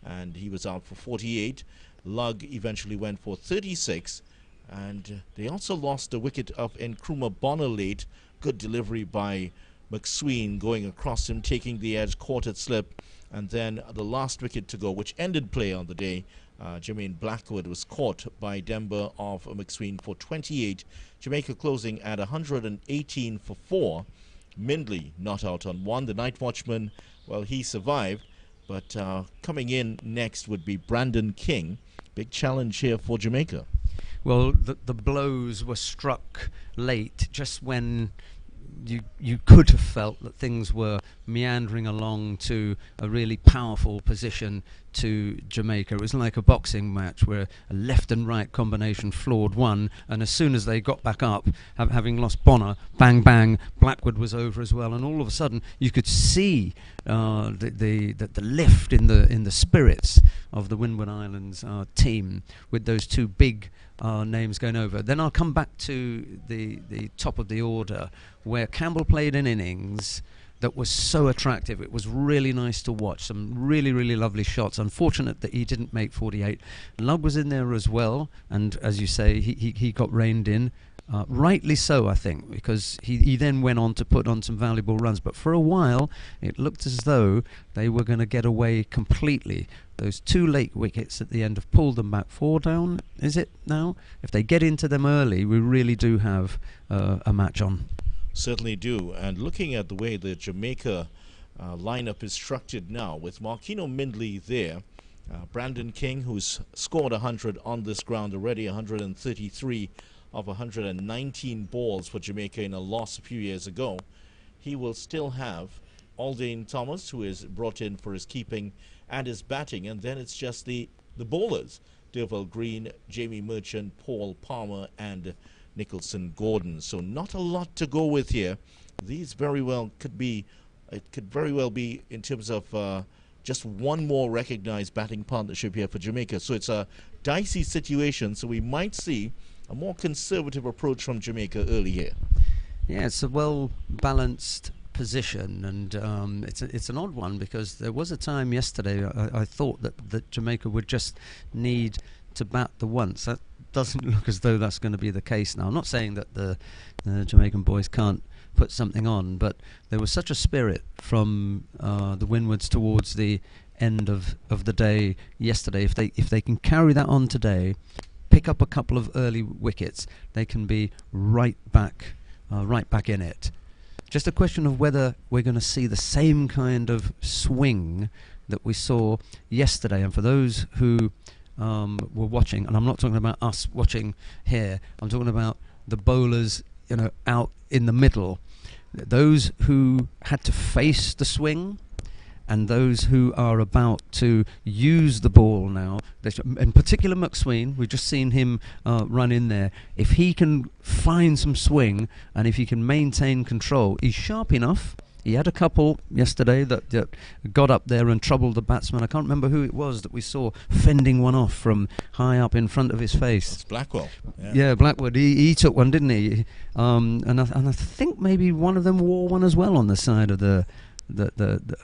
and he was out for 48. Lugg eventually went for 36, and they also lost the wicket of Nkrumah Bonner late. Good delivery by McSween, going across him, taking the edge, caught it slip, and then the last wicket to go, which ended play on the day. Jermaine Blackwood was caught by Denver of McSween for 28. Jamaica closing at 118 for 4. Mindley not out on 1. The night watchman, well, he survived, but coming in next would be Brandon King. Big challenge here for Jamaica. Well, the blows were struck late, just when you could have felt that things were meandering along to a really powerful position to Jamaica. It was like a boxing match where a left and right combination floored one, and as soon as they got back up, having lost Bonner, bang bang, Blackwood was over as well, and all of a sudden you could see the lift in the spirits of the Windward Islands team with those two big names going over. Then I'll come back to the top of the order, where Campbell played an innings that was so attractive. It was really nice to watch. Some really, really lovely shots. Unfortunate that he didn't make 48. Lugg was in there as well, and as you say, he got reined in. Rightly so, I think, because he then went on to put on some valuable runs. But for a while, it looked as though they were going to get away completely. Those two late wickets at the end have pulled them back 4 down, is it now? If they get into them early, we really do have a match on. Certainly do. And looking at the way the Jamaica lineup is structured now, with Marquino Mindley there, Brandon King, who's scored 100 on this ground already, 133 of 119 balls for Jamaica in a loss a few years ago. He will still have Aldain Thomas, who is brought in for his keeping and his batting, and then it's just the bowlers: Derval Green, Jamie Merchant, Paul Palmer, and Nicholson Gordon. So not a lot to go with here. These very well could be, it could very well be in terms of just one more recognized batting partnership here for Jamaica. So it's a dicey situation, so we might see a more conservative approach from Jamaica early here. Yeah, it's a well-balanced position, and it's an odd one, because there was a time yesterday I thought that Jamaica would just need to bat the once. That doesn't look as though that's going to be the case now. I'm not saying that the Jamaican boys can't put something on, but there was such a spirit from the Windwards towards the end of the day yesterday. If they can carry that on today, pick up a couple of early wickets, they can be right back in it. Just a question of whether we're going to see the same kind of swing that we saw yesterday. And for those who were watching, and I'm not talking about us watching here, I'm talking about the bowlers, out in the middle, those who had to face the swing and those who are about to use the ball now. In particular McSween, we've just seen him run in there. If he can find some swing and if he can maintain control, he's sharp enough. He had a couple yesterday that got up there and troubled the batsman. I can't remember who it was that we saw fending one off from high up in front of his face. It's Blackwell. Yeah, Blackwood. He took one, didn't he? And I think maybe one of them wore one as well on the side of the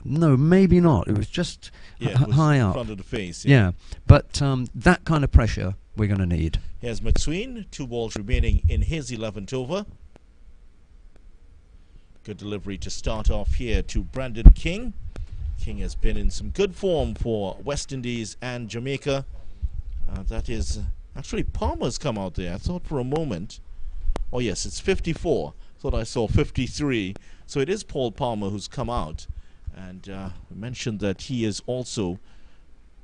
no, maybe not. It was just high up. In front of the face. Yeah, but that kind of pressure we're going to need. Here's McSween, 2 balls remaining in his 11th over. Good delivery to start off here to Brandon King. King has been in some good form for West Indies and Jamaica. That is actually Palmer's come out there. I thought for a moment, oh yes, it's 54. Thought I saw 53. So it is Paul Palmer who's come out, and we mentioned that he is also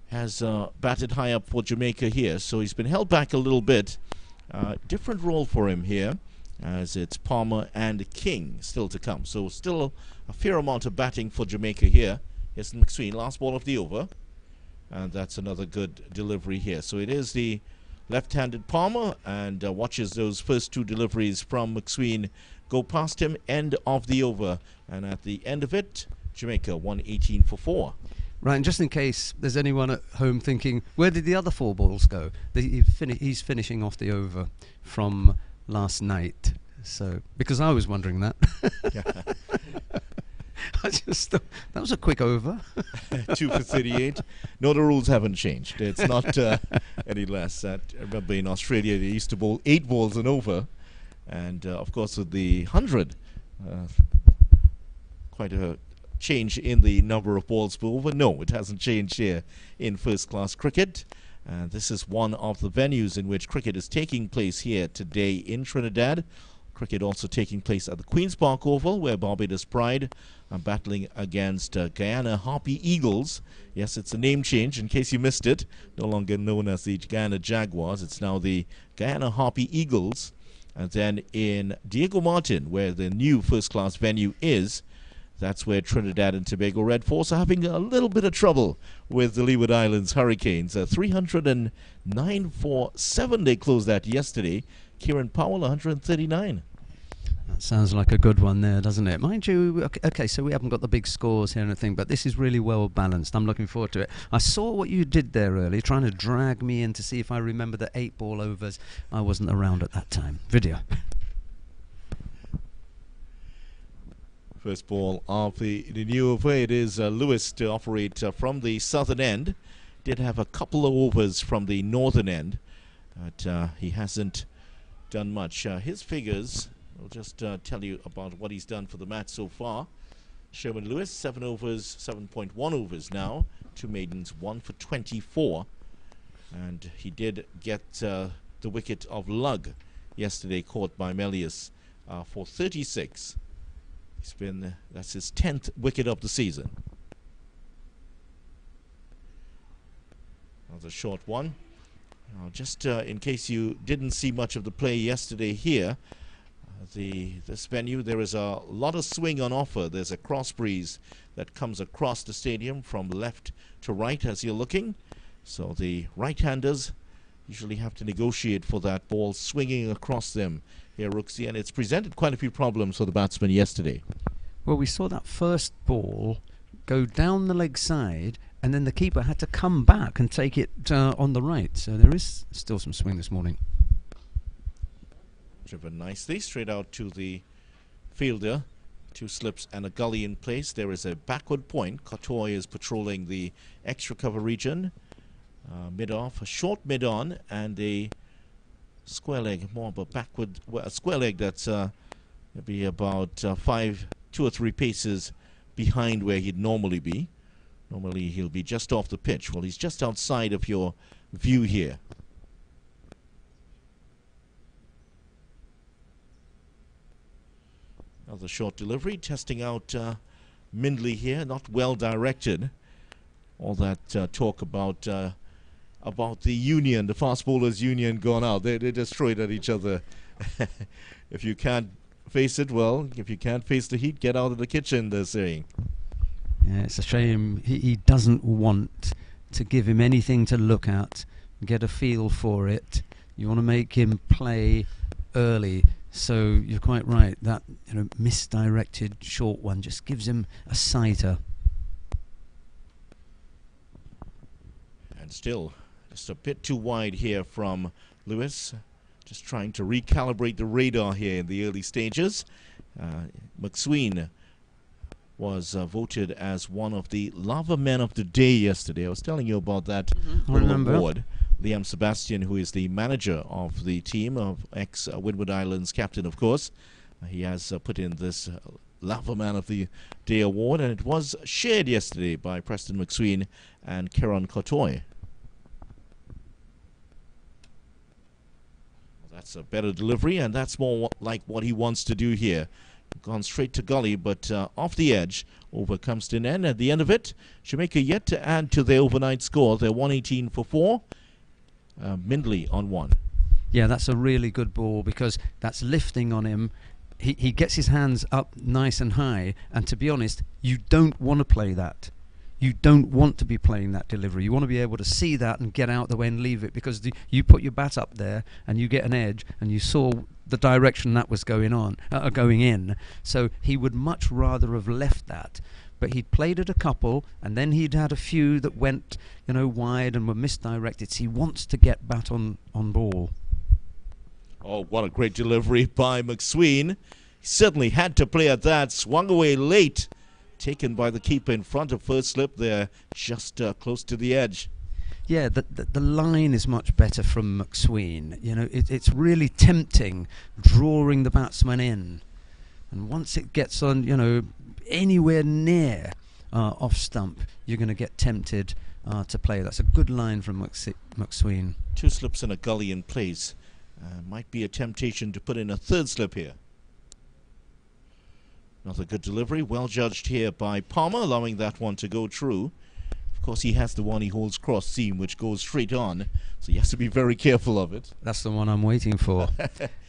has batted high up for Jamaica here. So he's been held back a little bit. Different role for him here, as it's Palmer and King still to come. So still a fair amount of batting for Jamaica here. Here's McSween, last ball of the over, and that's another good delivery here. So it is the left-handed Palmer, and watches those first 2 deliveries from McSween go past him. End of the over, and at the end of it, Jamaica 118 for 4. Right, and just in case there's anyone at home thinking, where did the other 4 balls go? He's finishing off the over from last night. So, because I was wondering that. I just thought that was a quick over. 2 for 38. No, the rules haven't changed. It's not any less. I remember in Australia they used to bowl 8 balls and over. And, of course, with the 100, quite a change in the number of balls per over. No, it hasn't changed here in first-class cricket. This is one of the venues in which cricket is taking place here today in Trinidad. Cricket also taking place at the Queen's Park Oval, where Barbados Pride are battling against Guyana Harpy Eagles. Yes, it's a name change in case you missed it. No longer known as the Guyana Jaguars. It's now the Guyana Harpy Eagles. And then in Diego Martin, where the new first-class venue is, that's where Trinidad and Tobago Red Force are having a little bit of trouble with the Leeward Islands Hurricanes. 309 for 7 they closed that yesterday. Kieran Powell 139. That sounds like a good one there, doesn't it? Mind you, okay, so we haven't got the big scores here and anything, but this is really well balanced. I'm looking forward to it. I saw what you did there earlier, trying to drag me in to see if I remember the 8 ball overs. I wasn't around at that time. Video. First ball of the new over. It is Lewis to operate from the southern end. Did have a couple of overs from the northern end, but he hasn't done much. His figures, I'll just tell you about what he's done for the match so far. Sherman Lewis, 7 overs, 7.1 overs now. 2 maidens, 1 for 24. And he did get the wicket of Lugg yesterday, caught by Melius for 36. He's been, that's his 10th wicket of the season. Another short one. Just in case you didn't see much of the play yesterday here, this venue, there is a lot of swing on offer. There's a cross breeze that comes across the stadium from left to right as you're looking. So the right-handers usually have to negotiate for that ball swinging across them here, Rooksy, and it's presented quite a few problems for the batsmen yesterday. Well, we saw that first ball go down the leg side, and then the keeper had to come back and take it on the right. So there is still some swing this morning. Driven nicely, straight out to the fielder. 2 slips and a gully in place. There is a backward point. Kotoy is patrolling the extra cover region. Mid-off, a short mid-on, and a square leg, more of a backward, well, a square leg that's maybe about 2 or 3 paces behind where he'd normally be. Normally he'll be just off the pitch. Well, he's just outside of your view here. Another short delivery, testing out Mindley here, not well directed. All that talk about the union, the fast bowlers union gone out. They destroyed at each other. If you can't face it, well, if you can't face the heat, get out of the kitchen, they're saying. Yeah, it's a shame he doesn't want to give him anything to look at, get a feel for it. You want to make him play early. So you're quite right, that misdirected short one just gives him a sighter. And still just a bit too wide here from Lewis. Just trying to recalibrate the radar here in the early stages. McSween was voted as one of the Lava Men of the Day yesterday. I was telling you about that award. Liam Sebastian, who is the manager of the team, of ex-Windward Islands captain, of course, he has put in this Lava Man of the Day award, and it was shared yesterday by Preston McSween and Kieran Kotoy. That's a better delivery, and that's more like what he wants to do here. Gone straight to gully, but off the edge, over comes Dinnen. At the end of it, Jamaica yet to add to their overnight score. They're 118 for 4. Mindley on 1. Yeah, that's a really good ball because that's lifting on him. He gets his hands up nice and high, and to be honest, you don't want to play that. You don't want to be playing that delivery. You want to be able to see that and get out the way and leave it, because you put your bat up there and you get an edge, and you saw the direction that was going in. So he would much rather have left that. But he'd played it a couple, and then he'd had a few that went, wide and were misdirected. So he wants to get bat on ball. Oh, what a great delivery by McSween. He certainly had to play at that. Swung away late taken by the keeper in front of first slip there, just close to the edge. Yeah, the line is much better from McSween. You know, it's really tempting, drawing the batsman in. And once it gets on, you know, anywhere near off stump, you're going to get tempted to play. That's a good line from McSween. 2 slips and a gully in place. Might be a temptation to put in a third slip here. Another good delivery, well judged here by Palmer, allowing that one to go through. Of course, he has the one he holds cross seam, which goes straight on, so he has to be very careful of it. That's the one I'm waiting for.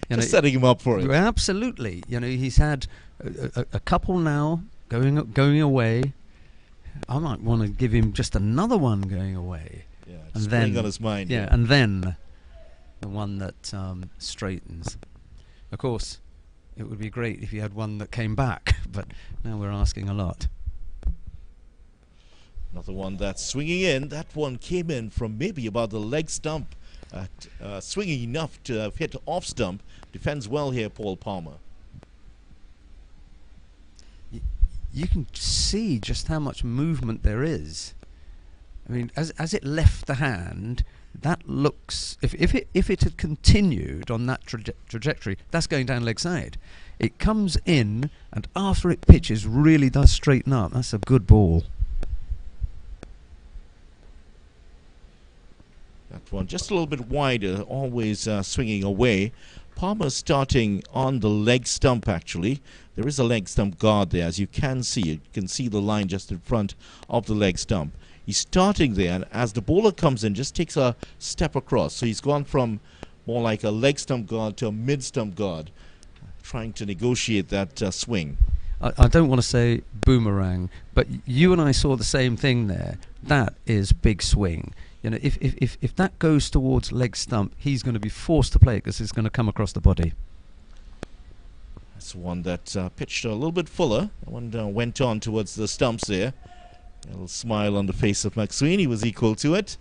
Just setting him up for it. Absolutely. You know, he's had a couple now going away. I might want to give him just another one going away. Yeah, and then on his mind. Yeah, and then the one that straightens. Of course, it would be great if you had one that came back, but now we're asking a lot. Another one that's swinging in. That one came in from maybe about the leg stump, swinging enough to have hit off stump. Defends well here, Paul Palmer. You can see just how much movement there is. I mean, as it left the hand, that looks, if it had continued on that trajectory, that's going down leg side. It comes in, and after it pitches, really does straighten up. That's a good ball. That one just a little bit wider, always swinging away. Palmer's starting on the leg stump, actually. There is a leg stump guard there, as you can see. You can see the line just in front of the leg stump. He's starting there, and as the bowler comes in, just takes a step across. So he's gone from more like a leg stump guard to a mid stump guard, trying to negotiate that swing. I don't want to say boomerang, but you and I saw the same thing there. That is big swing. You know, if that goes towards leg stump, he's going to be forced to play it because it's going to come across the body. That's one that pitched a little bit fuller. That one went on towards the stumps there. A little smile on the face of McSween. He was equal to it.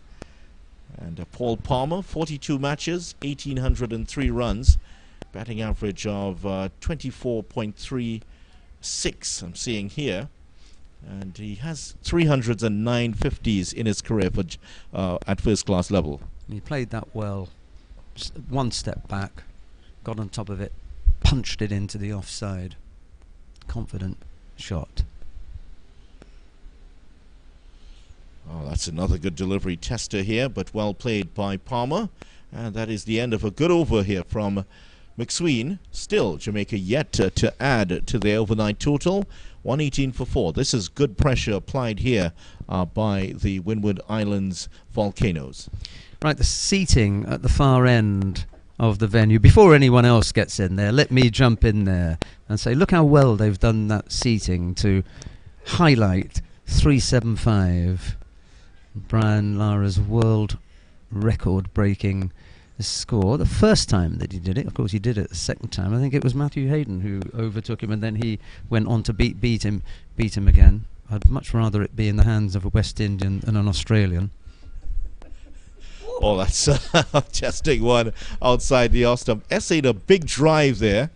And Paul Palmer, 42 matches, 1,803 runs. Batting average of 24.36, I'm seeing here. And he has 309 50s in his career for, at first class level. He played that well. Just one step back, got on top of it, punched it into the offside. Confident shot. Oh, that's another good delivery tester here, but well played by Palmer. And that is the end of a good over here from McSween. Still, Jamaica yet to add to their overnight total. 118 for 4. This is good pressure applied here by the Windward Islands Volcanoes. Right, the seating at the far end of the venue. Before anyone else gets in there, let me jump in there and say, look how well they've done that seating to highlight 375. Brian Lara's world record-breaking score. The first time that he did it, of course he did it the second time. I think it was Matthew Hayden who overtook him, and then he went on to beat him again. I'd much rather it be in the hands of a West Indian than an Australian. Oh, that's testing one outside the off stump. Essayed a big drive there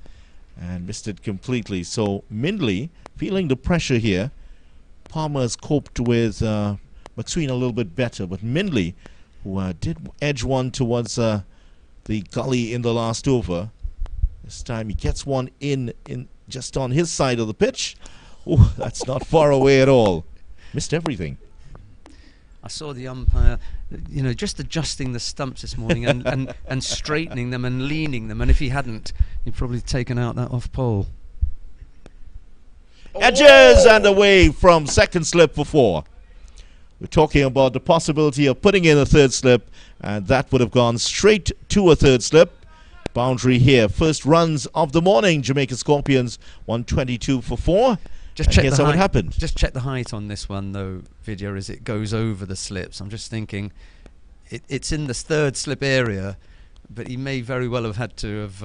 and missed it completely. So Mindley feeling the pressure here. Palmer's coped with McSween a little bit better, but Mindley, who did edge one towards the gully in the last over, this time he gets one in just on his side of the pitch. Oh, that's not far away at all. Missed everything. I saw the umpire, you know, just adjusting the stumps this morning and straightening them and leaning them, and if he hadn't, he'd probably taken out that off pole. Edges and away from second slip for 4. We're talking about the possibility of putting in a third slip, and that would have gone straight to a third slip. Boundary here. First runs of the morning. Jamaica Scorpions 122 for 4. Just check the height. What happened. Just check the height on this one, though, Vidya, as it goes over the slips. I'm just thinking it's in the third slip area, but he may very well have had to have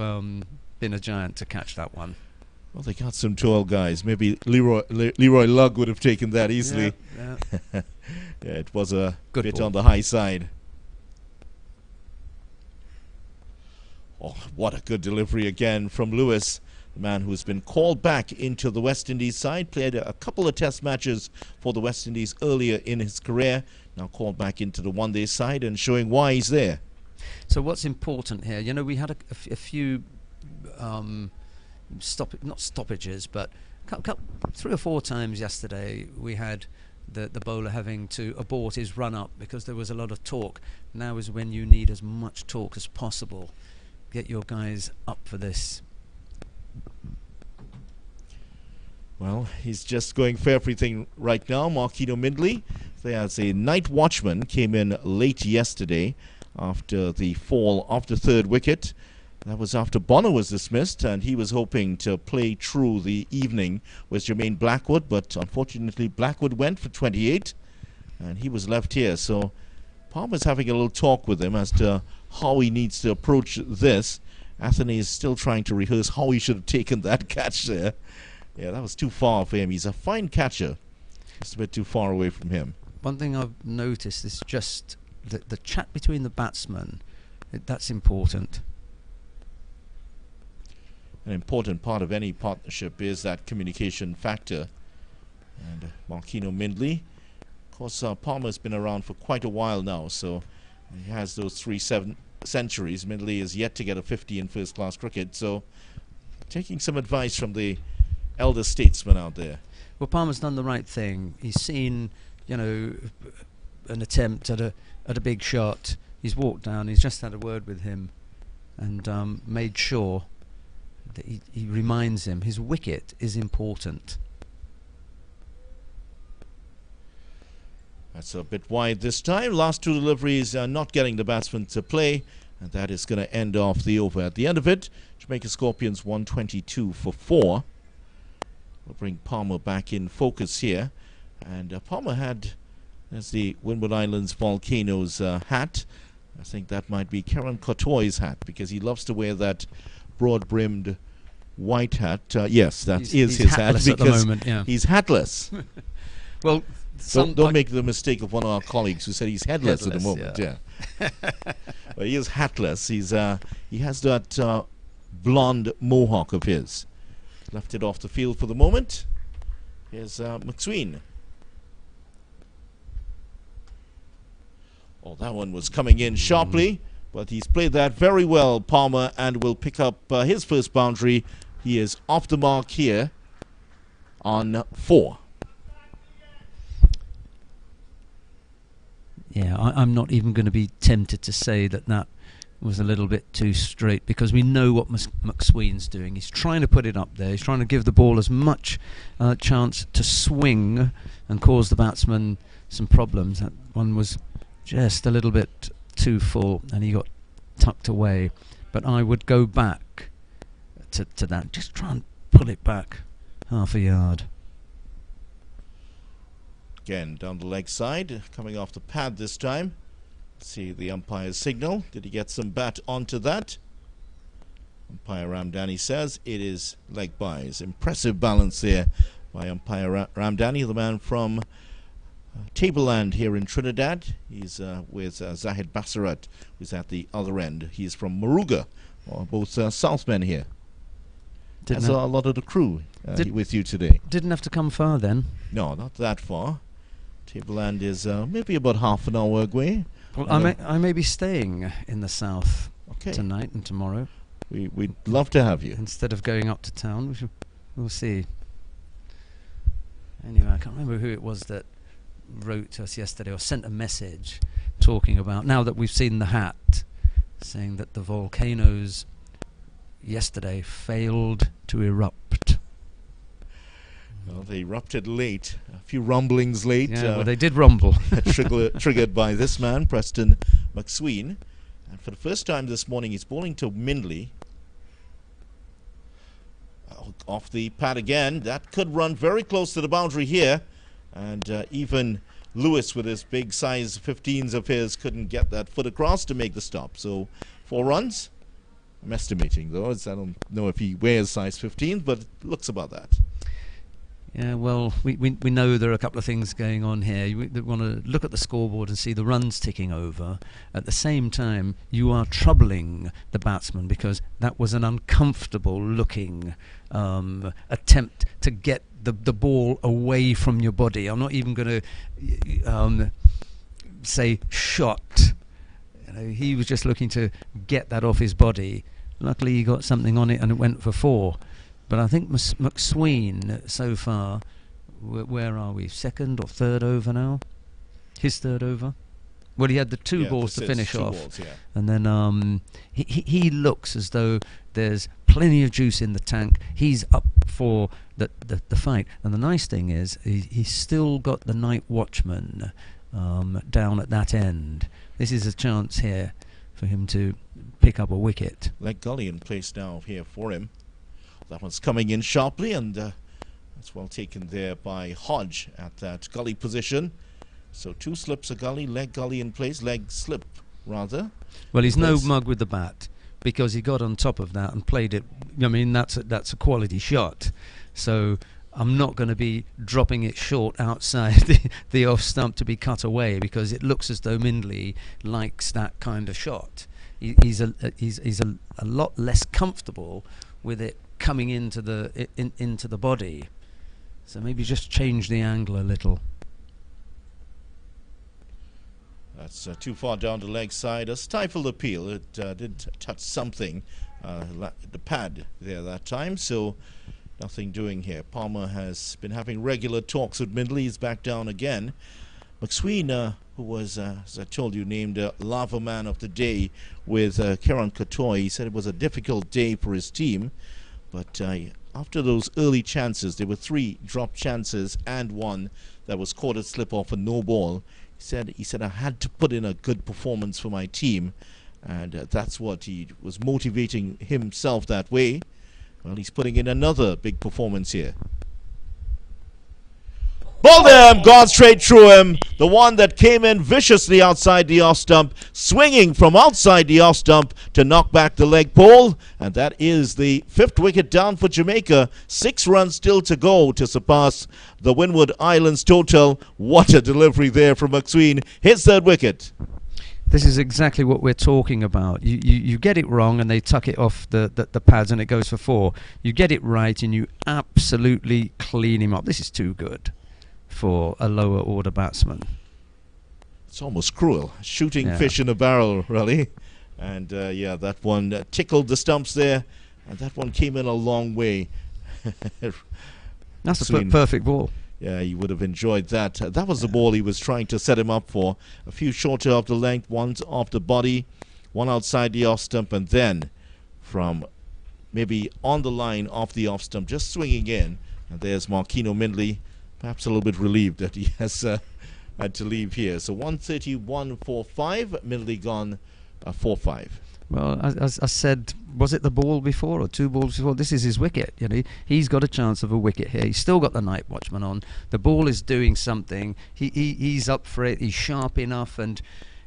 been a giant to catch that one. Well, they got some tall guys. Maybe Leroy Lugg would have taken that easily. Yeah. Yeah, it was a good bit ball. on the high side. Oh, what a good delivery again from Lewis. the man who's been called back into the West Indies side, played a couple of test matches for the West Indies earlier in his career, now called back into the one-day side and showing why he's there. So what's important here, you know, we had a few not stoppages, but 3 or 4 times yesterday we had the bowler having to abort his run up because there was a lot of talk. Now is when you need as much talk as possible. Get your guys up for this. Well, he's just going for everything right now. Marquino Mindley, there's a night watchman, came in late yesterday after the fall of the 3rd wicket. That was after Bonner was dismissed, and he was hoping to play through the evening with Jermaine Blackwood, but unfortunately Blackwood went for 28, and he was left here. So Palmer's having a little talk with him as to how he needs to approach this. Anthony is still trying to rehearse how he should have taken that catch there. Yeah, that was too far for him. He's a fine catcher, just a bit too far away from him. One thing I've noticed is just the chat between the batsmen. That's important. An important part of any partnership is that communication factor. And Marquino Mindley, of course, Palmer's been around for quite a while now, so he has those 3 centuries. Mindley is yet to get a 50 in first-class cricket, so taking some advice from the elder statesman out there. Well, Palmer's done the right thing. He's seen, you know, an attempt at a big shot. He's walked down. He's just had a word with him, and made sure that he reminds him his wicket is important. That's a bit wide this time. Last 2 deliveries not getting the batsman to play, and that is going to end off the over. At the end of it, Jamaica Scorpions 122 for 4. We'll bring Palmer back in focus here. And Palmer had, there's the Windward Islands Volcanoes hat. I think that might be Karen Cotoy's hat, because he loves to wear that broad-brimmed white hat. Yes, that is his hat, because at the moment, yeah. He's hatless. Well, don't make the mistake of one of our colleagues who said he's headless at the moment. Yeah. Well, he is hatless. He has that blonde mohawk of his. Left it off the field for the moment. Here's McSween. Oh, that one was coming in sharply, but he's played that very well, Palmer, and will pick up his first boundary. He is off the mark here on 4. Yeah, I'm not even going to be tempted to say that was a little bit too straight, because we know what McSween's doing. He's trying to put it up there. He's trying to give the ball as much chance to swing and cause the batsman some problems. That one was just a little bit too full, and he got tucked away. But I would go back to that. Just try and pull it back half a yard. Again, down the leg side, coming off the pad this time. See the umpire's signal. Did he get some bat onto that? Umpire Ramdani says it is leg byes. Impressive balance there by umpire Ramdani, the man from Tableland here in Trinidad. He's with Zahid Bassarat, who's at the other end. He's from Moruga, both Southmen here. There's a lot of the crew with you today. Didn't have to come far then. No, not that far. Tableland is maybe about half an hour away. Well, I may be staying in the south tonight and tomorrow. We'd love to have you. Instead of going up to town, we'll see. Anyway, I can't remember who it was that wrote to us yesterday or sent a message talking about, now that we've seen the hat, saying that the volcanoes yesterday failed to erupt. Well, they erupted late. A few rumblings late. Yeah, well, they did rumble. Triggered by this man, Preston McSween. And for the first time this morning, he's bowling to Mindley. Off the pad again. That could run very close to the boundary here. And even Lewis, with his big size 15s of his, couldn't get that foot across to make the stop. So 4 runs. I'm estimating, though. I don't know if he wears size 15s, but it looks about that. Yeah, well, we know there are a couple of things going on here. We want to look at the scoreboard and see the runs ticking over. At the same time, you are troubling the batsman because that was an uncomfortable-looking attempt to get the ball away from your body. I'm not even going to say shot. You know, he was just looking to get that off his body. Luckily, he got something on it and it went for 4. But I think McSween, so far, where are we? Second or third over now? His third over? Well, he had the two balls to finish off. Balls, yeah. And then he looks as though there's plenty of juice in the tank. He's up for the fight. And the nice thing is, he's still got the night watchman down at that end. This is a chance here for him to pick up a wicket. Leg gully in place now here for him. That one's coming in sharply, and that's well taken there by Hodge at that gully position. So 2 slips a gully, leg gully in place, leg slip rather. Well, he's no mug with the bat because he got on top of that and played it. I mean, that's a quality shot. So I'm not going to be dropping it short outside the off stump to be cut away because it looks as though Mindley likes that kind of shot. He's a lot less comfortable with it coming into the body, so maybe just change the angle a little. That's too far down the leg side. A stifled appeal. It did touch something, the pad there that time, so nothing doing here. Palmer has been having regular talks with Mindley. He's back down again. McSween, who was, as I told you, named Lava Man of the Day with Kieran Katoy, he said it was a difficult day for his team. But after those early chances, there were 3 drop chances and 1 that was caught a slip off a no ball. He said I had to put in a good performance for my team, and that's what he was motivating himself that way. Well, he's putting in another big performance here. Ball them, gone straight through him. The one that came in viciously outside the off stump, swinging from outside the off stump to knock back the leg pole. And that is the 5th wicket down for Jamaica. 6 runs still to go to surpass the Windward Islands total. What a delivery there from McSween. His 3rd wicket. This is exactly what we're talking about. You get it wrong and they tuck it off the pads and it goes for 4. You get it right and you absolutely clean him up. This is too good for a lower order batsman. It's almost cruel. Shooting fish in a barrel, really. And yeah, that one tickled the stumps there, and that one came in a long way. That's a perfect ball. Yeah, you would have enjoyed that. That was the ball he was trying to set him up for. A few shorter of the length, 1 off the body, 1 outside the off stump, and then from maybe on the line off the off stump, just swinging in. And there's Marquino Mindley, perhaps a little bit relieved that he has had to leave here. So 131 for 5, Mindley gone 4-5. Well, as I said, was it the ball before or 2 balls before? This is his wicket. You know, he's got a chance of a wicket here. He's still got the night watchman on. The ball is doing something. He's up for it. He's sharp enough, and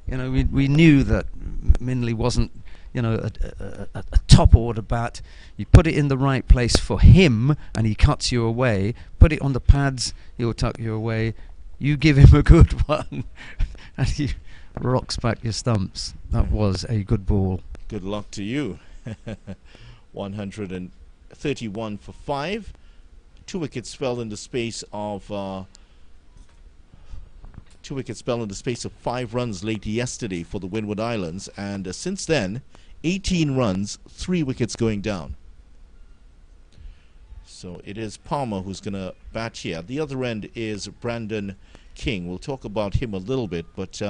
you know we knew that Mindley wasn't a top order bat. You put it in the right place for him, and he cuts you away. Put it on the pads, he'll tuck you away. You give him a good one, and he rocks back your stumps. That was a good ball. Good luck to you. 131 for 5. 2 wickets fell in the space of 5 runs late yesterday for the Windward Islands, and since then 18 runs, 3 wickets going down. So it is Palmer who's going to bat here. At the other end is Brandon King. We'll talk about him a little bit, but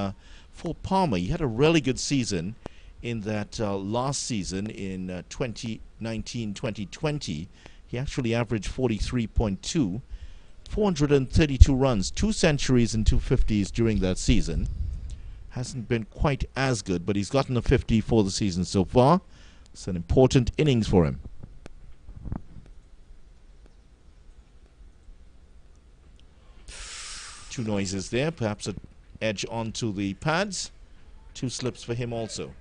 for Palmer, he had a really good season in that last season in 2019-2020. He actually averaged 43.2, 432 runs, 2 centuries and 2 50s during that season. Hasn't been quite as good, but he's gotten a 50 for the season so far. It's an important innings for him. Two noises there, perhaps an edge onto the pads. 2 slips for him also.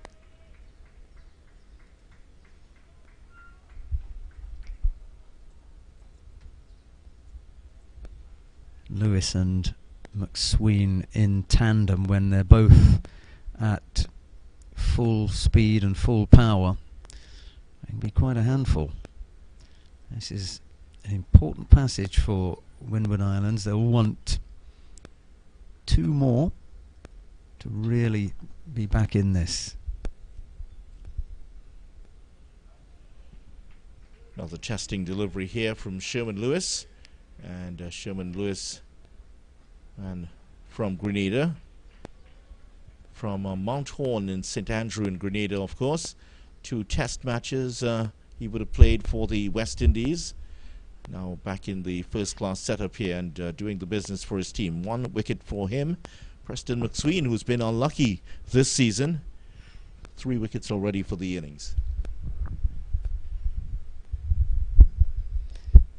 Lewis and McSween in tandem when they're both at full speed and full power. It can be quite a handful. This is an important passage for Windward Islands. They'll want 2 more to really be back in this. Another testing delivery here from Sherman Lewis. And Sherman Lewis and from Grenada. From Mount Horn in St. Andrew in Grenada, of course. 2 test matches he would have played for the West Indies. Now back in the first-class setup here and doing the business for his team. 1 wicket for him. Preston McSween, who's been unlucky this season. 3 wickets already for the innings.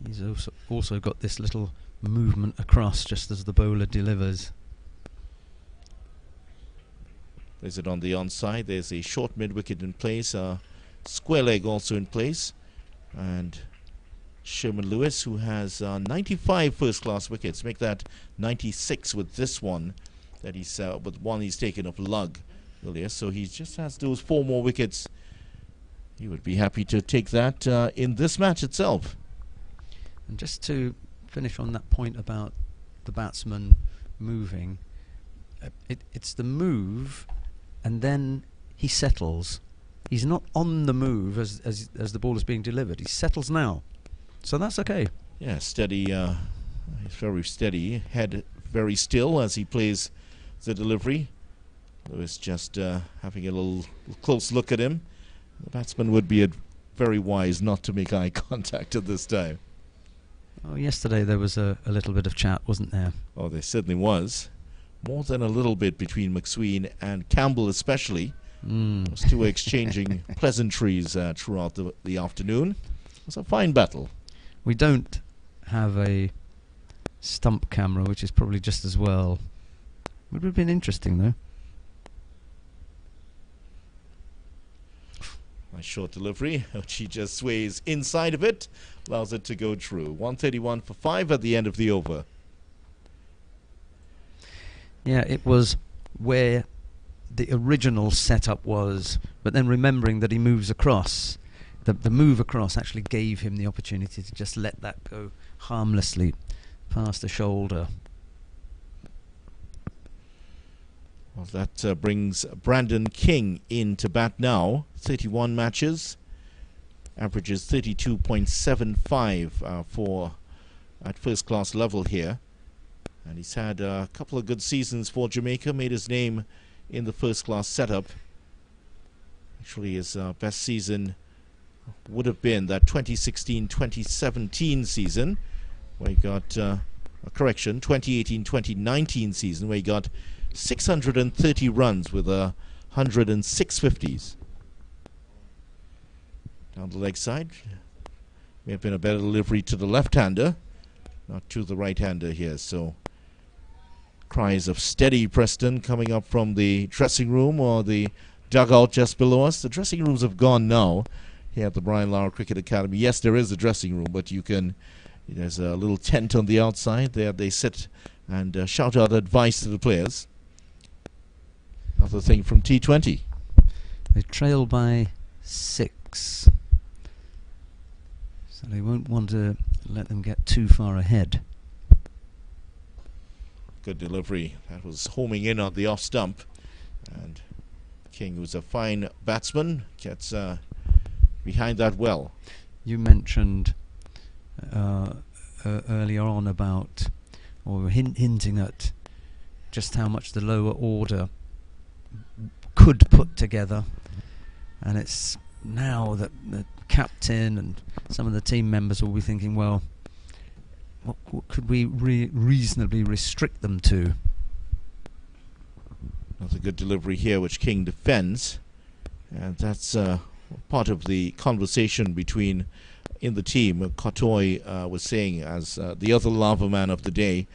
He's also got this little movement across just as the bowler delivers. There's it on the onside. There's a short mid-wicket in place. Square leg also in place. And Sherman Lewis, who has 95 first-class wickets. Make that 96 with this one. That he's with one he's taken off lug earlier. So he just has those 4 more wickets. He would be happy to take that in this match itself. And just to finish on that point about the batsman moving, it's the move, and then he settles. He's not on the move as the ball is being delivered. He settles now, so that's okay. Yeah, steady. He's very steady. Head very still as he plays the delivery. Lewis just having a little close look at him. The batsman would be very wise not to make eye contact at this time. Oh, yesterday there was a little bit of chat, wasn't there? Oh, there certainly was. More than a little bit between McSween and Campbell especially. Those 2 were exchanging pleasantries throughout the afternoon. It was a fine battle. We don't have a stump camera, which is probably just as well. Would have been interesting, though. Nice short delivery, which he just sways inside of it, allows it to go through. 131 for 5 at the end of the over. Yeah, it was where the original setup was, but then remembering that he moves across, the move across actually gave him the opportunity to just let that go harmlessly past the shoulder. Well, that brings Brandon King in to bat now. 31 matches. Averages 32.75 for at first-class level here. And he's had a couple of good seasons for Jamaica. Made his name in the first-class setup. Actually, his best season would have been that 2016-2017 season, where he got, correction, 2018-2019 season, where he got 630 runs with 106 50s. Down the leg side. May have been a better delivery to the left-hander, not to the right-hander here. So cries of steady, Preston, coming up from the dressing room or the dugout just below us. The dressing rooms have gone now here at the Brian Lara Cricket Academy. Yes, there is a dressing room, but you can, there's a little tent on the outside. There they sit and shout out advice to the players. Another thing from T20. They trail by 6. So they won't want to let them get too far ahead. Good delivery. That was homing in on the off stump. And King, who's a fine batsman, gets behind that well. You mentioned earlier on about, or hinting at, just how much the lower order could put together, and it's now that the captain and some of the team members will be thinking, well, what could we reasonably restrict them to? That's a good delivery here, which King defends, and that's part of the conversation between in the team. Kotoy was saying, as the other lava man of the day,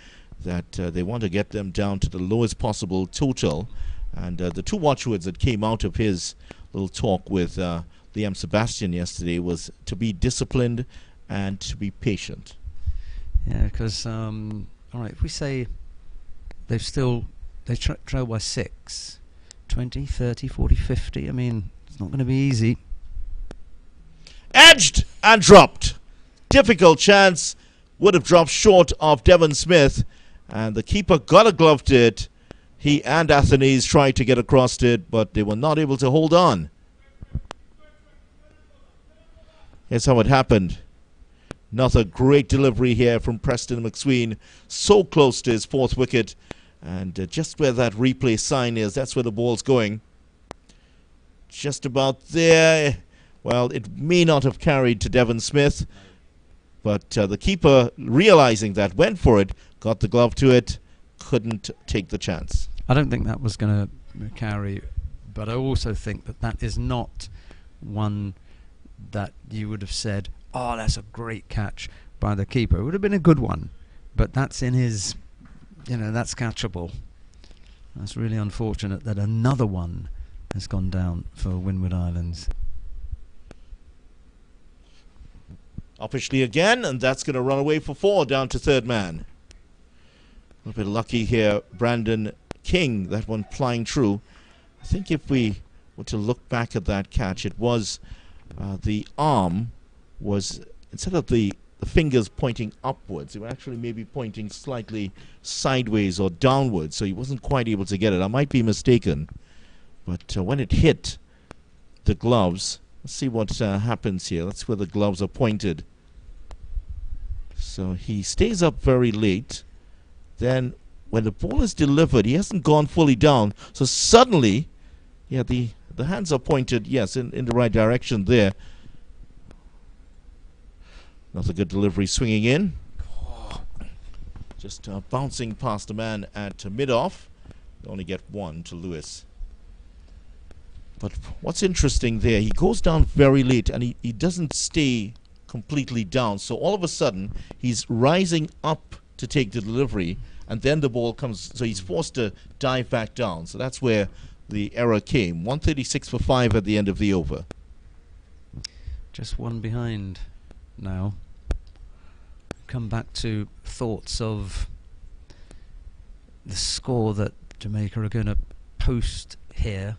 that they want to get them down to the lowest possible total. And the 2 watchwords that came out of his little talk with Liam Sebastian yesterday was to be disciplined and to be patient. Yeah, because All right, if we say they trail by 6, 20, 30, 40, 50. I mean, it's not going to be easy. Edged and dropped. Difficult chance. Would have dropped short of Devon Smith. And the keeper got a glove to it. He and Athens tried to get across it, but they were not able to hold on. Here's how it happened. Another great delivery here from Preston McSween. So close to his 4th wicket. And just where that replay sign is, that's where the ball's going. Just about there. Well, it may not have carried to Devon Smith. But the keeper, realizing that, went for it, got the glove to it, couldn't take the chance. I don't think that was going to carry, but I also think that that is not one that you would have said, oh, that's a great catch by the keeper. It would have been a good one, but that's in his, that's catchable. That's really unfortunate that another one has gone down for Windward Islands. Officially again, and that's going to run away for 4 down to 3rd man. A little bit lucky here, Brandon King, that one flying through. I think if we were to look back at that catch, it was the arm was, instead of the fingers pointing upwards, they were actually maybe pointing slightly sideways or downwards, so he wasn't quite able to get it. I might be mistaken, but when it hit the gloves, let's see what happens here. That's where the gloves are pointed. So he stays up very late. Then when the ball is delivered, he hasn't gone fully down. So suddenly, yeah, the hands are pointed, yes, in the right direction there. Another good delivery swinging in. Just bouncing past the man at mid-off. They only get 1 to Lewis. But what's interesting there, he goes down very late and he doesn't stay completely down. So all of a sudden, he's rising up to take the delivery, and then the ball comes, so he's forced to dive back down. So that's where the error came. 136 for 5 at the end of the over. Just 1 behind now. Come back to thoughts of the score that Jamaica are going to post here.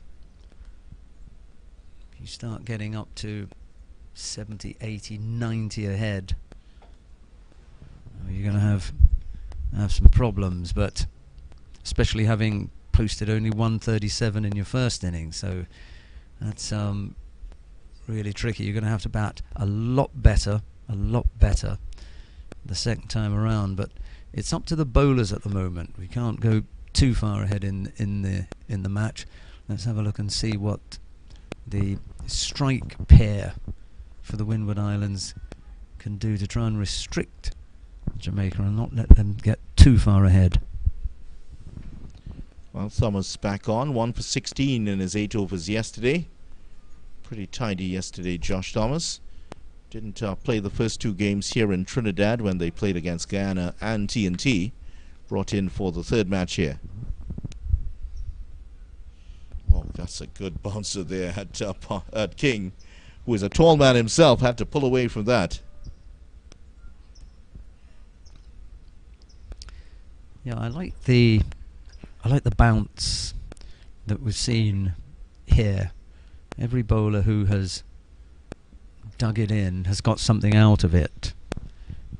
You start getting up to 70, 80, 90 ahead, you're going to have some problems, but especially having posted only 137 in your first innings, so that's really tricky. You're going to have to bat a lot better the second time around, but it's up to the bowlers at the moment. We can't go too far ahead in the match. Let's have a look and see what the strike pair for the Windward Islands can do to try and restrict Jamaica and not let them get too far ahead. Well, Thomas back on, 1 for 16 in his 8 overs yesterday. Pretty tidy yesterday, Josh Thomas. Didn't play the first 2 games here in Trinidad when they played against Guyana and TNT. Brought in for the 3rd match here. Oh, that's a good bouncer there at King, who is a tall man himself, had to pull away from that. Yeah, I like the bounce that we've seen here. Every bowler who has dug it in has got something out of it,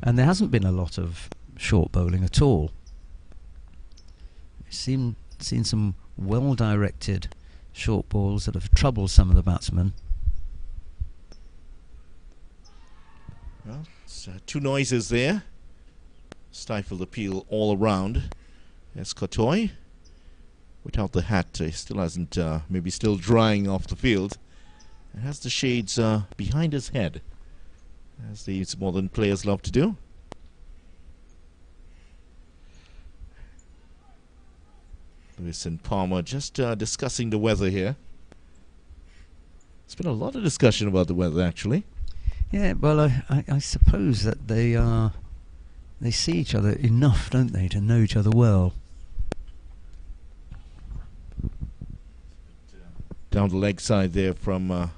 and there hasn't been a lot of short bowling at all. We've seen some well-directed short balls that have troubled some of the batsmen. Well, it's, 2 noises there. Stifled appeal all around. There's Kotoy. Without the hat, he still hasn't, maybe still drying off the field. It has the shades behind his head, as these modern players love to do. Lewis and Palmer just discussing the weather here. There's been a lot of discussion about the weather, actually. Yeah, well, I suppose that they see each other enough, don't they, to know each other well. Down the leg side there from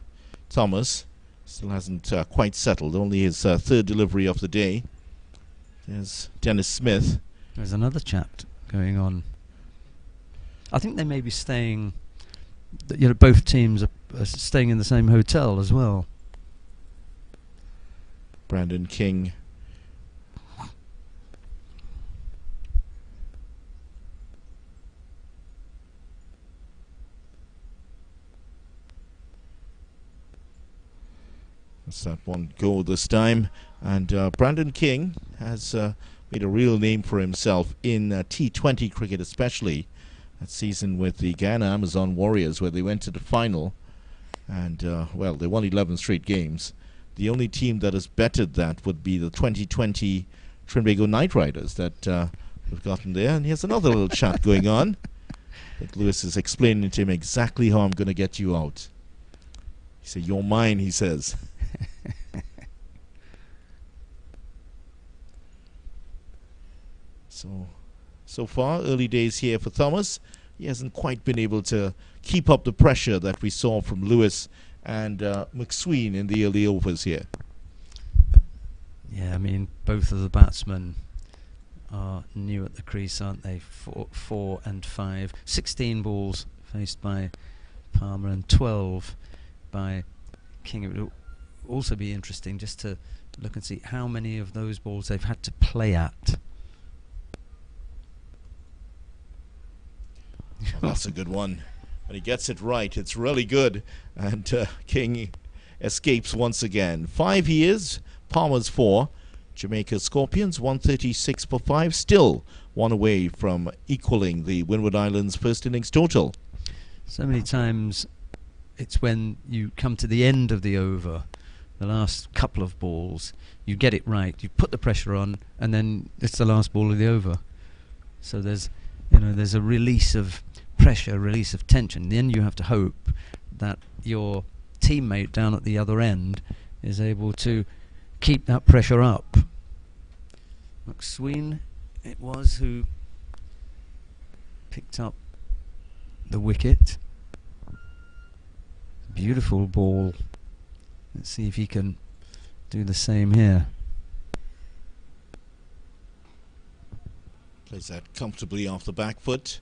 Thomas. Still hasn't quite settled. Only his 3rd delivery of the day. There's Dennis Smith. There's another chat going on. I think they may be staying. Both teams are staying in the same hotel as well. Brandon King. That's that one goal this time. And Brandon King has made a real name for himself in T20 cricket, especially that season with the Guyana Amazon Warriors, where they went to the final. And, well, they won 11 straight games. The only team that has bettered that would be the 2020 Trinbago Knight Riders that have gotten there. And here's another little chat going on. I think Lewis is explaining to him exactly how I'm going to get you out. He said, "You're mine," he says. So far, early days here for Thomas. He hasn't quite been able to keep up the pressure that we saw from Lewis and McSween in the early overs here. Yeah, I mean, both of the batsmen are new at the crease, aren't they? 4 and 5. 16 balls faced by Palmer and 12 by King. It would also be interesting just to look and see how many of those balls they've had to play at. Oh, that's a good one. When he gets it right, it's really good. And King escapes once again. 5 years, Palmer's 4. Jamaica Scorpions 136 for 5, still one away from equaling the Windward Islands first innings total. So many times it's when you come to the end of the over, the last couple of balls, you get it right, you put the pressure on, and then it's the last ball of the over. So there's a release of pressure, release of tension. Then you have to hope that your teammate down at the other end is able to keep that pressure up. McSween it was who picked up the wicket. Beautiful ball. Let's see if he can do the same here. Plays that comfortably off the back foot.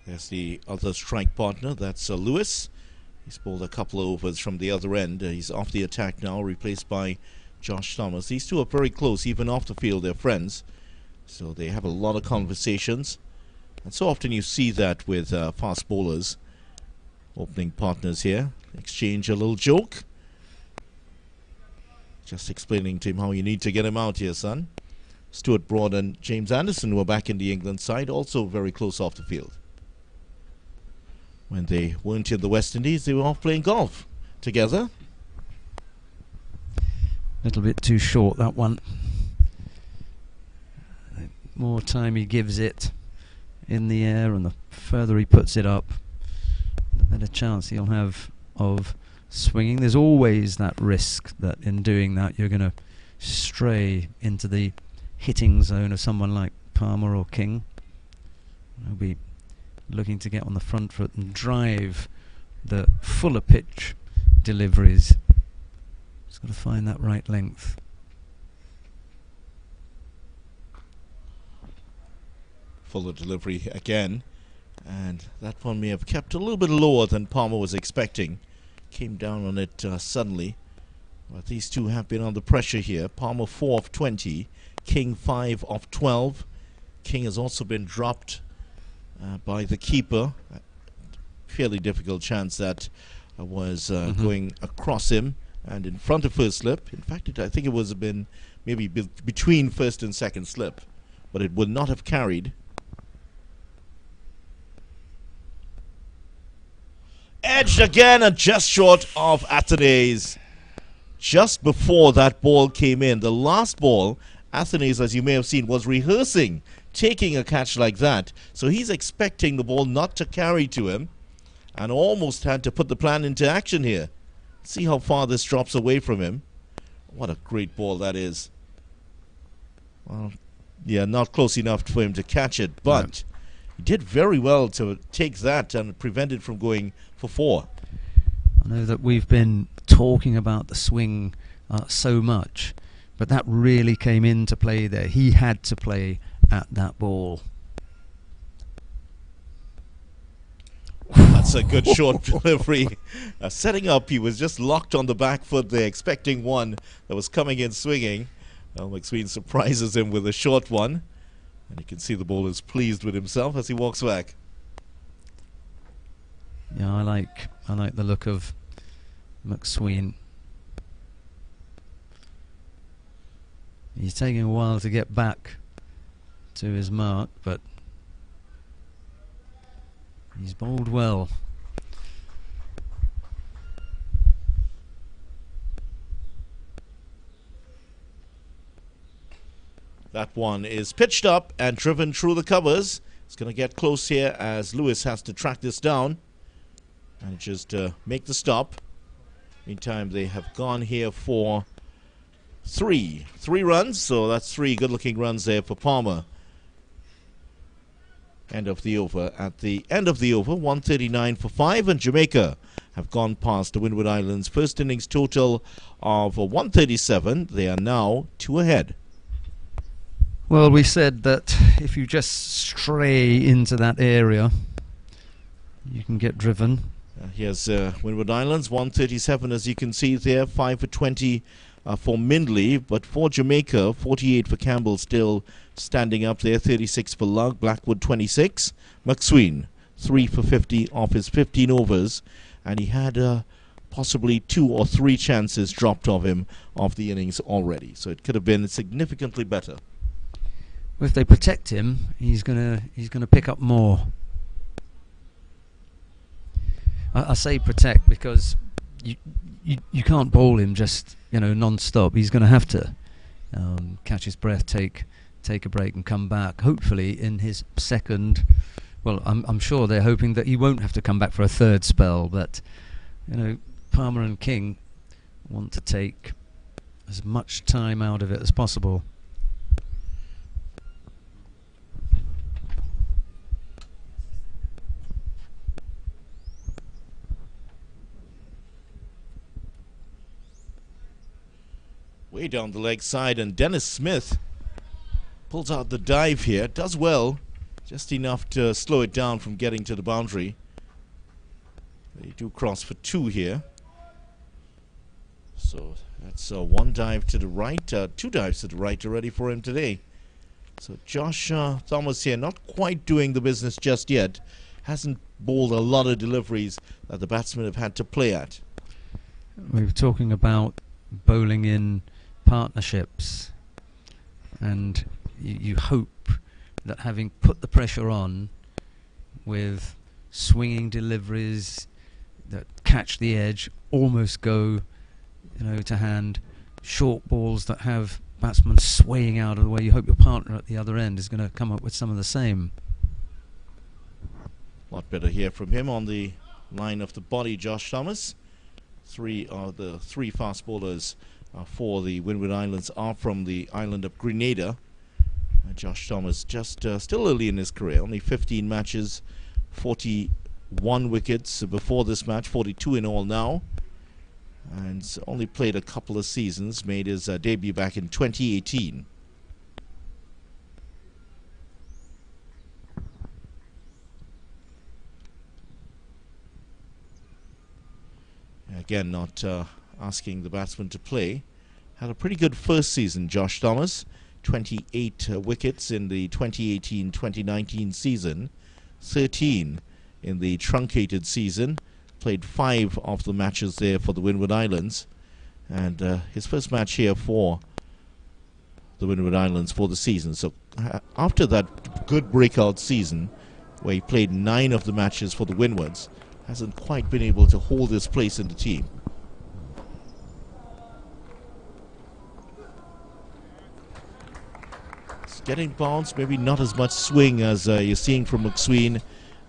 There's the other strike partner, that's Lewis. He's bowled a couple of overs from the other end. He's off the attack now, replaced by Josh Thomas. These two are very close, even off the field, they're friends. So they have a lot of conversations. And so often you see that with fast bowlers. Opening partners here. Exchange a little joke. Just explaining to him how you need to get him out here, son. Stuart Broad and James Anderson, who are back in the England side, also very close off the field. When they weren't in the West Indies, they were off playing golf together. A little bit too short, that one. The more time he gives it in the air and the further he puts it up, the better chance he'll have of swinging. There's always that risk that in doing that you're going to stray into the hitting zone of someone like Palmer or King. He'll be looking to get on the front foot and drive the fuller pitch deliveries. Just got to find that right length. Fuller delivery again, and that one may have kept a little bit lower than Palmer was expecting. Came down on it suddenly. But these two have been under pressure here. Palmer 4 of 20, King 5 of 12. King has also been dropped by the keeper. Fairly difficult chance that was going across him and in front of first slip. In fact, I think it was been maybe between first and second slip, but it would not have carried. Edged again and just short of Athenaeus. Just before that ball came in, the last ball, Athenaeus, as you may have seen, was rehearsing taking a catch like that. So he's expecting the ball not to carry to him and almost had to put the plan into action here. See how far this drops away from him. What a great ball that is. Well, yeah, not close enough for him to catch it, but he did very well to take that and prevent it from going for 4. I know that we've been talking about the swing so much, But that really came into play there. He had to play at that ball. That's a good short delivery. Setting up, he was just locked on the back foot there, expecting one that was coming in swinging. Well, McSween surprises him with a short one. And you can see the bowler is pleased with himself as he walks back. Yeah, I like the look of McSween. He's taking a while to get back to his mark, but he's bowled well. That one is pitched up and driven through the covers. It's going to get close here as Lewis has to track this down and just make the stop. Meantime, they have gone here for three runs, so that's 3 good-looking runs there for Palmer. End of the over. At the end of the over, 139 for 5, and Jamaica have gone past the Windward Islands. First innings total of 137. They are now 2 ahead. Well, we said that if you just stray into that area, you can get driven. Here's Windward Islands, 137 as you can see there, 5 for 20 for Mindley, but for Jamaica, 48 for Campbell still standing up there, 36 for Lug, Blackwood 26, McSween 3 for 50 off his 15 overs, and he had possibly 2 or 3 chances dropped off him off the innings already, so it could have been significantly better. If they protect him, he's gonna pick up more. I say protect because you can't bowl him just non-stop. He's going to have to catch his breath, take a break, and come back. Hopefully, in his second. Well, I'm sure they're hoping that he won't have to come back for a third spell. But Palmer and King want to take as much time out of it as possible. Way down the leg side, and Dennis Smith pulls out the dive here, does well, just enough to slow it down from getting to the boundary. They do cross for 2 here, so that's 1 dive to the right, 2 dives to the right already for him today. So Josh Thomas here not quite doing the business just yet, hasn't bowled a lot of deliveries that the batsmen have had to play at. We were talking about bowling in partnerships, and you hope that having put the pressure on with swinging deliveries that catch the edge, almost go to hand, short balls that have batsmen swaying out of the way, you hope your partner at the other end is going to come up with some of the same. A lot better here from him on the line of the body, Josh Thomas. 3 of the 3 fast bowlers for the Windward Islands are from the island of Grenada. Josh Thomas just still early in his career, only 15 matches, 41 wickets before this match, 42 in all now, and only played a couple of seasons, made his debut back in 2018. Again, not asking the batsman to play. Had a pretty good first season, Josh Thomas. 28 wickets in the 2018-2019 season. 13 in the truncated season. Played 5 of the matches there for the Windward Islands. And his first match here for the Windward Islands for the season. So after that good breakout season, where he played 9 of the matches for the Windwards, hasn't quite been able to hold his place in the team. It's getting bounced, maybe not as much swing as you're seeing from McSween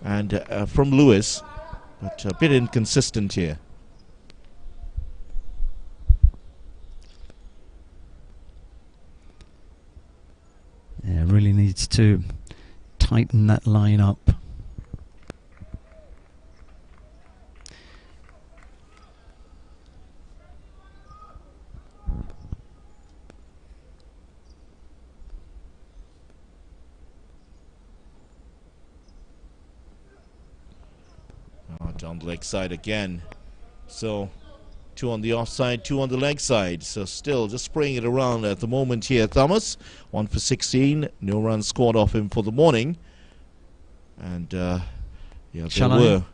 and from Lewis, but a bit inconsistent here. Yeah, really needs to tighten that line up. Down the leg side again. So 2 on the offside, 2 on the leg side. So still just spraying it around at the moment here. Thomas, 1 for 16. No runs scored off him for the morning. And yeah, Shall there were.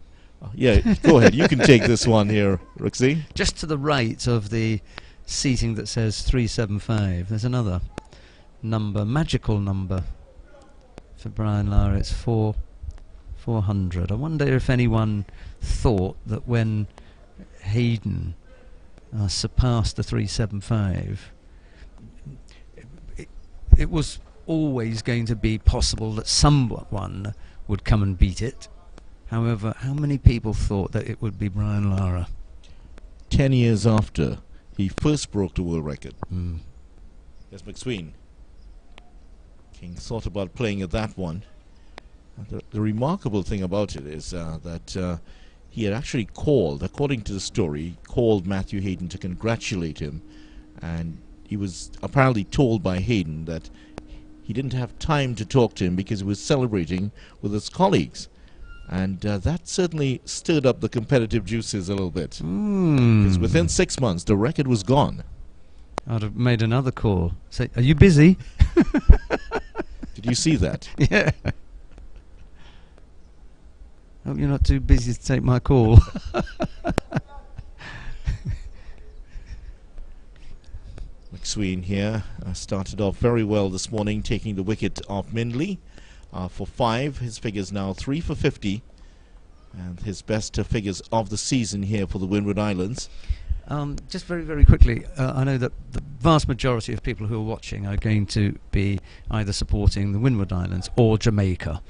Yeah, go ahead. You can take this one here, Rixie. Just to the right of the seating that says 375, there's another number, magical number for Brian Lara. It's 400. I wonder if anyone thought that when Hayden surpassed the 375, it was always going to be possible that someone would come and beat it. However, how many people thought that it would be Brian Lara? 10 years after he first broke the world record. There's McSween. King thought about playing at that one. The remarkable thing about it is that he had actually called, according to the story, called Matthew Hayden to congratulate him, and he was apparently told by Hayden that he didn't have time to talk to him because he was celebrating with his colleagues. And that certainly stirred up the competitive juices a little bit. Because within 6 months, the record was gone. I'd have made another call. Say, are you busy? Did you see that? Yeah. Hope you're not too busy to take my call. McSween here started off very well this morning, taking the wicket off Mindley for 5. His figures now 3 for 50, and his best figures of the season here for the Windward Islands. Just very, very quickly, I know that the vast majority of people who are watching are going to be either supporting the Windward Islands or Jamaica.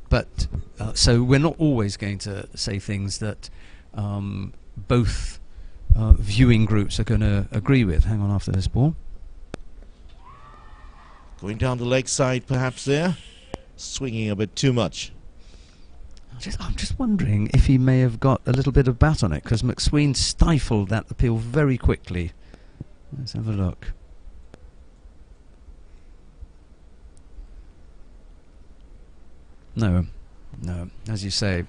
But so we're not always going to say things that both viewing groups are going to agree with. Hang on after this ball. Going down the leg side perhaps there. Swinging a bit too much. I'm just wondering if he may have got a little bit of bat on it, because McSween stifled that appeal very quickly. Let's have a look. No, as you say,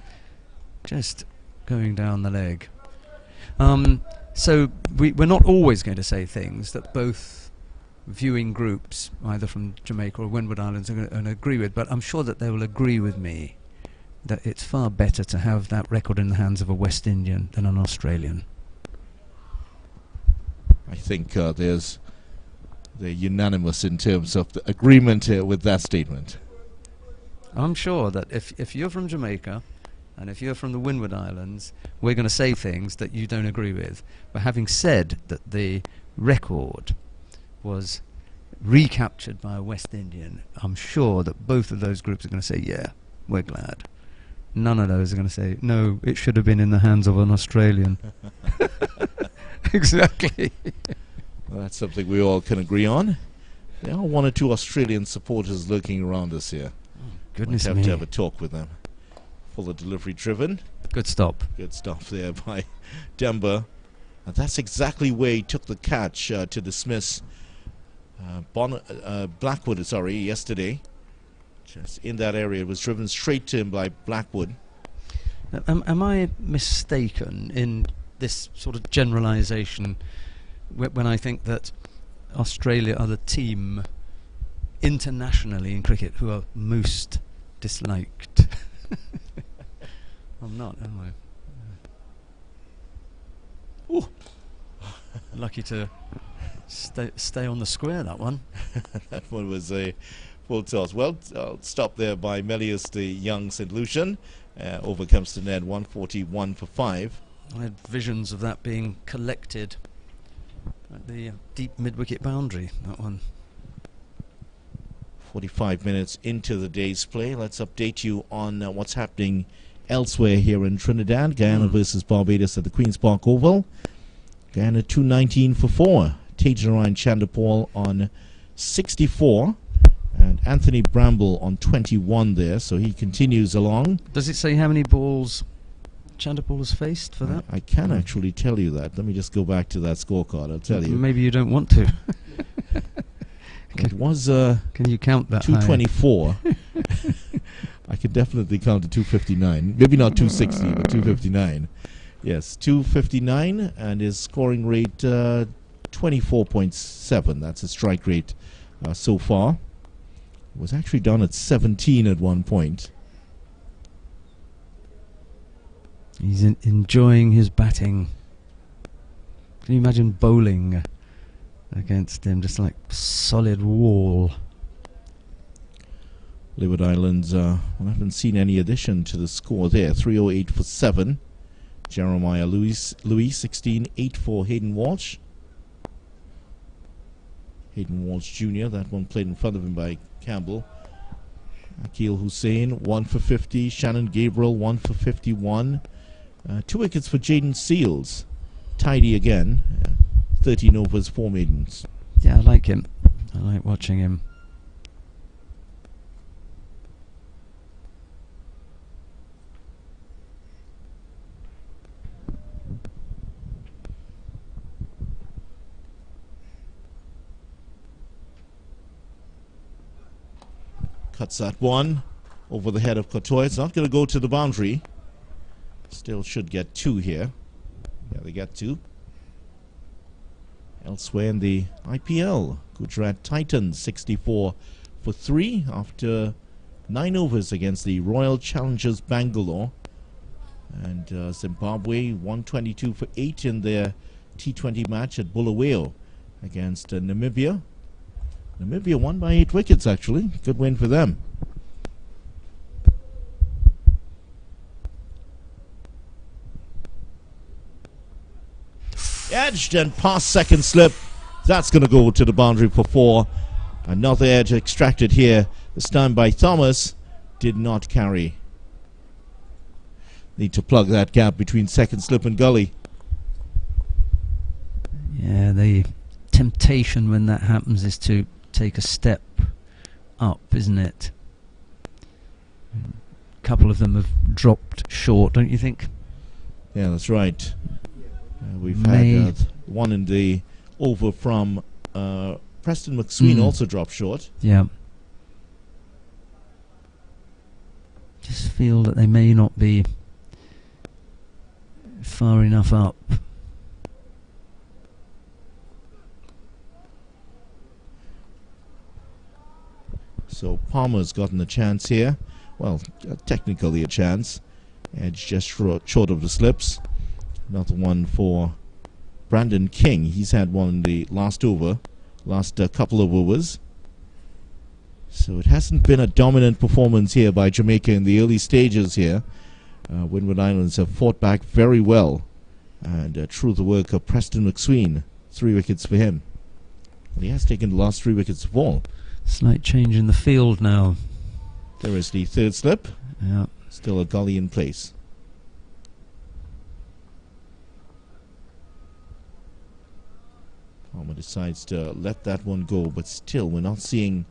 just going down the leg. So we're not always going to say things that both viewing groups, either from Jamaica or Windward Islands, are going to agree with, but I'm sure that they will agree with me that it's far better to have that record in the hands of a West Indian than an Australian. I think they're unanimous in terms of the agreement with that statement. I'm sure that if you're from Jamaica and if you're from the Windward Islands, we're going to say things that you don't agree with. But having said that the record was recaptured by a West Indian, I'm sure that both of those groups are going to say, yeah, we're glad. None of those are going to say, no, it should have been in the hands of an Australian. Exactly. Well, that's something we all can agree on. There are 1 or 2 Australian supporters lurking around us here. Goodness Might me. have to have a talk with them. Fuller delivery driven. Good stop. Good stuff there by Demba. And that's exactly where he took the catch to dismiss Blackwood, yesterday. Just in that area. It was driven straight to him by Blackwood. Am I mistaken in this sort of generalisation when I think that Australia are the team internationally in cricket who are most disliked? I'm not, am I? Ooh. Lucky to stay on the square, that one. That one was a full toss. Well, stopped there by Melius, the young St. Lucian. Overcomes the net, 141 for 5. I had visions of that being collected at the deep mid-wicket boundary, that one. 45 minutes into the day's play. Let's update you on what's happening elsewhere here in Trinidad. Guyana versus Barbados at the Queen's Park Oval. Guyana 219 for 4. Tejan Chandapal on 64. And Anthony Bramble on 21 there, so he continues along. Does it say how many balls Chandapal has faced for that? I can actually tell you that. Let me just go back to that scorecard. I'll tell you. Maybe you don't want to. It was can you count that 224. I can definitely count to 259. Maybe not 260, but 259. Yes, 259, and his scoring rate 24.7. That's his strike rate so far. Was actually down at 17 at one point. He's enjoying his batting. Can you imagine bowling against him? Just like solid wall. Leeward Islands, I haven't seen any addition to the score there. 308 for 7. Jeremiah Louis 16-8 for Hayden Walsh. Hayden Walsh Jr., that one played in front of him by Campbell. Akil Hussain, 1 for 50. Shannon Gabriel, 1 for 51. 2 wickets for Jaden Seals. Tidy again. 13 overs, 4 maidens. Yeah, I like him. I like watching him. Cuts that one over the head of Courtois. It's not going to go to the boundary. Still should get 2 here. Yeah, they get 2. Elsewhere in the IPL, Gujarat Titans 64 for 3 after 9 overs against the Royal Challengers Bangalore. And Zimbabwe 122 for 8 in their T20 match at Bulawayo against Namibia. Namibia won by 8 wickets, actually. Good win for them. Edged and past second slip. That's going to go to the boundary for 4. Another edge extracted here. This time by Thomas. Did not carry. Need to plug that gap between second slip and gully. Yeah, the temptation when that happens is to take a step up, isn't it? A couple of them have dropped short, don't you think? Yeah, that's right. We've had one in the over from Preston McSween also dropped short. Yeah. Just feel that they may not be far enough up. So Palmer's gotten a chance here. Well, technically a chance. Edge just short of the slips. Another one for Brandon King. He's had one in the last over, last couple of overs. So it hasn't been a dominant performance here by Jamaica in the early stages here. Windward Islands have fought back very well. And through the work of Preston McSween, 3 wickets for him. And he has taken the last 3 wickets of all. Slight change in the field now. There is the third slip. Yeah. Still a gully in place. Palmer decides to let that one go, but still we're not seeing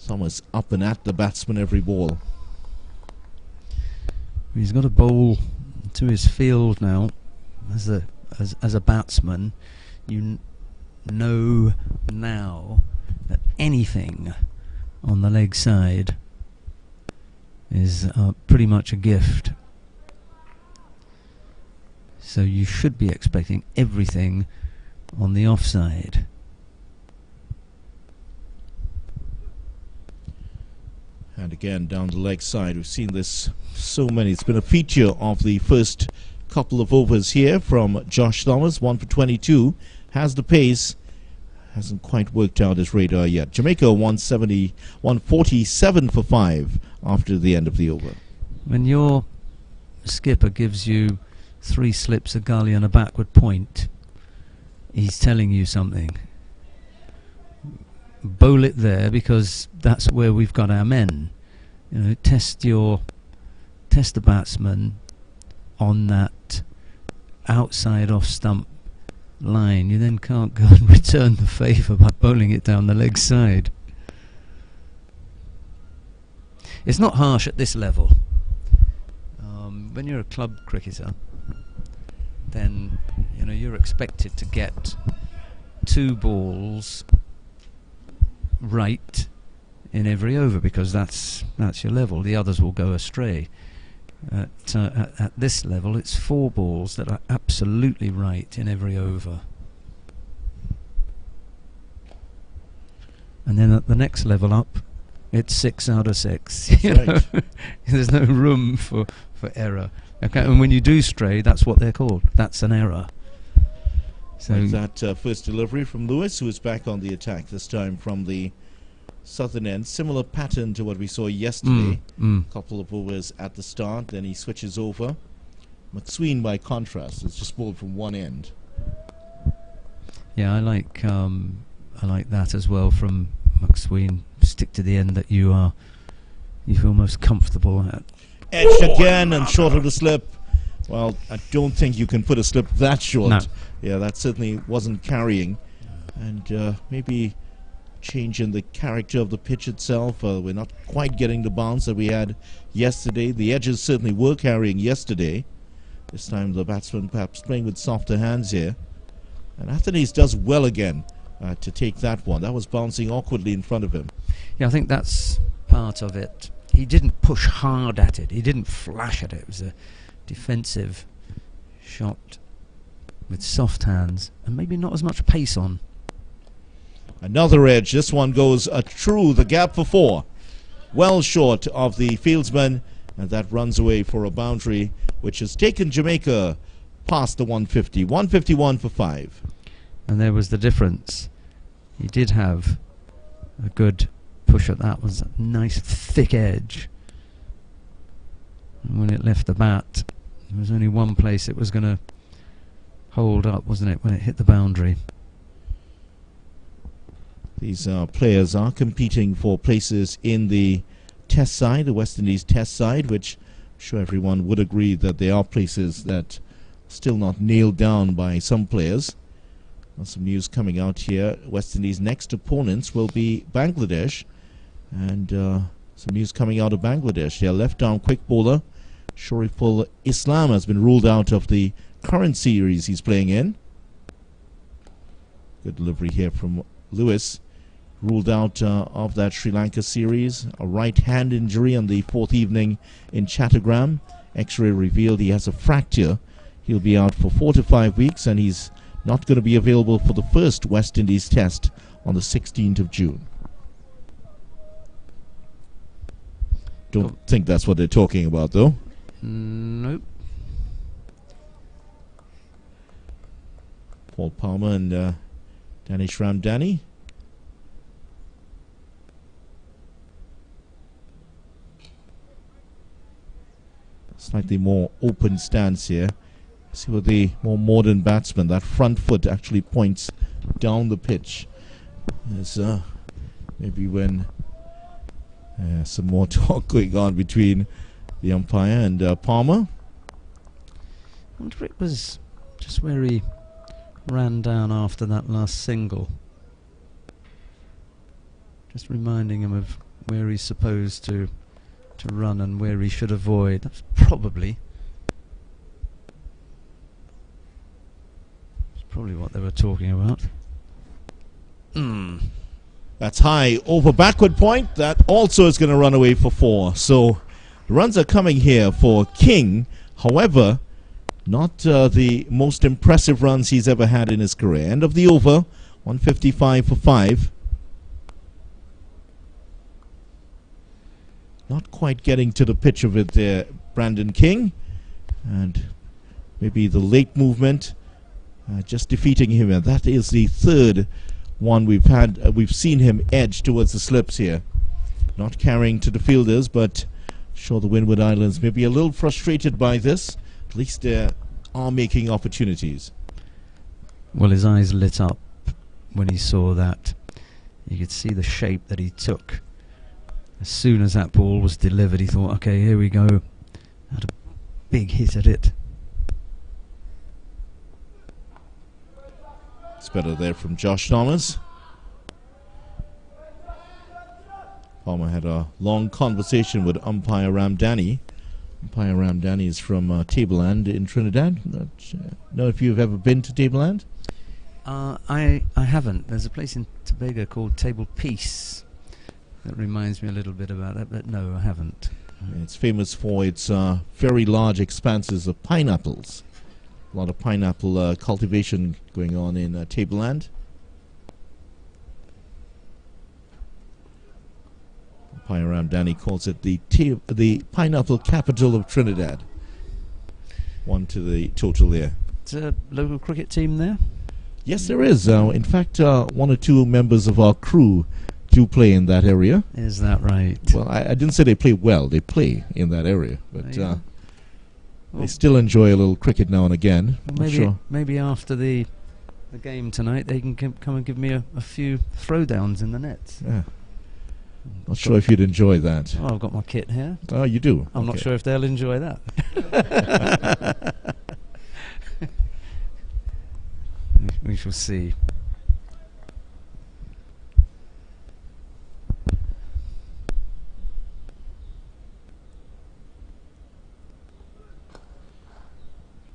Thomas up and at the batsman every ball. He's got a bowl to his field now. As a batsman, you know now that anything on the leg side is pretty much a gift. So you should be expecting everything on the offside. And again down the leg side, we've seen this so many. It's been a feature of the first couple of overs here from Josh Thomas. 1 for 22, has the pace, hasn't quite worked out his radar yet. Jamaica 147 for 5 after the end of the over. When your skipper gives you 3 slips, a gully and a backward point, he's telling you something. Bowl it there because that's where we've got our men. You know, test the batsman on that outside off stump line. You then can't go and return the favour by bowling it down the leg side. It's not harsh at this level. When you're a club cricketer, then you know you're expected to get 2 balls right in every over, because that's your level. The others will go astray. At this level, it's 4 balls that are absolutely right in every over. And then at the next level up, it's 6 out of 6. Right. There's no room for error. Okay, and when you do stray, that's what they're called. That's an error. So like that first delivery from Lewis, who is back on the attack this time from the southern end. Similar pattern to what we saw yesterday. Couple of overs at the start, then he switches over. McSween, by contrast, is just bowled from one end. Yeah, I like that as well from McSween. Stick to the end that you feel most comfortable at. Edged again and short of the slip. Well, I don't think you can put a slip that short. No. Yeah, that certainly wasn't carrying. And maybe change in the character of the pitch itself. We're not quite getting the bounce that we had yesterday. The edges certainly were carrying yesterday. This time the batsman perhaps playing with softer hands here. And Athanaze does well again to take that one. That was bouncing awkwardly in front of him. Yeah, I think that's part of it. He didn't push hard at it. He didn't flash at it. It was a defensive shot with soft hands and maybe not as much pace on. Another edge. This one goes through the gap for 4. Well short of the fieldsman, and that runs away for a boundary, which has taken Jamaica past the 150. 151 for 5. And there was the difference. He did have a good push at that. Was a nice thick edge. And when it left the bat, there was only one place it was going to hold up, wasn't it, when it hit the boundary. These players are competing for places in the test side, the West Indies test side, which I'm sure everyone would agree that there are places that are still not nailed down by some players. Some news coming out here. West Indies' next opponents will be Bangladesh. And some news coming out of Bangladesh. Their left-arm quick bowler, Shoriful Islam, has been ruled out of the current series he's playing in. Good delivery here from Lewis. Ruled out of that Sri Lanka series. A right hand injury on the 4th evening in Chattogram. X-ray revealed he has a fracture. He'll be out for 4 to 5 weeks, and he's not going to be available for the first West Indies test on the 16th of June. Don't think that's what they're talking about, though. Nope. Paul Palmer and Danish Ramdani. Slightly more open stance here. See with the more modern batsman, that front foot actually points down the pitch. There's maybe when some more talk going on between the umpire and Palmer. I wonder if it was just where he ran down after that last single. Just reminding him of where he's supposed to run and where he should avoid. That's probably what they were talking about. That's high over backward point. That also is going to run away for 4. So the runs are coming here for King. However, not the most impressive runs he's ever had in his career. End of the over, 155 for 5. Not quite getting to the pitch of it there, Brandon King. And maybe the late movement just defeating him. And that is the third one we've had. We've seen him edge towards the slips here. Not carrying to the fielders, but sure the Windward Islands may be a little frustrated by this. At least they are making opportunities. Well, his eyes lit up when he saw that. You could see the shape that he took. As soon as that ball was delivered, he thought, okay, here we go. Had a big hit at it. It's better there from Josh Thomas. Palmer had a long conversation with umpire Ramdani. Umpire Ramdani is from Tableland in Trinidad. Know if you've ever been to Tableland? I haven't. There's a place in Tobago called Table Peace. That reminds me a little bit about that, but no, I haven't. It's famous for its very large expanses of pineapples. A lot of pineapple cultivation going on in Tableland. Pyram Danny calls it the pineapple capital of Trinidad. 1 to the total there. Is there a local cricket team there? Yes, there is. In fact, 1 or 2 members of our crew do play in that area. Is that right? Well, I didn't say they play well. They play in that area, but Yeah. they still enjoy a little cricket now and again. Well, maybe after the game tonight, they can come and give me a few throwdowns in the nets. Yeah. Not sure if you'd enjoy that. Oh, I've got my kit here. Oh, you do? I'm not sure if they'll enjoy that. We shall see.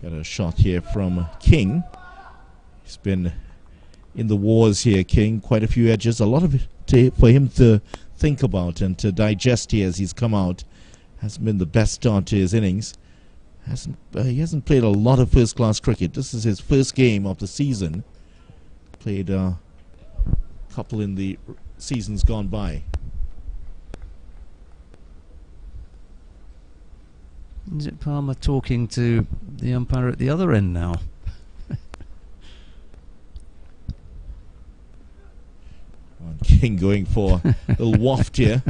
Got a shot here from King. He's been in the wars here, King. Quite a few edges. A lot of it for him to think about and to digest here as he's come out. Hasn't been the best start to his innings. He hasn't played a lot of first-class cricket. This is his first game of the season. Played a couple in the seasons gone by. Is it Palmer talking to the umpire at the other end now? King going for a little waft here.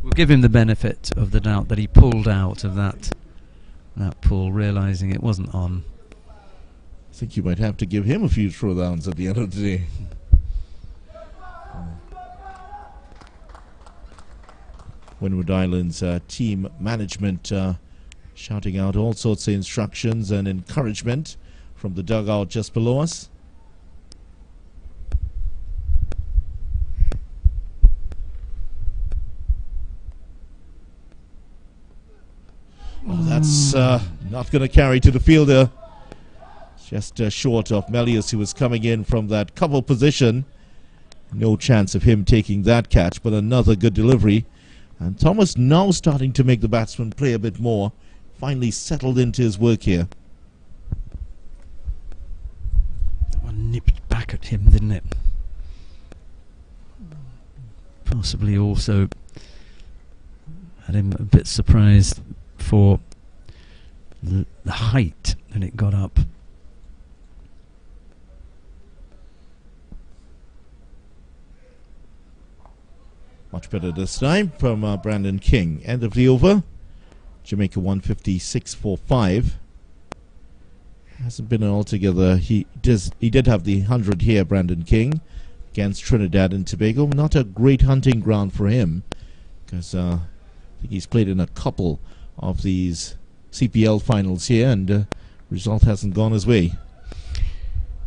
We'll give him the benefit of the doubt that he pulled out of that pull, realising it wasn't on. I think you might have to give him a few throwdowns at the end of the day. Windward Island's team management shouting out all sorts of instructions and encouragement from the dugout just below us. Oh, that's not going to carry to the fielder. Just short of Melius, who was coming in from that cover position. No chance of him taking that catch, but another good delivery. And Thomas now starting to make the batsman play a bit more. Finally settled into his work here. That one nipped back at him, didn't it? Possibly also had him a bit surprised for the height that it got up. Much better this time from Brandon King. End of the over. Jamaica 156 for 5. Hasn't been altogether. He did have the 100 here, Brandon King, against Trinidad and Tobago. Not a great hunting ground for him, because I think he's played in a couple of these CPL finals here, and result hasn't gone his way.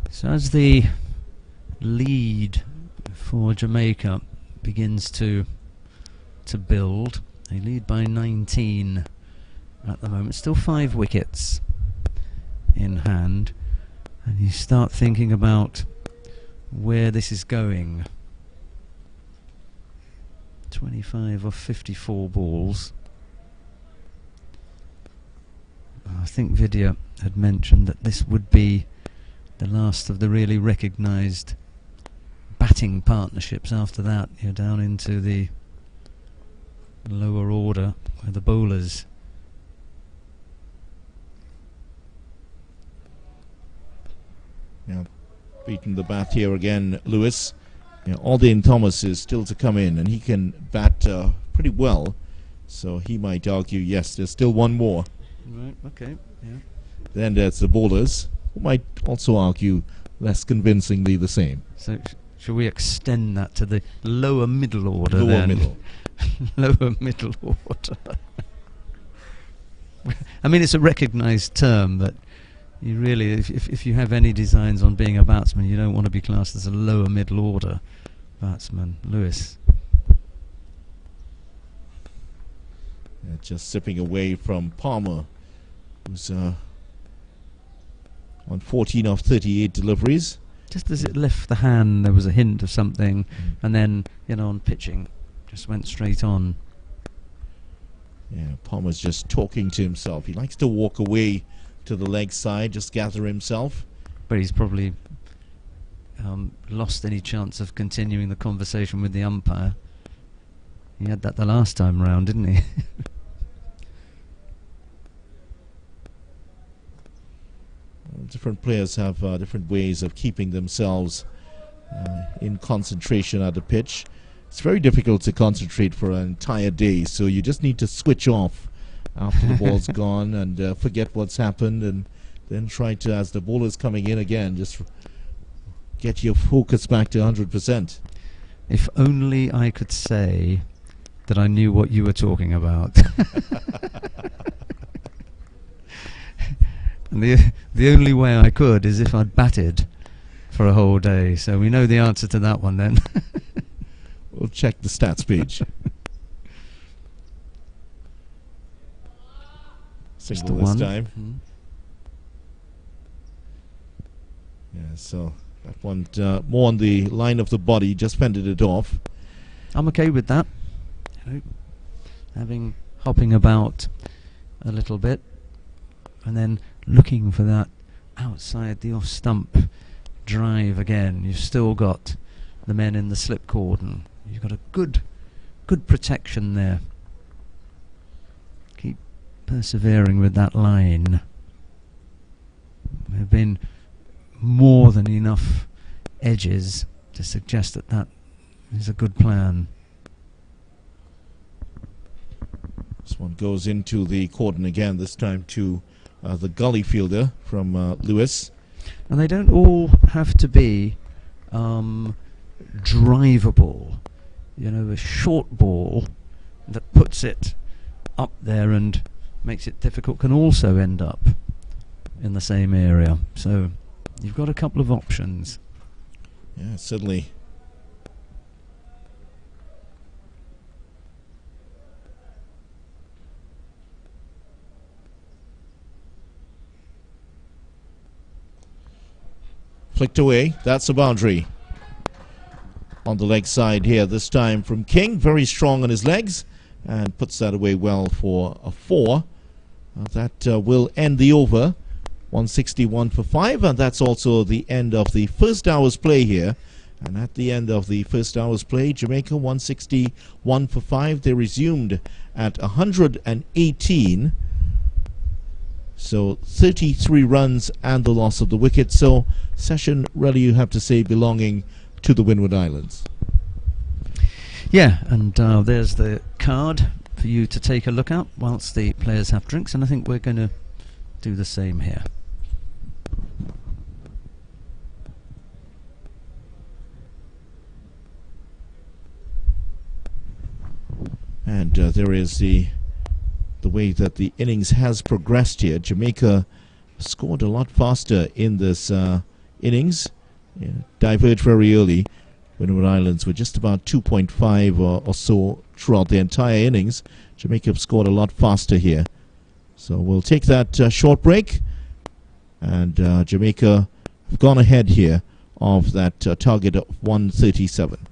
So as the lead for Jamaica begins to build, they lead by 19 at the moment. Still 5 wickets in hand, and you start thinking about where this is going. 25 of 54 balls. I think Vidya had mentioned that this would be the last of the really recognised batting partnerships. After that, you're down into the lower order where the bowlers. Yeah, beating the bat here again, Lewis. Yeah, Alden Thomas is still to come in, and he can bat pretty well. So he might argue, yes, there's still one more. Right, okay, yeah. Then there's the bowlers, who might also argue less convincingly the same. So shall we extend that to the lower middle order Lower then? middle. Lower middle order. I mean, it's a recognised term, but you really, if you have any designs on being a batsman, you don't want to be classed as a lower middle order batsman. Lewis. Yeah, just sipping away from Palmer, who's on 14 of 38 deliveries. just as it left the hand, there was a hint of something, and then, on pitching, just went straight on. Yeah, Palmer's just talking to himself. He likes to walk away to the leg side, just gather himself. But he's probably lost any chance of continuing the conversation with the umpire. He had that the last time round, didn't he? Different players have different ways of keeping themselves in concentration at the pitch. It's very difficult to concentrate for an entire day, so you just need to switch off after the ball's gone and forget what's happened, and then try to, as the bowler's coming in again, just get your focus back to 100%. If only I could say that I knew what you were talking about. And the only way I could is if I'd batted for a whole day. So we know the answer to that one then. We'll check the stats page. Single this time. Yeah, so that one more on the line of the body, just fended it off. I'm okay with that. Hopping about a little bit, and then looking for that outside the off stump drive again. You've still got the men in the slip cordon. You've got a good protection there. Keep persevering with that line. There have been more than enough edges to suggest that that is a good plan. This one goes into the cordon again, this time to the gully fielder from Lewis. And they don't all have to be drivable. A short ball that puts it up there and makes it difficult can also end up in the same area. So you've got a couple of options. Yeah, certainly. Flicked away. That's a boundary. On the leg side here, this time from King. Very strong on his legs and puts that away well for a 4. That will end the over. 161 for 5, and that's also the end of the first hour's play here. And at the end of the first hour's play, Jamaica 161 for 5. They resumed at 118. So 33 runs and the loss of the wicket. So session really, you have to say, belonging to the Windward Islands. Yeah, and there's the card for you to take a look at whilst the players have drinks, and I think we're going to do the same here. And there is the way that the innings has progressed here. Jamaica scored a lot faster in this innings. Yeah, diverged very early. Windward Islands were just about 2.5 or so throughout the entire innings. Jamaica have scored a lot faster here. So we'll take that short break. And Jamaica have gone ahead here of that target of 137.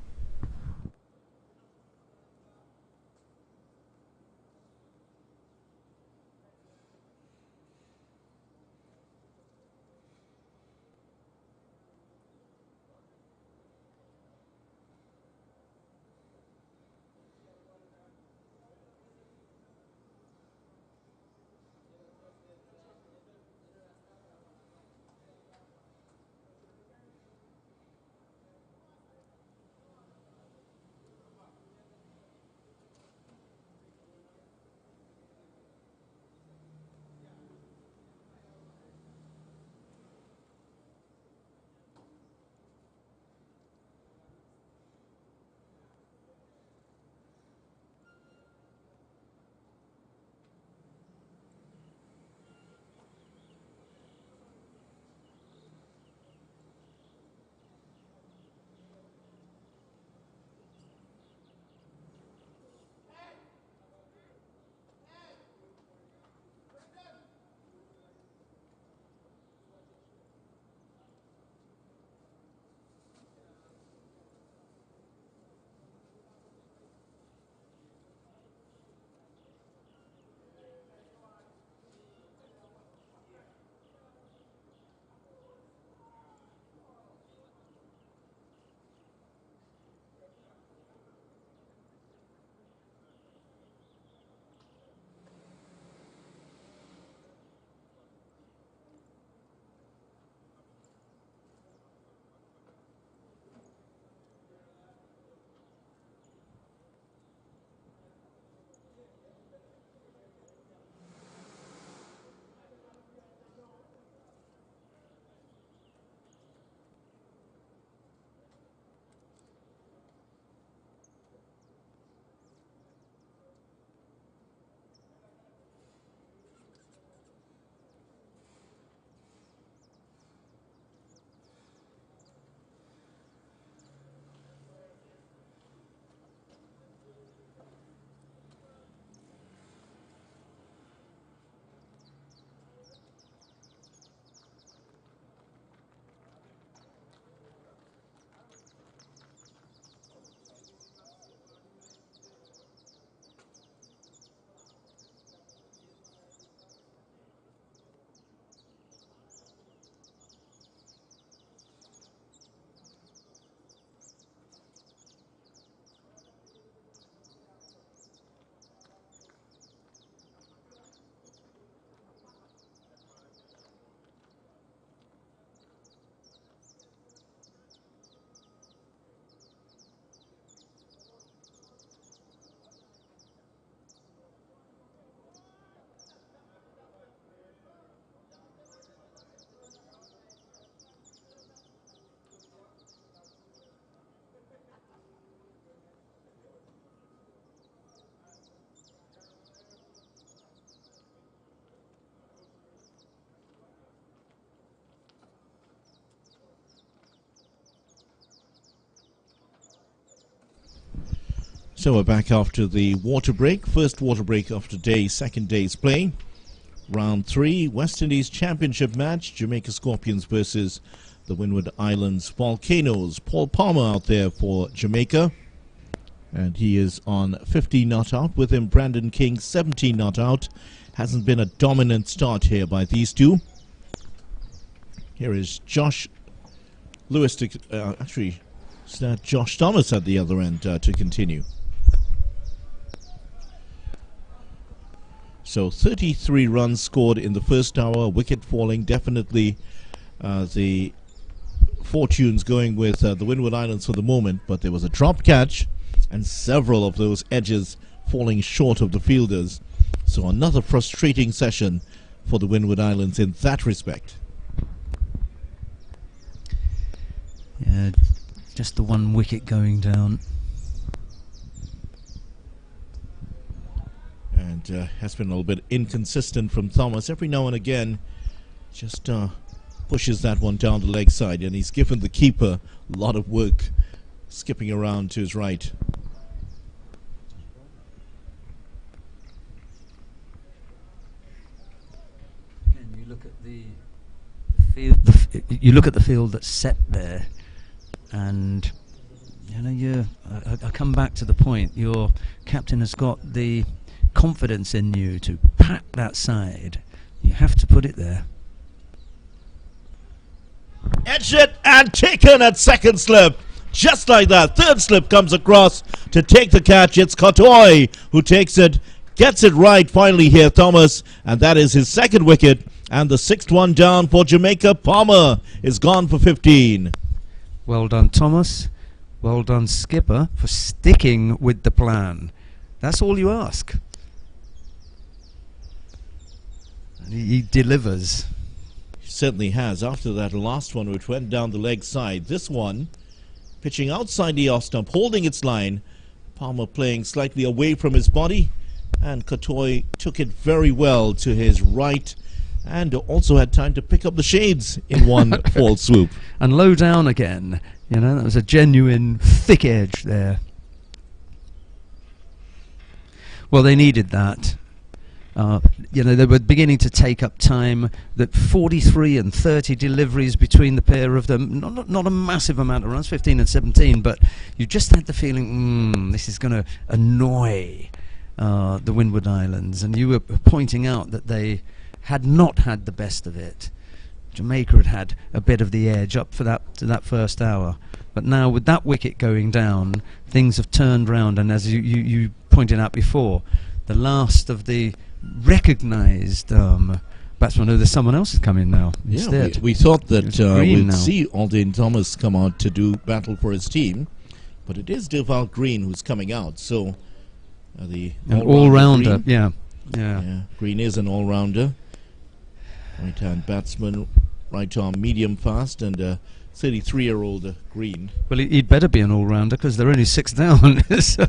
So we're back after the water break. First water break of today, second day's play. Round 3, West Indies Championship match. Jamaica Scorpions versus the Windward Islands Volcanoes. Paul Palmer out there for Jamaica. And he is on 15 not out. With him, Brandon King, 17 not out. Hasn't been a dominant start here by these two. Here is Josh Lewis to, actually, Josh Thomas at the other end to continue. So 33 runs scored in the first hour, wicket falling, definitely the fortunes going with the Windward Islands for the moment, but there was a drop catch and several of those edges falling short of the fielders. So another frustrating session for the Windward Islands in that respect. Yeah, just the one wicket going down. And has been a little bit inconsistent from Thomas. Every now and again, just pushes that one down the leg side, and he's given the keeper a lot of work skipping around to his right. Again, you look at the field. You look at the field that's set there, and you know, I come back to the point. Your captain has got the confidence in you to pat that side. You have to put it there. Edge it and taken at second slip. Just like that. Third slip comes across to take the catch. It's Kotoy who takes it, gets it right finally here, Thomas. And that is his second wicket. And the sixth one down for Jamaica. Palmer is gone for 15. Well done, Thomas. Well done, skipper, for sticking with the plan. That's all you ask. He delivers. He certainly has. After that last one, which went down the leg side, this one pitching outside the off stump, holding its line. Palmer playing slightly away from his body, and Kotoy took it very well to his right, and also had time to pick up the shades in one fall swoop. And low down again. You know, that was a genuine thick edge there. Well, they needed that. You know, they were beginning to take up time. That 43 and 30 deliveries between the pair of them. Not a massive amount of runs, 15 and 17, but you just had the feeling, this is going to annoy the Windward Islands. And you were pointing out that they had not had the best of it. Jamaica had had a bit of the edge up for that first hour. But now with that wicket going down, things have turned round. And as you pointed out before, the last of the recognised batsmen. Oh, there's someone else coming now instead. Yeah, we thought that we'd now see Alden Thomas come out to do battle for his team, but it is Durval Green who's coming out. So the all-rounder, yeah. Green is an all-rounder. Right-hand batsman, right-arm medium fast, and 33-year-old Green. Well, he'd better be an all-rounder because they're only 6 down. So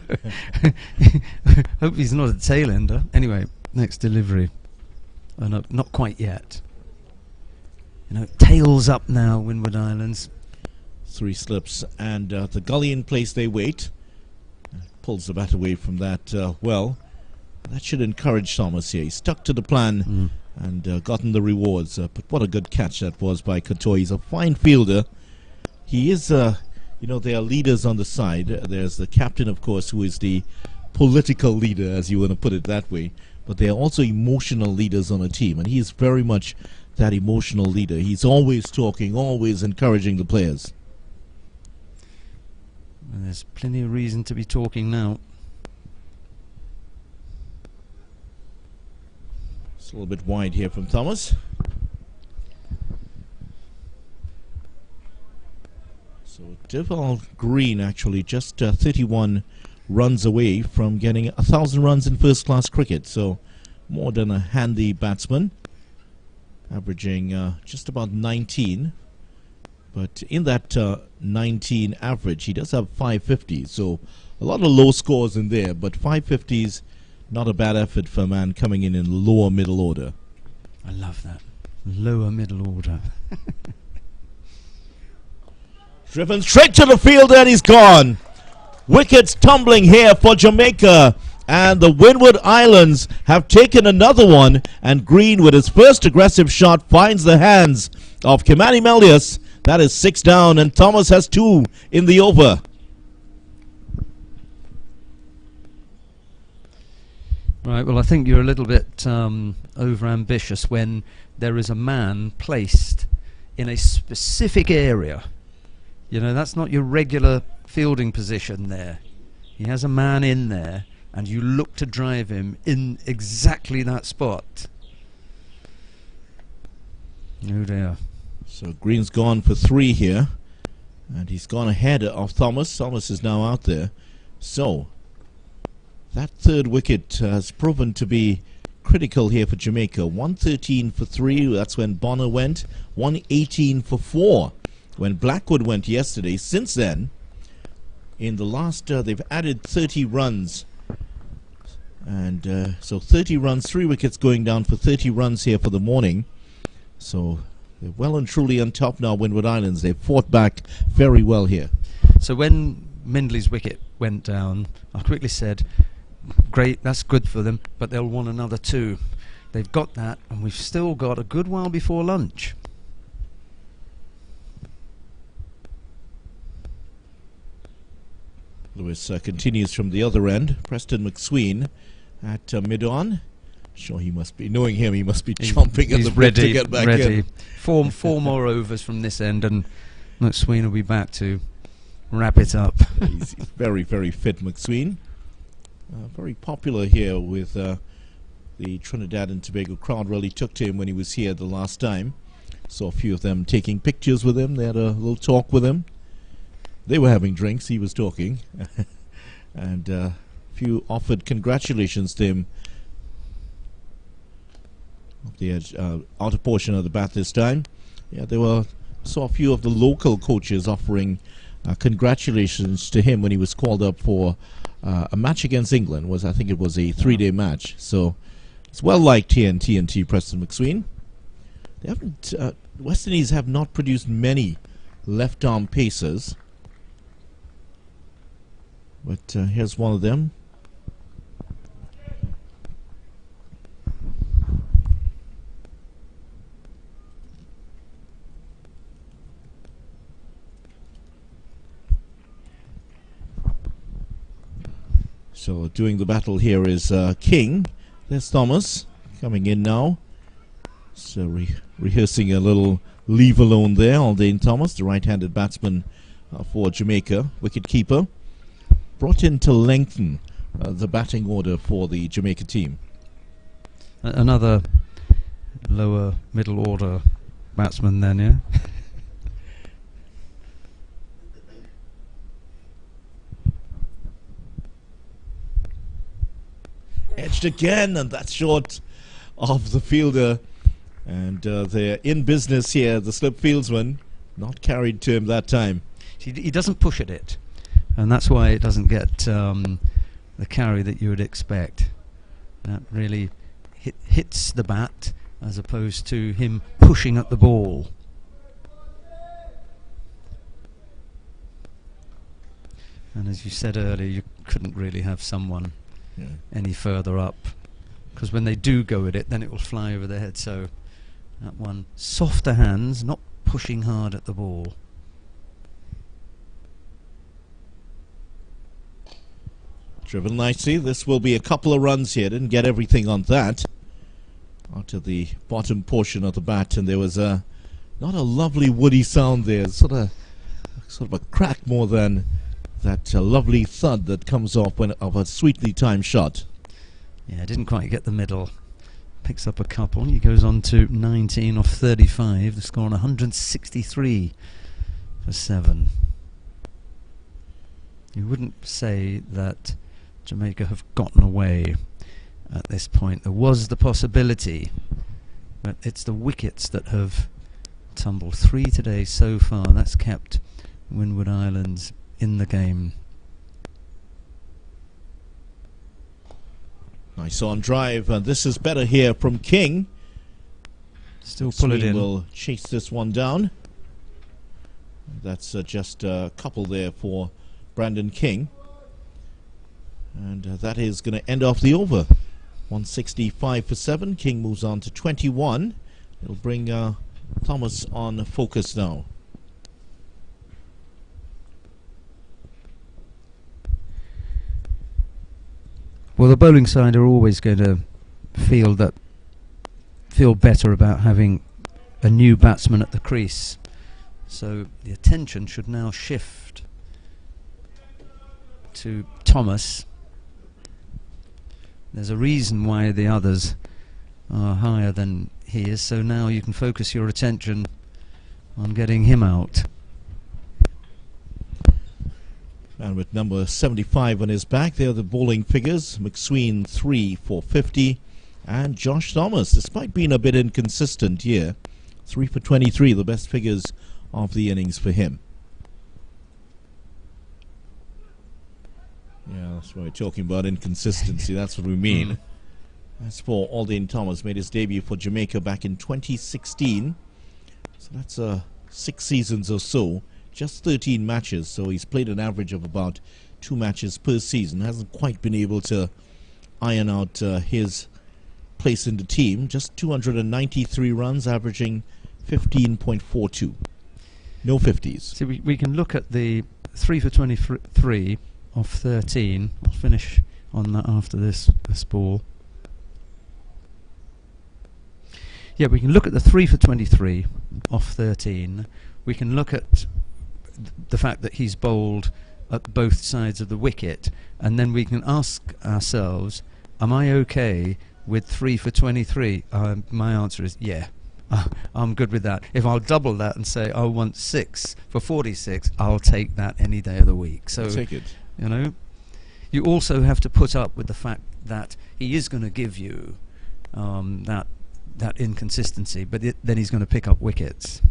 hope he's not a tail-ender. Anyway, next delivery. Oh, no, not quite yet. You know, tails up now, Windward Islands. 3 slips, and the gully in place they wait. Pulls the bat away from that well. That should encourage Thomas here. He stuck to the plan and gotten the rewards. But what a good catch that was by Kotoy. He's a fine fielder. He is, you know, there are leaders on the side. There's the captain, of course, who is the political leader, as you want to put it that way. But there are also emotional leaders on a team, and he's very much that emotional leader. He's always talking, always encouraging the players. And there's plenty of reason to be talking now. It's a little bit wide here from Thomas. So Durval Green actually just 31 runs away from getting 1,000 runs in first-class cricket. So more than a handy batsman, averaging just about 19. But in that 19 average, he does have 550. So a lot of low scores in there, but 550s, not a bad effort for a man coming in lower middle order. I love that. Lower middle order. Driven straight to the field, and he's gone. Wickets tumbling here for Jamaica. And the Windward Islands have taken another one. And Green, with his first aggressive shot, finds the hands of Kimani Melius. That is 6 down, and Thomas has 2 in the over. Right, well, I think you're a little bit over-ambitious when there is a man placed in a specific area. You know, that's not your regular fielding position there. He has a man in there, and you look to drive him in exactly that spot. Oh dear. So Green's gone for 3 here, and he's gone ahead of Thomas. Thomas is now out there. So that third wicket has proven to be critical here for Jamaica. 113 for 3, that's when Bonner went. 118 for 4 when Blackwood went yesterday. Since then, in the last, they've added 30 runs. And so 30 runs, 3 wickets going down for 30 runs here for the morning. So they're well and truly on top now, Windward Islands. They've fought back very well here. So when Mindley's wicket went down, I quickly said, great, that's good for them, but they'll want another 2. They've got that, and we've still got a good while before lunch. Lewis continues from the other end. Preston McSween at mid-on. Sure, he must be, knowing him, he must be chomping at the bit to get back in. Four more overs from this end, and McSween will be back to wrap it up. He's very, very fit, McSween. Very popular here with the Trinidad and Tobago crowd. Really took to him when he was here the last time. Saw a few of them taking pictures with him. They had a little talk with him. They were having drinks, he was talking. And a few offered congratulations to him of the edge, outer portion of the bat this time. Yeah, saw a few of the local coaches offering congratulations to him when he was called up for a match against England. I think it was a 3-day match. So it's well liked here in TNT, Preston McSween. They haven't. West Indies have not produced many left-arm pacers, but here's one of them. So doing the battle here is King. There's Thomas coming in now. So rehearsing a little leave alone there. Aldane Thomas, the right-handed batsman for Jamaica, wicket keeper, brought in to lengthen the batting order for the Jamaica team. Another lower middle order batsman then, yeah? Edged again, and that's short of the fielder. And they're in business here. The slip fieldsman not carried to him that time. He doesn't push at it, and that's why it doesn't get the carry that you would expect. That really hits the bat as opposed to him pushing at the ball. And as you said earlier, you couldn't really have someone any further up, because when they do go at it, then it will fly over their head. So that one, softer hands, not pushing hard at the ball. Driven nicely. This will be a couple of runs here. Didn't get everything on that. Out to the bottom portion of the bat, and there was not a lovely woody sound there. Sort of a crack more than that lovely thud that comes off of a sweetly timed shot. Yeah, didn't quite get the middle. Picks up a couple. He goes on to 19 off 35. The score on 163 for 7. You wouldn't say that Jamaica have gotten away at this point. There was the possibility, but it's the wickets that have tumbled. 3 today so far. That's kept Windward Islands in the game. Nice on drive, and this is better here from King. Still pull it in. Will chase this one down. That's just a couple there for Brandon King. And that is going to end off the over. 165 for 7. King moves on to 21. It'll bring Thomas on focus now. Well, the bowling side are always going to feel better about having a new batsman at the crease. So the attention should now shift to Thomas. There's a reason why the others are higher than he is, so now you can focus your attention on getting him out. And with number 75 on his back, there are the bowling figures. McSween 3 for 50, and Josh Thomas, despite being a bit inconsistent here, 3 for 23, the best figures of the innings for him. Yeah, that's what we're talking about, inconsistency. That's what we mean. As for Alden Thomas, made his debut for Jamaica back in 2016. So that's 6 seasons or so. Just 13 matches, so he's played an average of about 2 matches per season. Hasn't quite been able to iron out his place in the team. Just 293 runs, averaging 15.42. No 50s. So we can look at the 3 for 23 off 13. I'll finish on that after this ball. Yeah, we can look at the 3 for 23 off 13. We can look at the fact that he's bowled at both sides of the wicket, and then we can ask ourselves, am I okay with 3 for 23? My answer is yeah. I'm good with that. If I'll double that and say I want 6 for 46, I'll take that any day of the week. So take it. You know, you also have to put up with the fact that he is going to give you that inconsistency, but then he's going to pick up wickets.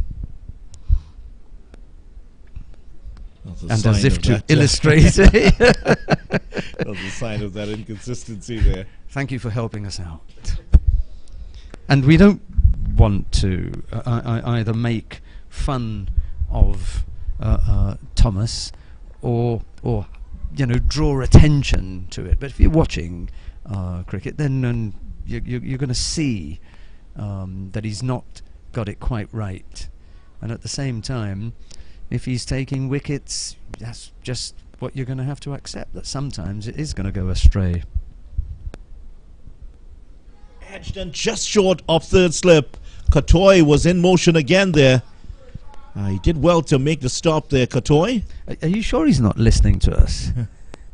And as if to illustrate it. That's a sign of that inconsistency there. Thank you for helping us out. And we don't want to either make fun of Thomas or you know, draw attention to it. But if you're watching cricket, then you're going to see that he's not got it quite right. And at the same time, if he's taking wickets, that's just what you're going to have to accept, that sometimes it is going to go astray. Edged and just short of third slip. Katoy was in motion again there. He did well to make the stop there, Katoy. Are you sure he's not listening to us?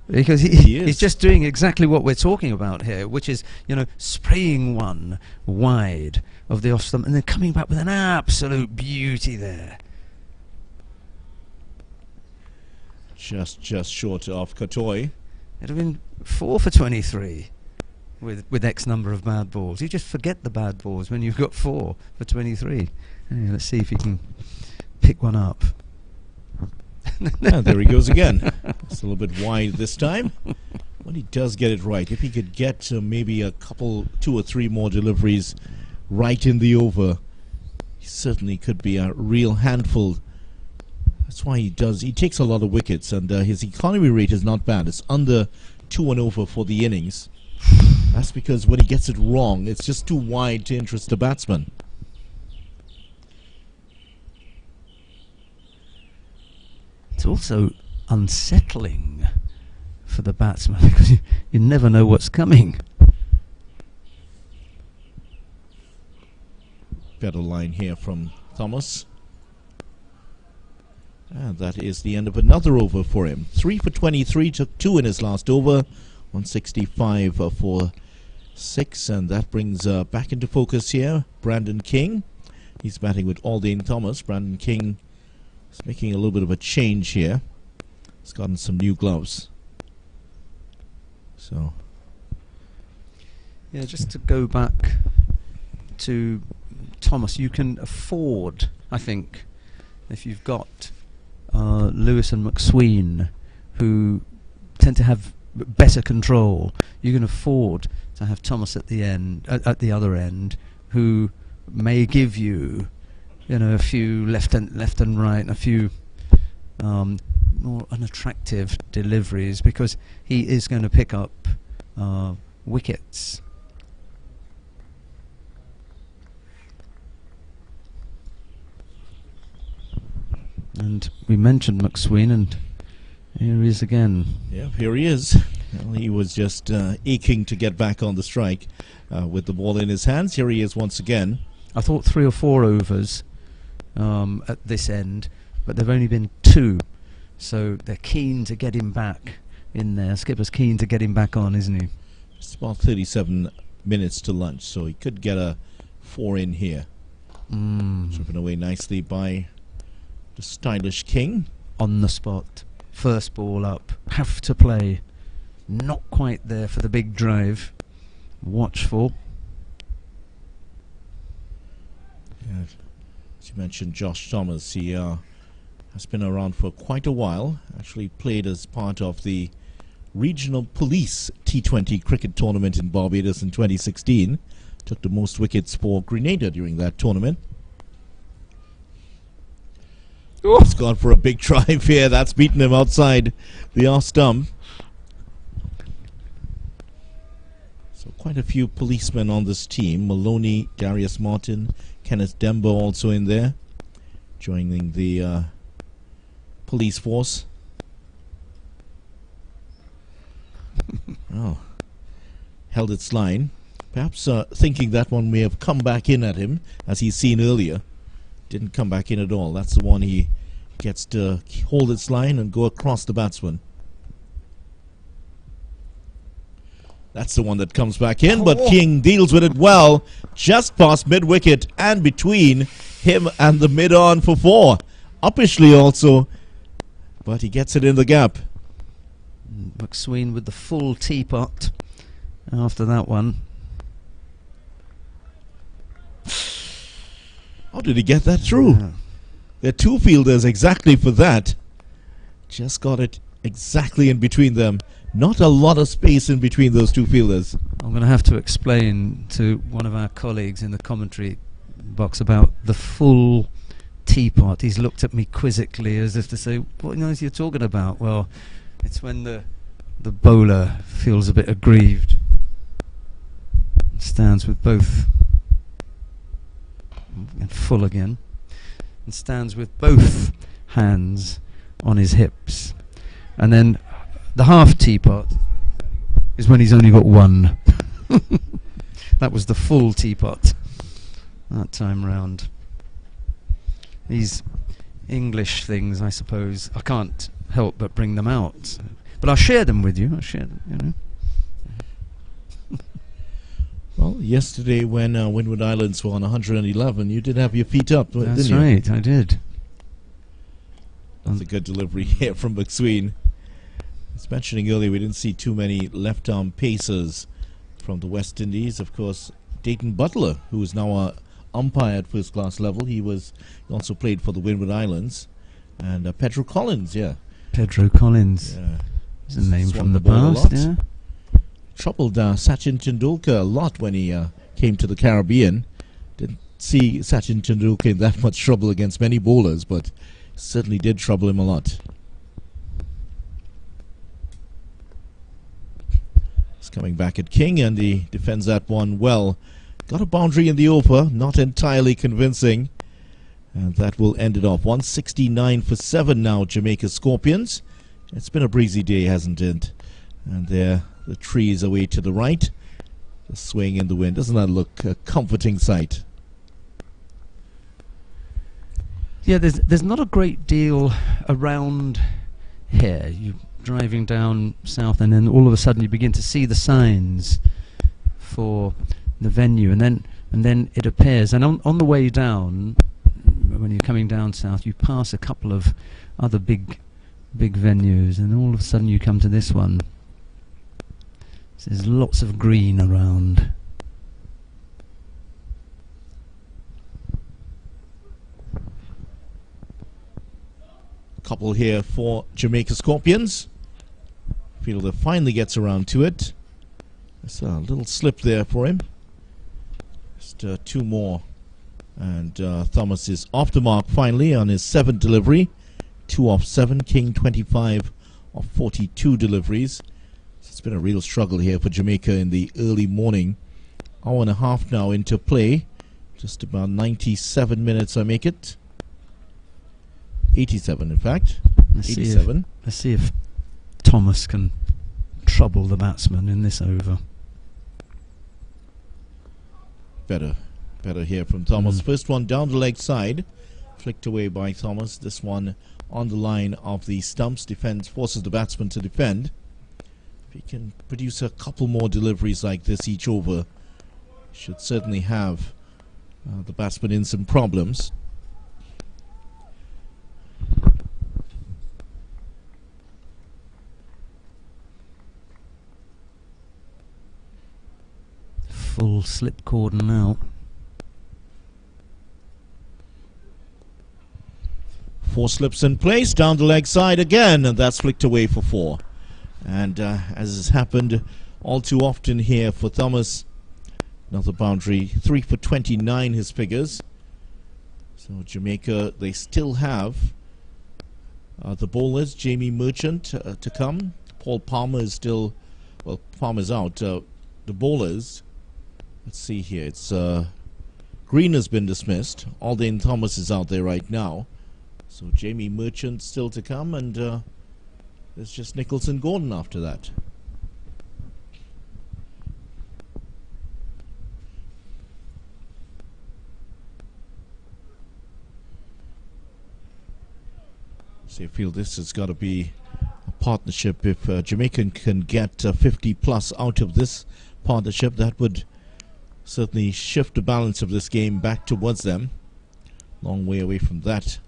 Because he's just doing exactly what we're talking about here, which is, you know, spraying one wide of the off stump and then coming back with an absolute beauty there. Just short of Katoy. It'd have been 4 for 23 with X number of bad balls. You just forget the bad balls when you've got 4 for 23. Anyway, let's see if he can pick one up. Yeah, there he goes again. It's a little bit wide this time. Well, he does get it right. If he could get maybe a couple, 2 or 3 more deliveries right in the over, he certainly could be a real handful. That's why he takes a lot of wickets, and his economy rate is not bad. It's under 2 and over for the innings. That's because when he gets it wrong, it's just too wide to interest the batsman. It's also unsettling for the batsman because you never know what's coming. Better line here from Thomas. And that is the end of another over for him. 3 for 23, took 2 in his last over. 165 for 6, and that brings back into focus here Brandon King. He's batting with Alden Thomas. Brandon King is making a little bit of a change here. He's gotten some new gloves. So, yeah, just to go back to Thomas, you can afford, I think, if you've got Lewis and McSween, who tend to have better control, you can afford to have Thomas at the end, at the other end, who may give you, you know, a few left and right, and a few more unattractive deliveries, because he is going to pick up wickets. And we mentioned McSween, and here he is again. Yeah, here he is. Well, he was just aching to get back on the strike with the ball in his hands. Here he is once again. I thought 3 or 4 overs at this end, but there've only been 2, so they're keen to get him back in there. Skipper's keen to get him back on, isn't he? It's about 37 minutes to lunch, so he could get a 4 in here. Driven away nicely by the stylish King. On the spot, first ball up, have to play. Not quite there for the big drive. Watchful. Yeah, as you mentioned, Josh Thomas, he has been around for quite a while. Actually played as part of the Regional Police T20 cricket tournament in Barbados in 2016. Took the most wickets for Grenada during that tournament. He's gone for a big drive here. That's beaten him outside the off stump. So quite a few policemen on this team. Maloney, Darius Martin, Kenneth Dembo also in there, joining the police force. Oh, held its line. Perhaps thinking that one may have come back in at him, as he's seen earlier. Didn't come back in at all. That's the one he gets to hold its line and go across the batsman. That's the one that comes back in, but King deals with it well, just past mid-wicket and between him and the mid-on for 4. Uppishly also, but he gets it in the gap. McSween with the full teapot after that one. How did he get that through? Yeah. There are 2 fielders exactly for that. Just got it exactly in between them. Not a lot of space in between those 2 fielders. I'm going to have to explain to one of our colleagues in the commentary box about the full teapot. He's looked at me quizzically as if to say, what noise are you talking about? Well, it's when the bowler feels a bit aggrieved. Stands with both, and full again, and stands with both hands on his hips. And then the half teapot is when he's only got 1. That was the full teapot that time round. These English things, I suppose, I can't help but bring them out. But I'll share them with you. I'll share them, you know. Well, yesterday when Windward Islands were on 111, you did have your feet up, didn't you? That's right, I did. That's a good delivery here from McSween. I was mentioning earlier we didn't see too many left-arm pacers from the West Indies. Of course, Dayton Butler, who is now an umpire at first-class level. He also played for the Windward Islands. And Pedro Collins, yeah. Pedro Collins. Yeah. Is a name from the past, yeah. Troubled Sachin Tendulkar a lot when he came to the Caribbean. Didn't see Sachin Tendulkar in that much trouble against many bowlers, but certainly did trouble him a lot. He's coming back at King, and he defends that one well. Got a boundary in the over, not entirely convincing. And that will end it off. 169 for 7 now, Jamaica Scorpions. It's been a breezy day, hasn't it? And there, the trees away to the right, just swaying in the wind. Doesn't that look a comforting sight? Yeah, there's not a great deal around here. You're driving down south, and then all of a sudden you begin to see the signs for the venue, and then it appears. And on the way down, when you're coming down south, you pass a couple of other big venues, and all of a sudden you come to this one. So there's lots of green around. Couple here for Jamaica Scorpions. Fielder finally gets around to it. There's a little slip there for him. Just 2 more. And Thomas is off the mark finally on his 7th delivery. 2 of 7. King 25 of 42 deliveries. It's been a real struggle here for Jamaica in the early morning. Hour and a half now into play. Just about 97 minutes I make it. 87 in fact. 87. Let's see if Thomas can trouble the batsman in this over. Better here from Thomas. First one down the leg side. Flicked away by Thomas. This one on the line of the stumps. Defense forces the batsman to defend. If he can produce a couple more deliveries like this each over, should certainly have the batsman in some problems. Full slip cordon now. 4 slips in place, down the leg side again, and that's flicked away for 4. And as has happened all too often here for Thomas, another boundary. 3 for 29 his figures. So Jamaica, they still have the bowlers, Jamie Merchant to come. Paul Palmer is still, well, Palmer's out. The bowlers, let's see here, it's Green has been dismissed. Alden Thomas is out there right now. So Jamie Merchant still to come, and there's just Nicholson Gordon after that. So I feel this has got to be a partnership. If Jamaica can get 50 plus out of this partnership, that would certainly shift the balance of this game back towards them. Long way away from that.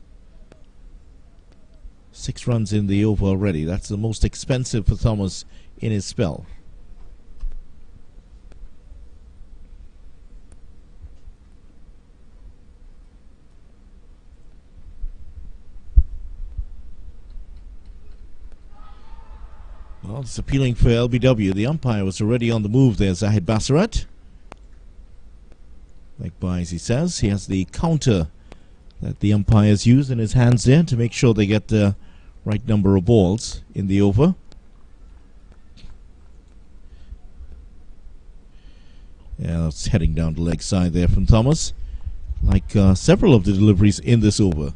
6 runs in the over already. That's the most expensive for Thomas in his spell. Well, it's appealing for LBW. The umpire was already on the move there, Zahid Bassarat. Likewise, he says he has the counter that the umpires use in his hands there to make sure they get the right number of balls in the over. Yeah, that's heading down the leg side there from Thomas, like several of the deliveries in this over.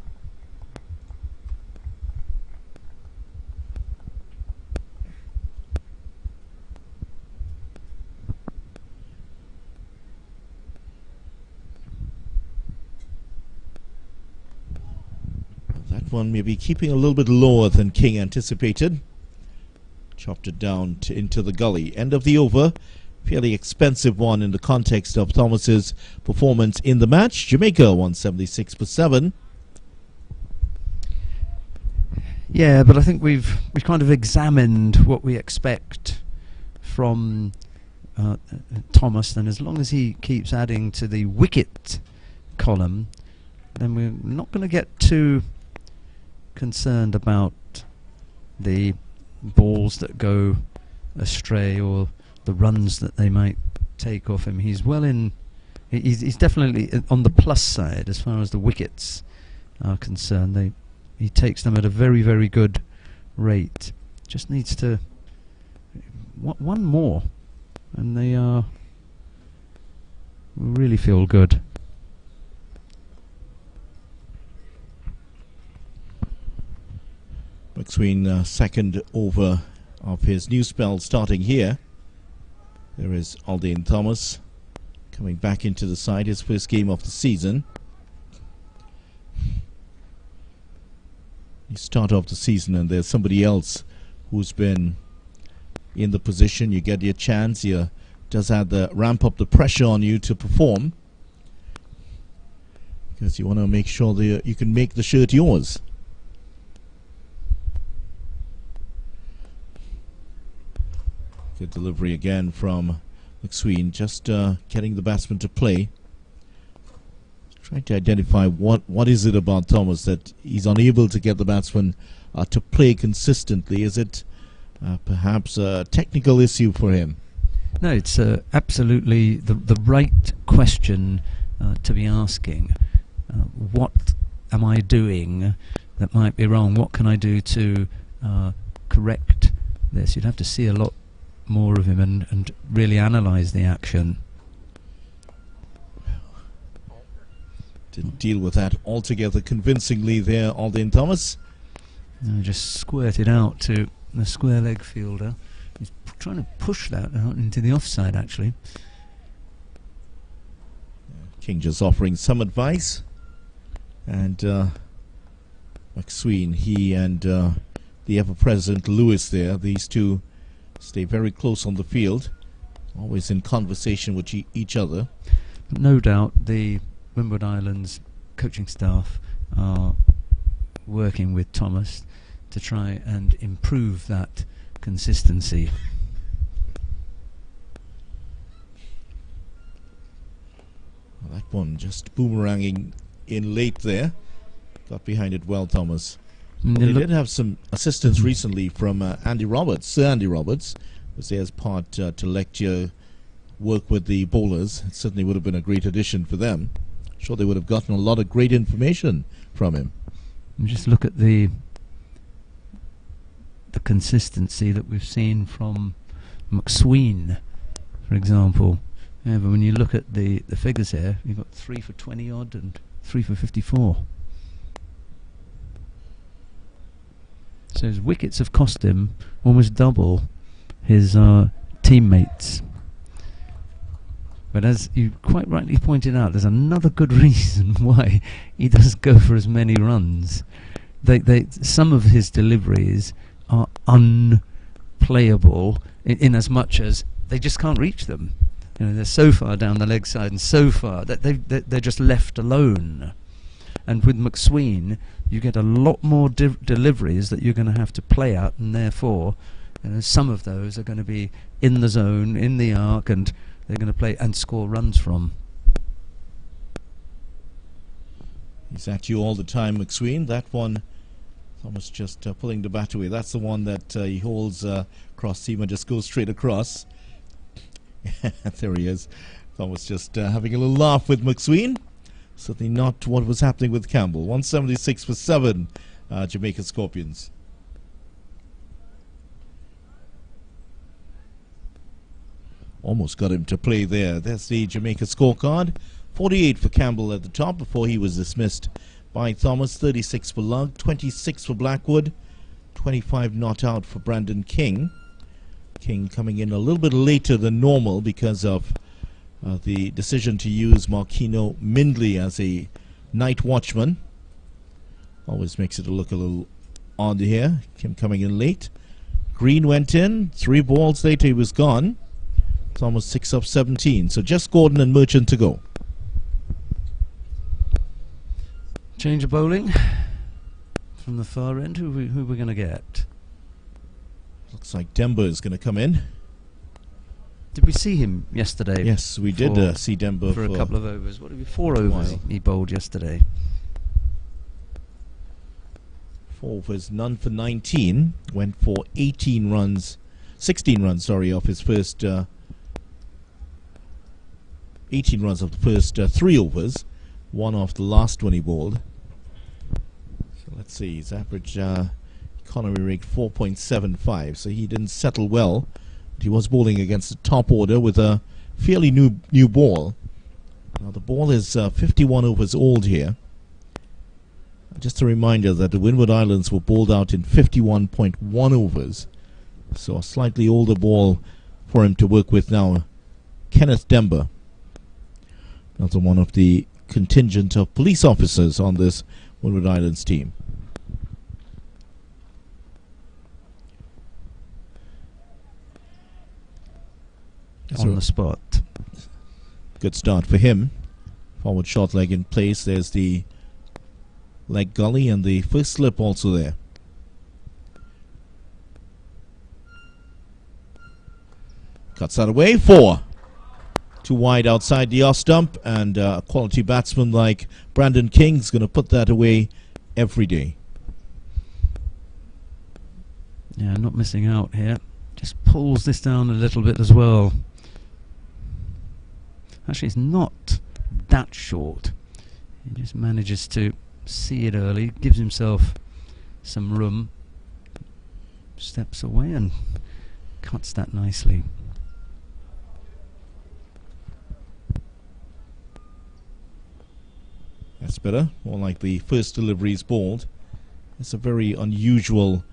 One maybe keeping a little bit lower than King anticipated. Chopped it down into the gully. End of the over. Fairly expensive one in the context of Thomas's performance in the match. Jamaica 176 for 7. Yeah, but I think we've kind of examined what we expect from Thomas, and as long as he keeps adding to the wicket column, then we're not going to get too concerned about the balls that go astray or the runs that they might take off him. He's well in. He's definitely on the plus side as far as the wickets are concerned. He takes them at a very, very good rate. Just needs to one more, and they are really feel good. Between second over of his new spell starting here. There is Alden Thomas coming back into the side, his first game of the season. You start off the season and there's somebody else who's been in the position. You get your chance. You does have to ramp up the pressure on you to perform, because you want to make sure that you can make the shirt yours. Good delivery again from McSween, just getting the batsman to play. Trying to identify what is it about Thomas that he's unable to get the batsman to play consistently. Is it perhaps a technical issue for him? No, it's absolutely the right question to be asking. What am I doing that might be wrong. What can I do to correct this? You'd have to see a lot more of him and really analyse the action. Didn't deal with that altogether convincingly there, Alden Thomas. No, just squirted out to the square leg fielder. He's trying to push that out into the offside, actually. King just offering some advice. And McSween, he and the ever-present Lewis there, these two stay very close on the field, always in conversation with each other. No doubt the Windward Islands coaching staff are working with Thomas to try and improve that consistency. Well, that one just boomeranging in late there. Got behind it well, Thomas. They did have some assistance recently from Andy Roberts, Sir Andy Roberts, was there as part to lecture, work with the bowlers. It certainly would have been a great addition for them. Sure, they would have gotten a lot of great information from him. And just look at the consistency that we've seen from McSween, for example. Yeah, but when you look at the figures here, you've got 3 for 20 odd and 3 for 54. So his wickets have cost him almost double his teammates. But as you quite rightly pointed out, there's another good reason why he does go for as many runs. Some of his deliveries are unplayable in as much as they just can't reach them. You know, they're so far down the leg side and so far that they're just left alone. And with McSween, you get a lot more deliveries that you're going to have to play out, and therefore, you know, some of those are going to be in the zone, in the arc, and they're going to play and score runs from. He's at you all the time, McSween. That one, Thomas just pulling the bat away. That's the one that he holds cross seam and just goes straight across. There he is. Thomas just having a little laugh with McSween. Certainly not what was happening with Campbell. 176 for 7, Jamaica Scorpions. Almost got him to play there. That's the Jamaica scorecard. 48 for Campbell at the top before he was dismissed by Thomas. 36 for Lugg, 26 for Blackwood, 25 not out for Brandon King. King coming in a little bit later than normal because of the decision to use Marquino Mindley as a night watchman. Always makes it look a little odd here. Him coming in late. Green went in. 3 balls later he was gone. It's almost 6 of 17. So just Gordon and Merchant to go. Change of bowling from the far end. Who we're going to get? Looks like Demba is going to come in. Did we see him yesterday? Yes, we did see Demba for a couple of overs. What did we? 4 overs he bowled yesterday. 4 overs, none for 19. Went for 16 runs, off his first 18 runs of the first 3 overs. 1 off the last one he bowled. So let's see, his average economy rate 4.75. So he didn't settle well. He was bowling against the top order with a fairly new ball. Now the ball is 51 overs old here. Just a reminder that the Windward Islands were bowled out in 51.1 overs. So a slightly older ball for him to work with now. Kenneth Demba, another one of the contingent of police officers on this Windward Islands team. On the spot. Good start for him. Forward short leg in place. There's the leg gully and the first slip also there. Cuts that away. 4. Too wide outside the off stump, and a quality batsman like Brandon King is going to put that away every day. Yeah, not missing out here. Just pulls this down a little bit as well. Actually, it's not that short. He just manages to see it early, gives himself some room. Steps away and cuts that nicely. That's better. More like the first delivery is balled. It's a very unusual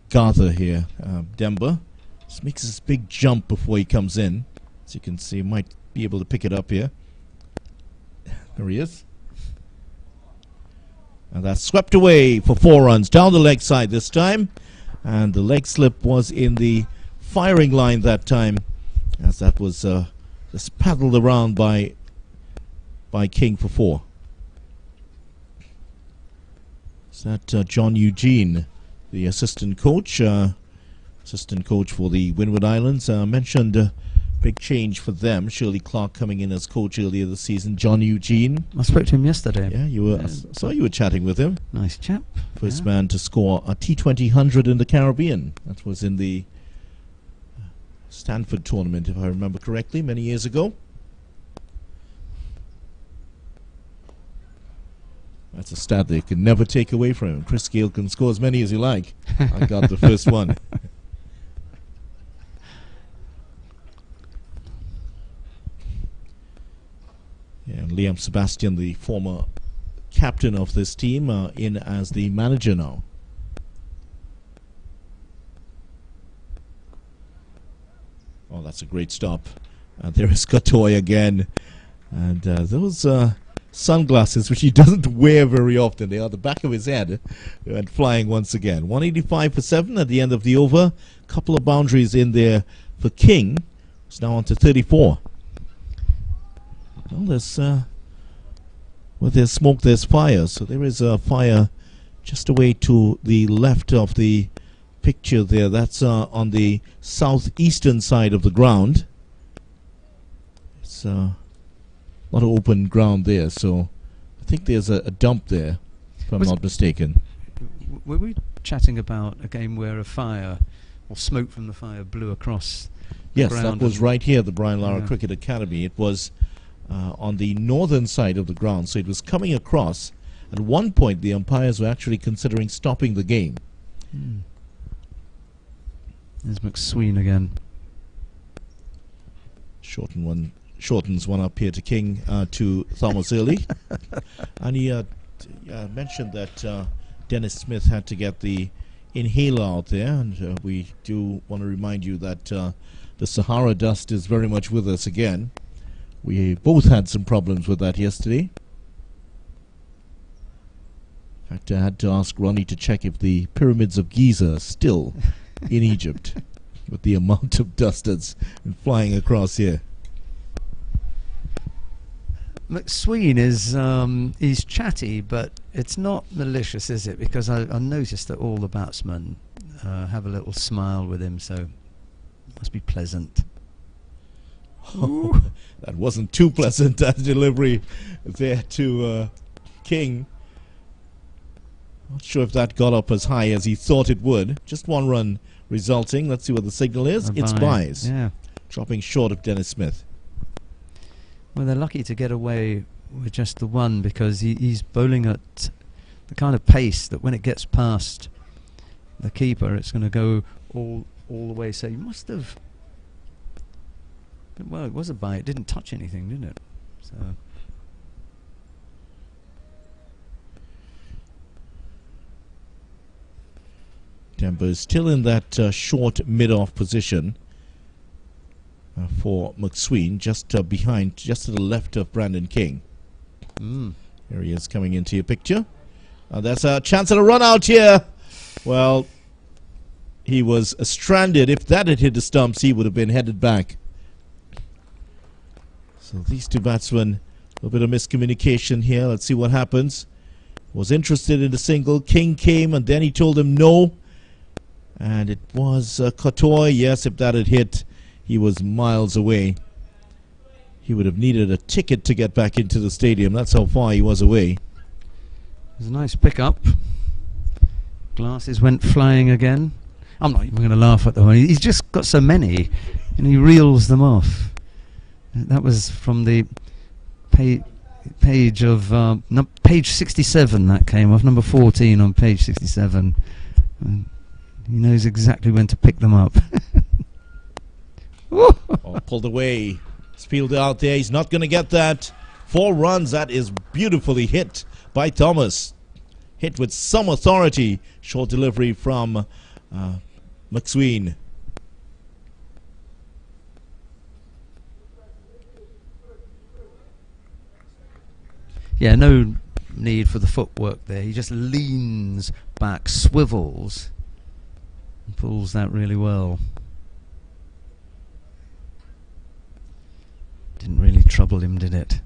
gather here. Demba just makes this big jump before he comes in. As you can see, might be able to pick it up here. There he is. And that's swept away for 4 runs down the leg side this time. And the leg slip was in the firing line that time, as that was just paddled around by King for 4. Is that John Eugene, the assistant coach for the Windward Islands, mentioned big change for them. Shirley Clark coming in as coach earlier this season. John Eugene. I spoke to him yesterday. Yeah, you were. I saw you were chatting with him. Nice chap. First man to score a T20 100 in the Caribbean. That was in the Stanford tournament, if I remember correctly, many years ago. That's a stat they can never take away from him. Chris Gale can score as many as he like. I got the first one. Yeah, and Liam Sebastian, the former captain of this team, in as the manager now. Oh, that's a great stop. There is Katoy again. And those sunglasses, which he doesn't wear very often, they are the back of his head, and flying once again. 185 for 7 at the end of the over. Couple of boundaries in there for King. It's now on to 34. Well, there's smoke, there's fire. So there is a fire just away to the left of the picture there. That's on the southeastern side of the ground. It's a lot of open ground there, so I think there's a dump there, if I'm not mistaken. Were we chatting about a game where a fire or smoke from the fire blew across the ground? Yes, that was right here at the Brian Lara Cricket Academy. It was on the northern side of the ground, so it was coming across. At one point, the umpires were actually considering stopping the game. There's McSween again. Shortens one up here to King, to Thomas Early. And he mentioned that Dennis Smith had to get the inhaler out there, and we do want to remind you that the Sahara dust is very much with us again. We both had some problems with that yesterday. In fact, I had to ask Ronnie to check if the pyramids of Giza are still in Egypt, with the amount of dust that's been flying across here. McSween is he's chatty, but it's not malicious, is it? Because I noticed that all the batsmen have a little smile with him, so it must be pleasant. Oh, that wasn't too pleasant, that delivery there to King. Not sure if that got up as high as he thought it would. Just 1 run resulting. Let's see what the signal is. It's byes. Yeah. Dropping short of Dennis Smith. Well, they're lucky to get away with just the 1, because he's bowling at the kind of pace that when it gets past the keeper, it's going to go all the way. So you must have... Well, it was a bye. It didn't touch anything, didn't it? So... Demba is still in that short mid-off position for McSween, just behind, just to the left of Brandon King. Here he is coming into your picture. That's a chance at a run out here. Well, he was stranded. If that had hit the stumps, he would have been headed back. So these two batsmen, a little bit of miscommunication here. Let's see what happens. Was interested in the single. King came and then he told him no. And it was Katoy. Yes, if that had hit, he was miles away. He would have needed a ticket to get back into the stadium. That's how far he was away. It was a nice pick-up. Glasses went flying again. I'm not even going to laugh at the one. He's just got so many, and he reels them off. That was from the page of page 67 that came off, number 14 on page 67. And he knows exactly when to pick them up. Oh, pulled away. Spilled out there. He's not going to get that. 4 runs. That is beautifully hit by Thomas. Hit with some authority. Short delivery from McSween. Yeah, no need for the footwork there. He just leans back, swivels, and pulls that really well. Didn't really trouble him, did it?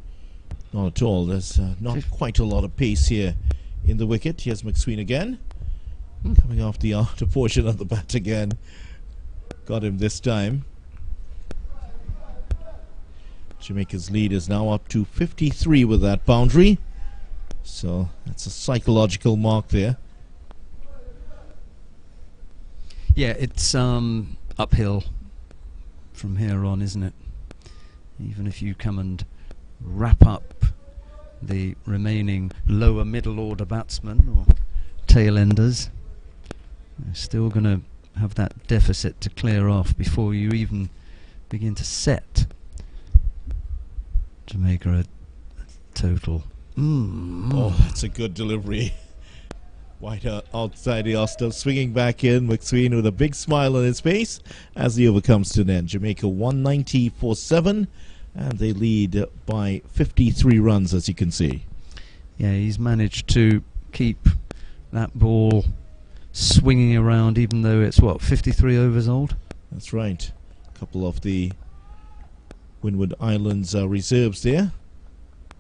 Not at all. There's not quite a lot of pace here in the wicket. Here's McSween again. Coming off the outer portion of the bat again. Got him this time. Jamaica's lead is now up to 53 with that boundary. So that's a psychological mark there. Yeah, it's uphill from here on, isn't it? Even if you come and wrap up the remaining lower middle order batsmen or tail enders, you're still going to have that deficit to clear off before you even begin to set Jamaica a total. Oh, that's a good delivery. White outside the Oster, swinging back in. McSween with a big smile on his face as the over comes to an end. Jamaica 190 for 7, and they lead by 53 runs, as you can see. Yeah, he's managed to keep that ball swinging around, even though it's, what, 53 overs old? That's right. A couple of the Windward Islands reserves there.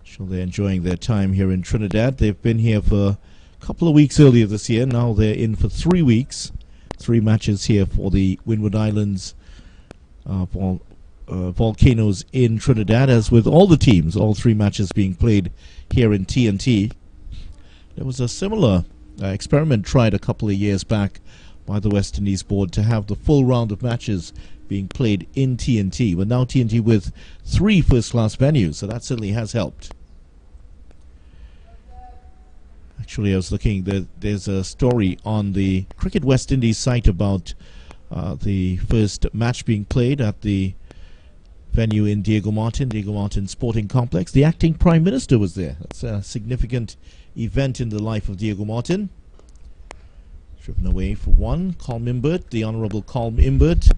Sure, they're enjoying their time here in Trinidad. They've been here for a couple of weeks earlier this year. Now they're in for 3 weeks. 3 matches here for the Windward Islands Volcanoes in Trinidad, as with all the teams, all 3 matches being played here in TNT. There was a similar experiment tried a couple of years back by the West Indies board to have the full round of matches being played in TNT. But now TNT with 3 first-class venues, so that certainly has helped. Actually, I was looking, there's a story on the Cricket West Indies site about the first match being played at the venue in Diego Martin Sporting Complex. The acting Prime Minister was there. That's a significant event in the life of Diego Martin. Driven away for 1, Colm Imbert, the Honourable Colm Imbert,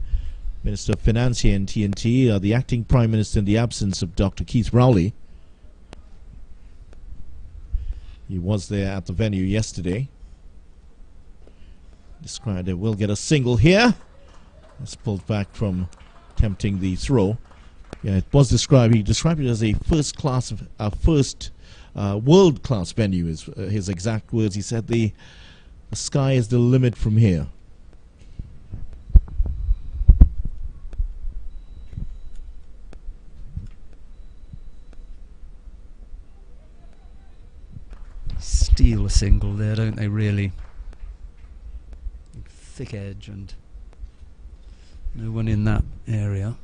Minister of Finance here in TNT, the acting Prime Minister in the absence of Dr. Keith Rowley. He was there at the venue yesterday. Described it will get a single here. It's pulled back from attempting the throw. Yeah, it was described. He described it as a first-class, world-class venue. Is his exact words. He said the sky is the limit from here. Steal a single there, don't they, really? Thick edge and no one in that area.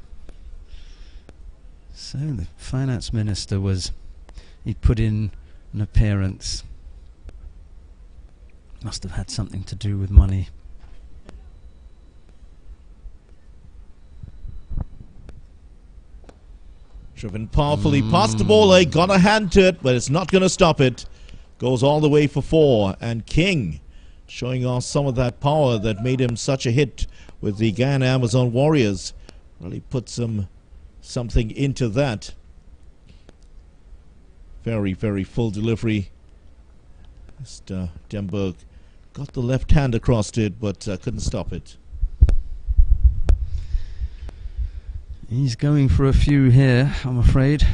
So the finance minister he put in an appearance. Must have had something to do with money. Driven powerfully past the ball. They got a hand to it, but it's not going to stop it. Goes all the way for 4, and King showing off some of that power that made him such a hit with the Guyana Amazon Warriors. Really put something into that. Very, very full delivery. Mr. Denberg got the left hand across it, but couldn't stop it. He's going for a few here, I'm afraid.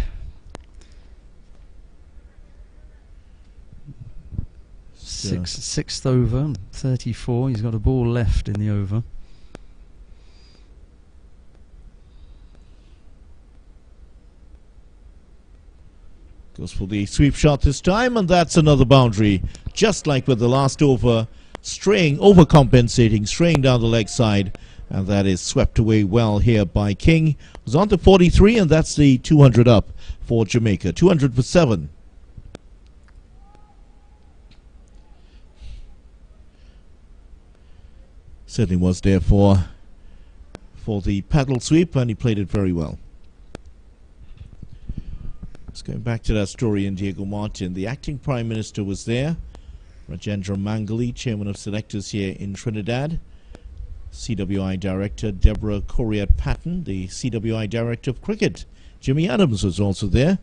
Sixth over, 34. He's got a ball left in the over. Goes for the sweep shot this time, and that's another boundary. Just like with the last over, overcompensating, straying down the leg side, and that is swept away well here by King. Was on to 43, and that's the 200 up for Jamaica. 200 for 7. Certainly was there for the paddle sweep, and he played it very well. Just going back to that story in Diego Martin, the acting Prime Minister was there. Rajendra Mangali, Chairman of Selectors here in Trinidad. CWI Director Deborah Coriat-Patton, the CWI Director of Cricket Jimmy Adams was also there,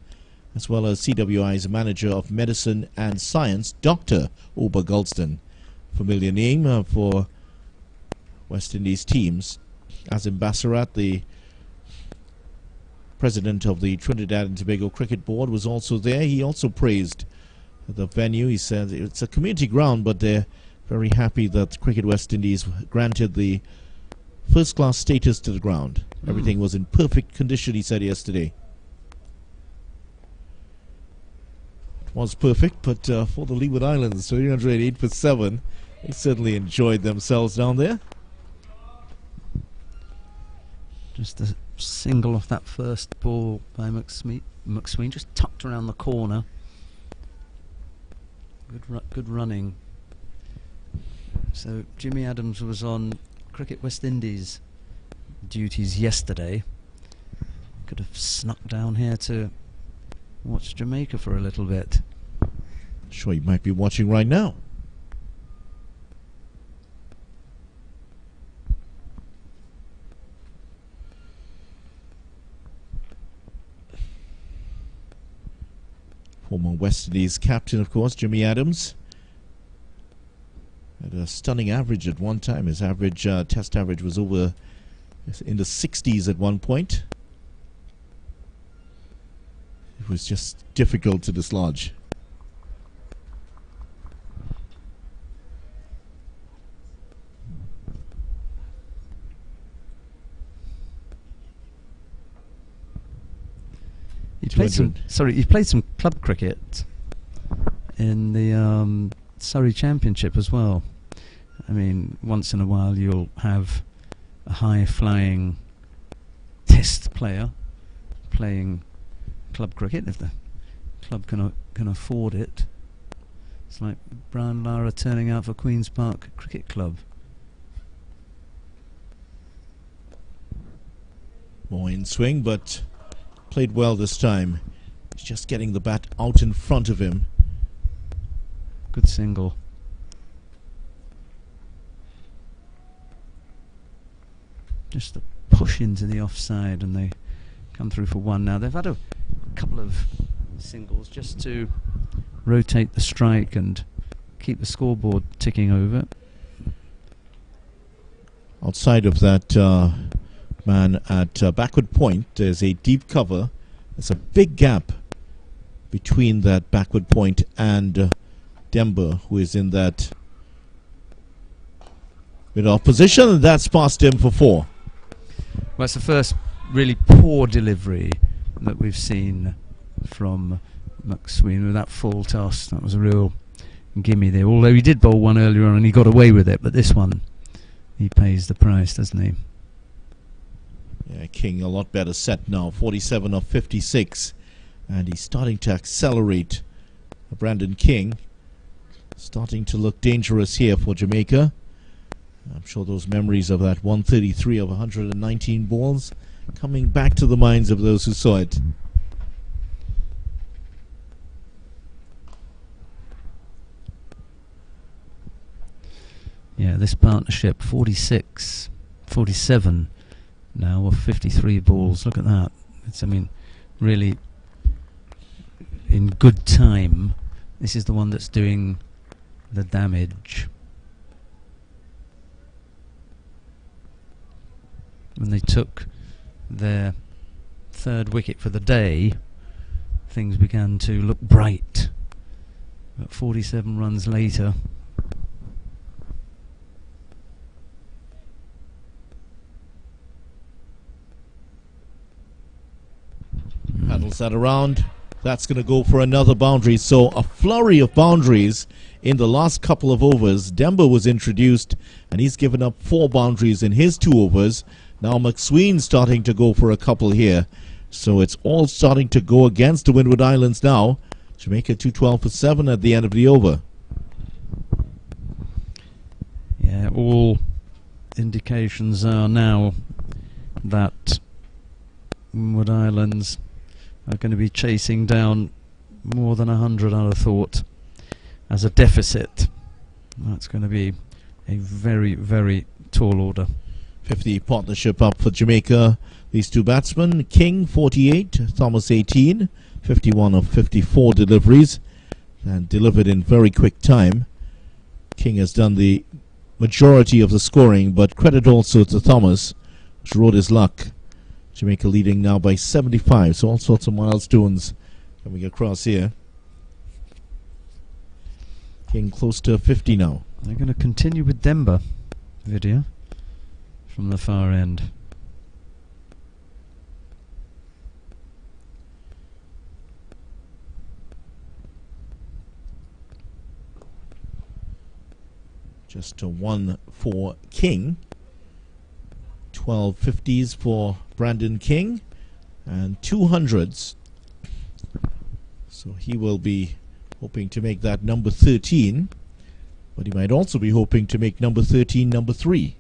as well as CWI's Manager of Medicine and Science, Dr. Oba Gulston. Familiar name for West Indies teams. Azim Bassarat, the President of the Trinidad and Tobago Cricket Board, was also there. He also praised the venue. He said it's a community ground, but they're very happy that Cricket West Indies granted the first-class status to the ground. Everything was in perfect condition, he said yesterday. It was perfect, but for the Leeward Islands, 308 for 7, they certainly enjoyed themselves down there. Just a single off that first ball by McSween, just tucked around the corner. Good running. So Jimmy Adams was on Cricket West Indies duties yesterday. Could have snuck down here to watch Jamaica for a little bit. Sure, you might be watching right now. Former West Indies captain, of course, Jimmy Adams. Had a stunning average at one time. His average, test average, was over in the 60s at one point. It was just difficult to dislodge. He played some club cricket in the Surrey Championship as well. I mean, once in a while you'll have a high-flying test player playing club cricket if the club can afford it. It's like Brian Lara turning out for Queen's Park Cricket Club. More in swing, but played well this time. He's just getting the bat out in front of him. Good single. Just a push into the offside, and they come through for one now. They've had a couple of singles just to rotate the strike and keep the scoreboard ticking over. Outside of that man at backward point, there's a deep cover. There's a big gap between that backward point and Demba, who is in that mid-off position, and that's past him for 4. Well, it's the first really poor delivery that we've seen from McSween with that full toss. That was a real gimme there, although he did bowl one earlier on and he got away with it, but this one he pays the price, doesn't he? Yeah, King a lot better set now, 47 of 56, and he's starting to accelerate. Brandon King starting to look dangerous here for Jamaica. I'm sure those memories of that 133 of 119 balls coming back to the minds of those who saw it. Yeah, this partnership, 46, 47 now of 53 balls. Look at that. It's, I mean, really in good time. This is the one that's doing the damage. When they took their third wicket for the day, things began to look bright. But 47 runs later, paddles that around. That's going to go for another boundary. So a flurry of boundaries in the last couple of overs. Demba was introduced, and he's given up 4 boundaries in his 2 overs. Now McSween starting to go for a couple here. So it's all starting to go against the Windward Islands now. Jamaica 212 for 7 at the end of the over. Yeah, all indications are now that Windward Islands are going to be chasing down more than 100, I'd have thought, as a deficit. That's going to be a very, very tall order. 50 partnership up for Jamaica. These two batsmen, King 48, Thomas 18, 51 of 54 deliveries, and delivered in very quick time. King has done the majority of the scoring, but credit also to Thomas, who rode his luck. Jamaica leading now by 75, so all sorts of milestones coming across here. King close to 50 now. They're going to continue with Demba video from the far end. Just a 1 for King. 12 50s for Brandon King and 200s. So he will be hoping to make that number 13, but he might also be hoping to make number 13 number 3.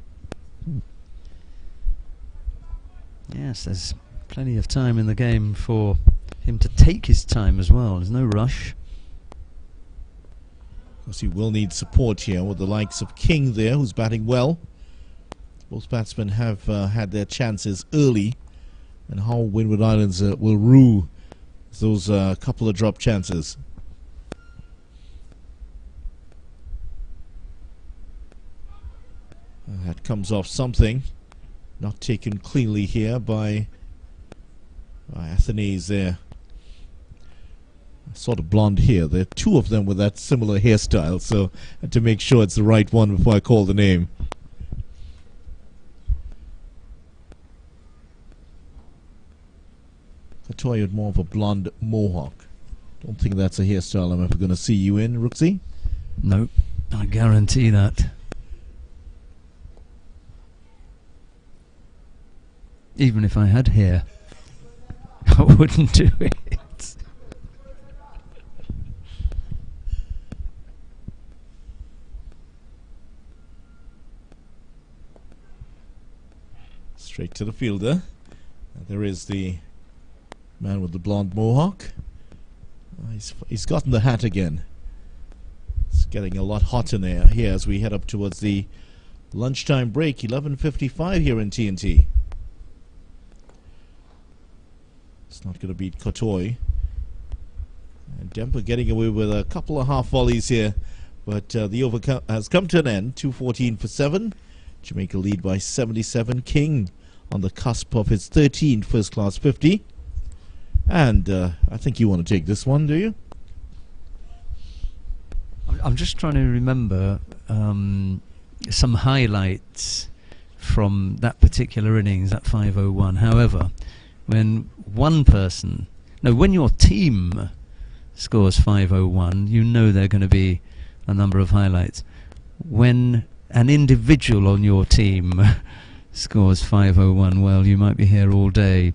Yes, there's plenty of time in the game for him to take his time as well. There's no rush. Of course, he will need support here with the likes of King there, who's batting well. Both batsmen have had their chances early, and how Windward Islands will rue those couple of drop chances. That comes off something. Not taken cleanly here by Athenaeus there. Sort of blonde hair. There are two of them with that similar hairstyle, so I had to make sure it's the right one before I call the name. Katoy with more of a blonde mohawk. Don't think that's a hairstyle I'm ever going to see you in, Rooksy. Nope, I guarantee that. Even if I had hair, I wouldn't do it. Straight to the fielder. There is the man with the blonde mohawk. He's gotten the hat again. It's getting a lot hot in there here as we head up towards the lunchtime break. 11:55 here in TNT. It's not going to beat Katoy. And Dempa getting away with a couple of half volleys here, but the over has come to an end. 2:14 for 7. Jamaica lead by 77. King on the cusp of his 13th first-class 50. And I think you want to take this one, do you? I'm just trying to remember some highlights from that particular innings, that 501. However, when when your team scores 501, you know there are going to be a number of highlights. When an individual on your team scores 501, well, you might be here all day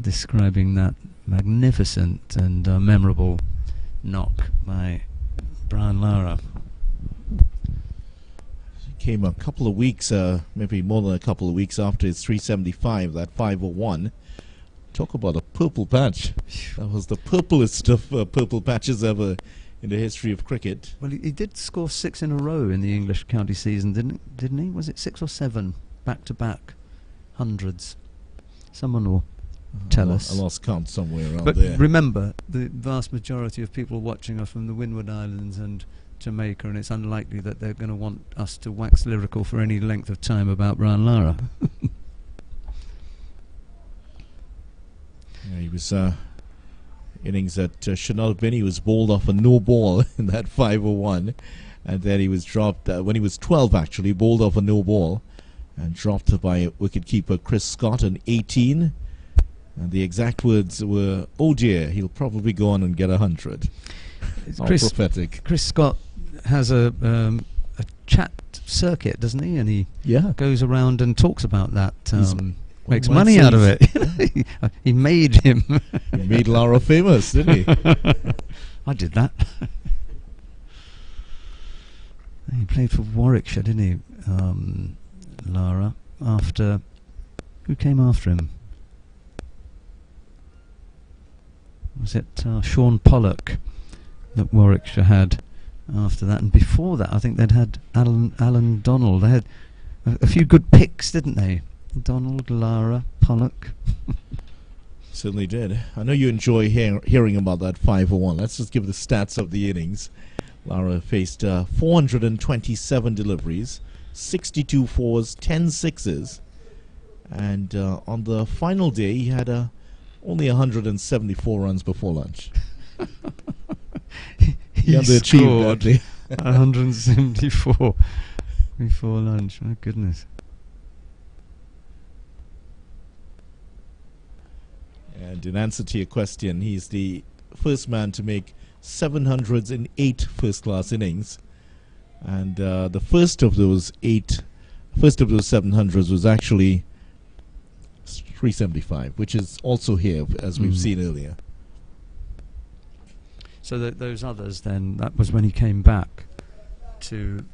describing that magnificent and memorable knock by Brian Lara. Came a couple of weeks, maybe more than a couple of weeks after his 375, that 501. Talk about a purple patch. That was the purplest of purple patches ever in the history of cricket. Well, he did score 6 in a row in the English county season, didn't he? Was it 6 or 7 back-to-back hundreds? Someone will tell us. I lost count somewhere around but there. But remember, the vast majority of people watching are from the Windward Islands and Jamaica, and it's unlikely that they're going to want us to wax lyrical for any length of time about Brian Lara. Yeah, he was innings that should not have been. He was bowled off a no ball in that 501, and then he was dropped when he was 12, actually bowled off a no ball and dropped by wicketkeeper Chris Scott an 18. And the exact words were, "Oh dear, he'll probably go on and get 100." Prophetic. Chris Scott has a chat circuit, doesn't he? And he goes around and talks about that makes money out of it. He made him. He made Lara famous, didn't he? I did that. He played for Warwickshire, didn't he, Lara? After... Who came after him? Was it Sean Pollock that Warwickshire had after that? And before that, I think they'd had Alan Donald. They had a few good picks, didn't they? Donald, Lara, Pollock. Certainly did. I know you enjoy hearing about that 501. Let's just give the stats of the innings. Lara faced 427 deliveries, 62 fours, 10 sixes. And on the final day, he had only 174 runs before lunch. he scored that 174 before lunch. My goodness. And in answer to your question, he's the first man to make 700s in 8 first-class innings. And the first of those 700s was actually 375, which is also here, as we've seen earlier. So those others, then, that was when he came back from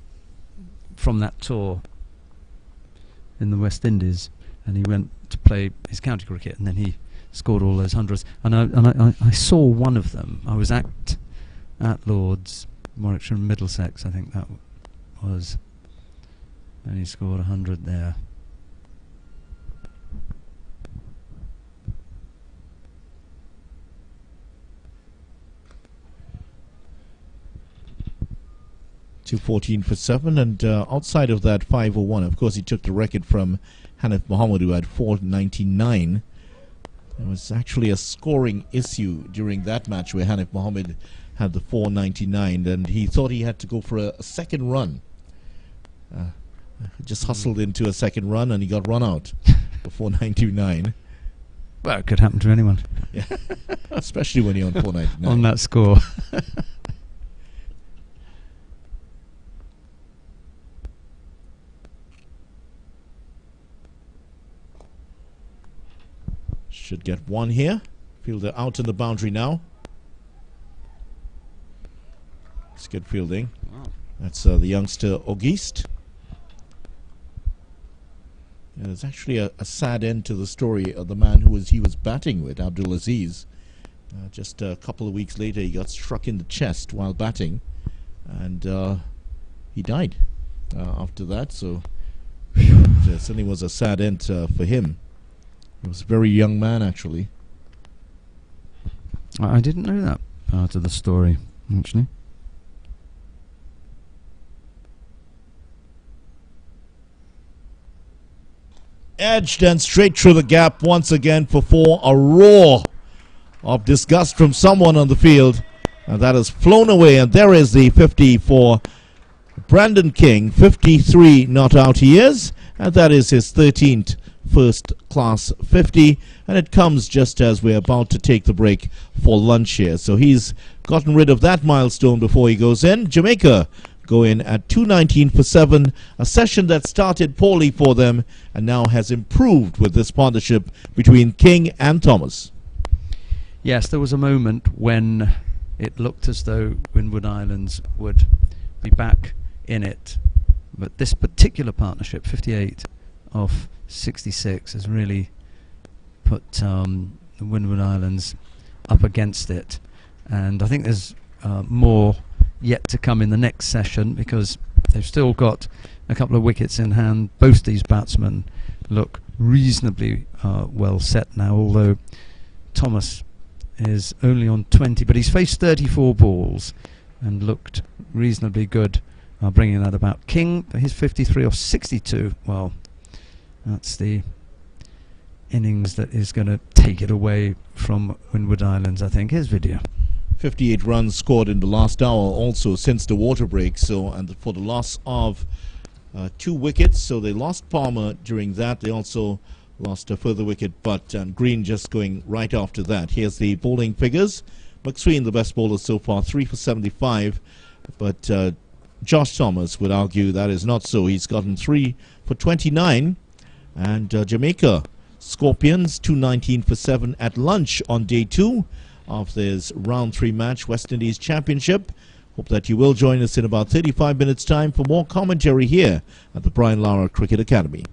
that tour in the West Indies, and he went to play his county cricket, and then he scored all those hundreds. And I saw one of them. I was at Lord's, Warwickshire and Middlesex, I think that was, and he scored 100 there. .214 for 7, and outside of that 501, of course, he took the record from Hanif Mohammed, who had 499. There was actually a scoring issue during that match where Hanif Mohammed had the 499, and he thought he had to go for a second run. Just hustled into a second run, and he got run out for 499. Well, it could happen to anyone. Yeah, especially when you're on 499. On that score. Should get one here. Fielder out in the boundary now. It's good fielding. Wow. That's the youngster Auguste. Yeah, there's actually a sad end to the story of the man he was batting with, Abdul Aziz. Just a couple of weeks later, he got struck in the chest while batting, and he died after that. So it certainly was a sad end for him. He was a very young man, actually. I didn't know that part of the story, actually. Edged and straight through the gap once again for 4. A roar of disgust from someone on the field. And that has flown away. And there is the 50 for Brandon King. 53 not out he is. And that is his 13th first class 50, and it comes just as we're about to take the break for lunch here. So he's gotten rid of that milestone before he goes in. Jamaica go in at 219 for 7, a session that started poorly for them and now has improved with this partnership between King and Thomas. Yes, there was a moment when it looked as though Windward Islands would be back in it, but this particular partnership, 58 off 66, has really put the Windward Islands up against it, and I think there's more yet to come in the next session, because they've still got a couple of wickets in hand. Both these batsmen look reasonably well set now, although Thomas is only on 20, but he's faced 34 balls and looked reasonably good, bringing that about. King, his 53 off 62, well, that's the innings that is going to take it away from Windward Islands, I think. Here's video. 58 runs scored in the last hour also since the water break, so, and for the loss of 2 wickets. So they lost Palmer during that. They also lost a further wicket, but Green just going right after that. Here's the bowling figures. McSween, the best bowler so far, 3 for 75, but Josh Thomas would argue that is not so. He's gotten 3 for 29, and Jamaica Scorpions 219 for 7 at lunch on day 2 of this round 3 match, West Indies Championship. Hope that you will join us in about 35 minutes time for more commentary here at the Brian Lara Cricket Academy.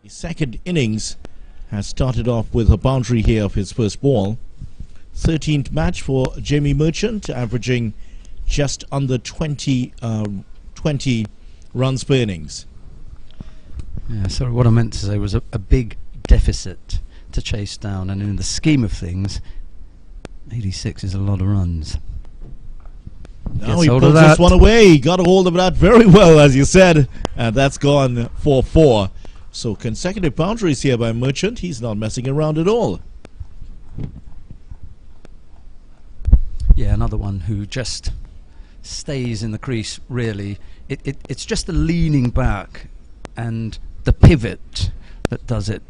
The second innings has started off with a boundary here of his first ball. 13th match for Jamie Merchant, averaging just under 20 runs per innings. Yeah, sorry, what I meant to say was a big deficit to chase down, and in the scheme of things, 86 is a lot of runs. Now he pulls this one away. He got a hold of that very well, as you said, and that's gone for 4. So consecutive boundaries here by Merchant. He's not messing around at all. Yeah, another one who just stays in the crease, really. It's just the leaning back and the pivot that does it.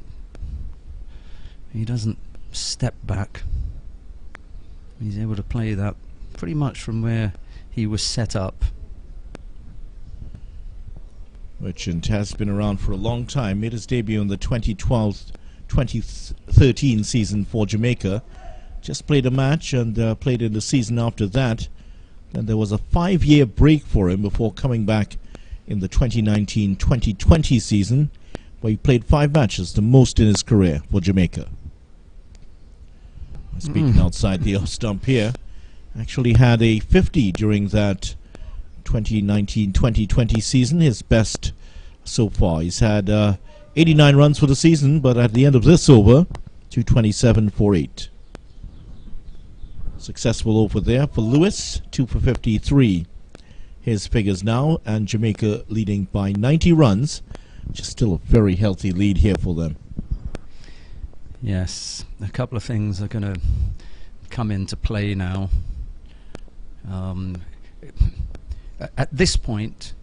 He doesn't step back. He's able to play that pretty much from where he was set up. Merchant has been around for a long time. Made his debut in the 2012-2013 season for Jamaica. Just played a match and played in the season after that. Then there was a 5-year break for him before coming back in the 2019-2020 season, where he played 5 matches, the most in his career for Jamaica. Speaking outside the off stump here, actually had a 50 during that 2019-2020 season, his best so far. He's had 89 runs for the season, but at the end of this over, 227 for 8. Successful over there for Lewis, 2 for 53. His figures now, and Jamaica leading by 90 runs. Just still a very healthy lead here for them. Yes, a couple of things are going to come into play now. At this point,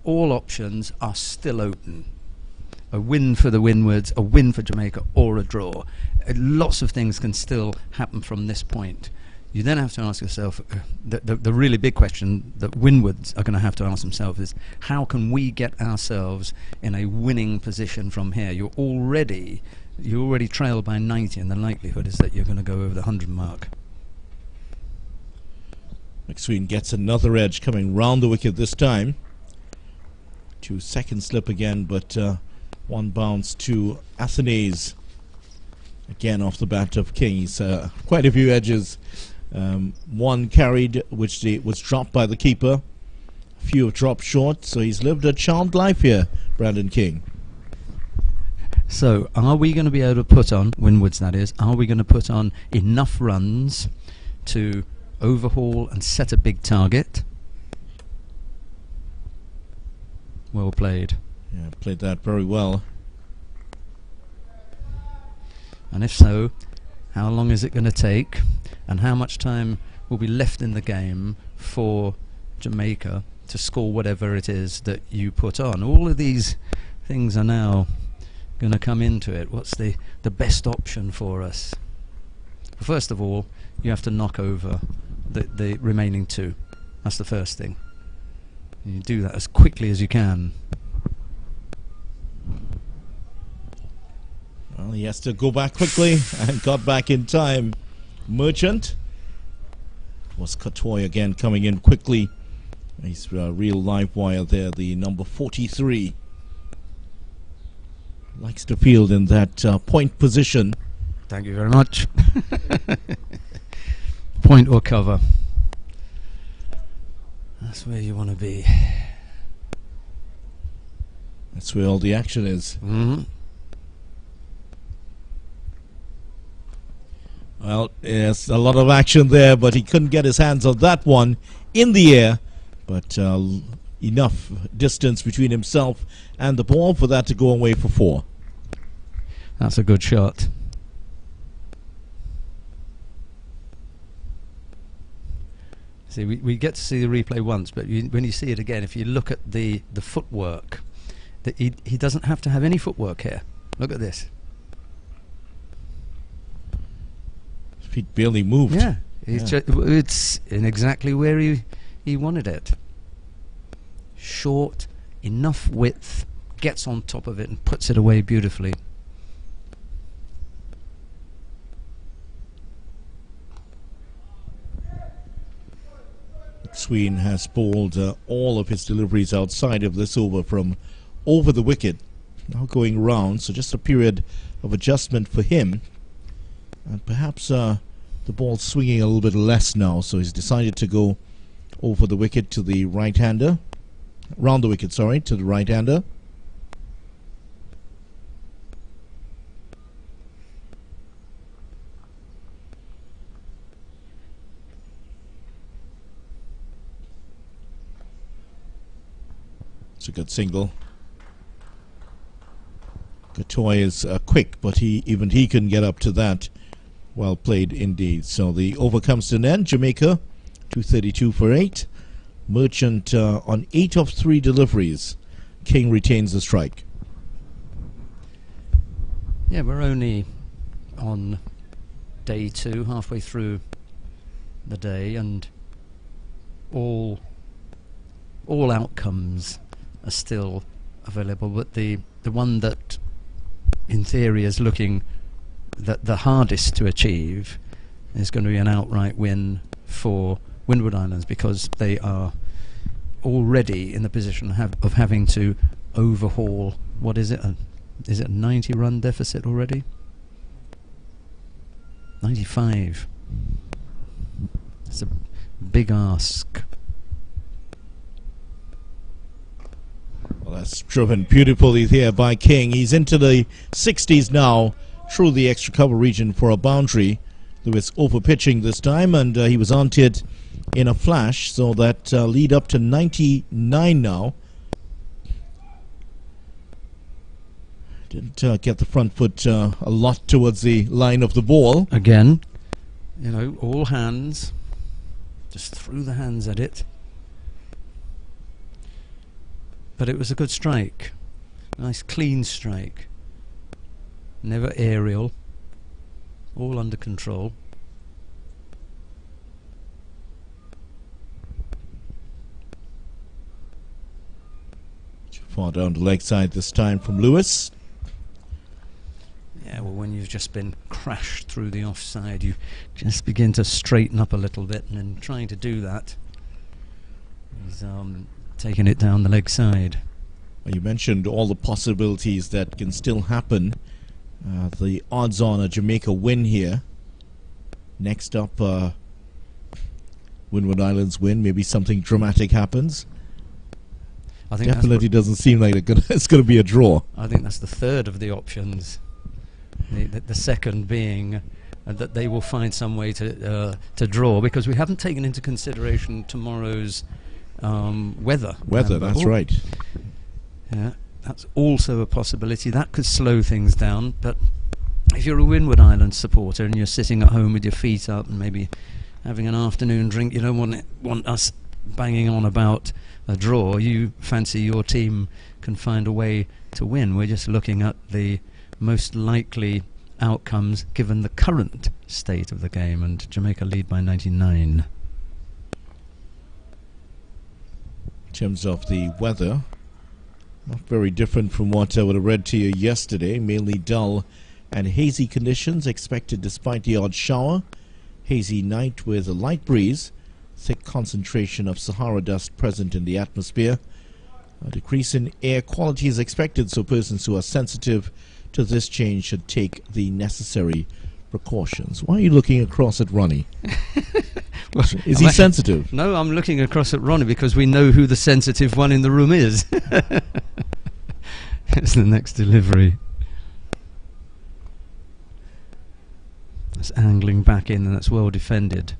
all options are still open. A win for the Windwards, a win for Jamaica, or a draw. Lots of things can still happen from this point. You then have to ask yourself, the really big question that Windwards are going to have to ask themselves is, how can we get ourselves in a winning position from here? You already trail by 90, and the likelihood is that you're going to go over the 100 mark. McSween gets another edge coming round the wicket this time. 2 second slip again, but one bounce to Athanaze. Again off the bat of King. He's quite a few edges. One carried, which was dropped by the keeper. A few have dropped short, so he's lived a charmed life here, Brandon King. So, are we going to be able to put on, Windwards that is, are we going to put on enough runs to overhaul and set a big target? Well played. Yeah, played that very well. And if so, how long is it going to take, and how much time will be left in the game for Jamaica to score whatever it is that you put on? All of these things are now going to come into it. What's the best option for us? First of all, you have to knock over the remaining 2. That's the first thing. You do that as quickly as you can. Well, he has to go back quickly and got back in time. Merchant. Was Katoy again coming in quickly. He's a real live wire there, the number 43. Likes to field in that point position. Thank you very much. Point or cover. That's where you want to be. That's where all the action is. Well, yes, a lot of action there, but he couldn't get his hands on that one in the air. But enough distance between himself and the ball for that to go away for 4. That's a good shot. See, we get to see the replay once, but when you see it again, if you look at the footwork, he doesn't have to have any footwork here. Look at this. Feet barely moved. Yeah, it's in exactly where he wanted it. Short, enough width, gets on top of it and puts it away beautifully. McSween has bowled all of his deliveries outside of this over from over the wicket. now going round, so just a period of adjustment for him. And perhaps the ball's swinging a little bit less now, so he's decided to go over the wicket to the right-hander. Round the wicket, sorry, to the right-hander. It's a good single. Gatoy is quick, but even he couldn't get up to that. Well played indeed. So the over comes to an end. Jamaica, 232 for 8. Merchant on 8 of 3 deliveries. King retains the strike. Yeah, we're only on day 2, halfway through the day, and all outcomes are still available, but the one that in theory is looking the hardest to achieve is going to be an outright win for Windward Islands, because they are already in the position of having to overhaul, what is it, is it a 90-run deficit already? 95. It's a big ask. Well, that's driven beautifully here by King. He's into the 60s now through the extra cover region for a boundary. Lewis over pitching this time, and he was onto it in a flash, so that lead up to 99 now. Didn't get the front foot a lot towards the line of the ball. Again, you know, all hands. Just threw the hands at it. But it was a good strike. Nice clean strike. Never aerial. All under control. Far down the leg side this time from Lewis. Yeah, well, when you've just been crashed through the offside, you just begin to straighten up a little bit, and in trying to do that, he's taking it down the leg side. Well, you mentioned all the possibilities that can still happen. The odds on a Jamaica win here. Next up, Windward Islands win. Maybe something dramatic happens. I think definitely doesn't seem like it's going to be a draw. I think that's the third of the options. The second being that they will find some way to draw, because we haven't taken into consideration tomorrow's weather. That's right. Yeah, that's also a possibility. That could slow things down. But if you're a Windward Islands supporter and you're sitting at home with your feet up and maybe having an afternoon drink, you don't want us banging on about a draw. You fancy your team can find a way to win. We're just looking at the most likely outcomes given the current state of the game, and Jamaica lead by 99. In terms of the weather, not very different from what I would have read to you yesterday. Mainly dull and hazy conditions expected despite the odd shower. Hazy night with a light breeze. Thick concentration of Sahara dust present in the atmosphere. A decrease in air quality is expected, so persons who are sensitive to this change should take the necessary precautions. Why are you looking across at Ronnie? Well, is he sensitive? No, I'm looking across at Ronnie because we know who the sensitive one in the room is. It's the next delivery. That's angling back in, and that's well defended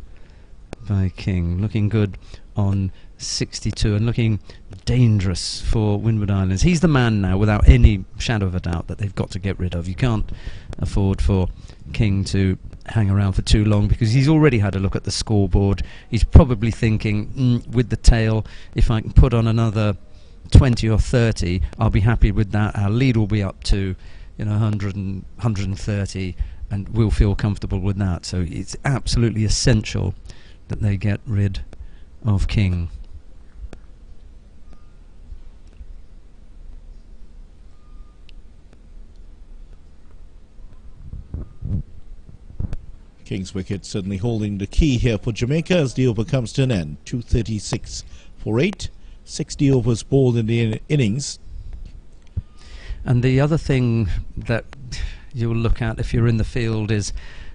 by King. Looking good on 62 and looking dangerous for Windward Islands. He's the man now, without any shadow of a doubt, that they've got to get rid of. You can't afford for King to hang around for too long, because he's already had a look at the scoreboard. He's probably thinking, with the tail, if I can put on another 20 or 30, I'll be happy with that. Our lead will be up to 100 and 130, and we'll feel comfortable with that. So it's absolutely essential that they get rid of King. King's wicket certainly holding the key here for Jamaica as the over comes to an end. 236 for 8. 60 overs bowled in the innings. And the other thing that you'll look at if you're in the field is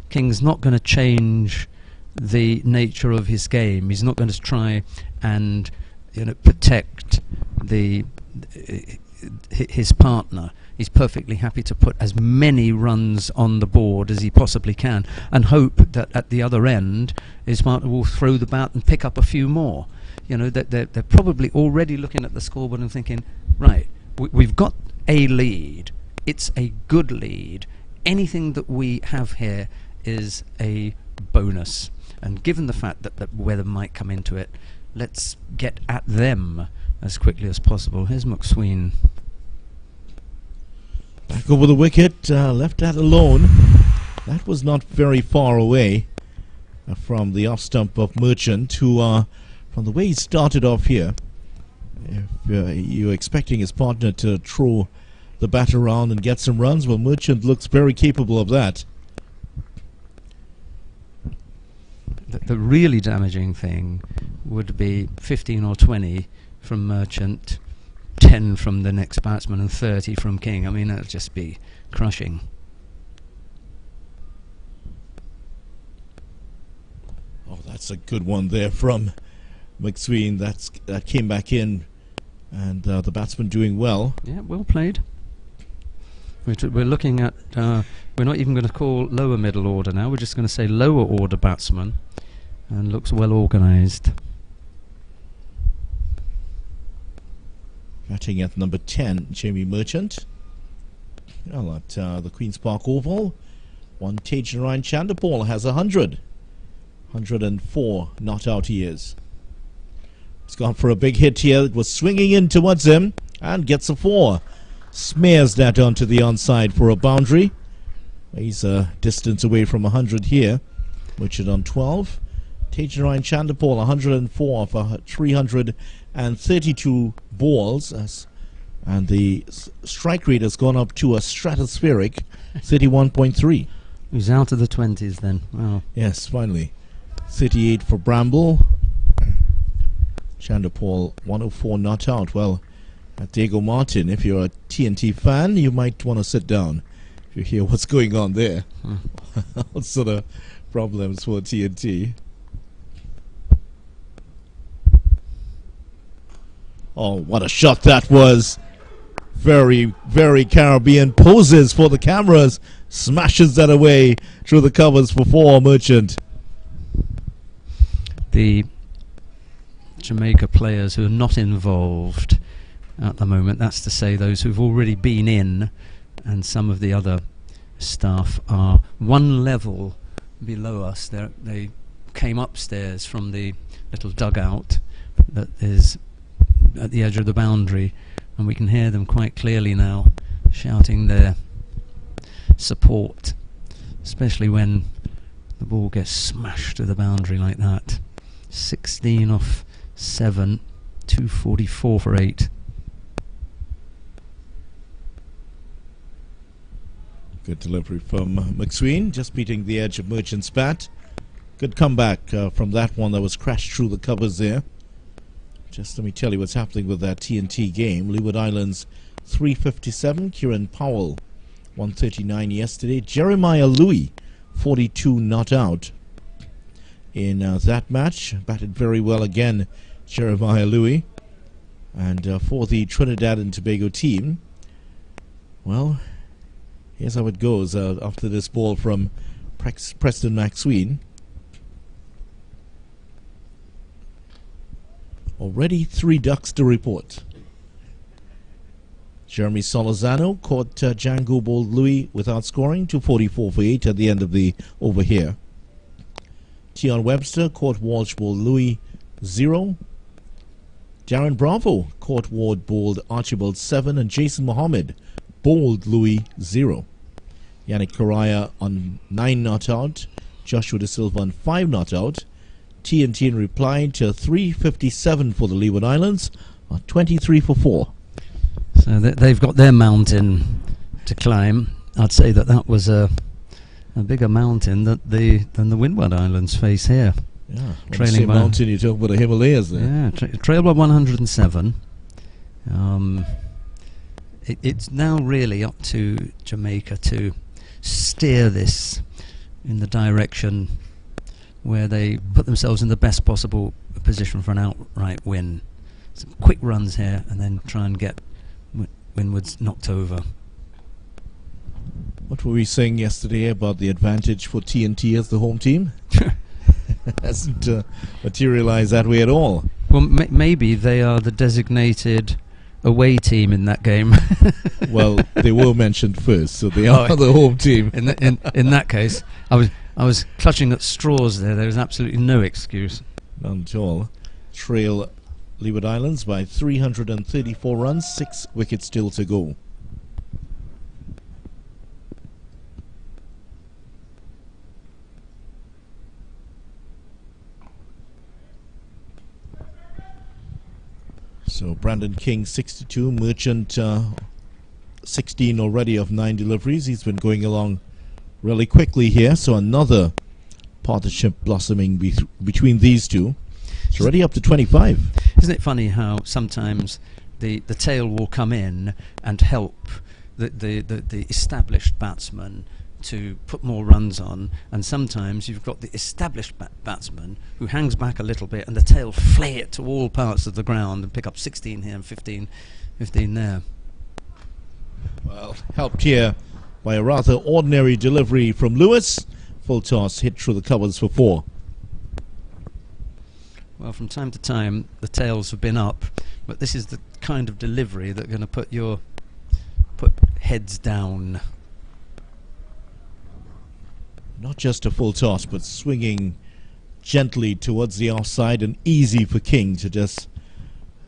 King's not going to change the nature of his game. He's not going to try and protect his partner. He's perfectly happy to put as many runs on the board as he possibly can and hope that at the other end his partner will throw the bat and pick up a few more. That they're probably already looking at the scoreboard and thinking, right, we've got a lead. It's a good lead. Anything that we have here is a bonus. And given the fact that weather might come into it, let's get at them as quickly as possible. Here's McSween. Back over the wicket, left that alone. That was not very far away from the off stump of Merchant, who, from the way he started off here, if you're expecting his partner to throw the bat around and get some runs, well, Merchant looks very capable of that. The really damaging thing would be 15 or 20 from Merchant, 10 from the next batsman and 30 from King. I mean, that'd just be crushing. Oh, that's a good one there from McSween. That came back in, and the batsman doing well. Yeah, well played. We're looking at, we're not even going to call lower middle order now, we're just going to say lower order batsman, and looks well organised. Batting at number 10, Jamie Merchant. Well, at the Queen's Park Oval, one Tagenarine Chanderpaul has 100. 104 not out he is. He's gone for a big hit here. It was swinging in towards him and gets a 4. Smears that onto the onside for a boundary. He's a distance away from 100 here. Merchant on 12. Tagenarine Chanderpaul 104 for 332 balls. And the strike rate has gone up to a stratospheric 31.3. He's out of the 20s then. Wow. Yes, finally. 38 for Bramble. Chanderpaul 104 not out. Well, Diego Martin, if you're a TNT fan, you might want to sit down if you hear what's going on there. What sort of problems for TNT? Oh, what a shot that was. Very, very Caribbean. Poses for the cameras. Smashes that away through the covers for 4, Merchant. The Jamaica players who are not involved at the moment, that's to say those who've already been in, and some of the other staff are one level below us. They came upstairs from the little dugout that is at the edge of the boundary, and we can hear them quite clearly now shouting their support, especially when the ball gets smashed to the boundary like that. 16 off 7, 244 for 8. Good delivery from McSween, just beating the edge of Merchant's bat. Good comeback from that one that was crashed through the covers there. Just let me tell you what's happening with that TNT game. Leeward Islands 357, Kieran Powell 139 yesterday. Jeremiah Louis 42 not out in that match. Batted very well again, Jeremiah Louis. And for the Trinidad and Tobago team, well, here's how it goes after this ball from Preston McSween. Already 3 ducks to report. Jeremy Solozano caught Django bowled Louis without scoring, 244 for 8 at the end of the over here. Tion Webster caught Walsh bowled Louis 0. Darren Bravo caught Ward bowled Archibald 7, and Jason Mohammed bowled Louis 0. Yannick Correa on 9 not out. Joshua De Silva on 5 not out. TNT in reply to 357 for the Leeward Islands, 23 for 4. So they've got their mountain to climb. I'd say that was a bigger mountain than the Windward Islands face here. Yeah, trailing by mountain, you talk about the Himalayas there. Yeah, trail by 107. it's now really up to Jamaica to steer this in the direction where they put themselves in the best possible position for an outright win. Some quick runs here and then try and get Windwards knocked over. What were we saying yesterday about the advantage for TNT as the home team? Hasn't materialized that way at all. Well, maybe they are the designated away team in that game. Well, they were mentioned first, so they are the home team. In that case, I was clutching at straws there. There was absolutely no excuse. None at all. Trail Leeward Islands by 334 runs, 6 wickets still to go. So Brandon King 62, Merchant 16 already of 9 deliveries. He's been going along really quickly here, so another partnership blossoming between these two. It's already up to 25. Isn't it funny how sometimes the tail will come in and help the established batsman to put more runs on, and sometimes you've got the established batsman who hangs back a little bit and the tail flay it to all parts of the ground and pick up 16 here and 15 there. Well, helped here by a rather ordinary delivery from Lewis. Full toss hit through the covers for 4. Well, from time to time the tails have been up, but this is the kind of delivery that's going to put heads down. Not just a full toss, but swinging gently towards the offside, and easy for King to just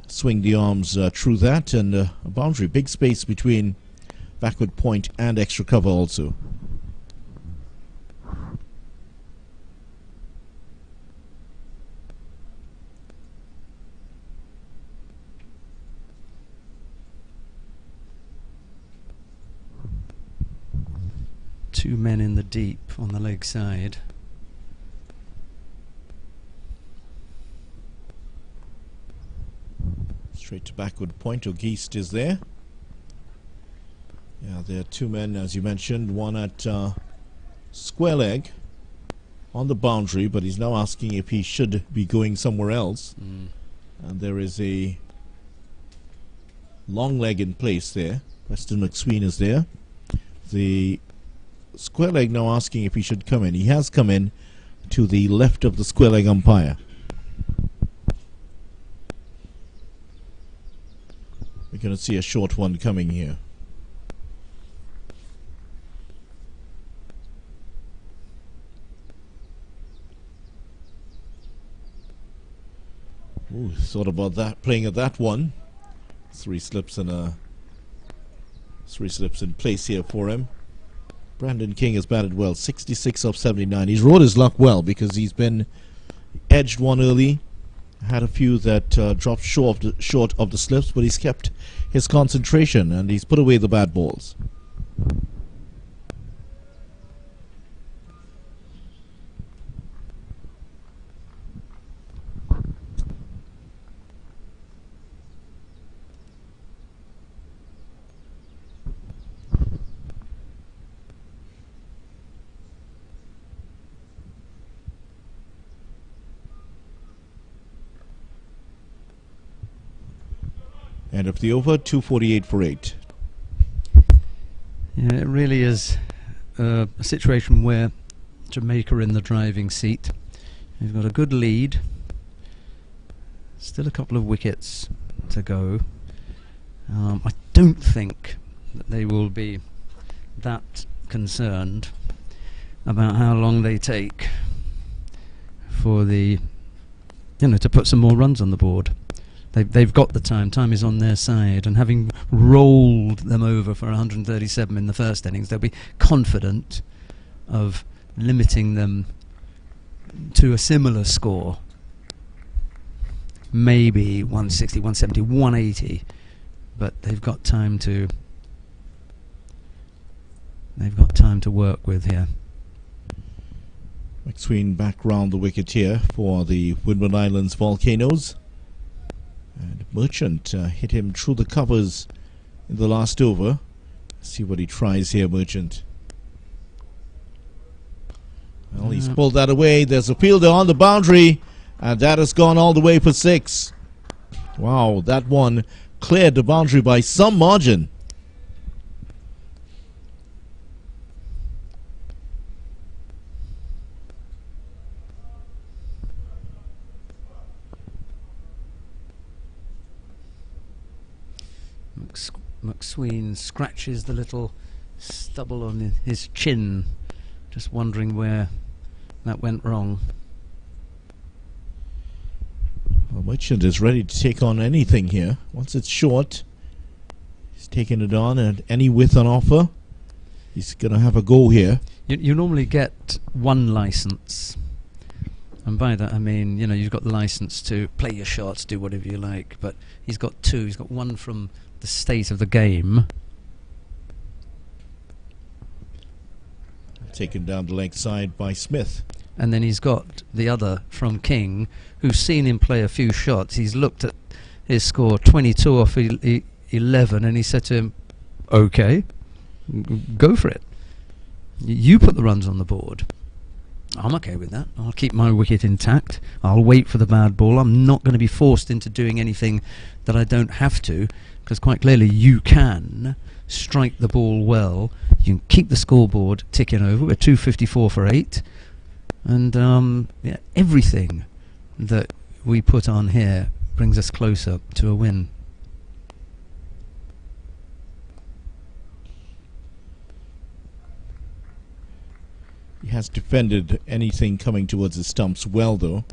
swing the arms through that, and a boundary, big space between backward point and extra cover also. Two men in the deep on the leg side. Straight to backward point. O'Geist is there. Yeah, there are 2 men, as you mentioned. One at square leg on the boundary, but he's now asking if he should be going somewhere else. And there is a long leg in place there. Preston McSween is there. The square leg now asking if he should come in. He has come in to the left of the square leg umpire. We're going to see a short one coming here. Ooh, thought about that, playing at that one. 3 slips in place here for him. Brandon King has batted well, 66 of 79. He's rode his luck well because he's been edged one early, had a few that dropped short of the slips, but he's kept his concentration and he's put away the bad balls. End of the over, 248 for 8. Yeah, it really is a situation where Jamaica are in the driving seat. They've got a good lead. Still a couple of wickets to go. I don't think that they will be that concerned about how long they take for the, to put some more runs on the board. They've got the time. Time is on their side, and having rolled them over for 137 in the first innings, they'll be confident of limiting them to a similar score. Maybe 160, 170, 180, but they've got time to work with here. McSween back round the wicket here for the Windward Islands Volcanoes. And Merchant hit him through the covers in the last over. See what he tries here, Merchant. Well, he's pulled that away. There's a fielder on the boundary, and that has gone all the way for 6. Wow, that one cleared the boundary by some margin. McSween scratches the little stubble on his chin, just wondering where that went wrong. Well, Merchant is ready to take on anything here. Once it's short, he's taking it on at any width on offer. He's going to have a go here. You normally get one license, and by that I mean, you know, you've got the license to play your shots, do whatever you like, but he's got 2. He's got one from the state of the game. Taken down the leg side by Smith. And then he's got the other from King, who's seen him play a few shots. He's looked at his score, 22 off 11, and he said to him, okay, go for it. You put the runs on the board. I'm okay with that. I'll keep my wicket intact. I'll wait for the bad ball. I'm not going to be forced into doing anything that I don't have to, because quite clearly you can strike the ball well. You can keep the scoreboard ticking over. We're 254 for 8. And yeah, everything that we put on here brings us closer to a win. He has defended anything coming towards the stumps well, though.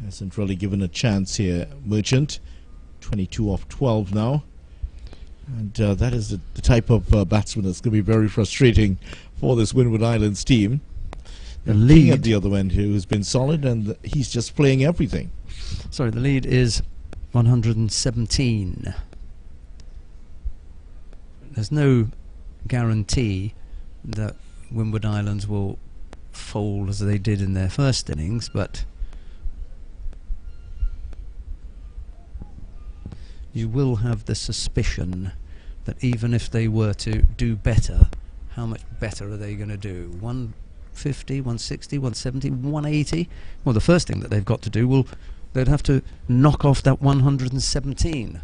Hasn't really given a chance here, Merchant. 22 off 12 now. And that is the type of batsman that's going to be very frustrating for this Windward Islands team. The lead King at the other end, who has been solid, and he's just playing everything. Sorry, the lead is 117. There's no guarantee that Windward Islands will fold as they did in their first innings, but you will have the suspicion that even if they were to do better, how much better are they going to do? 150, 160, 170, 180? Well, the first thing that they've got to do, they'd have to knock off that 117.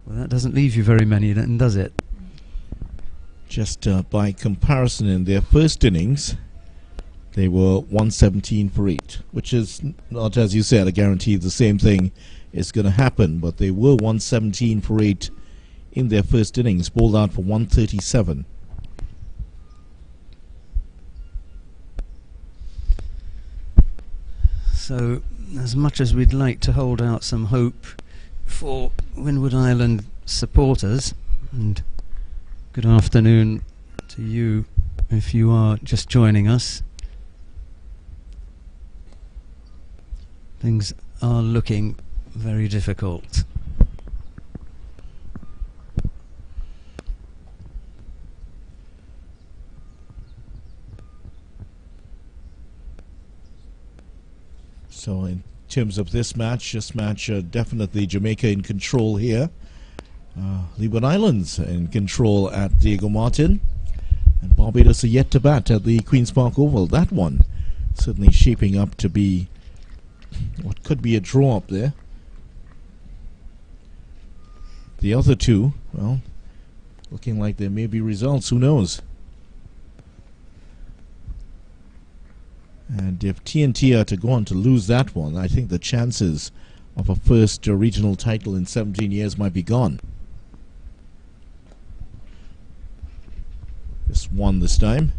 Well, that doesn't leave you very many then, does it? Just by comparison, in their first innings, they were 117 for 8, which is not, as you said, a guarantee the same thing is going to happen, but they were 117 for 8 in their first innings, bowled out for 137. So, as much as we'd like to hold out some hope for Windward Island supporters, and good afternoon to you if you are just joining us, things are looking very difficult. So in terms of this match definitely Jamaica in control here. Leeward Islands in control at Diego Martin, and Barbados are yet to bat at the Queen's Park Oval. That one certainly shaping up to be what could be a draw up there. The other two, well, looking like there may be results, who knows. And if TNT are to go on to lose that one, I think the chances of a first regional title in 17 years might be gone. Just one this time.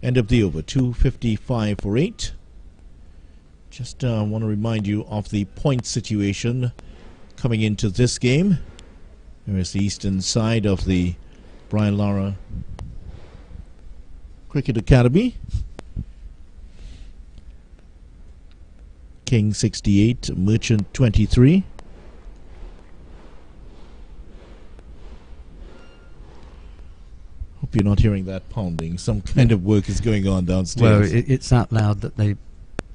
End of the over, 255 for 8. Just want to remind you of the point situation coming into this game. There is the eastern side of the Brian Lara Cricket Academy. King 68, Merchant 23. Hope you're not hearing that pounding. Some kind of work is going on downstairs. Well, it's that loud that they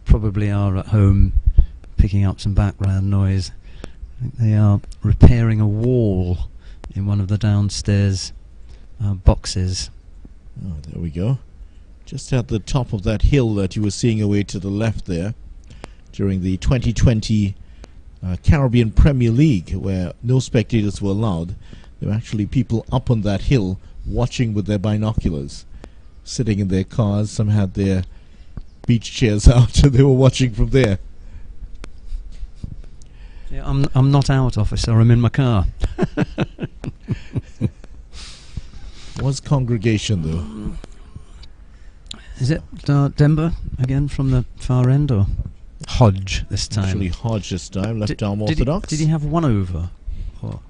probably are at home picking up some background noise. I think they are repairing a wall in one of the downstairs boxes. Oh, there we go. Just at the top of that hill that you were seeing away to the left there, during the 2020 Caribbean Premier League, where no spectators were allowed, there were actually people up on that hill watching with their binoculars, sitting in their cars. Some had their beach chairs out and they were watching from there. Yeah, I'm not out, officer. I'm in my car. Was congregation though? Is it Denver again from the far end, or Hodge this time? Actually Hodge this time, left arm orthodox. Did he have one over? Or?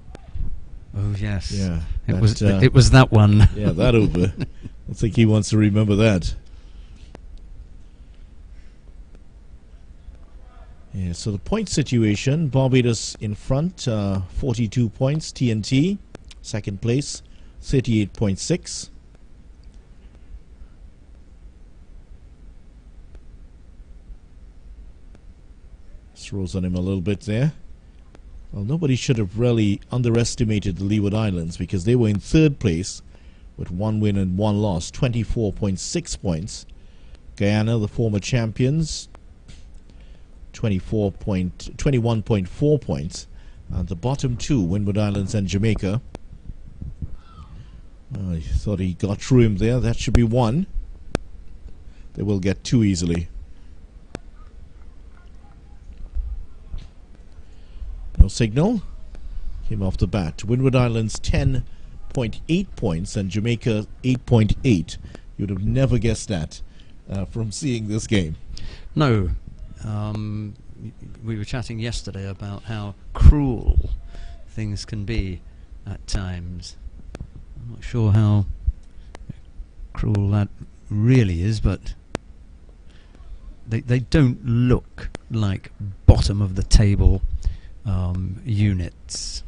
Oh yes. Yeah. It was that one. Yeah, that over. I think he wants to remember that. Yeah, so the point situation, Barbados in front, 42 points, TNT, second place, 38.6. Throws on him a little bit there. Well, nobody should have really underestimated the Leeward Islands, because they were in third place with 1 win and 1 loss, 24.6 points. Guyana, the former champions, 21.4 points. And the bottom two, Windward Islands and Jamaica. I thought he got through him there. That should be 1. They will get 2 easily. No signal. Came off the bat. Windward Islands 10.8 points and Jamaica 8.8. You'd have never guessed that from seeing this game. No. We were chatting yesterday about how cruel things can be at times. I'm not sure how cruel that really is, but they don't look like bottom of the table units.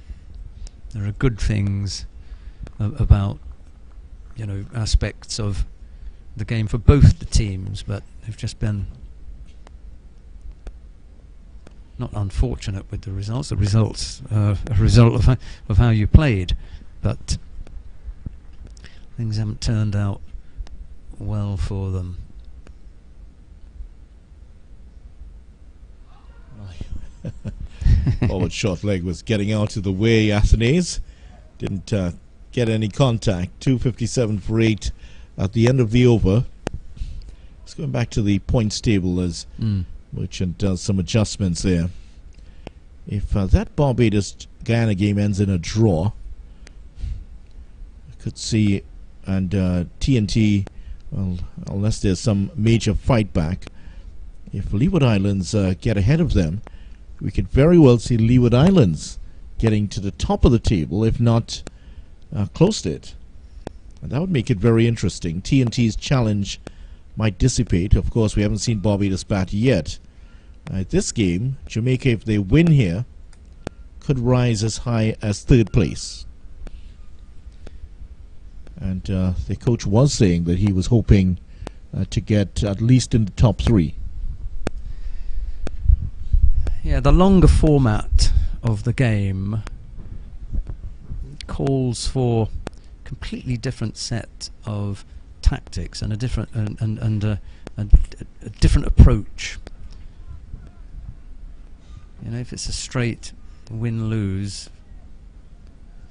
There are good things about, you know, aspects of the game for both the teams, but they've just been not unfortunate with the results. The results are a result of how you played, but things haven't turned out well for them. Forward short leg was getting out of the way. Athanaze didn't get any contact. 257 for 8 at the end of the over. Let's go back to the points table as Merchant does some adjustments there. If that Barbados-Guyana game ends in a draw, I could see, and TNT, well, unless there's some major fight back, if Leeward Islands get ahead of them, we could very well see Leeward Islands getting to the top of the table, if not close to it. And that would make it very interesting. TNT's challenge might dissipate. Of course, we haven't seen Barbados bat yet. This game, Jamaica, if they win here, could rise as high as third place. And the coach was saying that he was hoping to get at least in the top 3. Yeah, the longer format of the game calls for a completely different set of tactics and a different a different approach. You know, if it's a straight win-lose,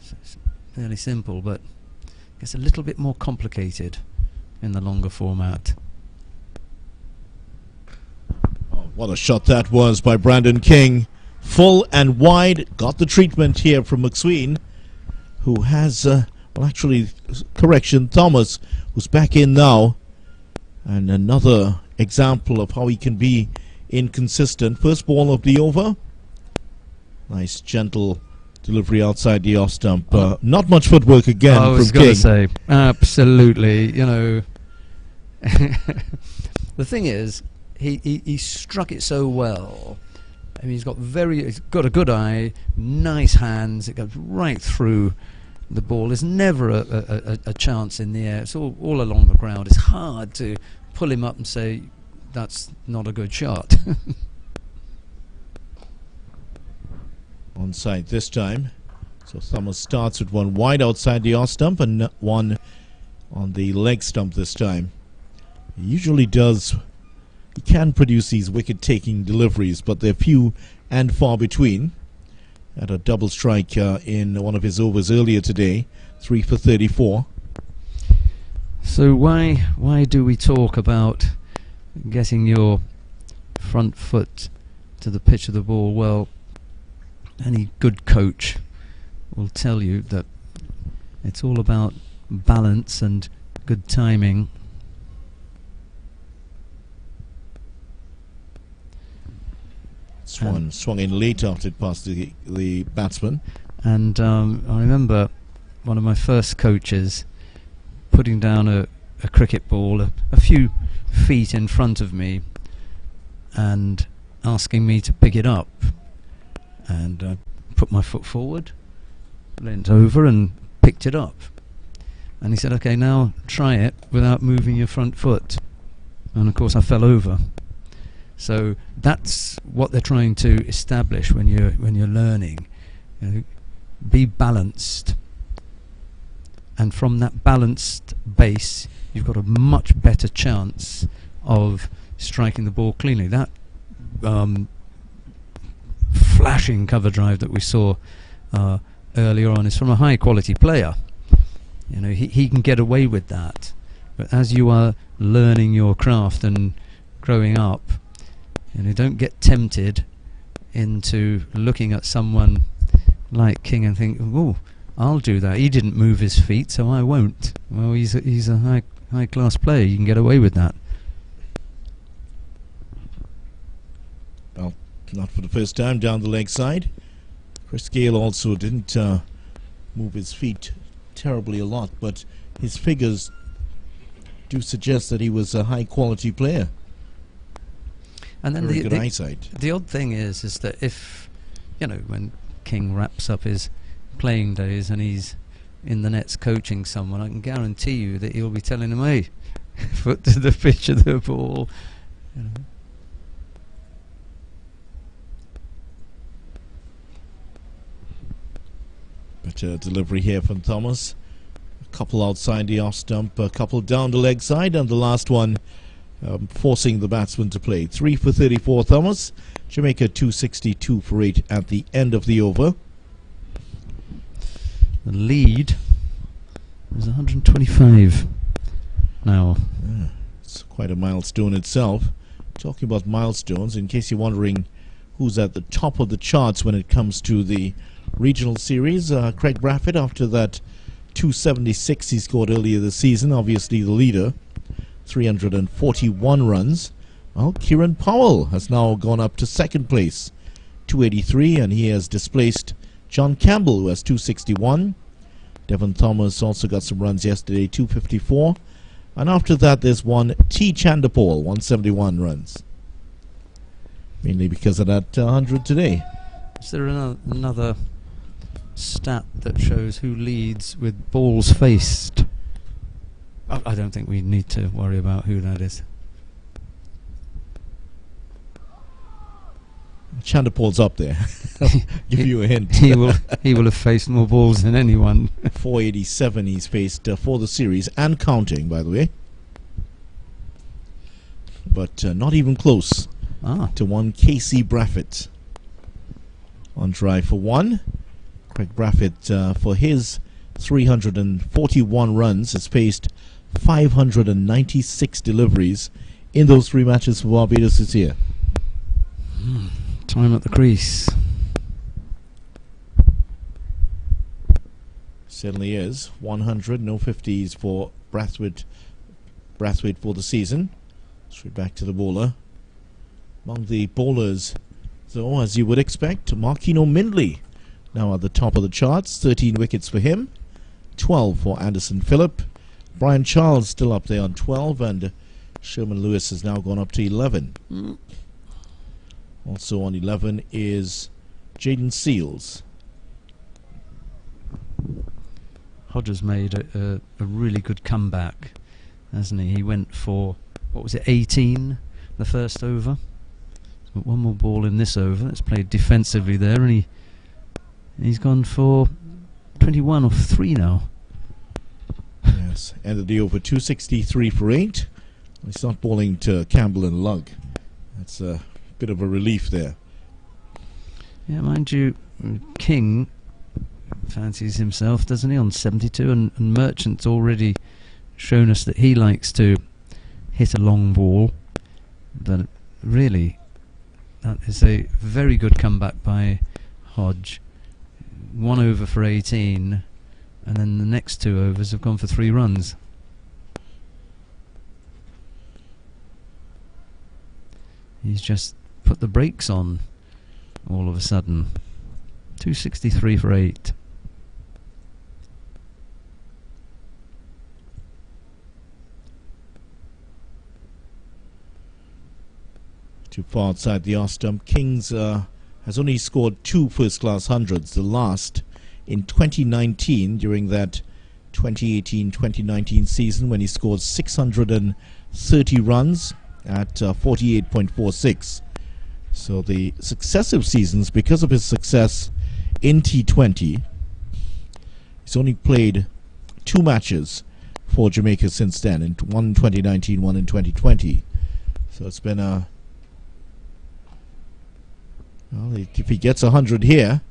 it's fairly simple, but it gets a little bit more complicated in the longer format. What a shot that was by Brandon King. Full and wide. Got the treatment here from McSween, who has, well, actually, correction, Thomas, who's back in now. And another example of how he can be inconsistent. First ball of the over. Nice, gentle delivery outside the off stump. Not much footwork again from King. I was going to say, absolutely, you know. The thing is, he struck it so well. I mean, he's got a good eye, nice hands. It goes right through the ball. There's never a chance in the air. It's all along the ground. It's hard to pull him up and say that's not a good shot. onside this time. So Thomas starts with one wide outside the off stump and one on the leg stump this time. He usually does, he can produce these wicket-taking deliveries, but they're few and far between. Had a double strike in one of his overs earlier today, 3 for 34. So why do we talk about getting your front foot to the pitch of the ball? Well, any good coach will tell you that it's all about balance and good timing. Swung in late after it passed the batsman. And I remember one of my first coaches putting down a cricket ball a few feet in front of me and asking me to pick it up. And I put my foot forward, leant over and picked it up. And he said, okay, now try it without moving your front foot. And of course I fell over. So that's what they're trying to establish when you're learning. You know, be balanced, and from that balanced base, you've got a much better chance of striking the ball cleanly. That flashing cover drive that we saw earlier on is from a high quality player. You know, he can get away with that. But as you are learning your craft and growing up, you know, don't get tempted into looking at someone like King and think, oh, I'll do that. He didn't move his feet, so I won't. Well, he's a high class player. You can get away with that. Well, not for the first time down the leg side. Chris Gayle also didn't move his feet terribly a lot, but his figures do suggest that he was a high quality player. And then very good eyesight. The odd thing is that if, you know, when King wraps up his playing days and he's in the nets coaching someone, I can guarantee you that he'll be telling them, hey, foot to the pitch of the ball. You know. Better delivery here from Thomas. A couple outside the off stump, a couple down the leg side, and the last one forcing the batsman to play. 3 for 34 Thomas. Jamaica 262 for 8 at the end of the over. The lead is 125 now. Yeah, it's quite a milestone itself. Talking about milestones, in case you're wondering who's at the top of the charts when it comes to the regional series, Craig Braffett, after that 276 he scored earlier this season, obviously the leader, 341 runs. Well, Kieran Powell has now gone up to second place, 283, and he has displaced John Campbell, who has 261. Devon Thomas also got some runs yesterday, 254. And after that, there's one T. Chanderpaul, 171 runs. Mainly because of that 100 today. Is there another stat that shows who leads with balls faced? I don't think we need to worry about who that is. Chanderpaul's up there. I'll give you a hint. He will have faced more balls than anyone. 487 he's faced for the series, and counting, by the way. But not even close to one Casey Braffett. On try for one. Craig Braffett, for his 341 runs, has faced 596 deliveries in those 3 matches for Barbados this year. Time at the crease. Certainly is. 100, no 50s for Brathwaite for the season. Straight back to the bowler. Among the bowlers, so as you would expect, Markino Mindley now at the top of the charts. 13 wickets for him. 12 for Anderson Phillip. Brian Charles still up there on 12, and Sherman Lewis has now gone up to 11. Also on 11 is Jaden Seals. Hodges made a really good comeback, hasn't he? He went for, what was it, 18 the first over. He's got one more ball in this over. It's played defensively there, and he He's gone for 21 off 3 now. Yes, ended the over 263 for 8. He's not bowling to Campbell and Lugg. That's a bit of a relief there. Yeah, mind you, King fancies himself, doesn't he, on 72, and Merchant's already shown us that he likes to hit a long ball. But really, that is a very good comeback by Hodge. 1 over for 18, and then the next 2 overs have gone for 3 runs. He's just put the brakes on all of a sudden. 263 for 8. Too far outside the off stump. Kings has only scored 2 first-class hundreds, the last in 2019 during that 2018-2019 season when he scored 630 runs at 48.46. So the successive seasons, because of his success in T20, he's only played 2 matches for Jamaica since then, one in 2019, one in 2020. So it's been a... Well, if he gets 100 here,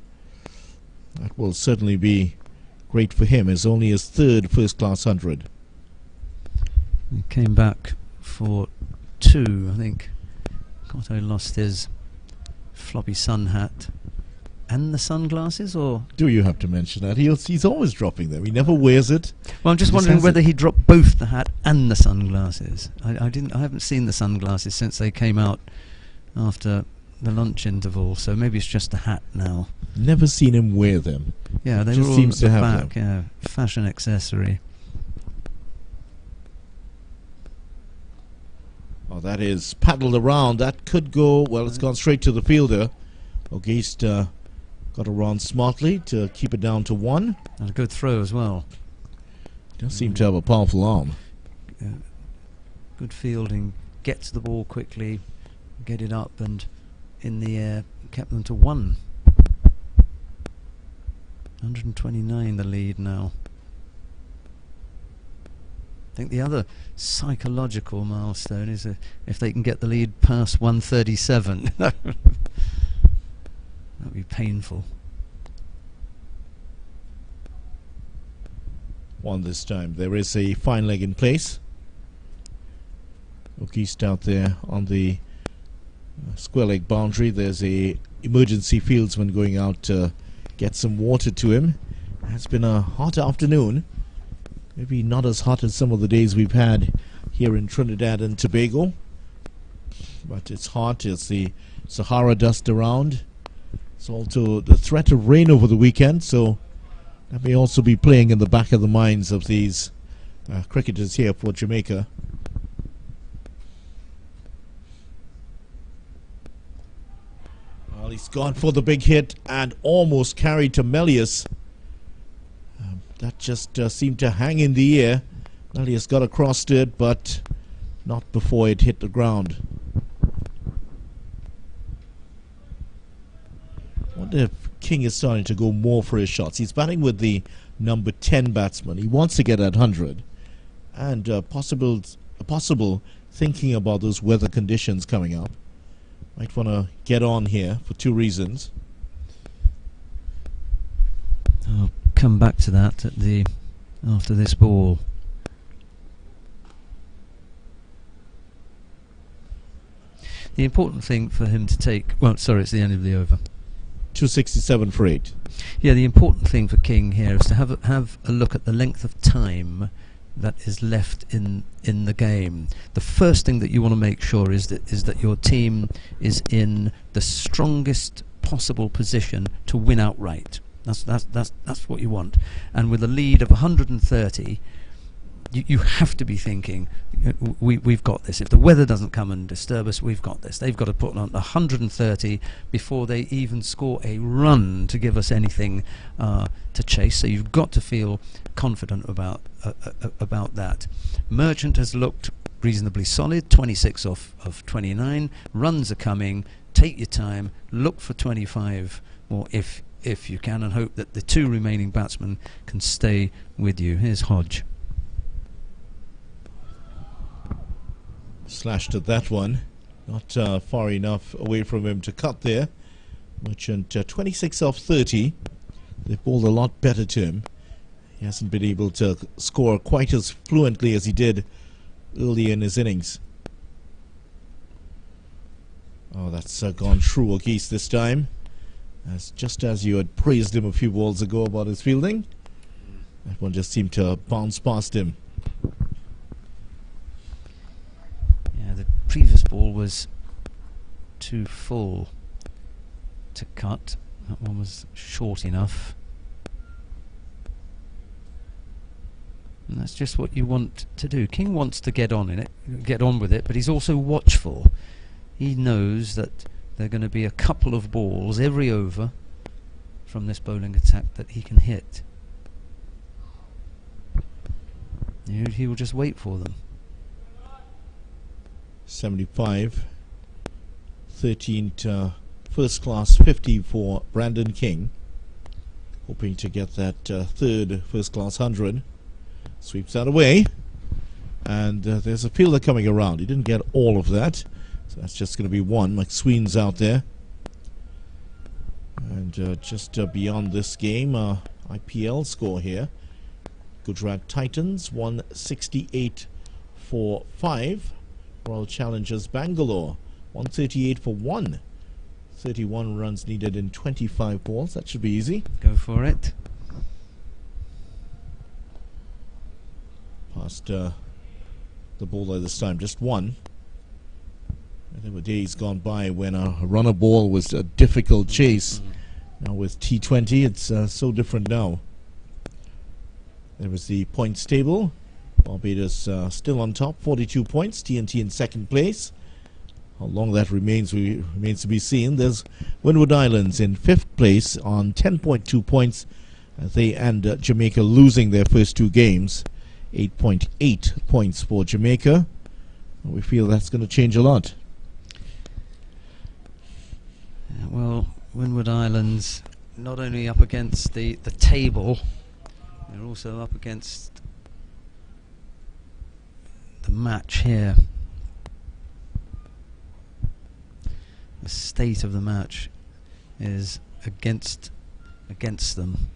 that will certainly be great for him. It's only his 3rd first-class 100. He came back for 2, I think. Cotto lost his floppy sun hat and the sunglasses, or? Do you have to mention that? He's always dropping them. He never wears it. Well, I'm just wondering whether he dropped both the hat and the sunglasses. I haven't seen the sunglasses since they came out after the lunch interval, so maybe it's just a hat now. Never seen him wear them. Yeah, they just were all seems at the to have back. Yeah, fashion accessory. Oh, that is paddled around. That could go, well, it's gone straight to the fielder. Auguste got around smartly to keep it down to 1. And a good throw as well. Does seem to have a powerful arm. Good fielding, gets the ball quickly, get it up and in the air, kept them to 1. 129 the lead now. I think the other psychological milestone is if they can get the lead past 137. That would be painful. 1 this time. There is a fine leg in place. Auguste out there on the square leg boundary. There's a emergency fieldsman going out to get some water to him. It's been a hot afternoon. Maybe not as hot as some of the days we've had here in Trinidad and Tobago, but it's hot. It's the Sahara dust around. It's also the threat of rain over the weekend, so that may also be playing in the back of the minds of these cricketers here for Jamaica. Well, he's gone for the big hit and almost carried to Melius. That just seemed to hang in the air. Melius got across to it, but not before it hit the ground. I wonder if King is starting to go more for his shots. He's batting with the number 10 batsman. He wants to get that 100. And possible thinking about those weather conditions coming up. Might want to get on here for 2 reasons. I'll come back to that after this ball. The important thing for him to take... Well, sorry, it's the end of the over. 267 for 8. Yeah, the important thing for King here is to have a look at the length of time that is left in the game. The first thing that you want to make sure is that your team is in the strongest possible position to win outright. That's what you want. And with a lead of 130, you have to be thinking, we've got this. If the weather doesn't come and disturb us, we've got this. They've got to put on 130 before they even score a run to give us anything to chase. So you've got to feel confident about that. Merchant has looked reasonably solid, 26 of 29. Runs are coming. Take your time. Look for 25 more if if you can, and hope that the two remaining batsmen can stay with you. Here's Hodge. Slashed at that one. Not far enough away from him to cut there. Merchant 26 off 30. They've bowled a lot better to him. He hasn't been able to score quite as fluently as he did early in his innings. Oh, that's gone through O'Geese this time. Just as you had praised him a few balls ago about his fielding, that one just seemed to bounce past him. Yeah, the previous ball was too full to cut. That one was short enough. And that's just what you want to do. King wants to get on with it, but he's also watchful. He knows that there are going to be a couple of balls every over from this bowling attack that he can hit. He will just wait for them. 75. 13th first class 50 for Brandon King. Hoping to get that third first class 100. Sweeps that away. And there's a fielder coming around. He didn't get all of that. So that's just going to be one. McSween's out there. And just beyond this game, IPL score here. Gujarat Titans 168 for 5. Royal Challengers Bangalore 138 for 1. 31 runs needed in 25 balls. That should be easy. Go for it. Past the bowler this time, just one. There were days gone by when a runner ball was a difficult chase. Now with T20, it's so different now. There was the points table. Barbados still on top, 42 points. TNT in second place. How long that remains to be seen. There's Windward Islands in 5th place on 10.2 points. They and Jamaica losing their first two games. 8.8 points for Jamaica. We feel that's going to change a lot. Yeah, well, Windward Islands not only up against the table, they're also up against the match here. The state of the match is against them.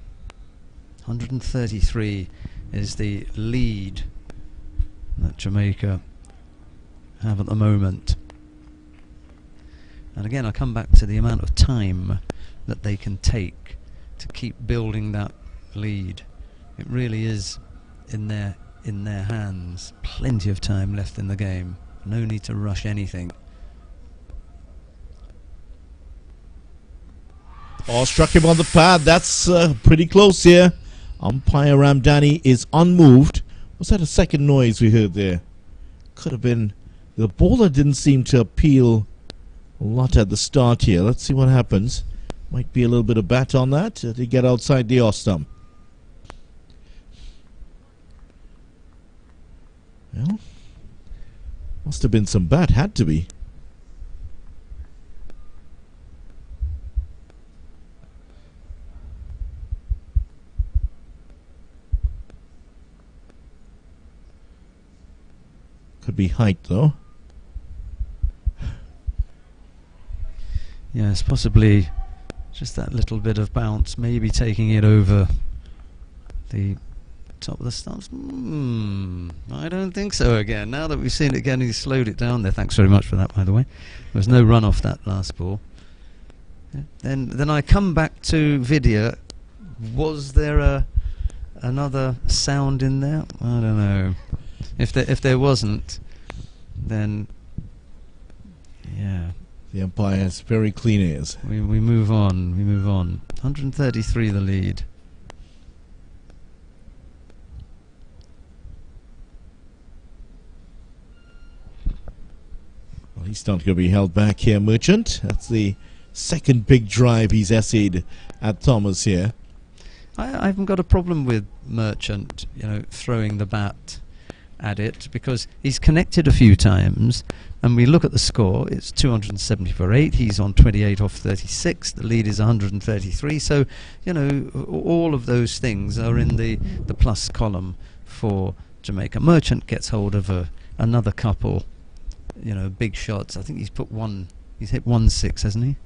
133 is the lead that Jamaica have at the moment. And again, I come back to the amount of time that they can take to keep building that lead. It really is in their hands. Plenty of time left in the game. No need to rush anything. Oh, struck him on the pad. That's pretty close here. Umpire Ramdani is unmoved. Was that a second noise we heard there? Could have been. The bowler didn't seem to appeal a lot at the start here. Let's see what happens. Might be a little bit of bat on that to get outside the off stump. Well, must have been some bat. Had to be. Could be height though. Yes, possibly just that little bit of bounce, maybe taking it over the top of the stumps. I don't think so again. Now that we've seen it again, he slowed it down there. Thanks very much for that, by the way. There was no run off that last ball. Yeah. Then I come back to video. Was there another sound in there? I don't know. If there wasn't, then yeah. The umpire has very clean ears. We move on. We move on. 133 the lead. Well, he's not going to be held back here, Merchant. That's the second big drive he's essayed at Thomas here. I haven't got a problem with Merchant, throwing the bat at it, because he's connected a few times, and we look at the score, it's 270 for 8. He's on 28 off 36. The lead is 133. So, you know, all of those things are in the plus column for Jamaica. Merchant gets hold of another couple, you know, big shots. I think he's hit 1-6, hasn't he?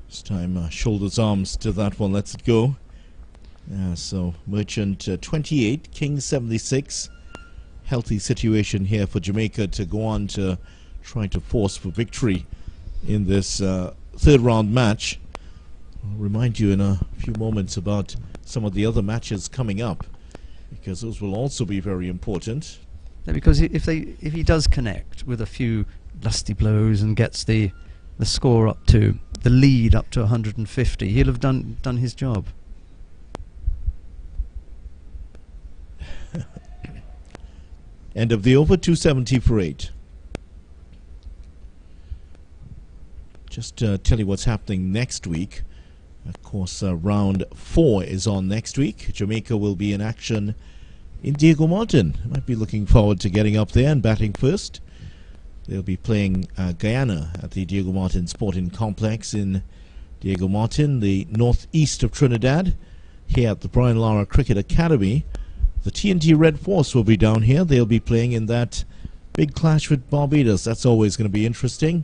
This time, shoulders, arms to that one. Lets it go. So Merchant 28, King 76. Healthy situation here for Jamaica to go on to try to force for victory in this third round match. I'll remind you in a few moments about some of the other matches coming up, because those will also be very important. Yeah, because if he does connect with a few lusty blows and gets the score up to the lead up to 150, he'll have done his job. End of the over, 270 for 8. Just tell you what's happening next week. Of course, round 4 is on next week. Jamaica will be in action in Diego Martin. Might be looking forward to getting up there and batting first. They'll be playing Guyana at the Diego Martin Sporting Complex in Diego Martin, the northeast of Trinidad, here at the Brian Lara Cricket Academy. The TNT Red Force will be down here. They'll be playing in that big clash with Barbados. That's always going to be interesting.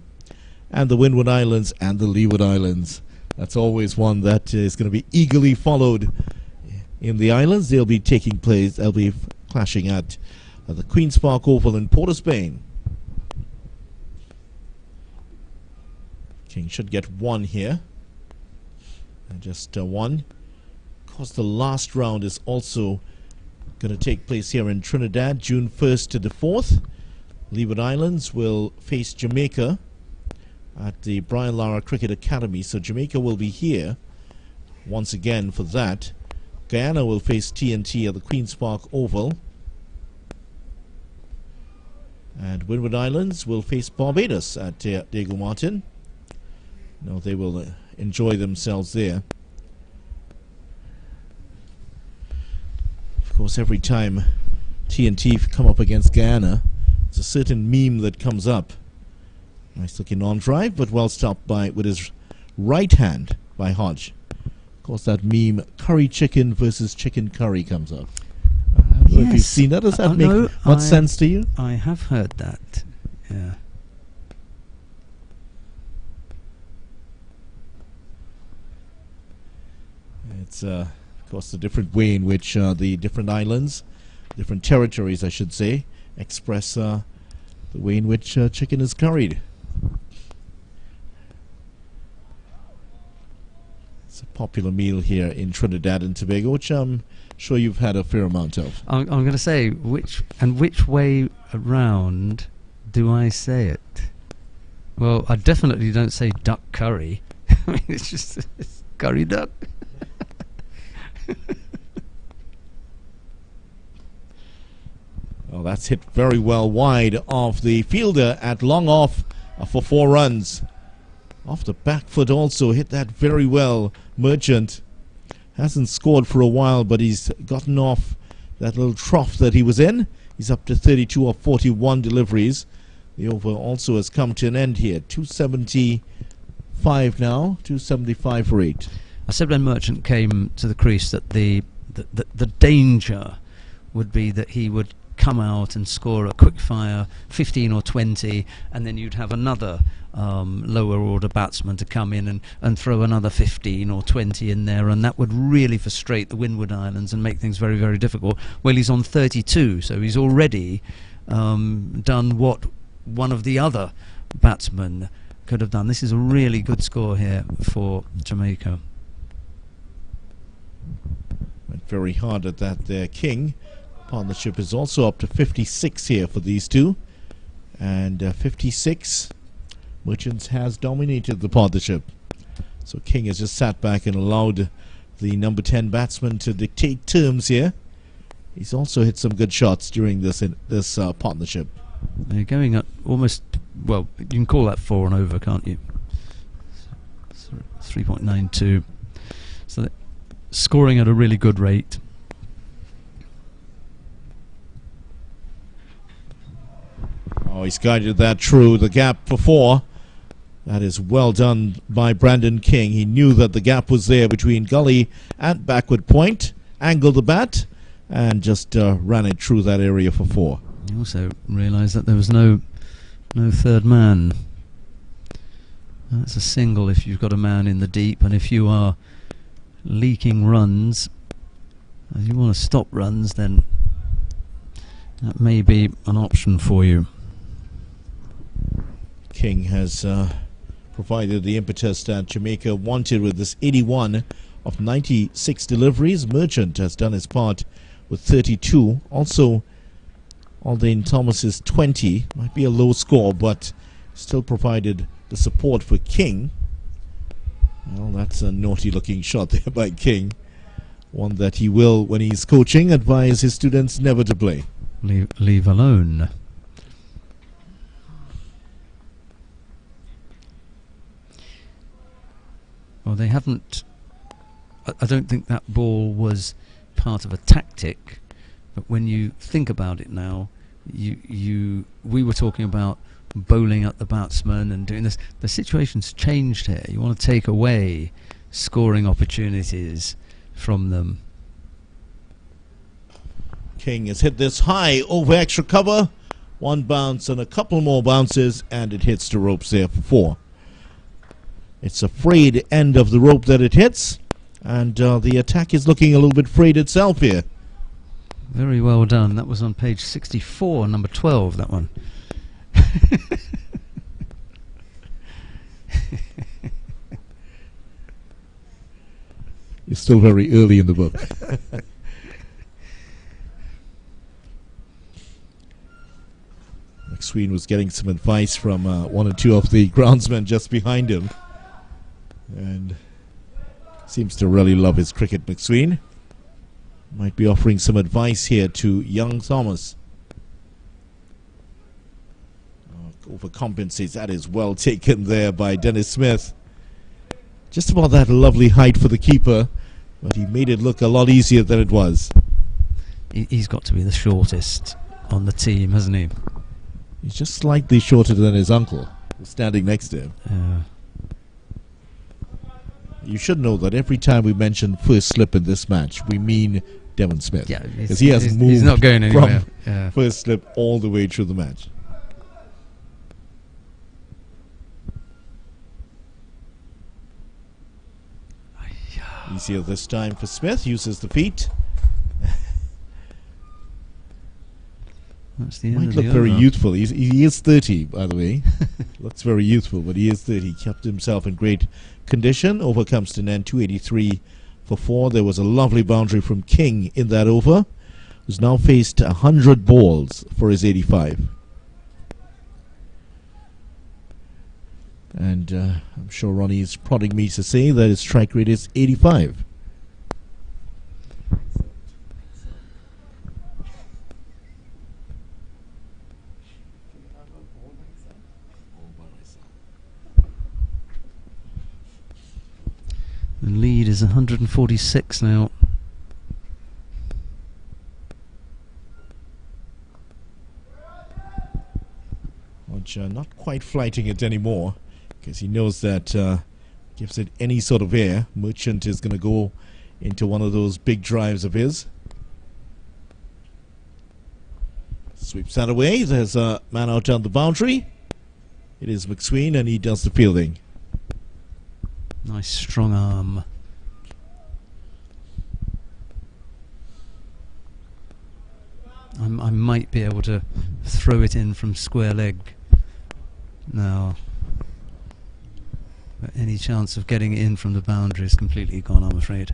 And the Windward Islands and the Leeward Islands. That's always one that is going to be eagerly followed. In the islands, they'll be taking place. They'll be clashing at the Queen's Park Oval in Port of Spain. King should get 1 here. And just 1. Of course, the last round is also going to take place here in Trinidad, June 1st to the 4th. Leeward Islands will face Jamaica at the Brian Lara Cricket Academy. So Jamaica will be here once again for that. Guyana will face TNT at the Queen's Park Oval. And Windward Islands will face Barbados at Diego Martin. No, they will enjoy themselves there. Of course, every time TNT come up against Guyana, there's a certain meme that comes up. Nice looking on drive, but well stopped with his right hand by Hodge. Of course, that meme, curry chicken versus chicken curry, comes up. I don't know if you've seen that. Does that make much sense to you? I have heard that, yeah. It's, of course, the different way in which the different islands, different territories, I should say, express the way in which chicken is curried. It's a popular meal here in Trinidad and Tobago, which I'm sure you've had a fair amount of. I'm going to say, which way around do I say it? Well, I definitely don't say duck curry. I mean, it's curry duck. Well, that's hit very well wide of the fielder at long off for 4 runs. Off the back foot also, hit that very well. Merchant hasn't scored for a while, but he's gotten off that little trough that he was in. He's up to 32 of 41 deliveries. The over also has come to an end here. 275 now, 275 for 8. I said when Merchant came to the crease that the danger would be that he would come out and score a quick fire 15 or 20, and then you'd have another lower order batsman to come in and throw another 15 or 20 in there, and that would really frustrate the Windward Islands and make things very, very difficult. Well, he's on 32, so he's already done what one of the other batsmen could have done. This is a really good score here for Jamaica. Went very hard at that there, King. Partnership is also up to 56 here for these two. And 56, Merchants has dominated the partnership. So King has just sat back and allowed the number 10 batsman to dictate terms here. He's also hit some good shots during this partnership. They're going at almost, well, you can call that 4 and over, can't you? 3.92. So scoring at a really good rate. he's guided that through the gap for 4. That is well done by Brandon King. He knew that the gap was there between gully and backward point, angled the bat, and just ran it through that area for 4. He also realised that there was no third man. That's a single if you've got a man in the deep, and if you are leaking runs, if you want to stop runs, then that may be an option for you. King has provided the impetus that Jamaica wanted with this 81 of 96 deliveries. Merchant has done his part with 32. Also, Aldane Thomas's 20. Might be a low score, but still provided the support for King. Well, that's a naughty looking shot there by King. One that he will, when he's coaching, advise his students never to play. Leave alone. Well, they haven't. I don't think that ball was part of a tactic, but when you think about it now, we were talking about bowling at the batsman and doing this. The situation's changed here. You want to take away scoring opportunities from them. King has hit this high over extra cover. 1 bounce and a couple more bounces, and it hits the ropes there for 4. It's a frayed end of the rope that it hits, and the attack is looking a little bit frayed itself here. Very well done. That was on page 64, number 12, that one. You're still very early in the book. McSween was getting some advice from 1 or 2 of the groundsmen just behind him, and seems to really love his cricket. McSween might be offering some advice here to young Thomas. Overcompensates. That is well taken there by Dennis Smith. Just about that lovely height for the keeper, but he made it look a lot easier than it was. He's got to be the shortest on the team, hasn't he? He's just slightly shorter than his uncle, who's standing next to him. You should know that every time we mention first slip in this match, we mean Devon Smith. Yeah, because he has moved he's not going anywhere. From first slip all the way through the match. Easier this time for Smith. Uses the feet. That's the end Might of look the very over. youthful. He is 30, by the way. Looks very youthful, but he is 30. He kept himself in great condition. Over comes to end 283 for 4. There was a lovely boundary from King in that over, who's now faced 100 balls for his 85. And I'm sure Ronnie is prodding me to say that his strike rate is 85. The lead is 146 now. Hodge not quite flighting it anymore, because he knows that gives it any sort of air, Merchant is going to go into one of those big drives of his. Sweeps that away. There's a man out on the boundary. It is McSween, and he does the fielding. Nice strong arm. I might be able to throw it in from square leg now. But any chance of getting it in from the boundary is completely gone, I'm afraid.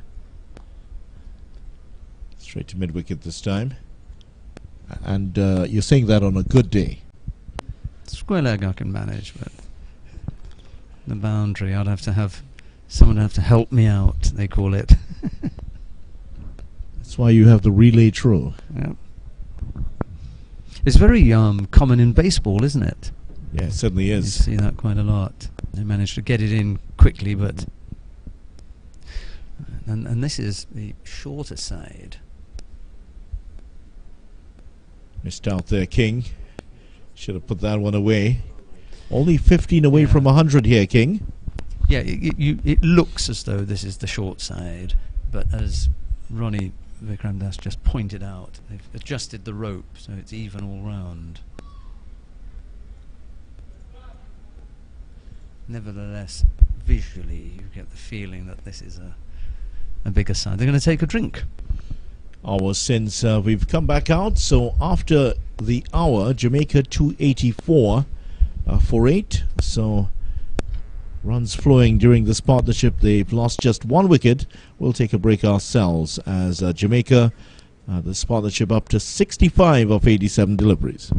Straight to mid-wicket this time. And you're saying that on a good day. Square leg I can manage, but the boundary I'd have to have someone have to help me out, they call it. That's why you have the relay throw. Yep. It's very common in baseball, isn't it? Yeah, it certainly You is. see that quite a lot. They manage to get it in quickly, but and this is the shorter side. Missed out there, King. Should have put that one away. Only 15 away from 100 here, King. Yeah, it looks as though this is the short side, but as Ronnie Vikramdas just pointed out, they've adjusted the rope so it's even all round. Nevertheless, visually, you get the feeling that this is a bigger side. They're going to take a drink. Hour since we've come back out, so after the hour, Jamaica 284 for 8. So runs flowing during this partnership. They've lost just 1 wicket. We'll take a break ourselves as Jamaica, this partnership up to 65 of 87 deliveries.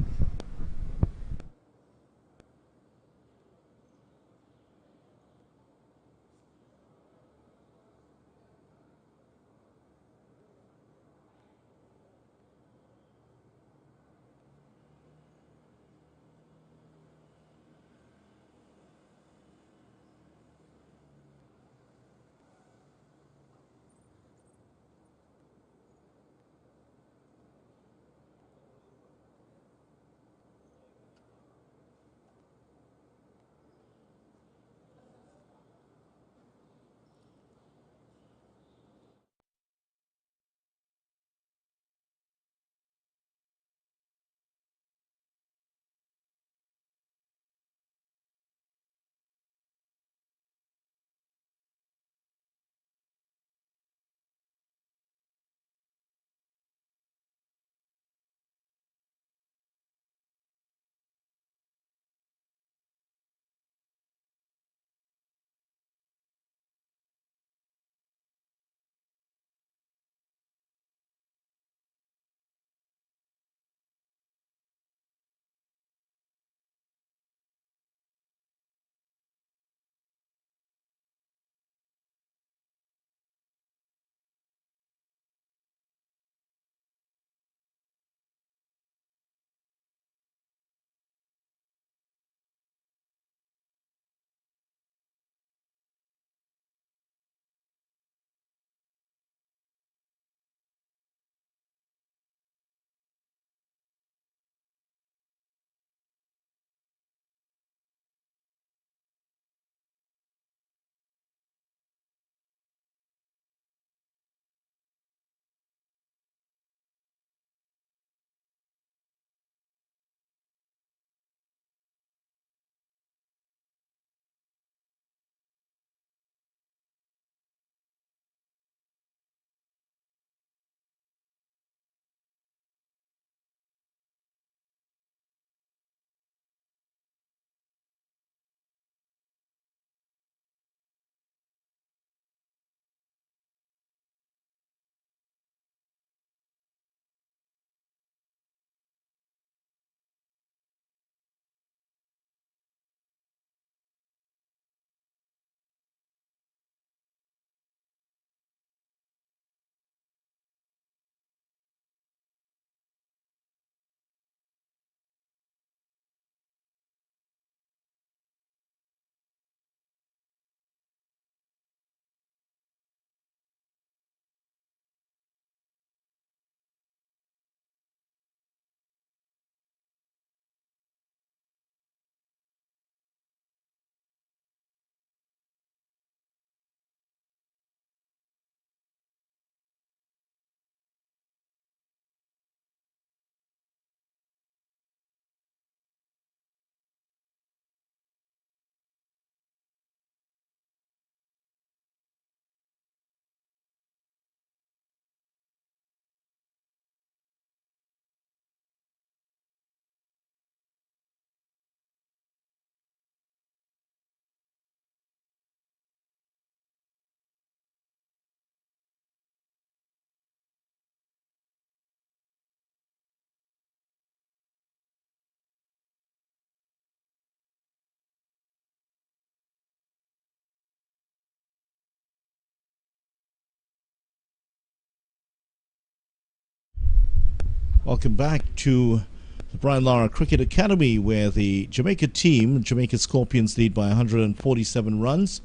Welcome back to the Brian Lara Cricket Academy, where the Jamaica team, Jamaica Scorpions, lead by 147 runs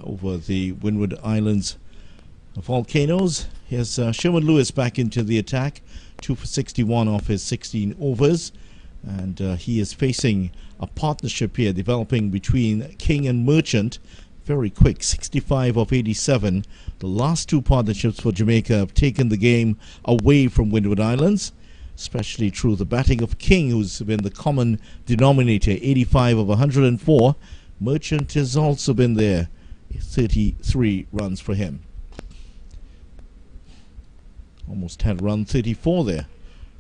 over the Windward Islands Volcanoes. Here's Sherman Lewis back into the attack, 2 for 61 off his 16 overs. And he is facing a partnership here developing between King and Merchant. Very quick, 65 of 87. The last two partnerships for Jamaica have taken the game away from Windward Islands, especially through the batting of King, who's been the common denominator, 85 of 104. Merchant has also been there, 33 runs for him. Almost had run 34 there,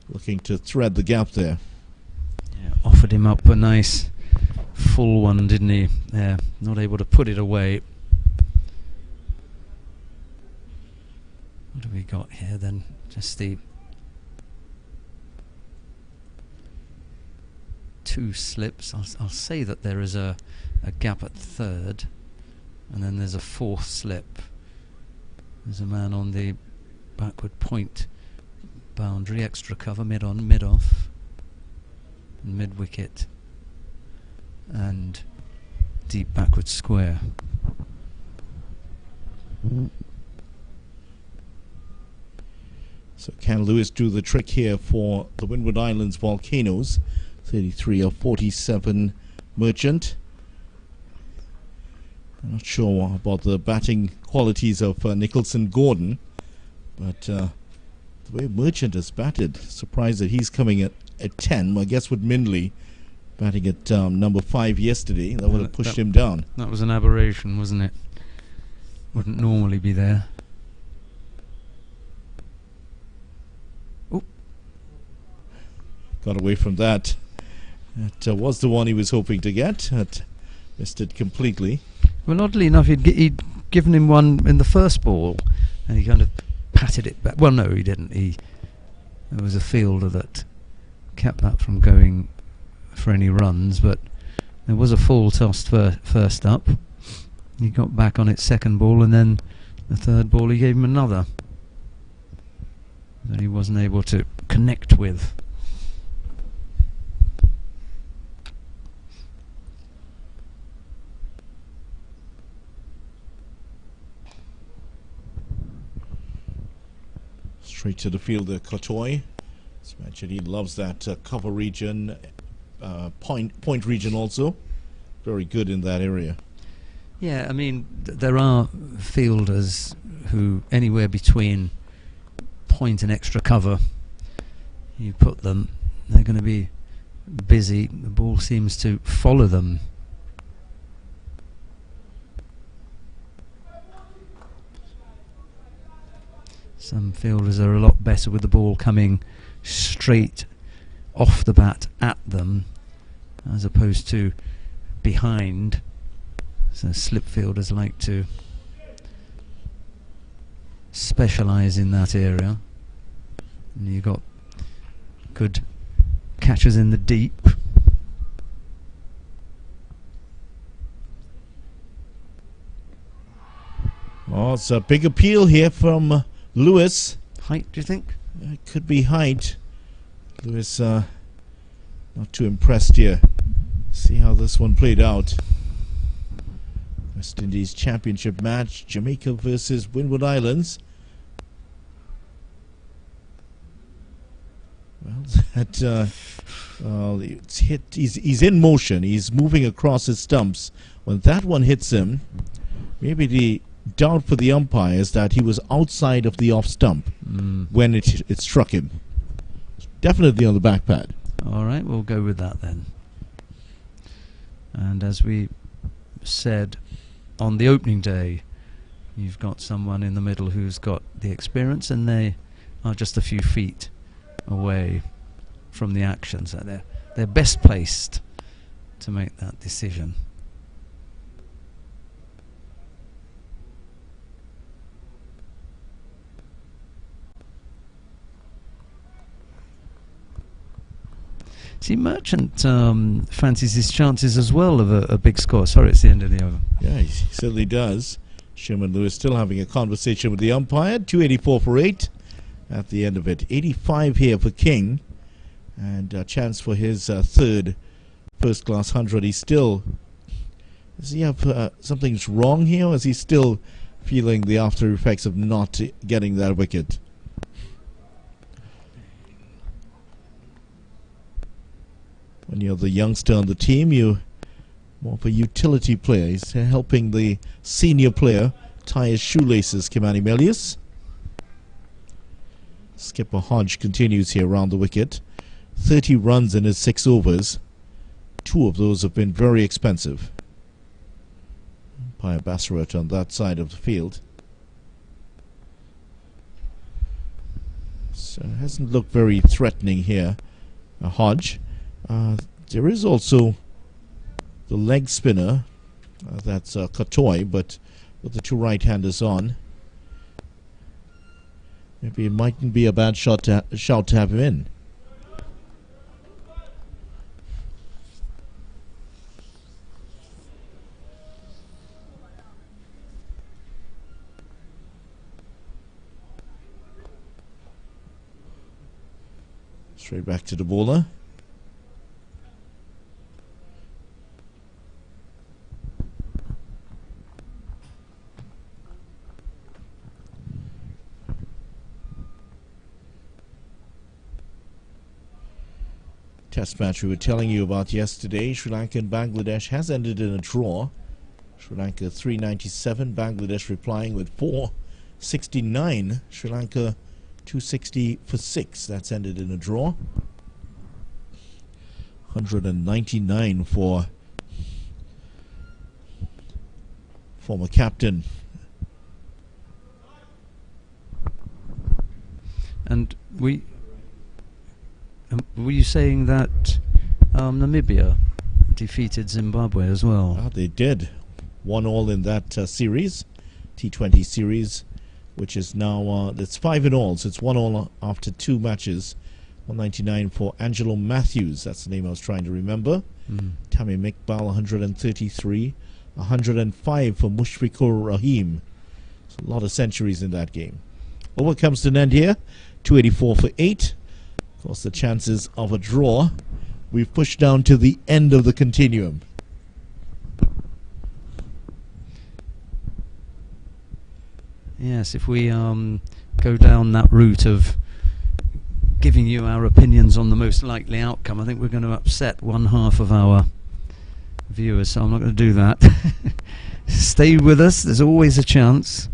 looking to thread the gap there. Yeah, offered him up a nice full one, didn't he? Yeah, not able to put it away. What have we got here then? Just the two slips. I'll say that there is a gap at third, and then there's a fourth slip. There's a man on the backward point boundary, extra cover, mid on, mid off, mid wicket, and deep backward square. So can Lewis do the trick here for the Windward Islands Volcanoes? 33 of 47 Merchant. I'm not sure about the batting qualities of Nicholson Gordon, but the way Merchant has batted, surprised that he's coming at 10. I guess with Mindley batting at number 5 yesterday, that would have pushed him down. That was an aberration, wasn't it? Wouldn't normally be there. Oh, got away from that. That was the one he was hoping to get. That missed it completely. Well, oddly enough, he'd given him one in the first ball, and he kind of patted it back. Well, no, he didn't. There was a fielder that kept that from going for any runs, but there was a full tossed first up. He got back on it second ball, and then the third ball he gave him another that he wasn't able to connect with. Straight to the fielder, Kotoy. As mentioned, he loves that cover region, point region also. Very good in that area. Yeah, I mean, there are fielders who anywhere between point and extra cover, you put them, they're going to be busy. The ball seems to follow them. Some fielders are a lot better with the ball coming straight off the bat at them as opposed to behind. So slip fielders like to specialise in that area. And you've got good catchers in the deep. Oh, it's a big appeal here from Lewis. Height, do you think? It could be height. Lewis not too impressed here. See how this one played out. West Indies Championship match, Jamaica versus Windward Islands. Well, that it's hit. He's in motion. He's moving across his stumps. When that one hits him, maybe the doubt for the umpire is that he was outside of the off stump when it struck him. Definitely on the back pad. All right, we'll go with that then. And as we said on the opening day, you've got someone in the middle who's got the experience, and they are just a few feet away from the action, so they're best placed to make that decision. See, Merchant fancies his chances as well of a big score. Sorry, it's the end of the over. Yeah, he certainly does. Sherman Lewis still having a conversation with the umpire. 284 for 8 at the end of it. 85 here for King. And a chance for his third first-class 100. He's still... Does he have something's wrong here, or is he still feeling the after effects of not getting that wicket? When you're the youngster on the team, you're more of a utility player. He's helping the senior player tie his shoelaces, Kimani Melius. Skipper Hodge continues here around the wicket. 30 runs in his 6 overs. 2 of those have been very expensive. Umpire Bassaret on that side of the field. So it hasn't looked very threatening here, Hodge. There is also the leg spinner, that's Katoy, but with the 2 right-handers on, maybe it mightn't be a bad shout to have him in. Straight back to the bowler. Test match we were telling you about yesterday, Sri Lanka and Bangladesh, has ended in a draw. Sri Lanka 397, Bangladesh replying with 469. Sri Lanka 260 for 6. That's ended in a draw. 199 for former captain. And were you saying that Namibia defeated Zimbabwe as well? They did. 1-1 in that series, T20 series, which is now, it's 5-all, so it's 1-1 after 2 matches. 199 for Angelo Matthews, that's the name I was trying to remember. Tamim Iqbal, 133. 105 for Mushfiqur Rahim. It's a lot of centuries in that game. Over comes to an end here, 284 for 8. Of course, the chances of a draw, we've pushed down to the end of the continuum. Yes, if we go down that route of giving you our opinions on the most likely outcome, I think we're going to upset one half of our viewers, so I'm not going to do that. Stay with us, there's always a chance.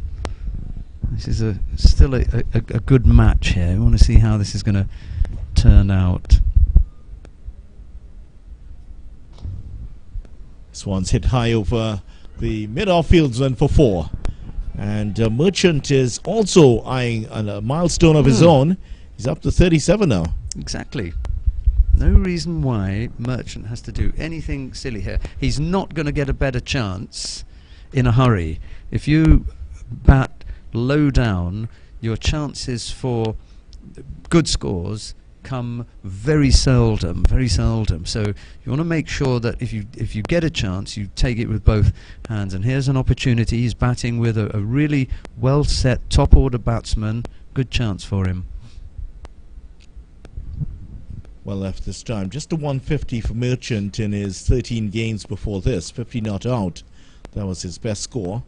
This is still a good match here. We want to see how this is going to turn out. This one's hit high over the mid-off fieldsman for 4. And Merchant is also eyeing a milestone of his own. He's up to 37 now. Exactly. No reason why Merchant has to do anything silly here. He's not going to get a better chance in a hurry. If you bat low down, your chances for good scores come very seldom. So you want to make sure that if you get a chance, you take it with both hands. And here's an opportunity. He's batting with a really well set top order batsman. Good chance for him. Well left this time. Just a 150 for Merchant in his 13 games before this. 50 not out. That was his best score.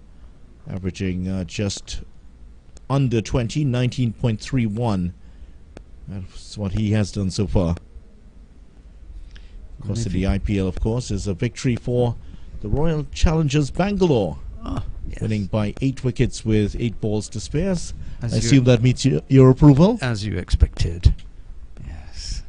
Averaging just under 20, 19.31. That's what he has done so far. Of course, in the IPL, of course, is a victory for the Royal Challengers Bangalore. Yes. Winning by 8 wickets with 8 balls to spare. I assume that meets your approval? As you expected. Yes.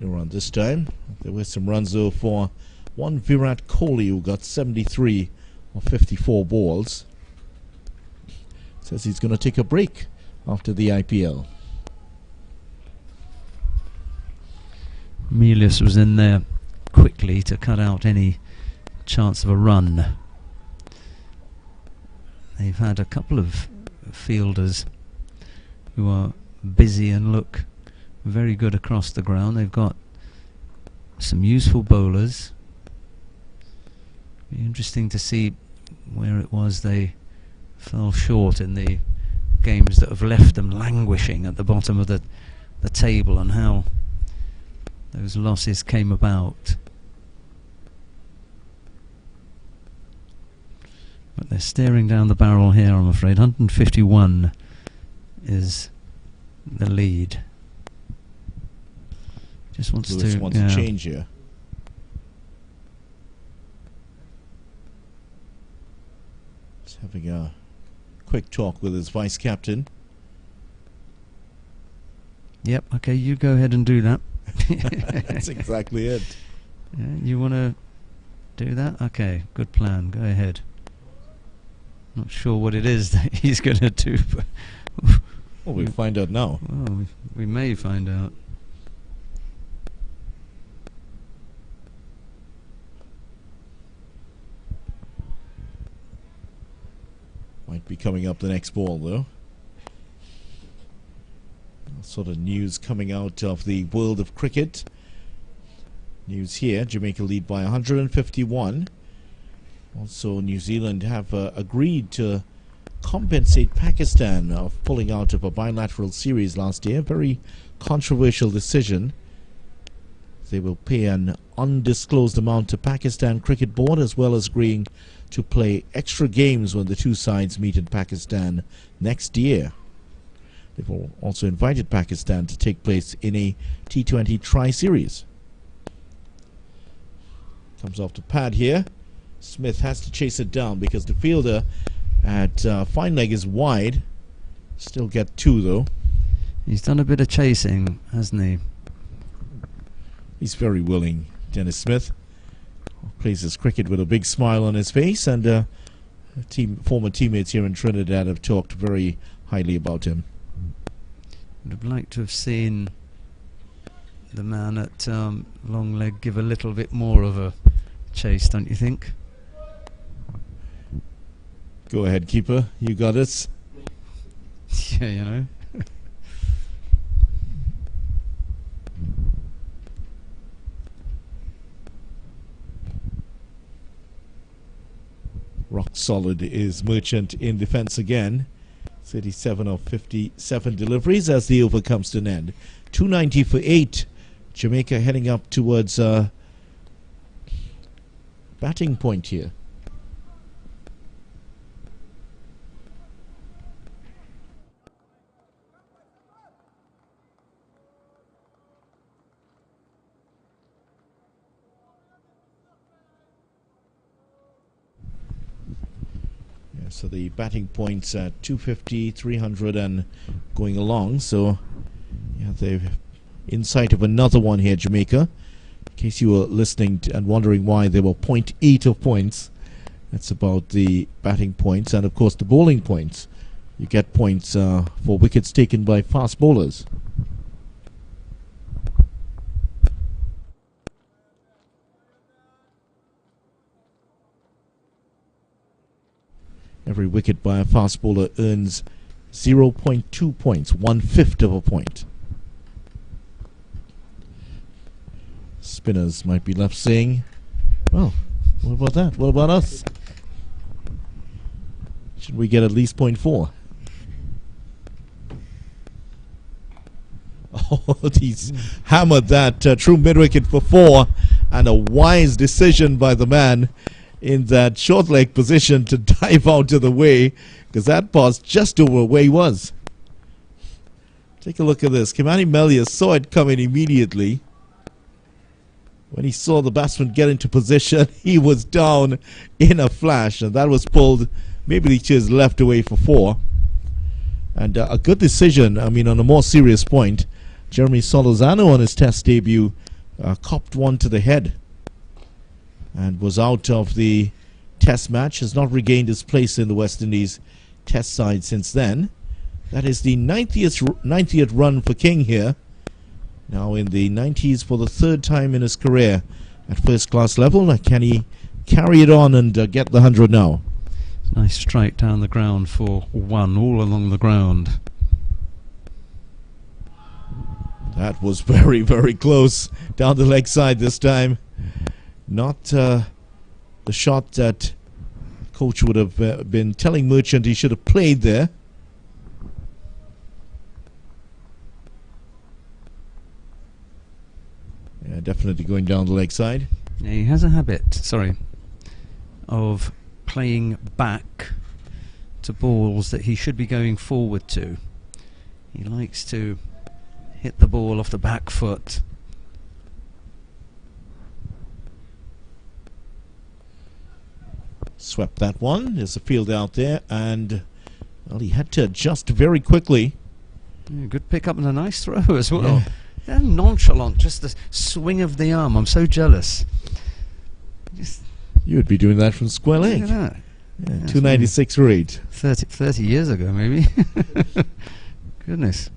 No run this time. There were some runs though for one Virat Kohli, who got 73 of 54 balls. Says he's going to take a break after the IPL. Melius was in there quickly to cut out any chance of a run. They've had a couple of fielders who are busy and look very good across the ground. They've got some useful bowlers. Be interesting to see where it was they fell short in the games that have left them languishing at the bottom of the table, and how those losses came about. But they're staring down the barrel here, I'm afraid. 151 is the lead. Just wants Lewis to wants to change here. He's having a quick talk with his vice captain. Yep, okay, you go ahead and do that. That's exactly it. Yeah, you want to do that? Okay, good plan, go ahead. Not sure what it is that he's going to do. But well, we'll find out now. Well, we may find out. Might be coming up the next ball, though. Sort of news coming out of the world of cricket. News here, Jamaica lead by 151. Also, New Zealand have agreed to compensate Pakistan of pulling out of a bilateral series last year. Very controversial decision. They will pay an undisclosed amount to Pakistan Cricket Board, as well as agreeing to play extra games when the two sides meet in Pakistan next year. They've also invited Pakistan to take place in a T20 tri-series. Comes off the pad here. Smith has to chase it down because the fielder at fine leg is wide. Still get two, though. He's done a bit of chasing, hasn't he? He's very willing, Dennis Smith. Plays his cricket with a big smile on his face, and former teammates here in Trinidad have talked very highly about him. Would have liked to have seen the man at long leg give a little bit more of a chase, don't you think? Go ahead, keeper. You got it. Yeah, you know. Rock solid is Merchant in defence again. 37 of 57 deliveries as the over comes to an end. 290 for 8. Jamaica heading up towards batting point here. So the batting points at 250, 300 and going along. So yeah, they're in sight of another one here, Jamaica. In case you were listening and wondering why they were 0.8 of points, that's about the batting points. And of course the bowling points. You get points for wickets taken by fast bowlers. Every wicket by a fast bowler earns 0.2 points, 1/5 of a point. Spinners might be left saying, well, what about that? What about us? Should we get at least 0.4? Oh, he's hammered that true mid-wicket for 4, and a wise decision by the man in that short leg position to dive out of the way, because that pass just over where he was. Take a look at this. Kimani Melia saw it coming immediately. When he saw the batsman get into position, he was down in a flash, and that was pulled maybe to his left away for 4. And a good decision. I mean, on a more serious point, Jeremy Solozano on his test debut copped one to the head and was out of the test match, has not regained his place in the West Indies test side since then. That is the 90th run for King here. Now in the 90s for the 3rd time in his career at first class level. Can he carry it on and get the 100 now? Nice strike down the ground for 1, all along the ground. That was very, very close. Down the leg side this time. Not the shot that coach would have been telling Merchant he should have played there. definitely going down the leg side. Yeah, he has a habit, of playing back to balls that he should be going forward to. He likes to hit the ball off the back foot. Swept that one. There's a field out there, and well, he had to adjust very quickly. Yeah, good pick up and a nice throw as well. Yeah. Yeah, nonchalant, just the swing of the arm. I'm so jealous. You would be doing that from square leg. Look at that. Yeah, 296 for 8. 30 years ago, maybe. Goodness.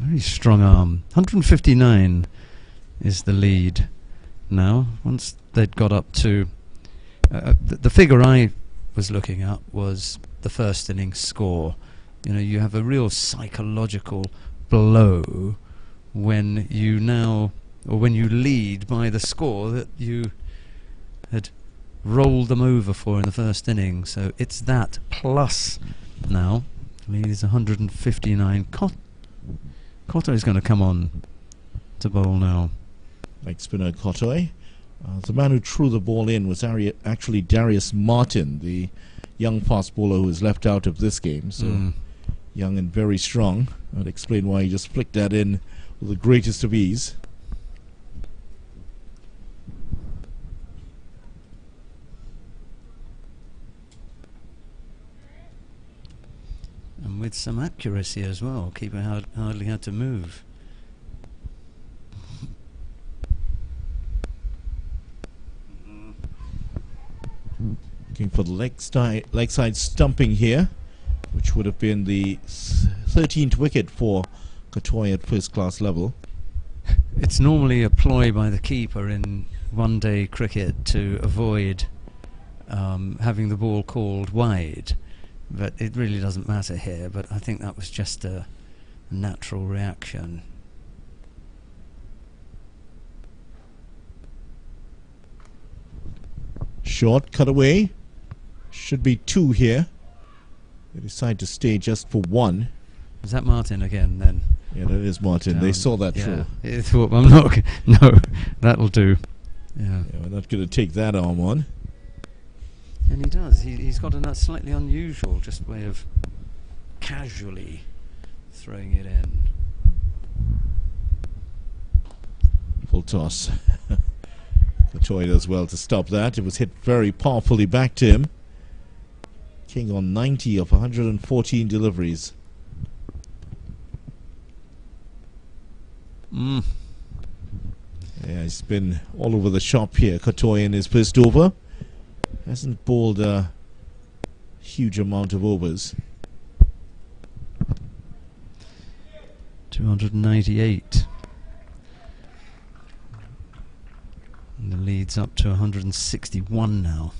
Very strong arm. 159 is the lead now. Once they'd got up to... the figure I was looking at was the first innings score. You know, you have a real psychological blow when you lead by the score that you had rolled them over for in the first inning. So it's that plus now. Lead is 159. Cotto is going to come on to bowl now. Like spinner Cottoy. The man who threw the ball in was actually Darius Martin, the young fast bowler who was left out of this game. So young and very strong. I'd explain why he just flicked that in with the greatest of ease. And with some accuracy as well. Keeper hardly had to move. Looking for the leg side stumping here, which would have been the 13th wicket for Cottoy at first class level. It's normally a ploy by the keeper in one-day cricket to avoid having the ball called wide, but it really doesn't matter here. But I think that was just a natural reaction. Short cut away. Should be 2 here. They decide to stay just for 1. Is that Martin again then? Yeah, that is Martin. They saw that through. He thought, I'm not. No, that'll do. Yeah. We're not going to take that arm on. And he does. He's got a slightly unusual just way of casually throwing it in. Full toss. Cottoy does well to stop that. It was hit very powerfully back to him. King on 90 of 114 deliveries. Yeah, he's been all over the shop here, Cottoy, in his first over. Hasn't bowled a huge amount of overs. 298. And the lead's up to 161 now.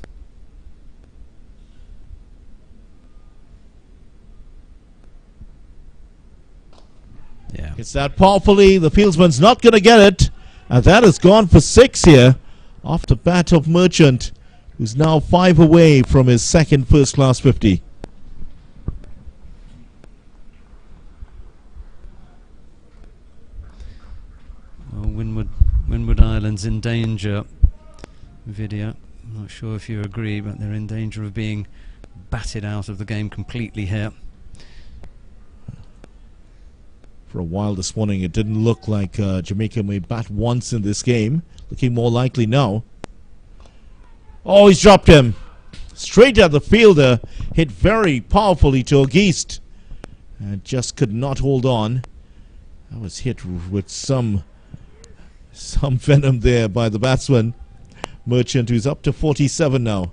Yeah. It's that powerfully. The fieldsman's not going to get it. And that has gone for 6 here off the bat of Merchant, who's now 5 away from his second first-class 50. Well, Windward Island's in danger. Video. I'm not sure if you agree, but they're in danger of being batted out of the game completely here. For a while this morning, it didn't look like Jamaica may bat once in this game. Looking more likely now. Oh, he's dropped him. Straight at the fielder. Hit very powerfully to Auguste. And just could not hold on. That was hit with some venom there by the batsman. Merchant, who's up to 47 now.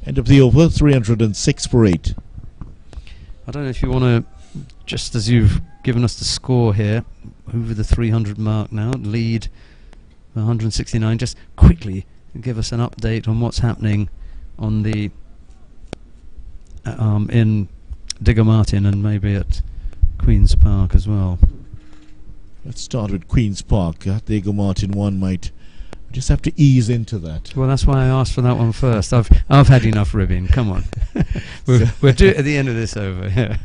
End of the over, 306 for 8. I don't know if you want to, just as you've given us the score here, over the 300 mark now, lead 169, just quickly give us an update on what's happening on the in Digger Martin and maybe at Queen's Park as well. Let's start with Queen's Park. Digger Martin one might just have to ease into that. Well, that's why I asked for that one first. I've had enough ribbing. Come on, we'll do it at the end of this over. Yeah.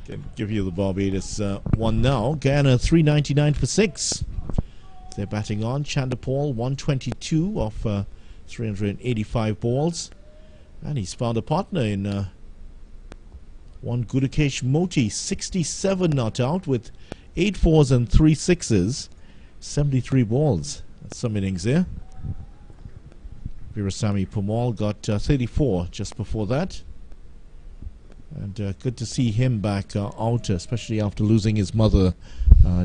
Can give you the Barbados one now. Guyana 399 for 6. They're batting on. Chanderpaul 122 off 385 balls. And he's found a partner in one Gudakesh Moti, 67 not out with 8 fours and 3 sixes, 73 balls. That's some innings there. Virasamy Pamal got 34 just before that. And good to see him back out, especially after losing his mother.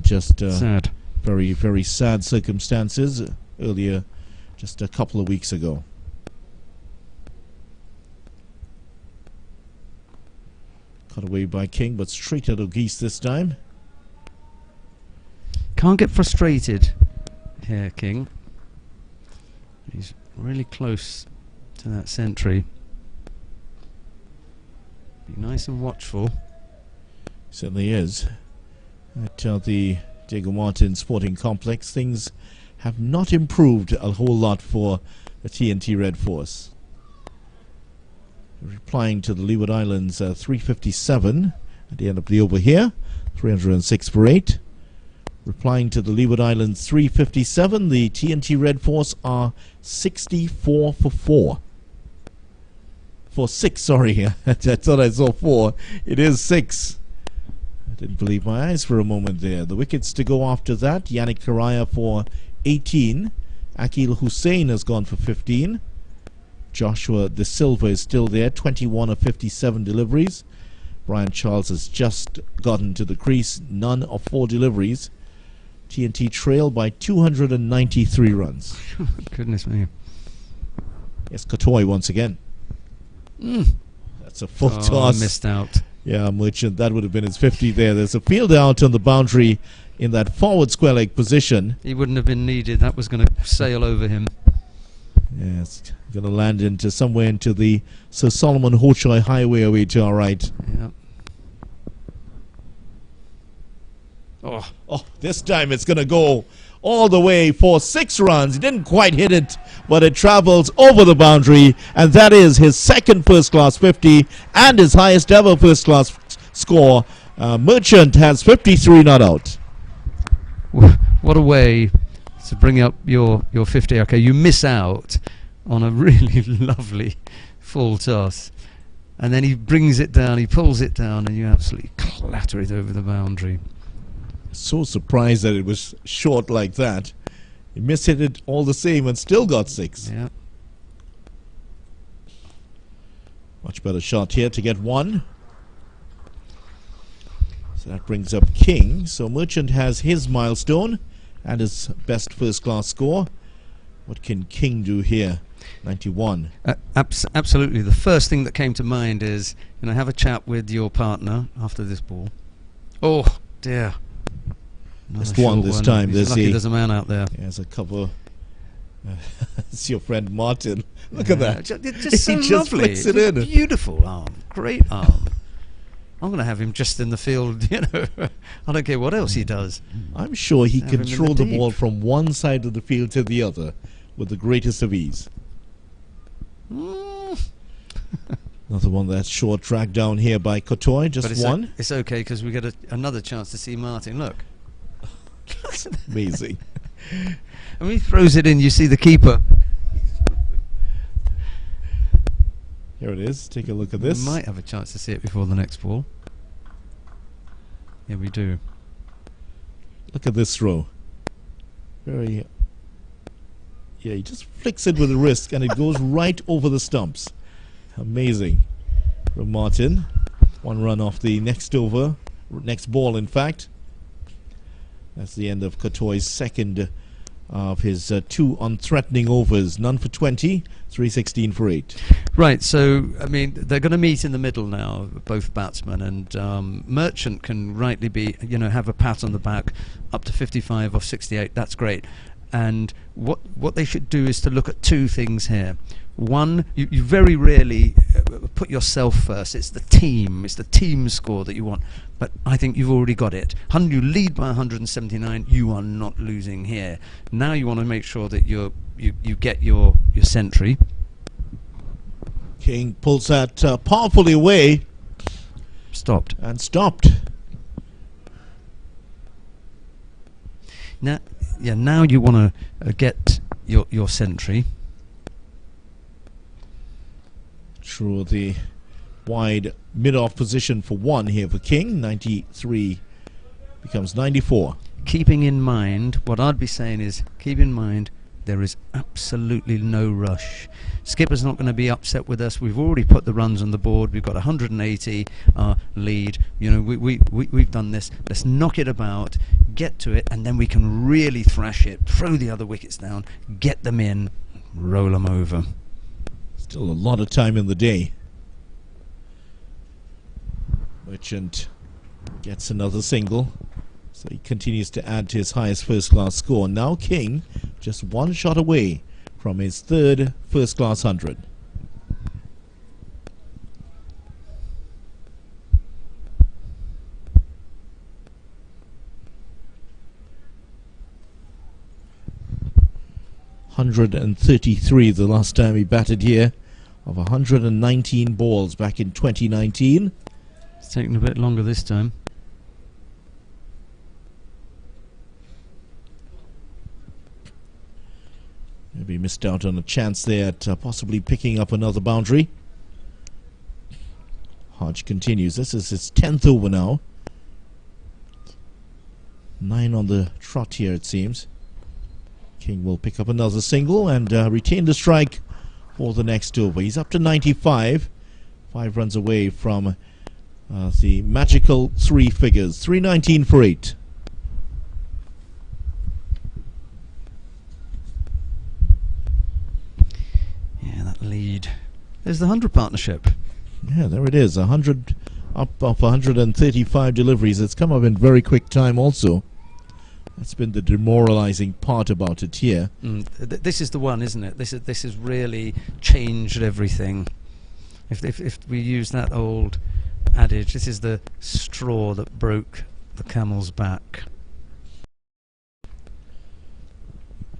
Sad. Very, very sad circumstances earlier, just a couple of weeks ago. Cut away by King, but straight at O'Geese this time. Can't get frustrated here, King. He's really close to that century. Be nice and watchful. Certainly is. At the Diego Martin Sporting Complex, things have not improved a whole lot for the TNT Red Force. Replying to the Leeward Islands 357 at the end of the over here, 306 for 8. Replying to the Leeward Islands 357, the TNT Red Force are 64 for 4. For 6, sorry. I thought I saw 4. It is 6. I didn't believe my eyes for a moment there. The wickets to go after that. Yannick Karaya for 18. Akil Hussein has gone for 15. Joshua De Silva is still there, 21 of 57 deliveries. Brian Charles has just gotten to the crease, none of 4 deliveries. TNT trail by 293 runs. Goodness me. Yes, Kotoy once again. That's a full toss. Missed out. Yeah, Merchant, that would have been his 50 there. There's a field out on the boundary in that forward square leg position. He wouldn't have been needed. That was going to sail over him. Yes, going to land into somewhere into the Sir Solomon Hochoi Highway away to our right. Yeah. Oh, this time it's going to go all the way for 6 runs. He didn't quite hit it, but it travels over the boundary, and that is his second first-class 50 and his highest ever first-class score. Merchant has 53 not out. What a way to bring up your 50. Okay, you miss out on a really lovely full toss, and then he brings it down, he pulls it down, and you absolutely clatter it over the boundary. So surprised that it was short like that. He mishit it all the same and still got 6. Yeah. Much better shot here to get 1. So that brings up King. So Merchant has his milestone and his best first-class score. What can King do here? 91. Absolutely. The first thing that came to mind is, have a chat with your partner after this ball. Oh, dear. Just one this time. There's a man out there. Yeah, there's a couple. It's your friend Martin. Look at that. Just so he just lovely. flicks it in. Beautiful arm. Great arm. I'm going to have him just in the field, I don't care what else he does. I'm sure he can throw the deep. ball from one side of the field to the other with the greatest of ease. Another one that's short, dragged down here by Kotoy, just one. It's okay because we get another chance to see Martin. Look. Amazing. And when he throws it in, you see the keeper. Here it is. Take a look at this. We might have a chance to see it before the next ball. Yeah, we do. Look at this throw. Yeah, he just flicks it with the wrist and it goes right over the stumps. Amazing. From Martin. 1 run off the next over. Next ball, in fact. That's the end of Kotoy's second of his 2 unthreatening overs. None for 20, 316 for 8. Right, so, they're going to meet in the middle now, both batsmen, and Merchant can rightly be, have a pat on the back up to 55 or 68. That's great. And what they should do is to look at 2 things here. One, you very rarely put yourself first. It's the team score that you want. But I think you've already got it. You lead by 179. You are not losing here. Now you want to make sure that you get your century. King pulls that powerfully away. Stopped. And stopped. Now, yeah. Now you want to get your century through the wide mid-off position for 1 here for King. 93 becomes 94. Keeping in mind, what I'd be saying is, keep in mind, there is absolutely no rush. Skipper's not going to be upset with us. We've already put the runs on the board. We've got 180 lead. You know, we've done this. Let's knock it about, get to it, and then we can really thrash it, throw the other wickets down, get them in, roll them over. Still a lot of time in the day. Merchant gets another single, so he continues to add to his highest first-class score. Now King just 1 shot away from his 3rd first-class 100. .133 the last time he batted here, of 119 balls back in 2019. It's taken a bit longer this time. Maybe missed out on a chance there at possibly picking up another boundary. Hodge continues. This is his 10th over now. 9 on the trot here, it seems. King will pick up another single and retain the strike for the next over. He's up to 95. 5 runs away from the magical 3 figures. 319 for 8. Yeah, that lead. There's the 100 partnership. Yeah, there it is. 100 up of 135 deliveries. It's come up in very quick time also. That's been the demoralizing part about it here. This is the one, isn't it? This has really changed everything. If we use that old adage, this is the straw that broke the camel's back.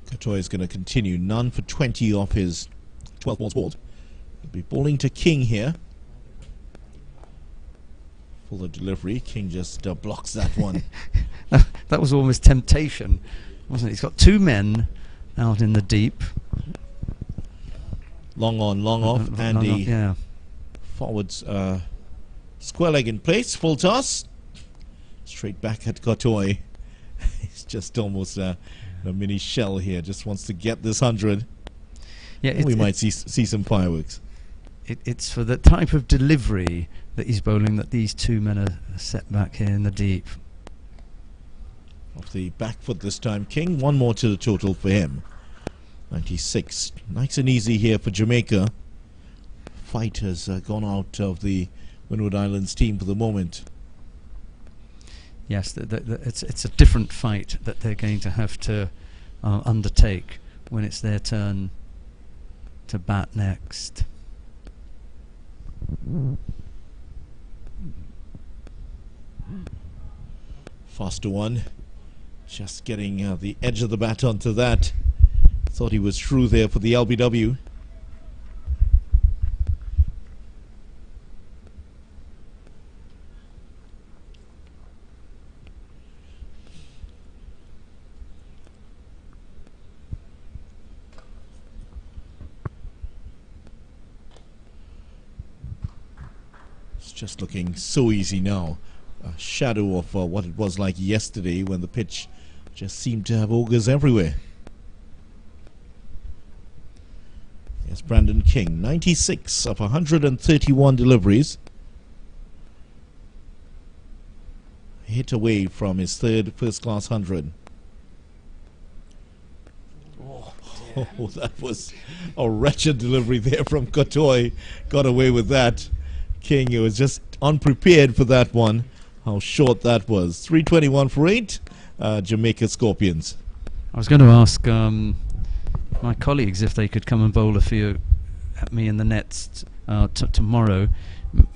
Katoy is going to continue. None for 20 off his 12 balls bowled. He'll be bowling to King here. For the delivery, King just blocks that one. That was almost temptation, wasn't it? He's got 2 men out in the deep. Long on, long off. Andy yeah. forwards, square leg in place, full toss. Straight back at Katoy. He's just almost a mini shell here. Just wants to get this 100. Yeah, we might see some fireworks. It's for the type of delivery that he's bowling that these 2 men are set back here in the deep. Off the back foot this time, King. 1 more to the total for him. 96. Nice and easy here for Jamaica. Fight has gone out of the Windward Islands team for the moment. Yes, it's a different fight that they're going to have to undertake when it's their turn to bat next. Faster one. Just getting the edge of the bat onto that. Thought he was through there for the LBW. It's just looking so easy now. A shadow of what it was like yesterday when the pitch just seemed to have ogres everywhere. Yes, Brandon King, 96 of 131 deliveries. Hit away from his 3rd first-class 100. Oh, that was a wretched delivery there from Katoy. Got away with that. King, was just unprepared for that one. How short that was. 321 for 8, Jamaica Scorpions. I was going to ask my colleagues if they could come and bowl a few at me in the nets tomorrow.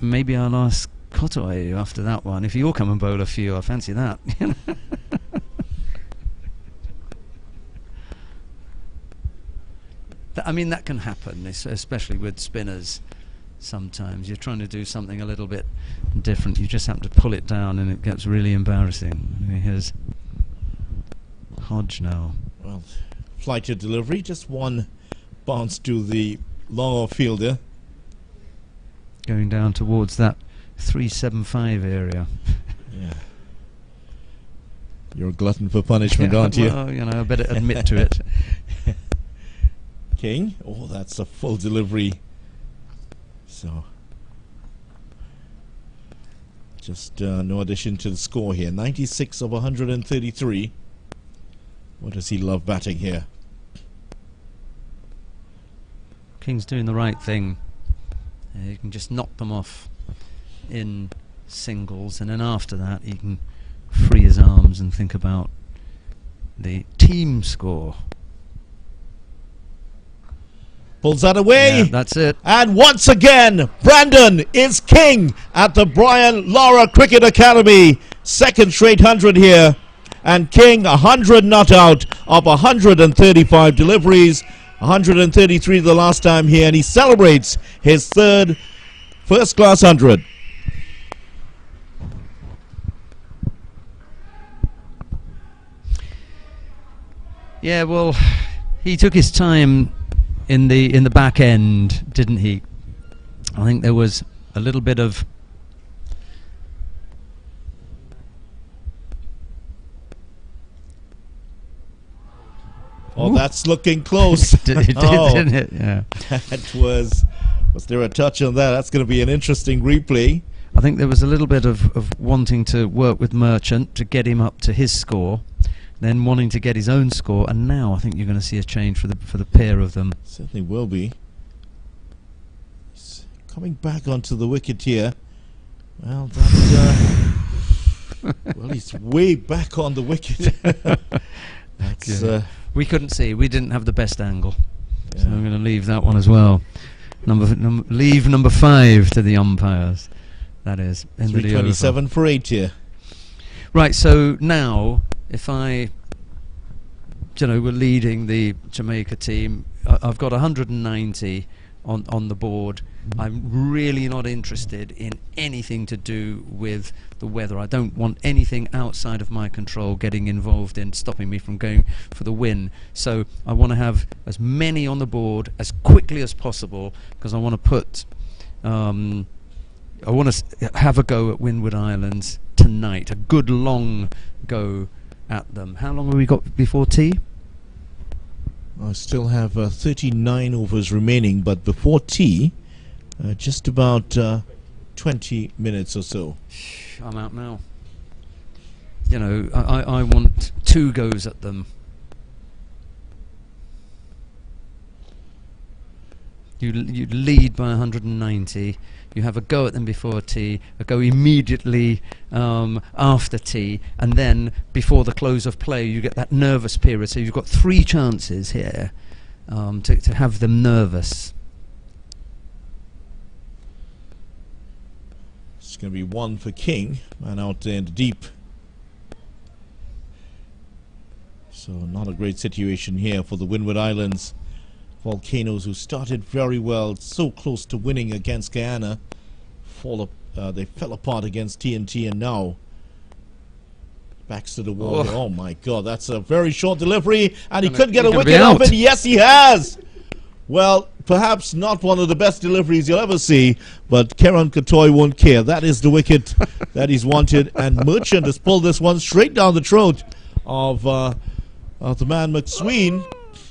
Maybe I'll ask Katoy after that one. If you'll come and bowl a few, I fancy that. I mean, that can happen, especially with spinners. sometimes. You're trying to do something a little bit different. You just have to pull it down and it gets really embarrassing. Here's Hodge now. Well, flight to delivery, just one bounce to the long off fielder. Going down towards that 375 area. Yeah. You're a glutton for punishment, aren't you? Well, you know, I better admit to it. King. Oh, that's a full delivery. So, just no addition to the score here. 96 of 133. What does he love batting here? King's doing the right thing. You can just knock them off in singles, and then after that he can free his arms and think about the team score. Pulls that away. Yeah, that's it. And once again, Brandon is king at the Brian Lara Cricket Academy. Second straight 100 here. And King, 100 not out of 135 deliveries. 133 the last time here. And he celebrates his third first-class 100. Yeah, well, he took his time in the back end, didn't he? I think there was a little bit of That's looking close. Didn't it? Yeah. That was there a touch on that? That's going to be an interesting replay. I think there was a little bit of wanting to work with Merchant to get him up to his score, then wanting to get his own score, and now I think you're going to see a change for the pair of them. Certainly will be. He's coming back onto the wicket here. Well, that's well, he's way back on the wicket. That's we couldn't see. We didn't have the best angle, yeah. so I'm going to leave that one as well. Leave number 5 to the umpires. That is 327 for 8 here. Right. So now, if I, we're leading the Jamaica team. I've got 190 on the board. I'm really not interested in anything to do with the weather. I don't want anything outside of my control getting involved in stopping me from going for the win. So I want to have as many on the board as quickly as possible, because I want to put I want to have a go at Windward Islands tonight, a good long go at them. How long have we got before tea? I still have 39 overs remaining, but before tea, just about 20 minutes or so. I'm out now. I want 2 goes at them. You lead by 190. You have a go at them before tea, a go immediately after tea, and then before the close of play you get that nervous period. So you've got 3 chances here to have them nervous. It's going to be 1 for King, man out there in the deep. So not a great situation here for the Windward Islands Volcanoes, who started very well, so close to winning against Guyana. They fell apart against TNT, and now backs to the wall. Oh my God, that's a very short delivery, and he could get a wicket up, and yes, he has. Well, perhaps not one of the best deliveries you'll ever see, but Kieran Katoy won't care. That is the wicket that he's wanted, and Merchant has pulled this one straight down the throat of the man McSween.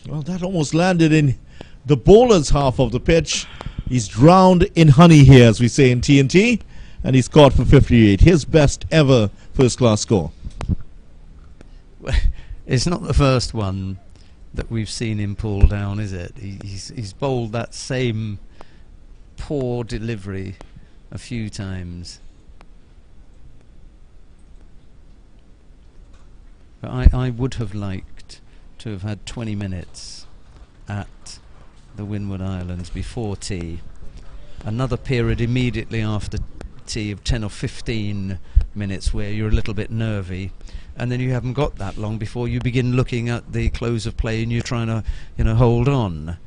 Well, that almost landed in the bowler's half of the pitch. He's drowned in honey here, as we say in TNT, and he's caught for 58. His best ever first-class score. Well, it's not the first one that we've seen him pull down, is it? He's bowled that same poor delivery a few times. But I would have liked to have had 20 minutes at the Windward Islands before tea. Another period immediately after tea of 10 or 15 minutes where you're a little bit nervy, and then you haven't got that long before you begin looking at the close of play and you're trying to hold on.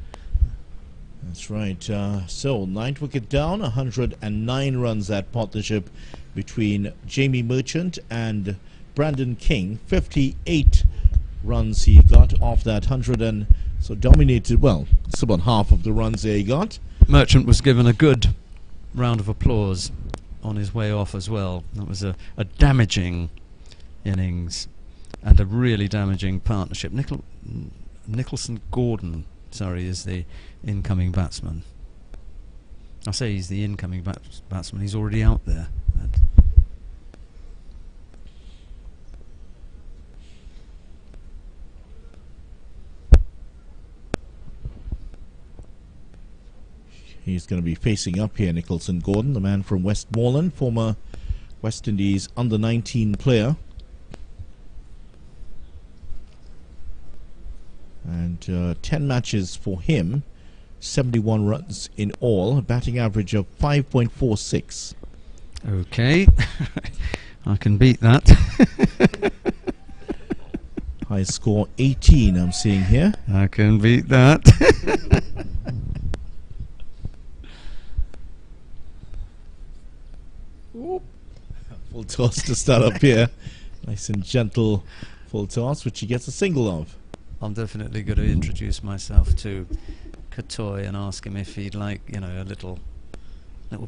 That's right. So, ninth wicket down, 109 runs that partnership between Jamie Merchant and Brandon King. 58 runs he got off that 100, and so dominated. Well, it's about half of the runs there he got. Merchant was given a good round of applause on his way off as well. That was a damaging innings and a really damaging partnership. Nicholson Gordon, is the incoming batsman. I say he's the incoming batsman. He's already out there. He's going to be facing up here, Nicholson Gordon, the man from Westmoreland, former West Indies under-19 player. And 10 matches for him, 71 runs in all, a batting average of 5.46. Okay, I can beat that. High score 18 I'm seeing here. I can beat that. Full toss to start up here. Nice and gentle full toss, which he gets a single of. I'm definitely going to introduce myself to Katoy and ask him if he'd like, a little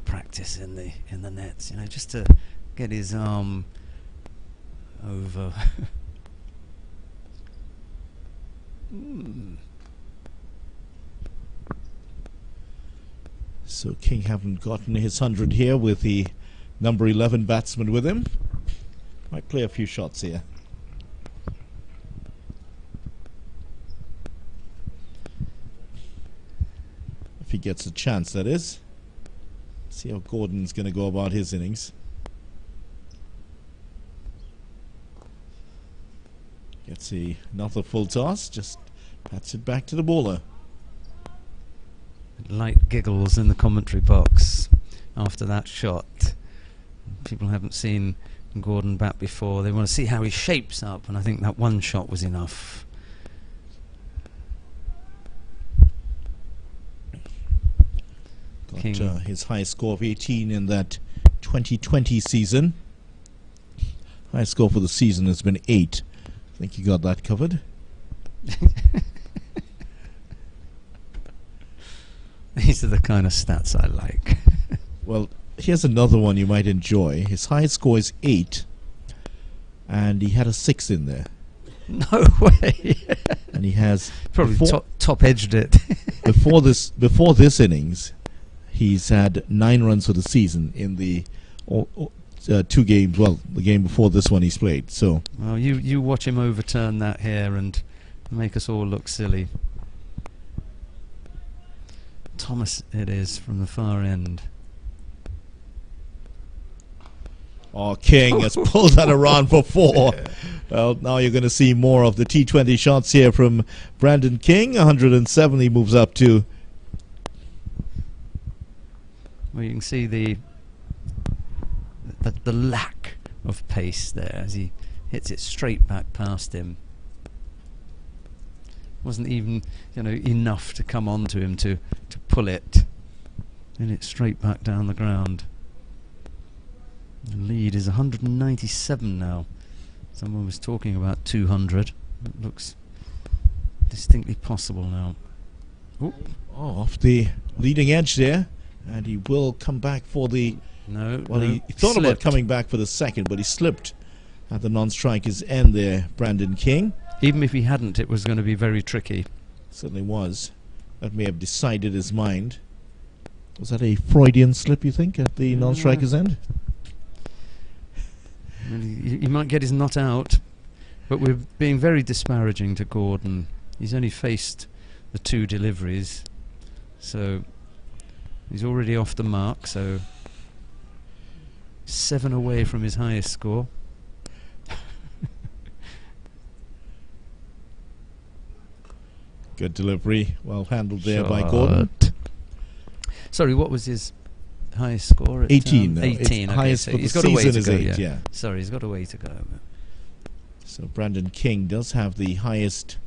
practice in the nets, just to get his arm over. So King haven't gotten his 100 here with the number 11 batsman with him. Might play a few shots here. If he gets a chance, that is. See how Gordon's going to go about his innings. Gets another full toss, just pats it back to the bowler. Light giggles in the commentary box after that shot. People haven't seen Gordon bat before. They want to see how he shapes up, and I think that one shot was enough. Got his highest score of 18 in that 2020 season. Highest score for the season has been 8. I think you got that covered. These are the kind of stats I like. Well, here's another one you might enjoy. His highest score is 8, and he had a 6 in there. No way. And he has probably top edged it. before this innings, he's had 9 runs for the season in the 2 games. Well, the game before this one he's played. So, well, you watch him overturn that here and make us all look silly. Thomas, it is from the far end. Oh, King has pulled that around for 4. Well, now you're going to see more of the T20 shots here from Brandon King. 107 he moves up to. Well, you can see the lack of pace there as he hits it straight back past him. Wasn't even enough to come onto him to pull it. And it's straight back down the ground. The lead is 197 now. Someone was talking about 200. It looks distinctly possible now. Ooh. Oh, off the leading edge there, and he will come back for the. No. Well, no, he thought about coming back for the second, but he slipped at the non-striker's end there, Brandon King. Even if he hadn't, it was going to be very tricky. Certainly was. That may have decided his mind. Was that a Freudian slip, you think, at the non-striker's end? He might get his knot out, but we're being very disparaging to Gordon. He's only faced the 2 deliveries, so he's already off the mark, so 7 away from his highest score. Good delivery, well handled there by Gordon. Sorry, what was his highest score? At 18. 18. Okay, highest so for he's the got a way to season go. is 8, yeah. Sorry, he's got a way to go. So Brandon King does have the highest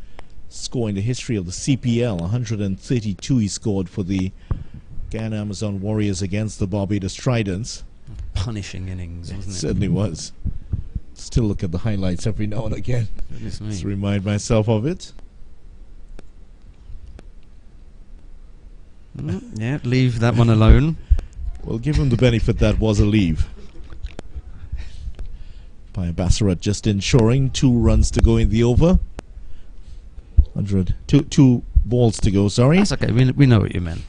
score in the history of the CPL. 132 he scored for the Guyana Amazon Warriors against the Barbados Tridents. Punishing innings, wasn't it? Certainly was. Still look at the highlights every now and again to remind myself of it. Yeah, leave that one alone. We'll give him the benefit that was a leave. By Bassarat just ensuring 2 runs to go in the over. 2 balls to go, sorry. That's okay, we know what you meant.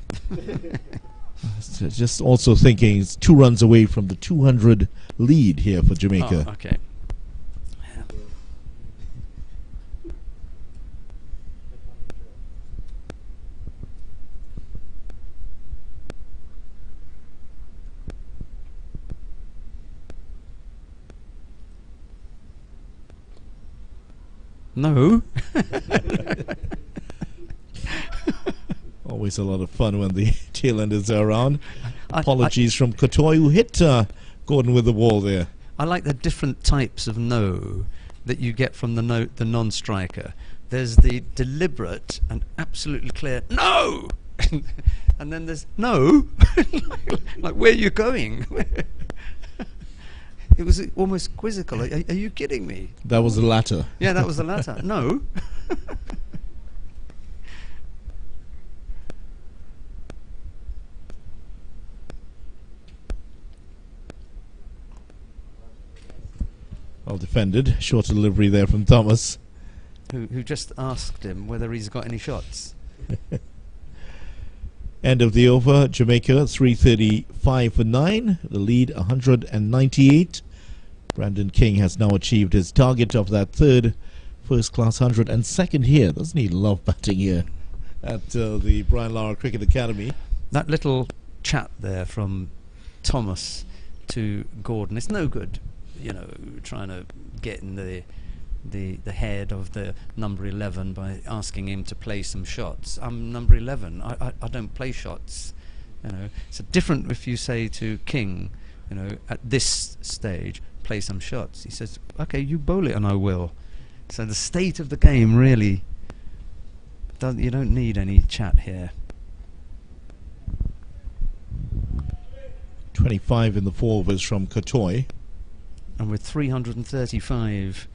Just also thinking it's 2 runs away from the 200 lead here for Jamaica. Oh, okay. No. Always a lot of fun when the tailenders are around. Apologies from Kotoy, who hit Gordon with the ball there. I like the different types of no that you get from the non-striker. There's the deliberate and absolutely clear no, and then there's no, like where are you going? It was almost quizzical. Are you kidding me? That was the latter. Yeah, that was the latter. No. Well defended. Short delivery there from Thomas. Who just asked him whether he's got any shots. End of the over. Jamaica 335 for 9. The lead 198. Brandon King has now achieved his target of that third first class 100 and second here. Doesn't he love batting here at the Brian Lara Cricket Academy? That little chat there from Thomas to Gordon, it's no good, you know, trying to get in the head of the number 11 by asking him to play some shots. I'm number 11. I don't play shots. You know, it's different if you say to King, you know, at this stage, play some shots. He says, okay, you bowl it and I will. So the state of the game really you don't need any chat here. 25 in the 4 overs from Kotoy. And with 335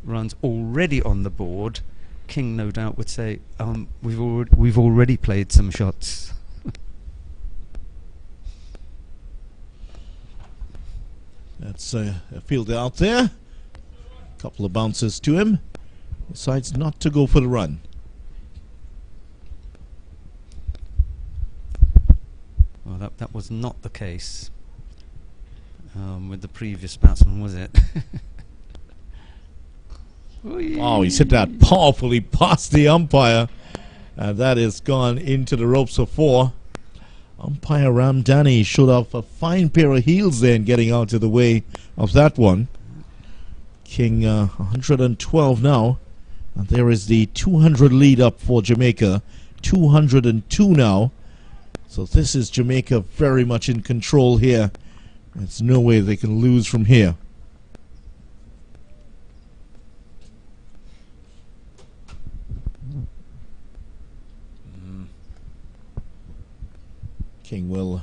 runs already on the board, King no doubt would say, we've already played some shots. That's a fielder out there. A couple of bounces to him. Decides not to go for the run. Well, that was not the case with the previous batsman, was it? Oh, he's hit that powerfully past the umpire. And that has gone into the ropes for 4. Umpire Ramdani showed off a fine pair of heels there in getting out of the way of that one. King 112 now. And there is the 200 lead up for Jamaica. 202 now. So this is Jamaica very much in control here. There's no way they can lose from here. King will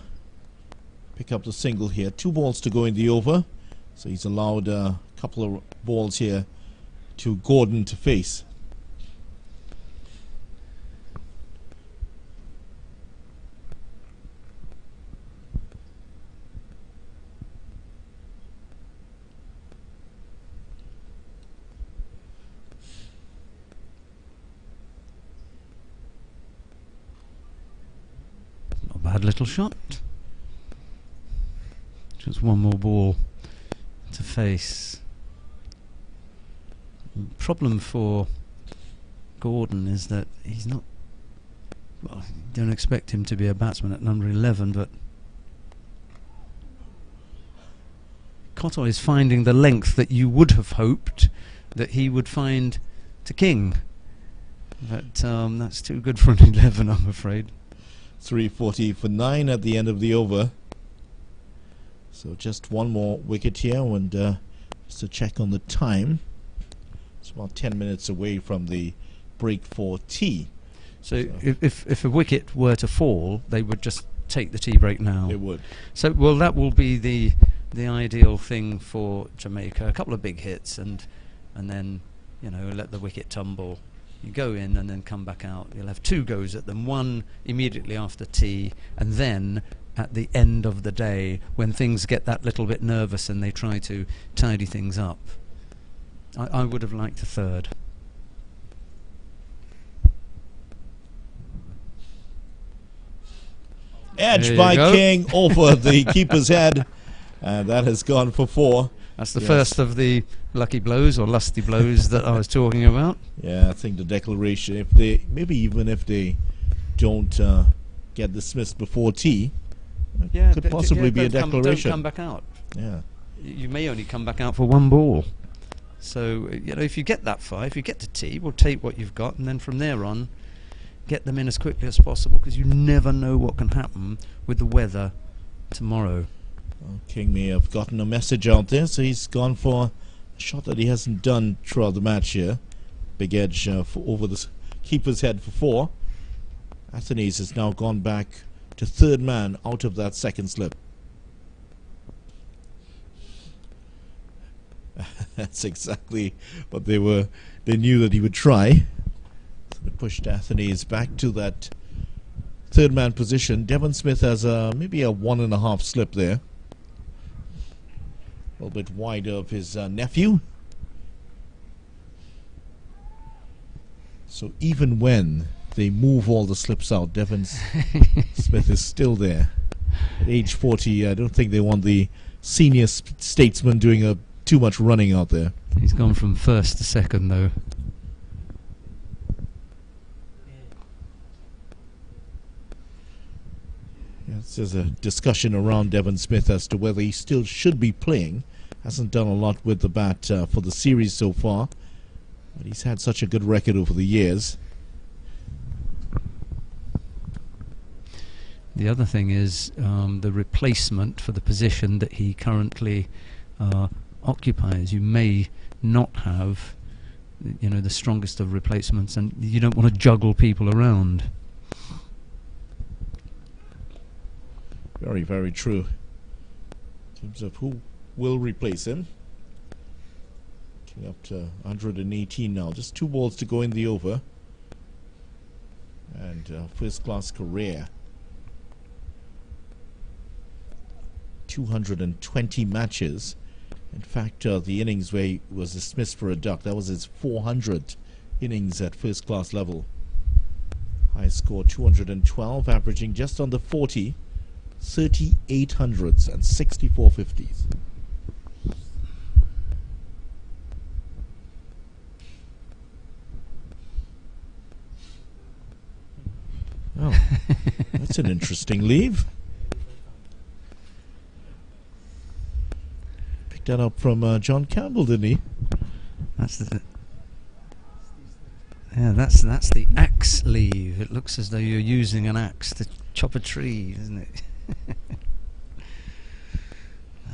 pick up the single here. 2 balls to go in the over. So he's allowed a couple of balls here to Gordon to face. Bad little shot. Just one more ball to face. Problem for Gordon is that he's not, well, you don't expect him to be a batsman at number 11, but Kotoy is finding the length that you would have hoped that he would find to King. But that's too good for an 11, I'm afraid. 340 for 9 at the end of the over. So just one more wicket here, and just to check on the time, it's about 10 minutes away from the break for tea. So if a wicket were to fall, they would just take the tea break now. It would. So well, that will be the ideal thing for Jamaica. A couple of big hits and then let the wicket tumble. You go in and then come back out. You'll have 2 goes at them, one immediately after tea, and then at the end of the day when things get that little bit nervous and they try to tidy things up. I would have liked a third. Edge by King over the keeper's head, and that has gone for 4. That's the first of the lucky blows or lusty blows that I was talking about. Yeah, I think the declaration, even if they don't get dismissed before tea, could possibly be a declaration. Don't come back out. Yeah, you may only come back out for 1 ball. So if you get that far, if you get to tea, we'll take what you've got, and then from there on, get them in as quickly as possible, because you never know what can happen with the weather tomorrow. Well, King may have gotten a message out there, so he's gone for a shot that he hasn't done throughout the match here. Big edge over the keeper's head for 4. Athanaze has now gone back to 3rd man out of that second slip. That's exactly what they knew that he would try. So they pushed Athanaze back to that 3rd man position. Devon Smith has maybe a 1.5 slip there. A little bit wide of his nephew. So even when they move all the slips out, Devon Smith is still there. At age 40, I don't think they want the senior statesman doing too much running out there. He's gone from 1st to 2nd, though. Yes, there's a discussion around Devon Smith as to whether he still should be playing. Hasn't done a lot with the bat for the series so far, but he's had such a good record over the years. The other thing is the replacement for the position that he currently occupies. You may not have, the strongest of replacements, and you don't want to juggle people around. Very, very true. In terms of who will replace him. Getting up to 118 now. Just 2 balls to go in the over. And first class career. 220 matches. In fact, the innings where he was dismissed for a duck, that was his 400th innings at first class level. High score 212, averaging just under 40. 38 hundreds and 64 50s. Oh, that's an interesting leave. Picked that up from John Campbell, didn't he? That's the axe leave. It looks as though you're using an axe to chop a tree, isn't it?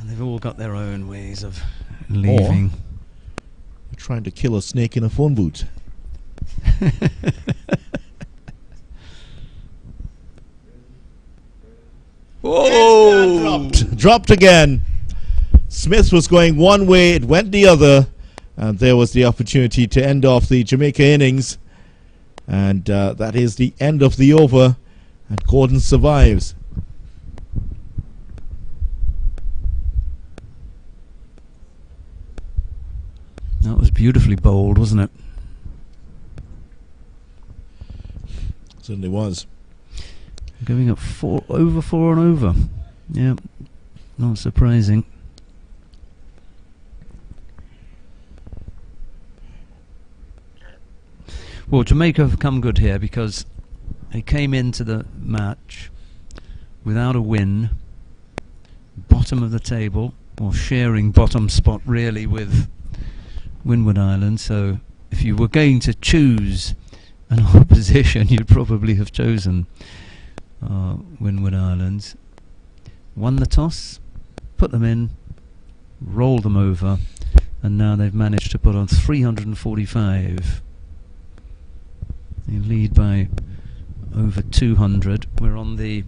And they've all got their own ways of leaving. Or you're trying to kill a snake in a phone booth. Oh! Dropped again. Smith was going one way, it went the other, and there was the opportunity to end off the Jamaica innings. And that is the end of the over, and Gordon survives. That was beautifully bowled, wasn't it? Certainly was. Going up over 4 and over. Yeah, not surprising. Well, Jamaica have come good here because they came into the match without a win, bottom of the table, or sharing bottom spot really with Windward Island. So if you were going to choose an opposition, you'd probably have chosen Windward Islands. Won the toss, put them in, rolled them over, and now they've managed to put on 345. They lead by over 200. We're on the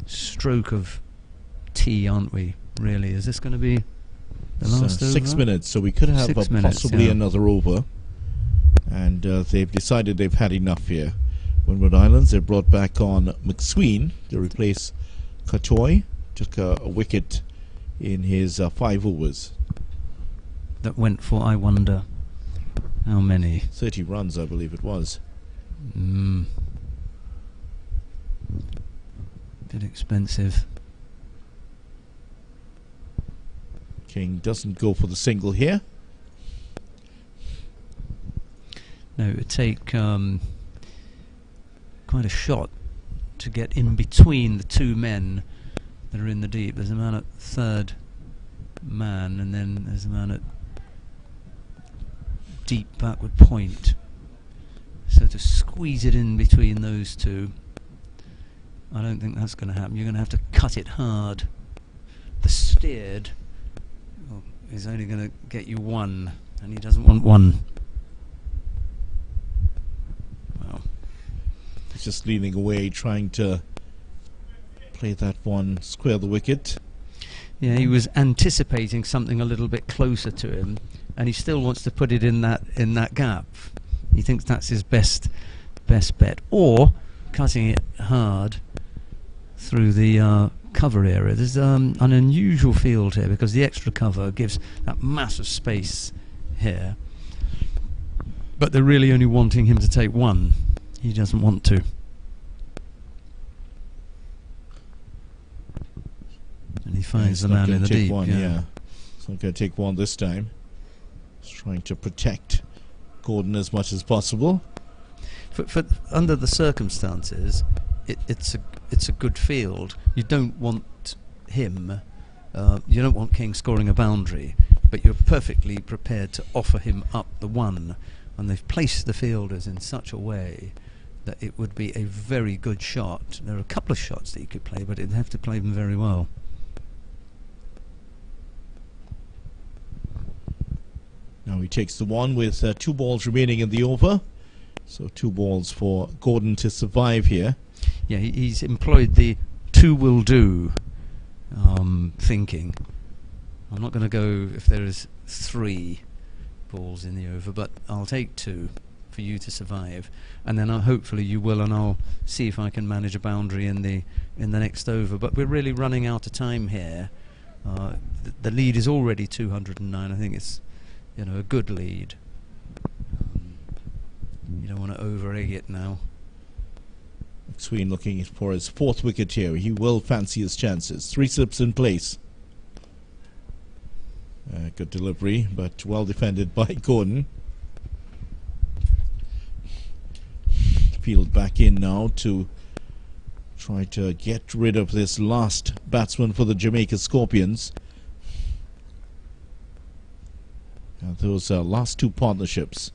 stroke of tea, aren't we? Really, is this going to be the last over? 6 minutes, so we could have possibly another over. And they've decided they've had enough here. Windward Islands, they brought back on McSween to replace Katoy. Took a wicket in his 5 overs. That went for, I wonder, how many? 30 runs, I believe it was. Bit expensive. King doesn't go for the single here. No, it would take quite a shot to get in between the two men that are in the deep. There's a man at third man, and then there's a man at deep backward point. So to squeeze it in between those two, I don't think that's going to happen. You're going to have to cut it hard. The steered is only going to get you one, and he doesn't want one. Well, he's just leaning away, trying to play that one, square the wicket. Yeah, he was anticipating something a little bit closer to him, and he still wants to put it in that gap. He thinks that's his best bet, or cutting it hard through the cover area. There's an unusual field here because the extra cover gives that massive space here, but they're really only wanting him to take one. He doesn't want to. And he finds the man in the deep. Yeah. He's not going to take one this time. He's trying to protect Gordon as much as possible. For under the circumstances, it's a good field. You don't want him. You don't want King scoring a boundary, but you're perfectly prepared to offer him up the one. And they've placed the fielders in such a way that it would be a very good shot. There are a couple of shots that you could play, but it'd have to play them very well. Now he takes the one with 2 balls remaining in the over. So 2 balls for Gordon to survive here. Yeah, he's employed the 2 will do thinking. I'm not going to go if there is 3 balls in the over, but I'll take 2 for you to survive, and then hopefully you will, and I'll see if I can manage a boundary in the next over. But we're really running out of time here. The lead is already 209. I think it's a good lead. You don't want to over-egg it now. McSween looking for his 4th wicket here. He will fancy his chances. 3 slips in place. Good delivery, but well defended by Gordon. Field back in now to try to get rid of this last batsman for the Jamaica Scorpions. Those last 2 partnerships,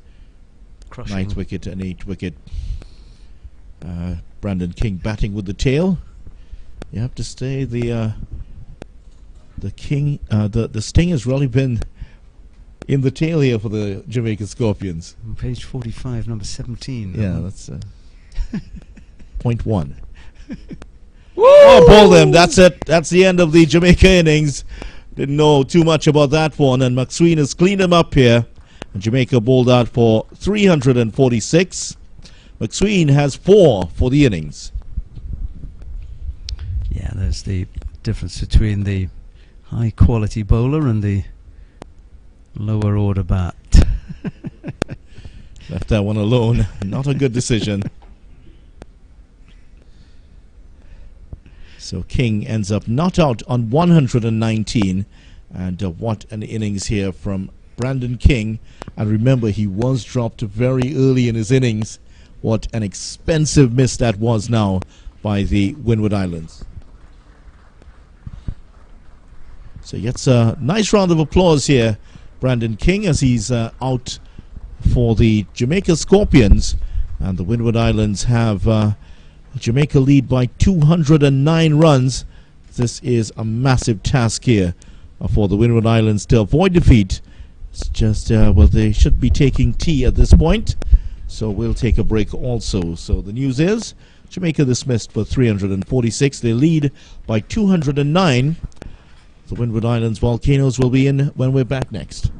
crushing. 9th wicket and 8th wicket. Brandon King batting with the tail. You have to say the King, the sting has really been in the tail here for the Jamaica Scorpions. On page 45, number 17. Yeah, that's point 1. Oh, ball them. That's it. That's the end of the Jamaica innings. Didn't know too much about that one, and McSween has cleaned him up here. And Jamaica bowled out for 346. McSween has 4 for the innings. Yeah, there's the difference between the high quality bowler and the lower order bat. Left that one alone. Not a good decision. So King ends up not out on 119, and what an innings here from Brandon King. And remember, he was dropped very early in his innings. What an expensive miss that was now by the Windward Islands. So gets a nice round of applause here, Brandon King, as he's out for the Jamaica Scorpions. And the Windward Islands have Jamaica lead by 209 runs. This is a massive task here for the Windward Islands to avoid defeat. It's just, well, they should be taking tea at this point. So we'll take a break also. So the news is Jamaica dismissed for 346. They lead by 209. The Windward Islands Volcanoes will be in when we're back next.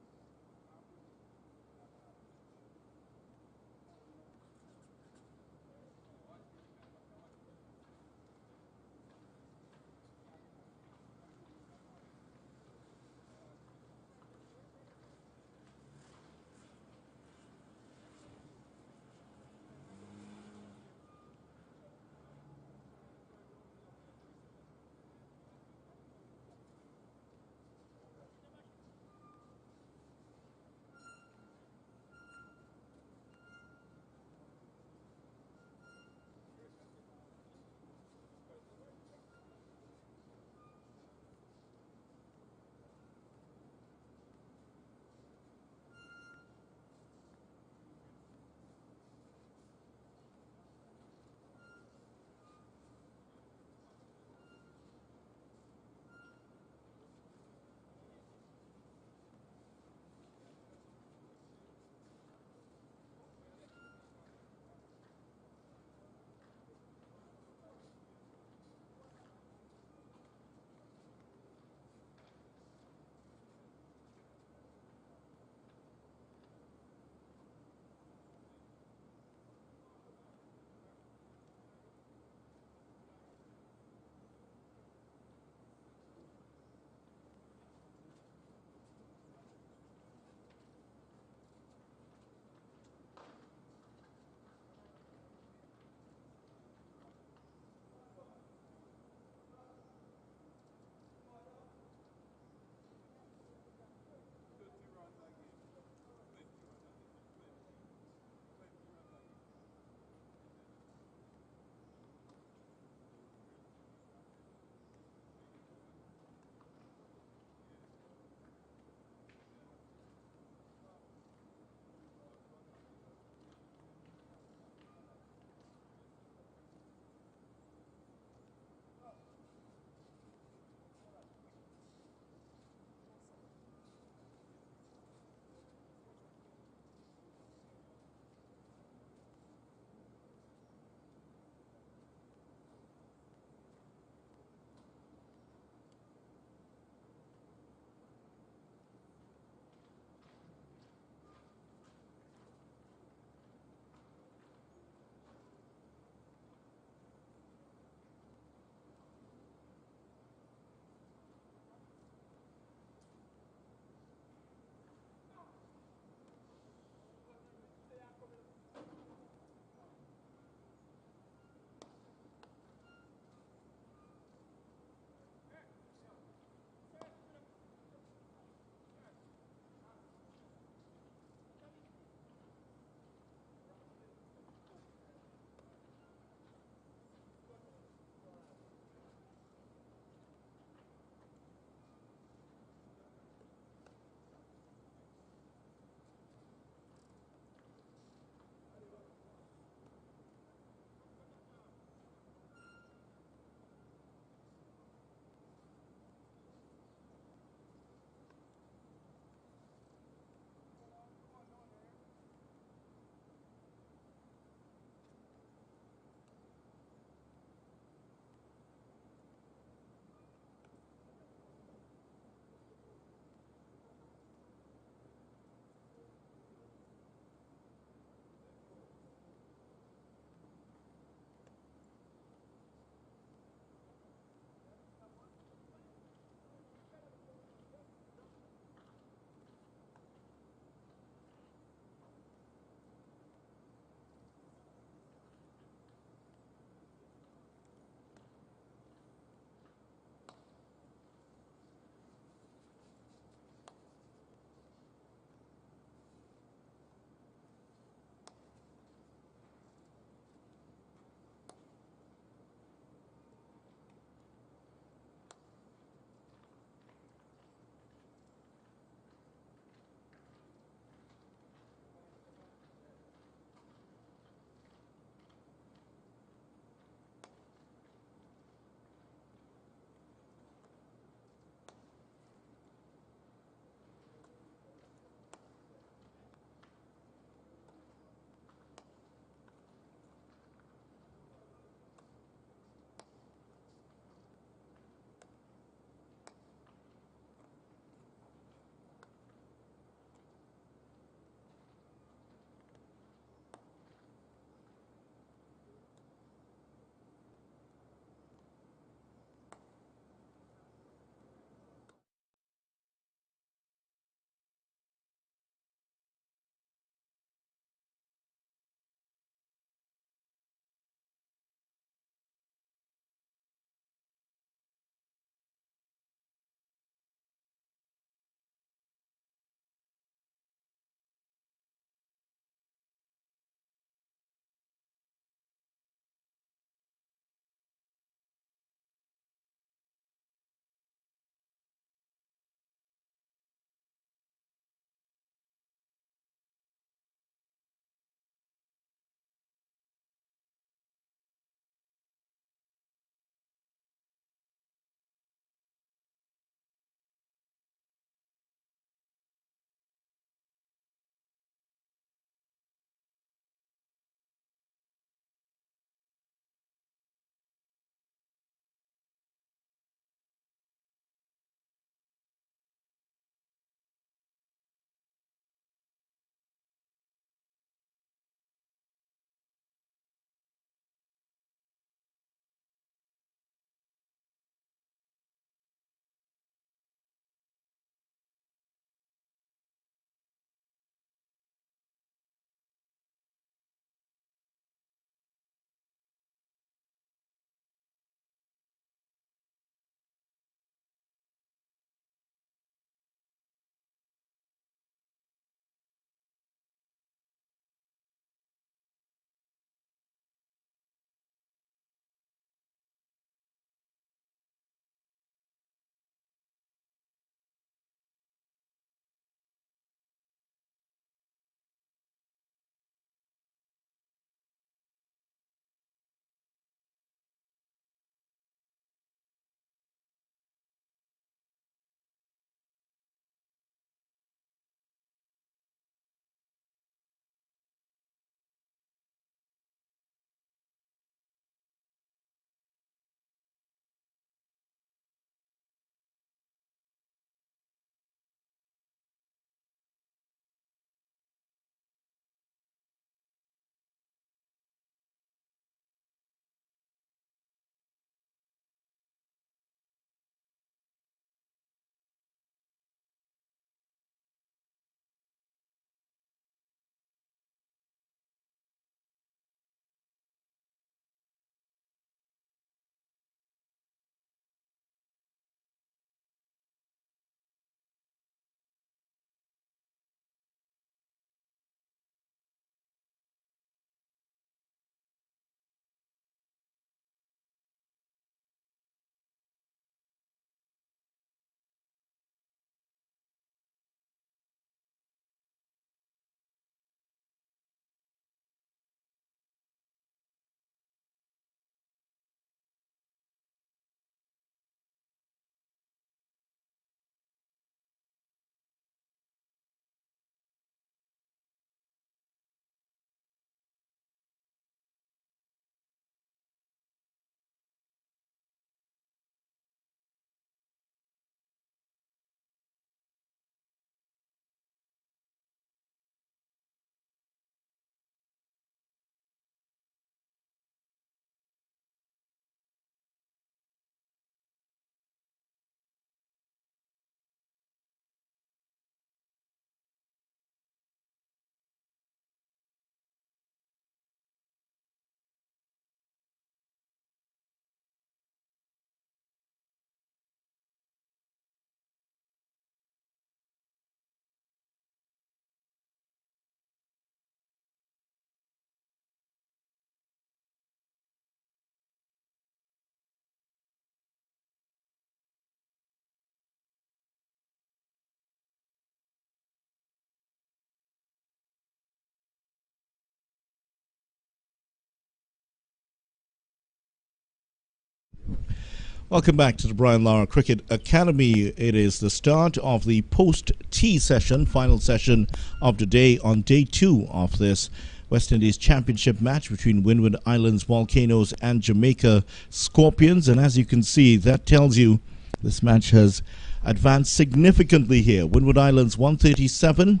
Welcome back to the Brian Lara Cricket Academy. It is the start of the post-tea session, final session of the day on day 2 of this West Indies Championship match between Windward Islands Volcanoes and Jamaica Scorpions. And as you can see, that tells you this match has advanced significantly here. Windward Islands 137,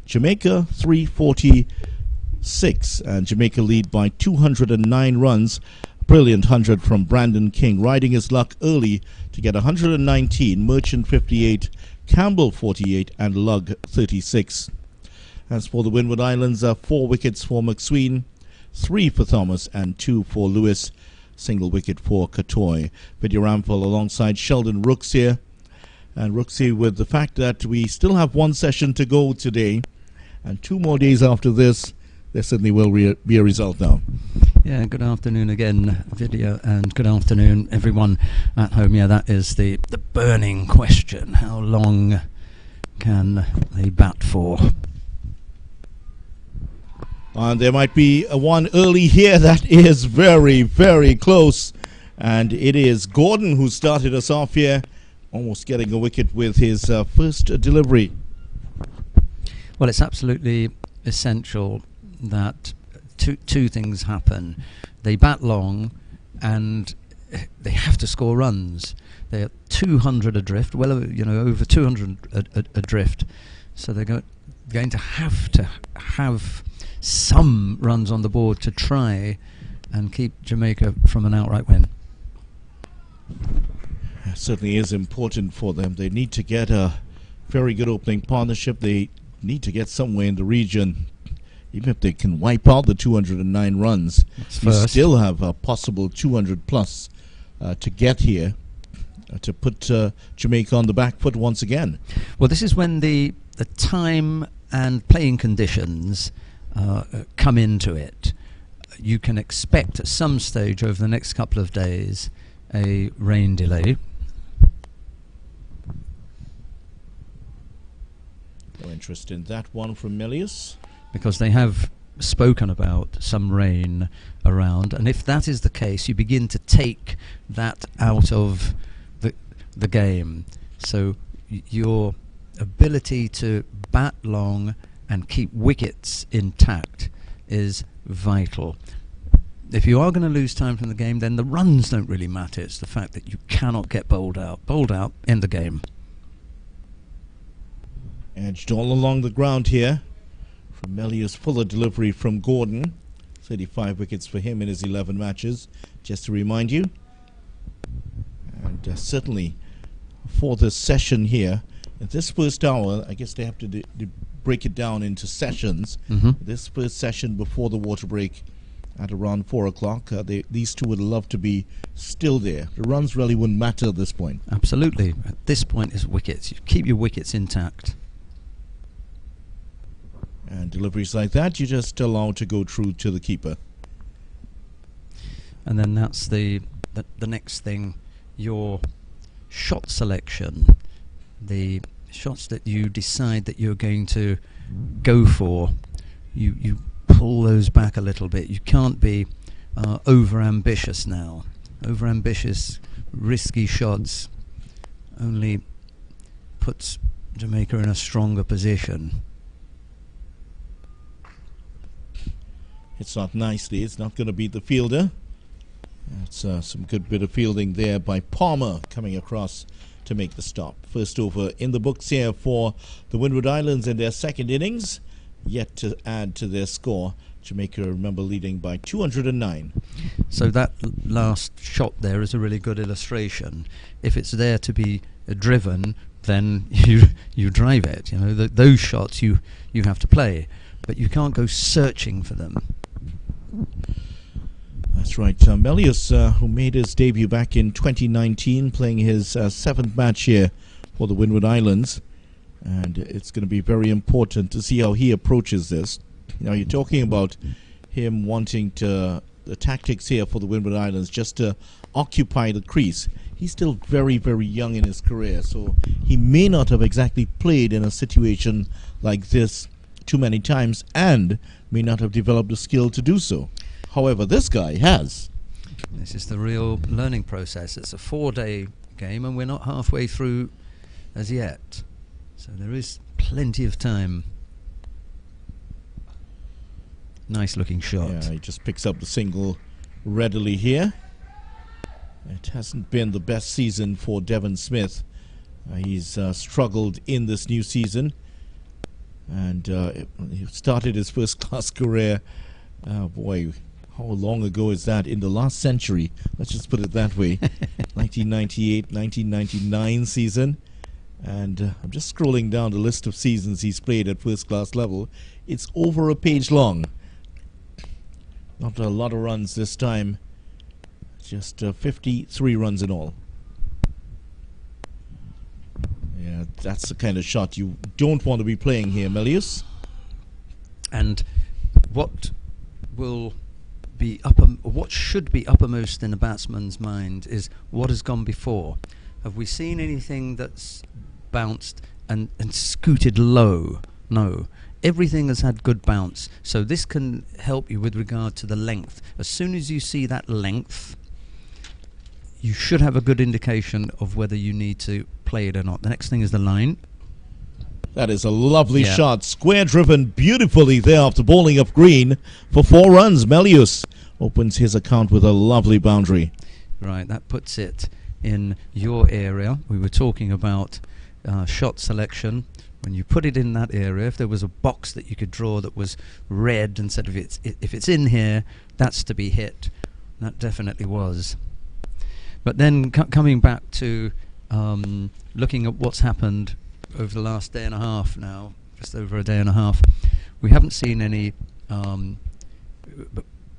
Jamaica 346, and Jamaica lead by 209 runs. Brilliant 100 from Brandon King, riding his luck early to get 119, Merchant 58, Campbell 48, and Lugg 36. As for the Windward Islands, 4 wickets for McSween, 3 for Thomas, and 2 for Lewis. Single wicket for Katoy. Vidyarampal alongside Sheldon Rooks here. And Rooksy, with the fact that we still have 1 session to go today, and 2 more days after this, there certainly will be a result now. Yeah, good afternoon again, Vidya, and good afternoon, everyone at home. Yeah, that is the burning question. How long can they bat for? And there might be one early here that is very, very close. And it is Gordon who started us off here, almost getting a wicket with his first delivery. Well, it's absolutely essential that two things happen. They bat long and they have to score runs. They're 200 adrift, well, over 200 adrift. So they're going to have some runs on the board to try and keep Jamaica from an outright win. It certainly is important for them. They need to get a very good opening partnership. They need to get somewhere in the region. Even if they can wipe out the 209 runs, you still have a possible 200 plus to get here to put Jamaica on the back foot once again. Well, this is when the time and playing conditions come into it. You can expect at some stage over the next couple of days a rain delay. No interest in that one from Melius. Because they have spoken about some rain around, and if that is the case, you begin to take that out of the game. So your ability to bat long and keep wickets intact is vital. If you are going to lose time from the game, then the runs don't really matter. It's the fact that you cannot get bowled out in the game. Edged all along the ground here. From Melius, fuller delivery from Gordon. 35 wickets for him in his 11 matches, just to remind you. And certainly for this session here, at this first hour, I guess they have to break it down into sessions. This first session before the water break at around 4 o'clock, these two would love to be still there. The runs really wouldn't matter at this point. Absolutely. At this point, it's wickets. You keep your wickets intact. And deliveries like that, you just allow to go through to the keeper. And then that's the next thing, your shot selection. The shots that you decide that you're going to go for, you pull those back a little bit. You can't be over-ambitious now. Over-ambitious, risky shots only puts Jamaica in a stronger position. It's not nicely. It's not going to beat the fielder. That's some good bit of fielding there by Palmer coming across to make the stop. First over in the books here for the Windward Islands in their second innings. Yet to add to their score. Jamaica, remember, leading by 209. So that last shot there is a really good illustration. If it's there to be driven, then you drive it. You know, those shots you have to play, but you can't go searching for them. That's right. Melius, who made his debut back in 2019, playing his 7th match here for the Windward Islands. And it's going to be very important to see how he approaches this. Now, you're talking about him wanting the tactics here for the Windward Islands just to occupy the crease. He's still very, very young in his career, so he may not have exactly played in a situation like this too many times and may not have developed the skill to do so. However, this guy has. This is the real learning process. It's a 4-day game and we're not halfway through as yet. So there is plenty of time. Nice looking shot. Yeah, he just picks up the single readily here. It hasn't been the best season for Devon Smith. He's struggled in this new season. And he started his first-class career, boy, how long ago is that? In the last century. Let's just put it that way. 1998, 1999 season. And I'm just scrolling down the list of seasons he's played at first-class level. It's over a page long. Not a lot of runs this time. Just 53 runs in all. Yeah, that's the kind of shot you don't want to be playing here, Melius. And what will be what should be uppermost in a batsman's mind is what has gone before. Have we seen anything that's bounced and scooted low? No. Everything has had good bounce, so this can help you with regard to the length. As soon as you see that length, you should have a good indication of whether you need to play it or not. The next thing is the line. That is a lovely shot, square driven beautifully there after bowling up green for 4 runs. Melius opens his account with a lovely boundary. Right, that puts it in your area. We were talking about shot selection. When you put it in that area, if there was a box that you could draw that was red and said if it's in here, that's to be hit. That definitely was. But then coming back to looking at what's happened over the last day and a half now, just over a day and a half, we haven't seen any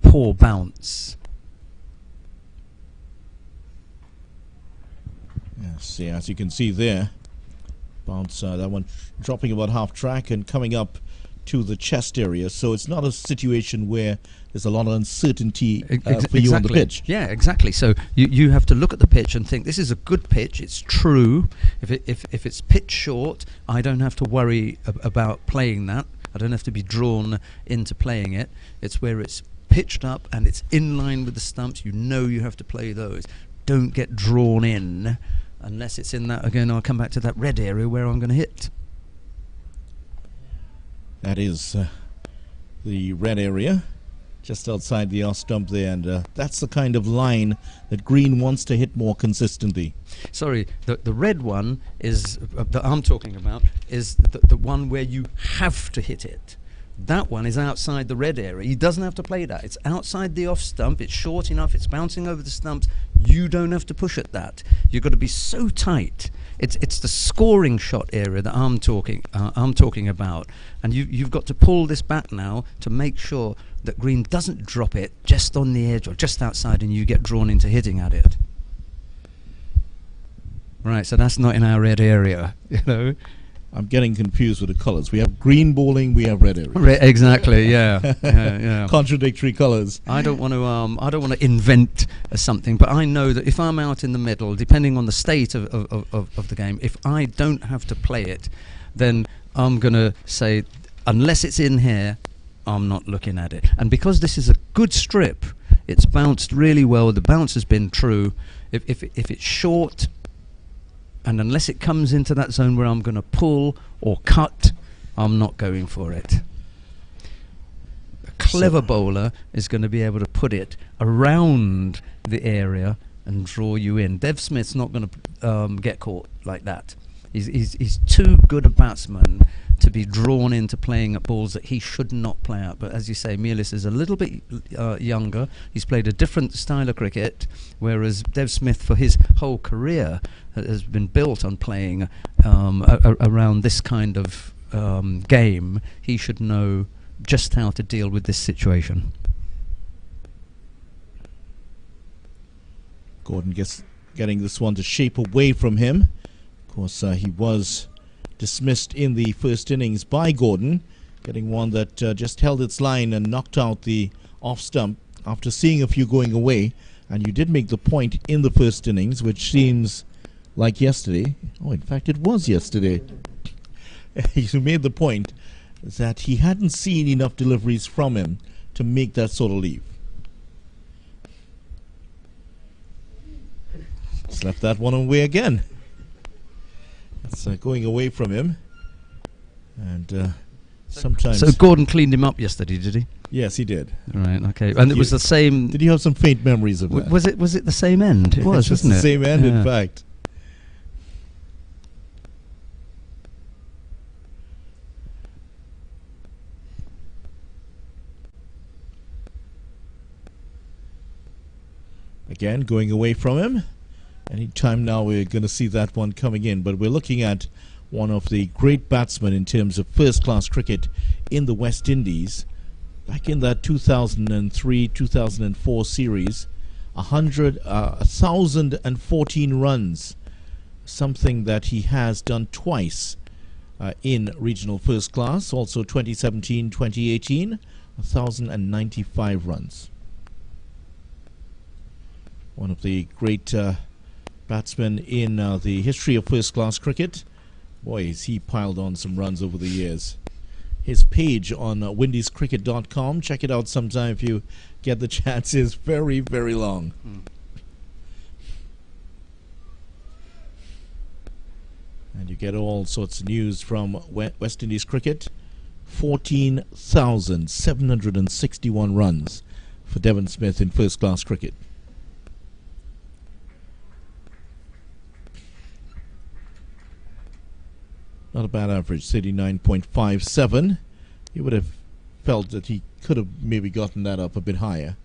poor bounce. Yes, yeah, as you can see there, bounce, that one dropping about half track and coming up to the chest area. So it's not a situation where there's a lot of uncertainty for you on the pitch. Yeah, exactly. So you have to look at the pitch and think, this is a good pitch, it's true. If it's pitch short, I don't have to worry about playing that. I don't have to be drawn into playing it. It's where it's pitched up and it's in line with the stumps, you know you have to play those. Don't get drawn in unless it's in that, again, I'll come back to that red area where I'm going to hit. That is the red area, just outside the off stump there, and that's the kind of line that green wants to hit more consistently. Sorry, the red one is that I'm talking about is the one where you have to hit it. That one is outside the red area. He doesn't have to play that. It's outside the off stump. It's short enough. It's bouncing over the stumps. You don't have to push at that. You've got to be so tight. It's the scoring shot area that I'm talking about. And you've got to pull this back now to make sure that green doesn't drop it just on the edge or just outside, and you get drawn into hitting at it. Right. So that's not in our red area. You know. I'm getting confused with the colors. We have green bowling, we have red area. Exactly, yeah. Yeah. Contradictory colors. I don't want to invent something, but I know that if I'm out in the middle, depending on the state of the game, if I don't have to play it, then I'm going to say, unless it's in here, I'm not looking at it. And because this is a good strip, it's bounced really well. The bounce has been true. If it's short, and unless it comes into that zone where I'm going to pull or cut, I'm not going for it. A clever bowler is going to be able to put it around the area and draw you in. Dev Smith's not going to get caught like that. He's too good a batsman to be drawn into playing at balls that he should not play at. But as you say, Melius is a little bit younger. He's played a different style of cricket, whereas Dev Smith, for his whole career, has been built on playing around this kind of game. He should know just how to deal with this situation. Gordon getting this one to shape away from him. Of course, he was dismissed in the first innings by Gordon, getting one that just held its line and knocked out the off stump after seeing a few going away. And you did make the point in the first innings, which seems like yesterday. Oh, in fact, it was yesterday. You made the point that he hadn't seen enough deliveries from him to make that sort of leave. He's left that one away again. That's going away from him. And sometimes... So Gordon cleaned him up yesterday, did he? Yes, he did. Right, okay. And it was the same... Did you have some faint memories of that? Was it the same end? It was, wasn't it? The same end, in fact. Again, going away from him. Any time now we're going to see that one coming in. But we're looking at one of the great batsmen in terms of first-class cricket in the West Indies. Back in that 2003-2004 series, 1,014 runs. Something that he has done twice in regional first class. Also 2017-2018, 1,095 runs. One of the great batsmen in the history of first-class cricket. Boy, has he piled on some runs over the years. His page on windiescricket.com, check it out sometime if you get the chance, is very, very long. And you get all sorts of news from West Indies cricket. 14,761 runs for Devon Smith in first-class cricket. Not a bad average, 39.57. You would have felt that he could have maybe gotten that up a bit higher.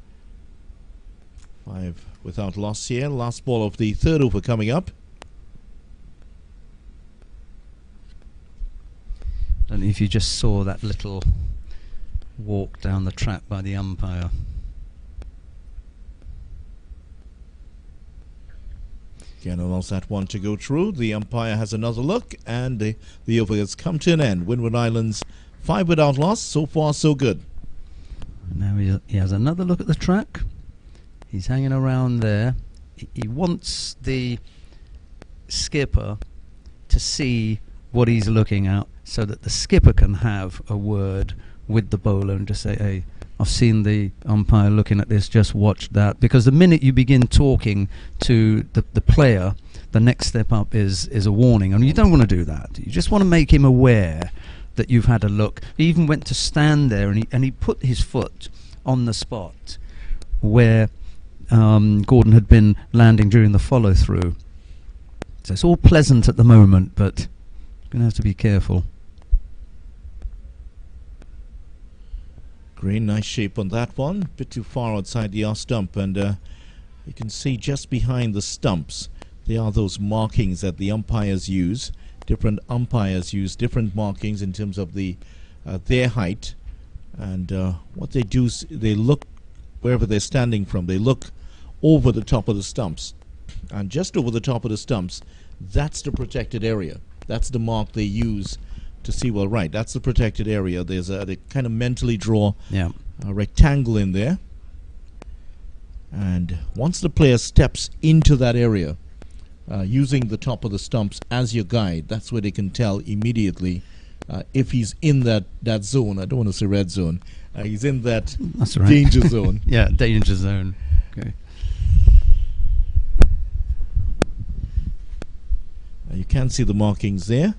5 without loss here. Last ball of the third over coming up. I don't know if you just saw that little walk down the track by the umpire. Again, allows that one to go through. The umpire has another look, and the over has come to an end. Windward Islands 5 without loss. So far, so good. Now he has another look at the track. He's hanging around there. He wants the skipper to see what he's looking at, so that the skipper can have a word with the bowler and just say, hey, I've seen the umpire looking at this, just watch that. Because the minute you begin talking to the player, the next step up is a warning. And you don't want to do that. You just want to make him aware that you've had a look. He even went to stand there and he put his foot on the spot where Gordon had been landing during the follow-through. So it's all pleasant at the moment, but you're going to have to be careful. Green, nice shape on that one. A bit too far outside the off stump, and you can see just behind the stumps there are those markings that the umpires use. Different umpires use different markings in terms of their height, and what they do is they look wherever they're standing from. They look over the top of the stumps, and just over the top of the stumps, that's the protected area. That's the mark they use to see, well, right, that's the protected area. There's they kind of mentally draw a rectangle in there, and once the player steps into that area using the top of the stumps as your guide, that's where they can tell immediately if he's in that zone. I don't want to say red zone. He's in that danger zone. Yeah, danger zone. Okay. You can see the markings there.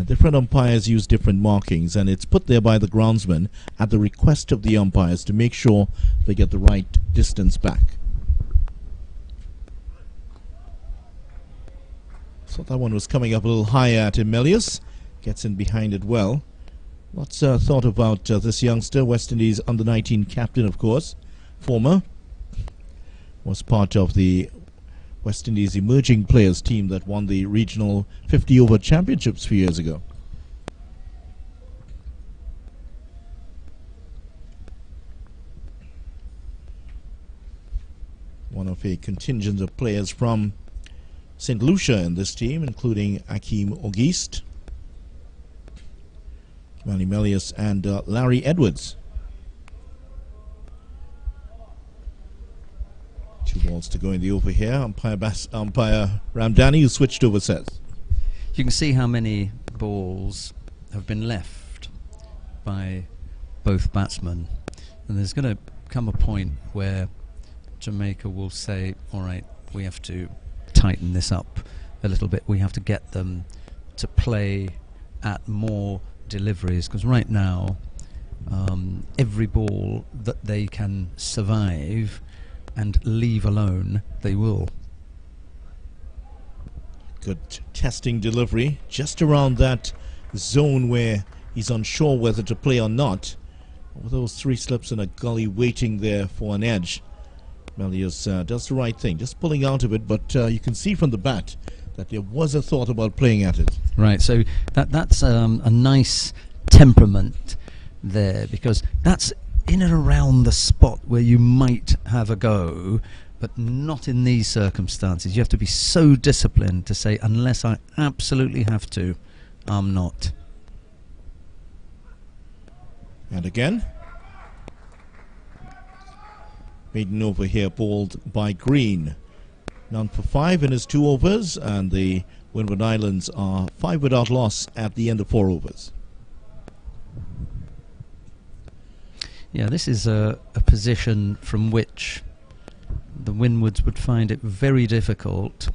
Different umpires use different markings, and it's put there by the groundsman at the request of the umpires to make sure they get the right distance back. So that one was coming up a little higher at Emelius. Gets in behind it well. What's thought about this youngster? West Indies under-19 captain, of course. Former. Was part of the West Indies emerging players team that won the regional 50-over championships a few years ago. One of a contingent of players from St. Lucia in this team, including Akeem Auguste, Manny Melius, and Larry Edwards. 2 balls to go in the over here. Umpire Ramdani, who switched over, says. You can see how many balls have been left by both batsmen. And there's going to come a point where Jamaica will say, all right, we have to tighten this up a little bit. We have to get them to play at more deliveries, because right now every ball that they can survive and leave alone, they will. Good testing delivery just around that zone where he's unsure whether to play or not. With those 3 slips and a gully waiting there for an edge, Melius does the right thing, just pulling out of it, but you can see from the bat that there was a thought about playing at it. Right, so that's a nice temperament there, because that's in and around the spot where you might have a go, but not in these circumstances. You have to be so disciplined to say, unless I absolutely have to, I'm not. And again, maiden over here bowled by Green. None for 5 in his 2 overs, and the Windward Islands are 5 without loss at the end of 4 overs. Yeah, this is a position from which the Windwards would find it very difficult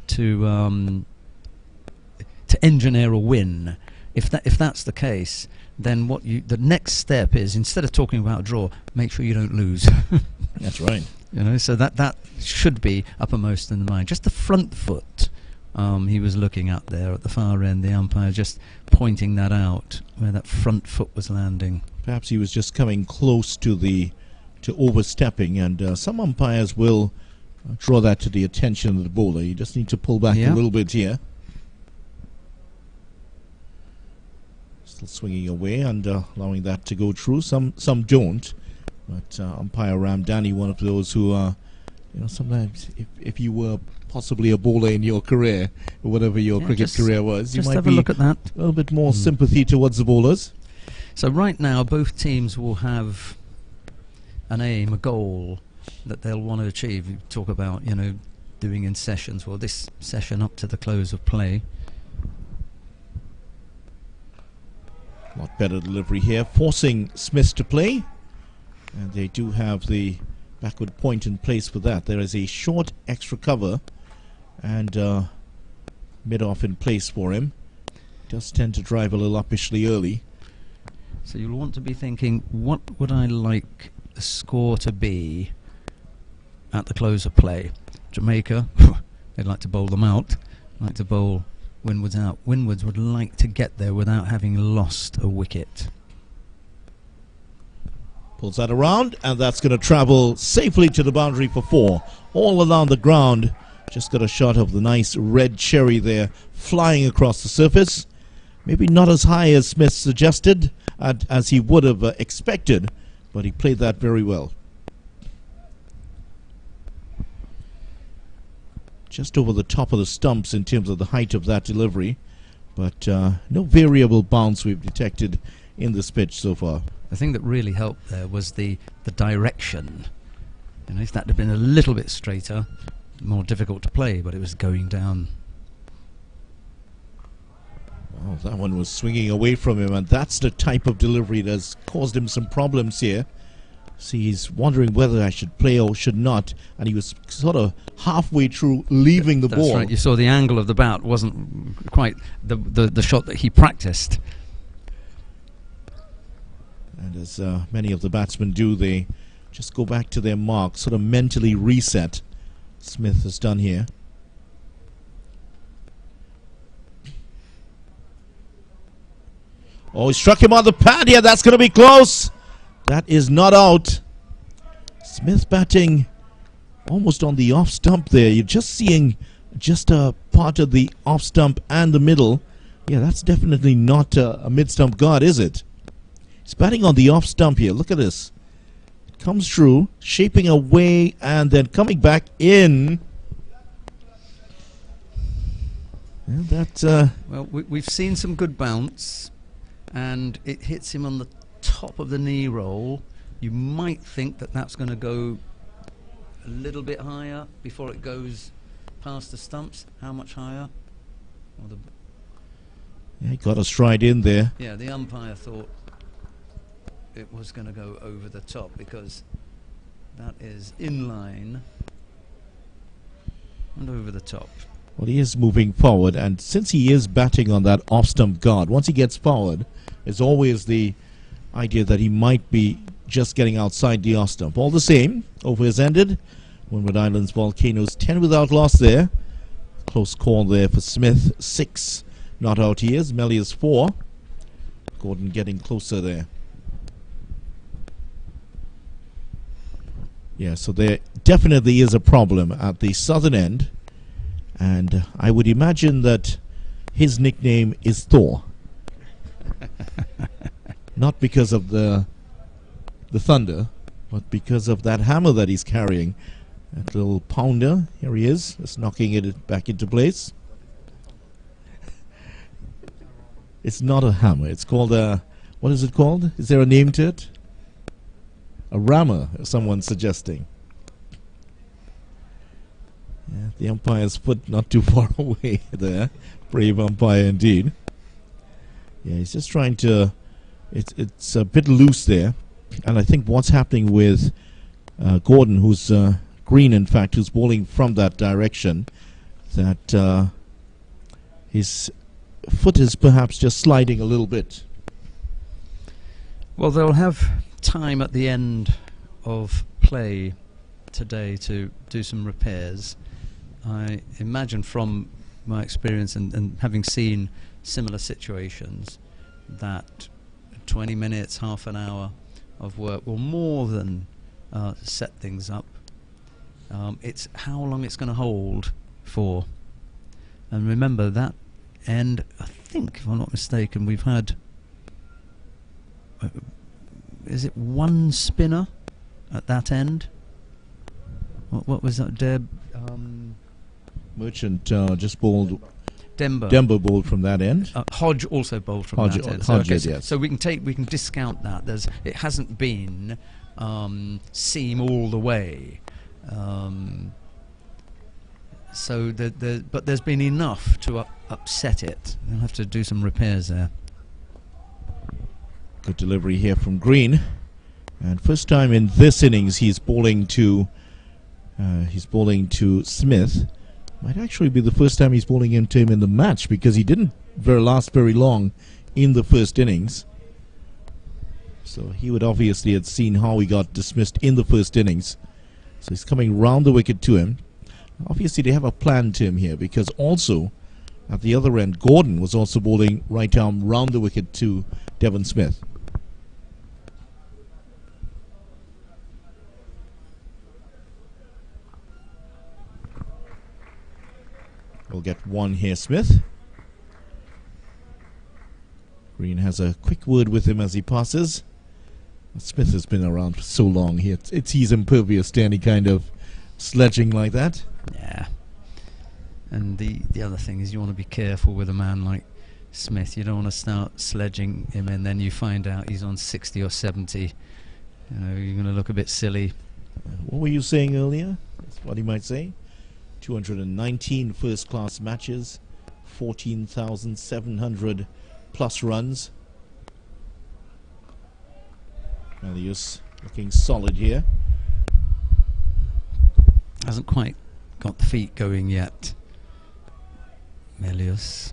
to engineer a win. If that's the case, then the next step is, instead of talking about a draw, make sure you don't lose. That's right. You know, so that should be uppermost in the mind. Just the front foot he was looking at there at the far end, the umpire just pointing that out, where that front foot was landing. Perhaps he was just coming close to overstepping, and some umpires will draw that to the attention of the bowler. You just need to pull back a little bit here. Still swinging away and allowing that to go through. Some don't, but umpire Ramdani, one of those who are, sometimes if you were possibly a bowler in your career, or whatever your cricket career was, you might have a look at that. A little bit more sympathy towards the bowlers. So right now, both teams will have an aim, a goal that they'll want to achieve. You talk about, doing in sessions. Well, this session up to the close of play. A lot better delivery here, forcing Smith to play. And they do have the backward point in place for that. There is a short extra cover and mid-off in place for him. Does tend to drive a little uppishly early. So you'll want to be thinking, what would I like the score to be at the close of play? Jamaica, they'd like to bowl them out, like to bowl Windwards out. Windwards would like to get there without having lost a wicket. Pulls that around, and that's going to travel safely to the boundary for 4. All along the ground. Just got a shot of the nice red cherry there flying across the surface. Maybe not as high as Smith suggested, as he would have expected, but he played that very well. Just over the top of the stumps in terms of the height of that delivery, but no variable bounce we've detected in this pitch so far. The thing that really helped there was the direction. If that had been a little bit straighter, more difficult to play, but it was going down. Oh, that one was swinging away from him, and that's the type of delivery that's caused him some problems here. See, he's wondering whether I should play or should not, and he was sort of halfway through leaving the ball. That's right, you saw the angle of the bat wasn't quite the shot that he practiced. And as many of the batsmen do, they just go back to their mark, sort of mentally reset. Smith has done here. Oh, he struck him on the pad here. That's going to be close. That is not out. Smith batting almost on the off stump there. You're just seeing just a part of the off stump and the middle. Yeah, that's definitely not a mid-stump guard, is it? He's batting on the off stump here. Look at this. It comes through, shaping away, and then coming back in. And that, well, we've seen some good bounce, and it hits him on the top of the knee roll. You might think that that's going to go a little bit higher before it goes past the stumps. How much higher? Yeah, he got a stride in there. Yeah, the umpire thought it was going to go over the top because that is in line. and over the top. Well, he is moving forward, and since he is batting on that off-stump guard, once he gets forward, there's always the idea that he might be just getting outside the off-stump. All the same, over is ended. Windward Islands Volcanoes 10 without loss there. Close call there for Smith. 6 not out he is. Melius 4. Gordon getting closer there. Yeah, so there definitely is a problem at the southern end. And I would imagine that his nickname is Thor. Not because of the thunder, but because of that hammer that he's carrying. That little pounder, here he is, just knocking it back into place. It's not a hammer, it's called a, what is it called? Is there a name to it? A rammer, someone's suggesting. Yeah, the umpire's foot not too far away there. Brave umpire indeed. Yeah, he's just trying to, it's a bit loose there. And I think what's happening with Gordon, who's Green, in fact, who's bowling from that direction, that his foot is perhaps just sliding a little bit. Well, they'll have time at the end of play today to do some repairs. I imagine from my experience and having seen similar situations that 20 minutes, half an hour of work will more than set things up. It's how long it's going to hold for. And remember that end, I think, if I'm not mistaken, we've had, is it one spinner at that end? What was that, Deb? Merchant just bowled. Denver bowled from that end. Hodge also bowled from that end. Hodge, yes. So we can discount that. It hasn't been seam all the way. But there's been enough to upset it. We'll have to do some repairs there. Good delivery here from Green, and first time in this innings he's bowling to Smith. Might actually be the first time he's bowling into him in the match, because he didn't last very long in the first innings. So he would obviously have seen how he got dismissed in the first innings. So he's coming round the wicket to him. Obviously they have a plan to him here, because also at the other end Gordon was also bowling right arm round the wicket to Devon Smith. We'll get one here, Smith. Green has a quick word with him as he passes. Smith has been around for so long here. He's impervious to any kind of sledging like that. Yeah. And the other thing is you want to be careful with a man like Smith. You don't want to start sledging him and then you find out he's on 60 or 70. You know, you're going to look a bit silly. What were you saying earlier? That's what he might say. 219 first-class matches, 14,700 plus runs. Melius looking solid here. Hasn't quite got the feet going yet. Melius.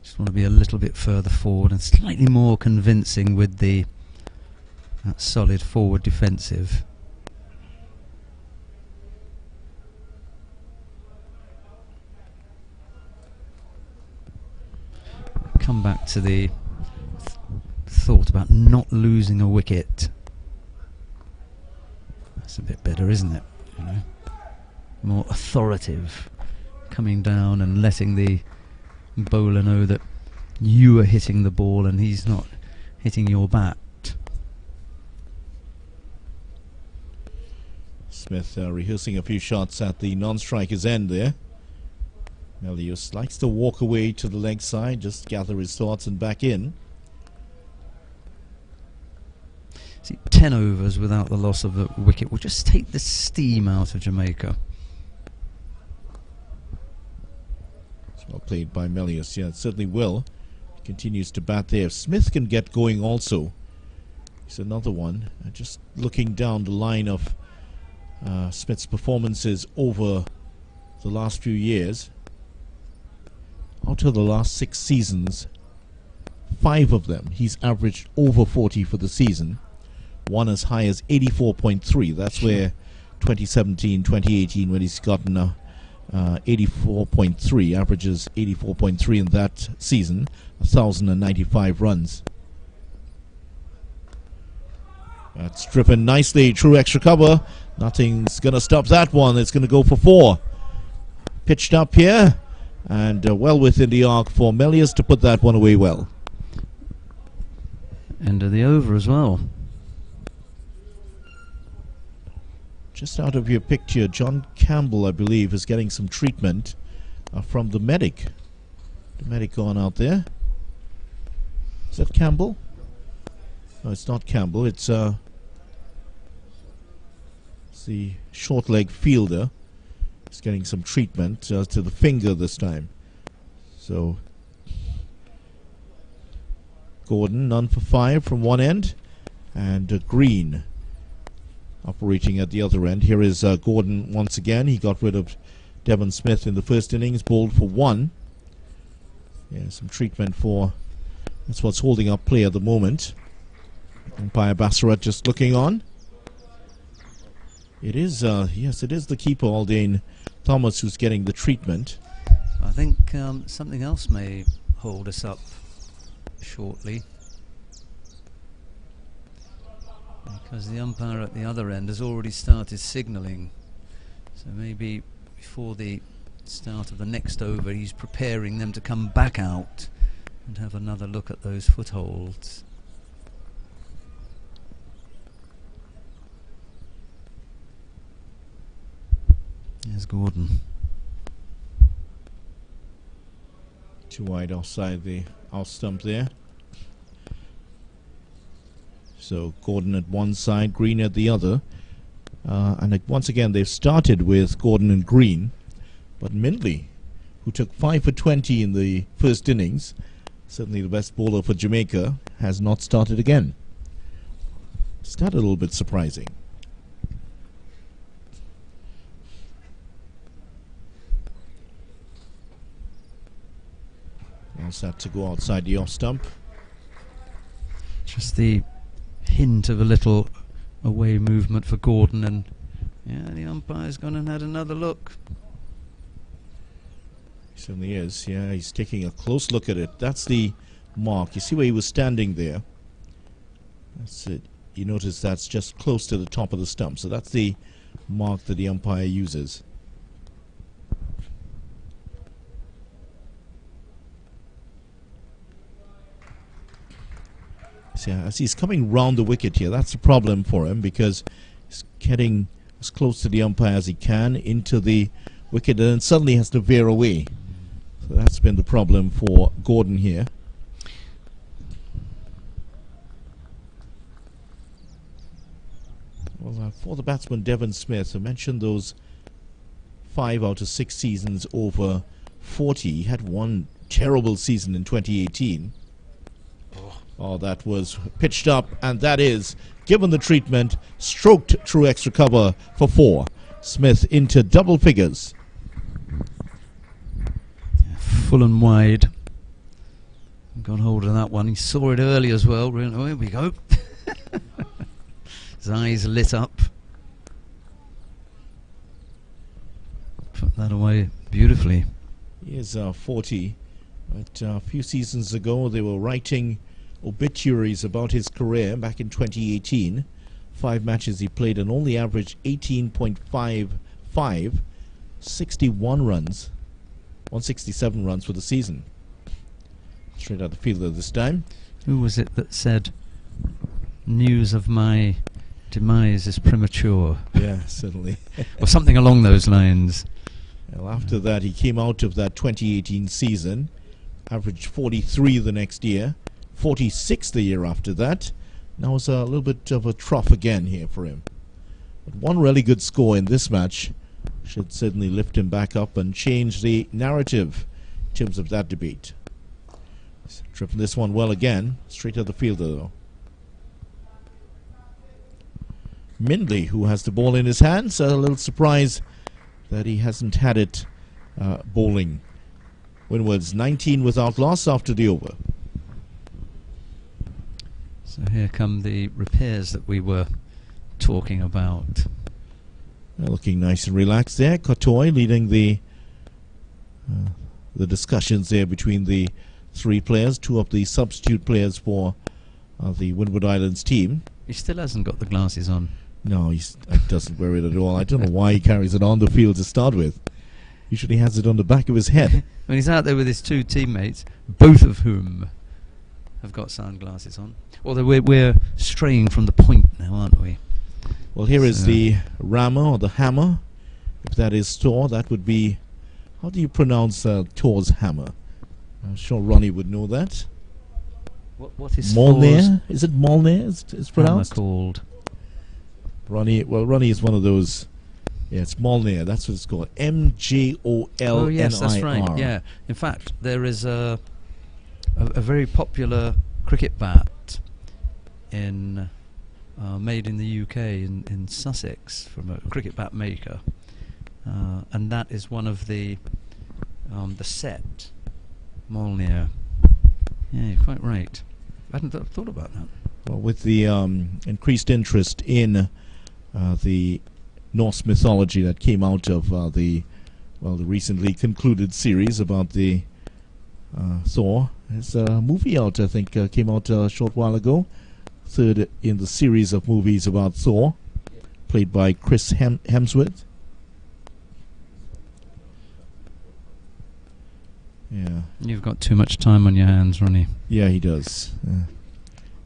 Just want to be a little bit further forward and slightly more convincing with that solid forward defensive. Come back to the thought about not losing a wicket. That's a bit better, isn't it? You know, more authoritative, coming down and letting the bowler know that you are hitting the ball and he's not hitting your bat. Smith rehearsing a few shots at the non-striker's end there. Melius likes to walk away to the leg side, just gather his thoughts and back in. See, 10 overs without the loss of a wicket will just take the steam out of Jamaica. It's well played by Melius. Yeah, it certainly will. He continues to bat there. If Smith can get going also, he's another one. Just looking down the line of Smith's performances over the last few years. Out of the last 6 seasons, 5 of them he's averaged over 40 for the season. One as high as 84.3. That's where 2017, 2018, when he's gotten 84.3, averages 84.3 in that season, 1,095 runs. That's driven nicely, true extra cover. Nothing's going to stop that one. It's going to go for 4. Pitched up here, and well within the arc for Melius to put that one away well. End of the over as well. Just out of your picture, John Campbell, I believe, is getting some treatment from the medic. The medic gone out there. Is that Campbell? No, it's not Campbell. It's the short leg fielder. He's getting some treatment to the finger this time. So Gordon, none for 5 from one end, and Green operating at the other end. Here is Gordon once again. He got rid of Devon Smith in the first innings, bowled for 1. Yeah, some treatment for, that's what's holding up play at the moment. Umpire Bassarat just looking on. It is, yes, it is the keeper, Aldane Thomas, who's getting the treatment. I think something else may hold us up shortly, because the umpire at the other end has already started signalling. So maybe before the start of the next over, he's preparing them to come back out and have another look at those footholds. There's Gordon. 2 wide offside the off stump there. So Gordon at one side, Green at the other. And once again, they've started with Gordon and Green. But Mindley, who took 5 for 20 in the first innings, certainly the best bowler for Jamaica, has not started again. Is that a little bit surprising? Now set to go outside the off stump. Just the hint of a little away movement for Gordon, and yeah, the umpire's gone and had another look. He certainly is. Yeah, he's taking a close look at it. That's the mark. You see where he was standing there? That's it. You notice that's just close to the top of the stump. So that's the mark that the umpire uses. So as he's coming round the wicket here, that's a problem for him, because he's getting as close to the umpire as he can into the wicket, and then suddenly has to veer away. So that's been the problem for Gordon here. Well, for the batsman Devon Smith, I mentioned those 5 out of 6 seasons over 40. He had one terrible season in 2018. Oh, that was pitched up, and that is, given the treatment, stroked through extra cover for 4. Smith into double figures. Full and wide. Got hold of that one. He saw it early as well. Oh, here we go. His eyes lit up. Put that away beautifully. He is 40. But a few seasons ago, they were writing obituaries about his career back in 2018. 5 matches he played and only averaged 18.55, 61 runs, 167 runs for the season. Straight out the fielder this time. Who was it that said, "News of my demise is premature"? Yeah, certainly. Or something along those lines. Well, after that, he came out of that 2018 season, averaged 43 the next year, 46 the year after that. Now it's a little bit of a trough again here for him. But one really good score in this match should certainly lift him back up and change the narrative in terms of that debate. He's driven this one well again, straight at the fielder though. Mindley, who has the ball in his hands. A little surprised that he hasn't had it bowling. Windwards 19 without loss after the over. So here come the repairs that we were talking about. They're looking nice and relaxed there. Kotoy leading the discussions there between the three players, two of the substitute players for the Windward Islands team. He still hasn't got the glasses on. No, he doesn't wear it at all. I don't know why he carries it on the field to start with. Usually has it on the back of his head. When he's out there with his two teammates, both of whom have got sunglasses on. Although we're straying from the point now, aren't we? Well, here is the rammer or the hammer. If that is Thor, that would be... How do you pronounce Thor's hammer? I'm sure Ronnie would know that. What is Molnir? Is it Molnir? It's pronounced? Hammer called? Ronnie is one of those... Yeah, it's Molnir. That's what it's called. M-J-O-L-N-I-R. Oh, yes, that's right. Yeah. In fact, there is a very popular cricket bat made in the UK in Sussex from a cricket bat maker, and that is one of the set Molnir. Yeah, you're quite right. I hadn't thought about that. Well, with the increased interest in the Norse mythology that came out of the recently concluded series about the Thor. There's a movie out, I think, came out a short while ago. Third in the series of movies about Thor, played by Chris Hemsworth. Yeah. You've got too much time on your hands, Ronnie. Yeah, he does.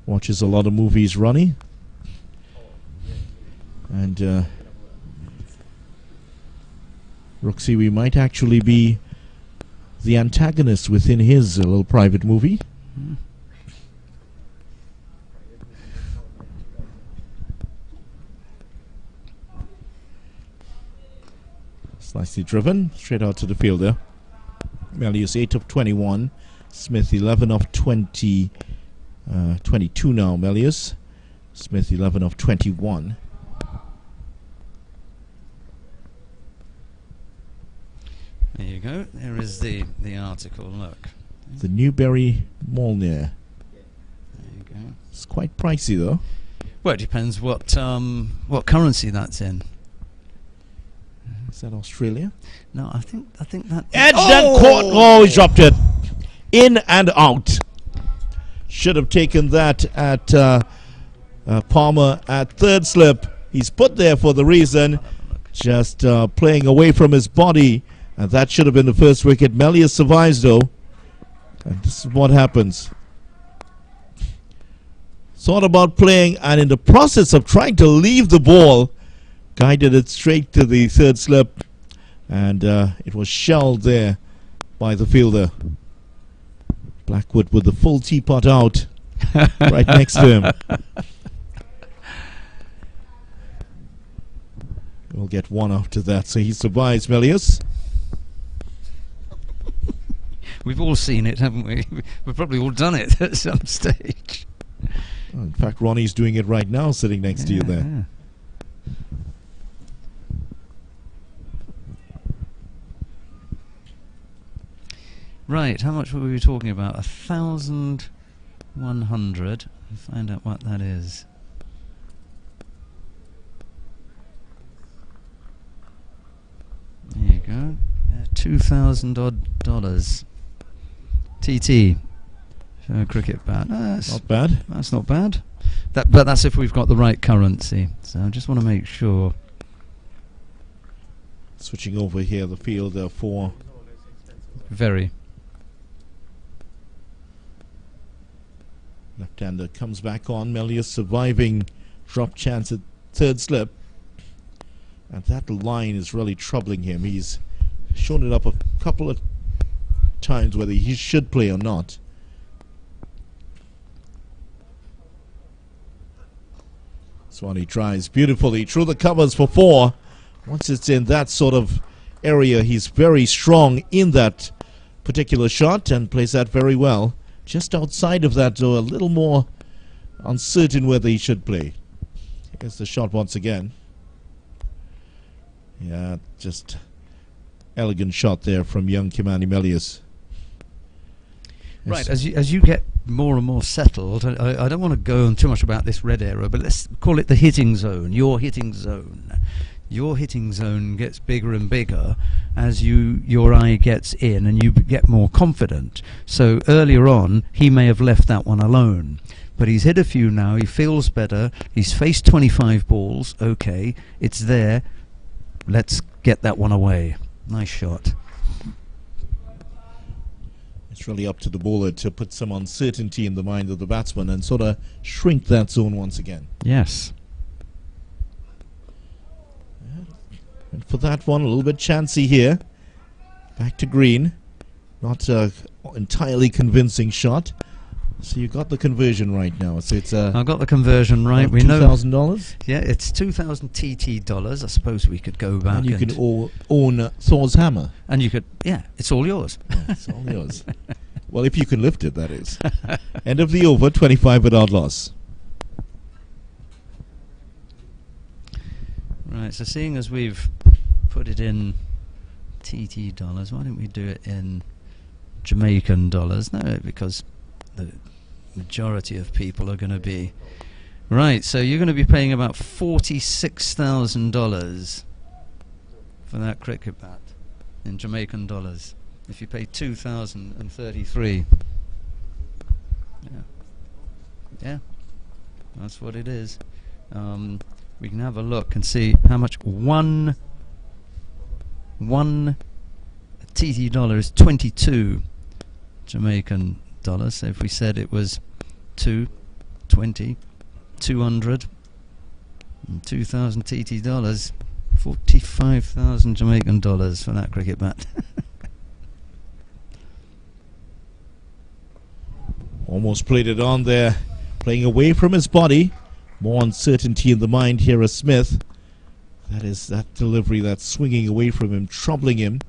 Watches a lot of movies, Ronnie. And Roxy, we might actually be the antagonist within his little private movie. Nicely driven, straight out to the fielder. Melius 8 of 21. Smith 11 of 22 now, Melius. Smith 11 of 21. There you go. There is the article. Look. The Newberry Molnir. There you go. It's quite pricey, though. Well, it depends what currency that's in. Is that Australia? No, I think that. Edged and caught. Oh, he dropped it. In and out. Should have taken that at Palmer at third slip. He's put there for the reason. Just playing away from his body. And that should have been the first wicket. Melius survives, though. And this is what happens. Thought about playing, and in the process of trying to leave the ball, guided it straight to the third slip, and it was shelled there by the fielder. Blackwood with the full teapot out right next to him. We'll get one after that, so he survives, Melius. We've all seen it, haven't we? We've probably all done it at some stage. Well, in fact, Ronnie's doing it right now, sitting next to you there. Yeah. Right, how much were we talking about? 1,100. Find out what that is. There you go. $2,000 odd. TT for a cricket bat. That's not bad. That's not bad. But that's if we've got the right currency. So I just want to make sure. Switching over here, the fielder for... Very. Left-hander comes back on. Melius surviving drop chance at third slip. And that line is really troubling him. He's shown it up a couple of times whether he should play or not. Swanee tries beautifully through the covers for 4. Once it's in that sort of area, he's very strong in that particular shot and plays that very well. Just outside of that, though, a little more uncertain whether he should play. Here's the shot once again. Yeah, just elegant shot there from young Kimani Melius. Right, as you get more and more settled, I don't want to go on too much about this red area, but let's call it the hitting zone, your hitting zone. Your hitting zone gets bigger and bigger as your eye gets in and you get more confident. So earlier on, he may have left that one alone. But he's hit a few now, he feels better, he's faced 25 balls, okay, it's there, let's get that one away. Nice shot. It's really up to the bowler to put some uncertainty in the mind of the batsman and sort of shrink that zone once again. Yes. And for that one, a little bit chancy here. Back to green. Not an entirely convincing shot. So you got the conversion right now. So it's I got the conversion right. We know $2,000. Yeah, it's 2,000 TT dollars. I suppose we could go back. And you can own Thor's hammer. And you could, yeah, it's all yours. Yeah, it's all yours. Well, if you can lift it, that is. End of the over, 25 without loss. Right, so seeing as we've put it in TT dollars, why don't we do it in Jamaican dollars? No, because the majority of people are going to be... Right, so you're going to be paying about $46,000 for that cricket bat in Jamaican dollars. If you pay 2,033. Yeah, that's what it is. We can have a look and see how much one TT dollar is 22 Jamaican dollars. So if we said it was 220, 200, and 2,000 TT dollars, 45,000 Jamaican dollars for that cricket bat. Almost played it on there, playing away from his body. More uncertainty in the mind here of Smith. That is that delivery that's swinging away from him, troubling him.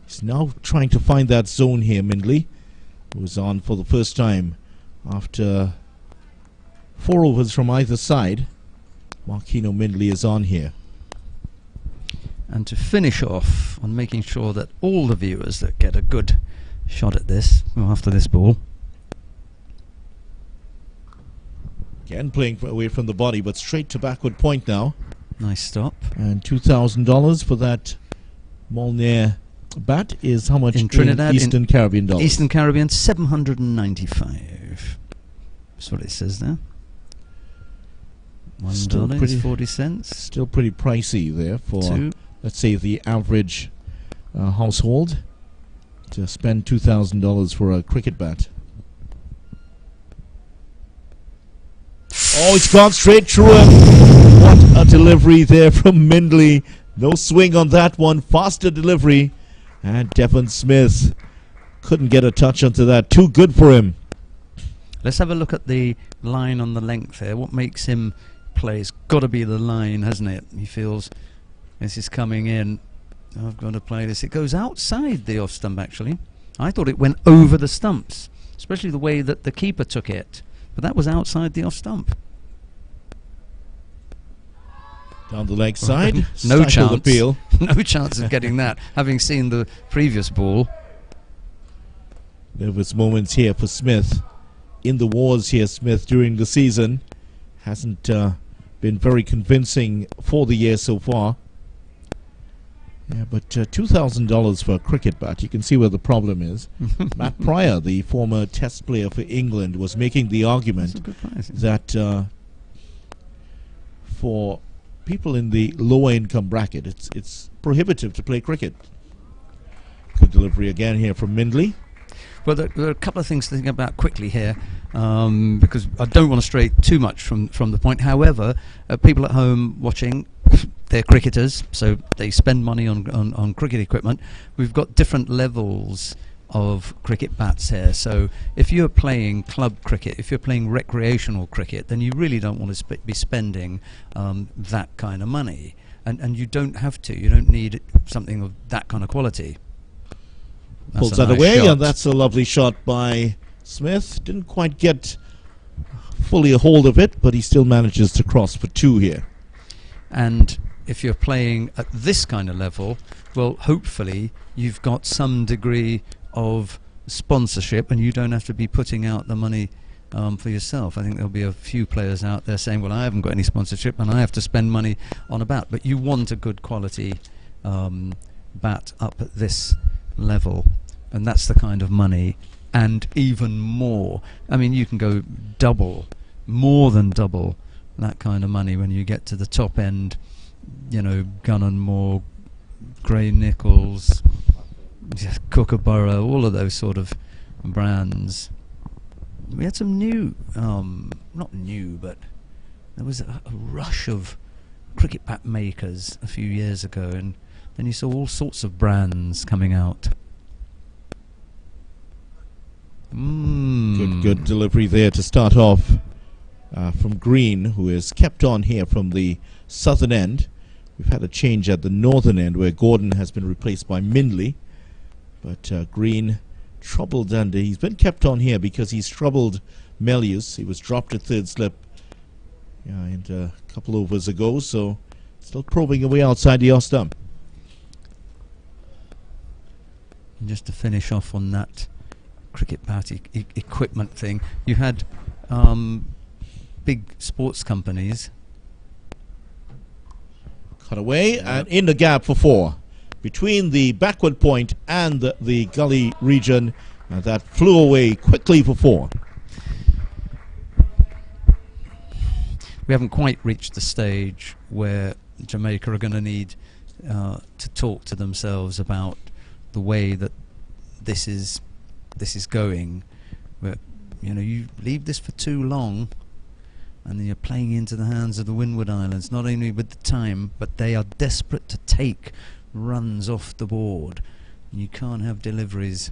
He's now trying to find that zone here, Mindley, who is on for the first time after 4 overs from either side. Marquino Mindley is on here. And to finish off on making sure that all the viewers that get a good shot at this, after this ball. Again playing away from the body, but straight to backward point now. Nice stop. And $2,000 for that Molnair bat is how much in Trinidad? In Eastern Caribbean dollars? Eastern Caribbean, 795. That's what it says there. $1 is 40 cents. Still pretty pricey there for, let's say, the average household to spend $2,000 for a cricket bat. Oh, it's gone straight through him. What a delivery there from Mindley. No swing on that one. Faster delivery. And Devon Smith couldn't get a touch onto that. Too good for him. Let's have a look at the line on the length there. What makes him play? It's got to be the line, hasn't it? He feels this is coming in. I've got to play this. It goes outside the off stump, actually. I thought it went over the stumps, especially the way that the keeper took it. But that was outside the off stump. Down the leg side. No chance. Appeal. No chance of getting that, having seen the previous ball. There was moments here for Smith. In the wars here, Smith, during the season. Hasn't been very convincing for the year so far. Yeah, but $2,000 for a cricket bat, you can see where the problem is. Matt Pryor, the former Test player for England, was making the argument that for people in the lower income bracket, it's prohibitive to play cricket. Good delivery again here from Mindley. Well, there are a couple of things to think about quickly here, because I don't want to stray too much from the point. However, people at home watching, they're cricketers, so they spend money on cricket equipment. We've got different levels of cricket bats here. So if you're playing club cricket, if you're playing recreational cricket, then you really don't want to be spending that kind of money. And you don't have to. You don't need something of that kind of quality. That's Pulls that nice away, shot. and that's a lovely shot by Smith. Didn't quite get fully a hold of it, but he still manages to cross for 2 here. And if you're playing at this kind of level, well, hopefully you've got some degree of sponsorship and you don't have to be putting out the money for yourself. I think there'll be a few players out there saying, well, I haven't got any sponsorship and I have to spend money on a bat. But you want a good quality bat up at this level, and that's the kind of money, and even more. I mean, you can go double, more than double that kind of money when you get to the top end, you know, Gunn & Moore, Gray Nichols, Kookaburra, all of those sort of brands. We had some new, not new, but there was a rush of cricket bat makers a few years ago, and then you saw all sorts of brands coming out. Good delivery there to start off from Green, who is kept on here from the southern end. We've had a change at the northern end where Gordon has been replaced by Mindley, but Green troubled under. He's been kept on here because he's troubled Melius. He was dropped at third slip and a couple overs ago, so still probing away outside the off stump. And just to finish off on that cricket bat equipment thing, you had big sports companies. Cut away and in the gap for 4. Between the backward point and the gully region, that flew away quickly for 4. We haven't quite reached the stage where Jamaica are going to need to talk to themselves about the way that this is going. But you know, you leave this for too long, and then you're playing into the hands of the Windward Islands, not only with the time, but they are desperate to take runs off the board. You can't have deliveries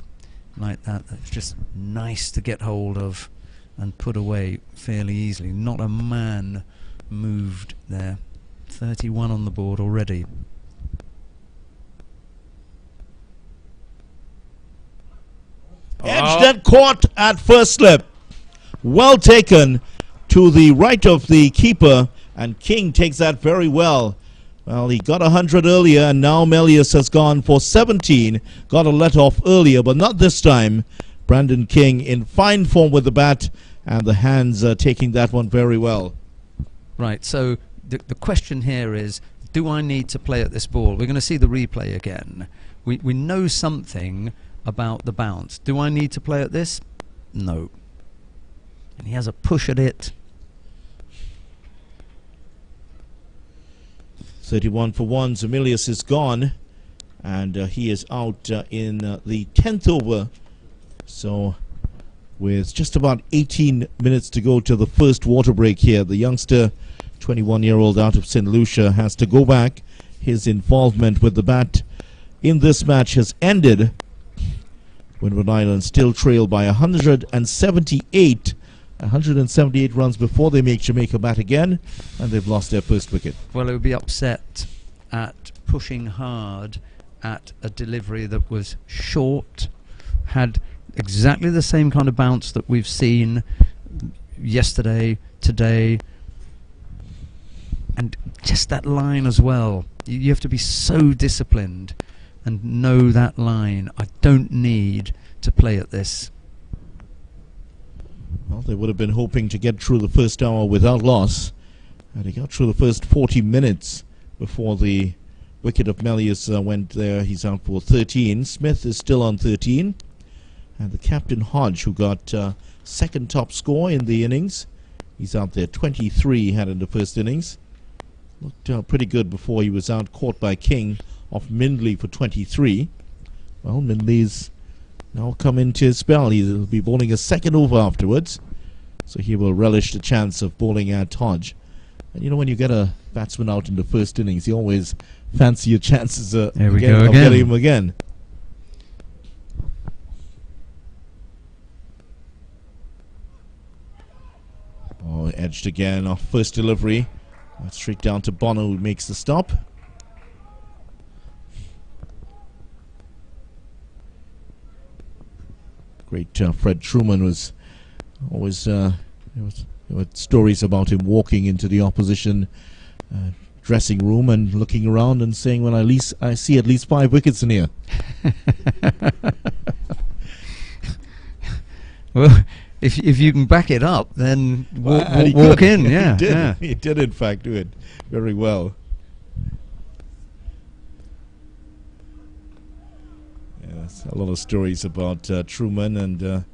like that. That's just nice to get hold of and put away fairly easily. Not a man moved there. 31 on the board already. Edged and caught at first slip. Well taken to the right of the keeper, and King takes that very well. Well, he got 100 earlier, and now Melius has gone for 17. Got a let off earlier, but not this time. Brandon King in fine form with the bat, and the hands are taking that one very well. Right, so the question here is, do I need to play at this ball? We're going to see the replay again. We know something about the bounce. Do I need to play at this? No. And he has a push at it. 31 for 1. Zemelius is gone, and he is out in the 10th over. So with just about 18 minutes to go to the first water break here, the youngster, 21-year-old out of St. Lucia, has to go back. His involvement with the bat in this match has ended. Windward Islands still trail by 178 runs before they make Jamaica bat again, and they've lost their first wicket. Well, it would be upset at pushing hard at a delivery that was short, had exactly the same kind of bounce that we've seen yesterday, today, and just that line as well. You have to be so disciplined and know that line. I don't need to play at this. Well, they would have been hoping to get through the first hour without loss, and he got through the first 40 minutes before the wicket of Melius went there. He's out for 13. Smith is still on 13, and the captain Hodge, who got second top score in the innings, he's out there. 23 he had in the first innings. Looked pretty good before he was out, caught by King off Mindley for 23. Well, Mindley's now come into his spell. He'll be bowling a second over afterwards, so he will relish the chance of bowling at Hodge. And you know, when you get a batsman out in the first innings, you always fancy your chances of getting him again. Oh, edged again off first delivery. Straight down to Bono, who makes the stop. Great Fred Truman was always There were stories about him walking into the opposition dressing room and looking around and saying, well, I see at least 5 wickets in here. Well, if you can back it up, then walk in. Yeah, he did in fact do it very well. Yes, a lot of stories about Truman, and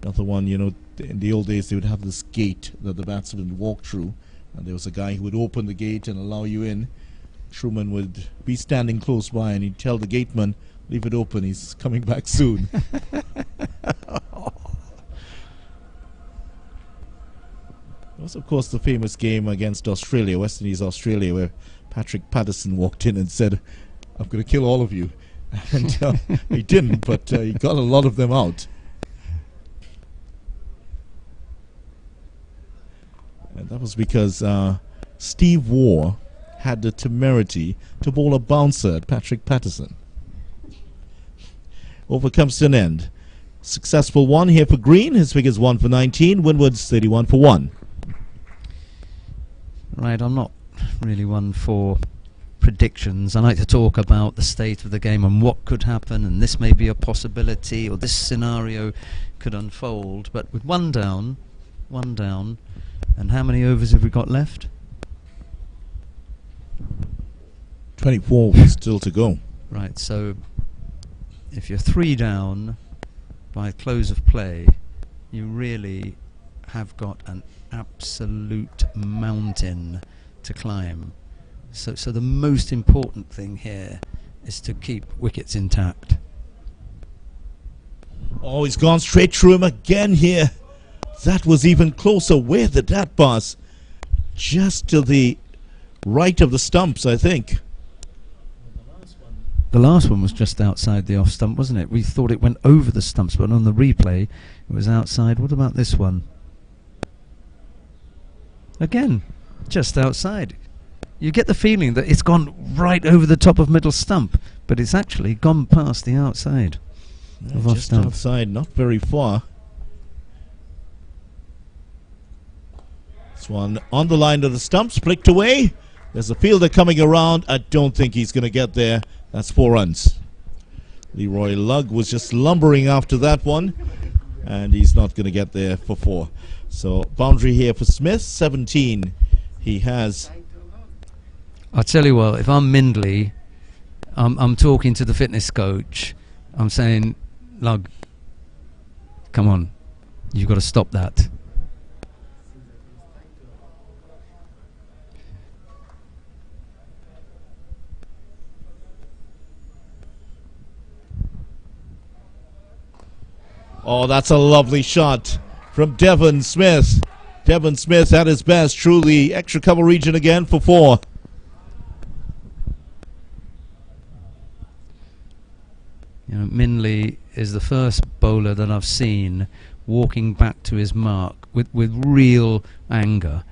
another one, you know, in the old days they would have this gate that the batsman would walk through, and there was a guy who would open the gate and allow you in. Truman would be standing close by and he'd tell the gateman, leave it open, he's coming back soon. There was, of course, the famous game against Australia, West Indies Australia, where Patrick Patterson walked in and said, I'm going to kill all of you. And he didn't, but he got a lot of them out. And that was because Steve Waugh had the temerity to bowl a bouncer at Patrick Patterson. Over comes to an end. Successful one here for Green. His figures 1 for 19. Windwards 31 for 1. Right, I'm not really one for predictions. I like to talk about the state of the game and what could happen, and this may be a possibility, or this scenario could unfold. But with one down, and how many overs have we got left? 24 still to go. Right, so if you're 3 down by close of play, you really have got an absolute mountain to climb. So the most important thing here is to keep wickets intact. Oh, he's gone straight through him again here. That was even closer. Where did that pass? Just to the right of the stumps, I think. The last one was just outside the off stump, wasn't it? We thought it went over the stumps, but on the replay it was outside. What about this one? Again, just outside. You get the feeling that it's gone right over the top of middle stump, but it's actually gone past the outside of off just stump. Outside, not very far. This one on the line of the stumps, flicked away. There's a fielder coming around. I don't think he's going to get there. That's 4 runs. Leroy Lugg was just lumbering after that one, and he's not going to get there for 4. So boundary here for Smith, 17 he has. I'll tell you what, if I'm Mindley, I'm talking to the fitness coach. I'm saying, Lug, come on, you've got to stop that. Oh, that's a lovely shot from Devon Smith. Devon Smith at his best through the extra cover region again for 4. You know, Minley is the first bowler that I've seen walking back to his mark with real anger.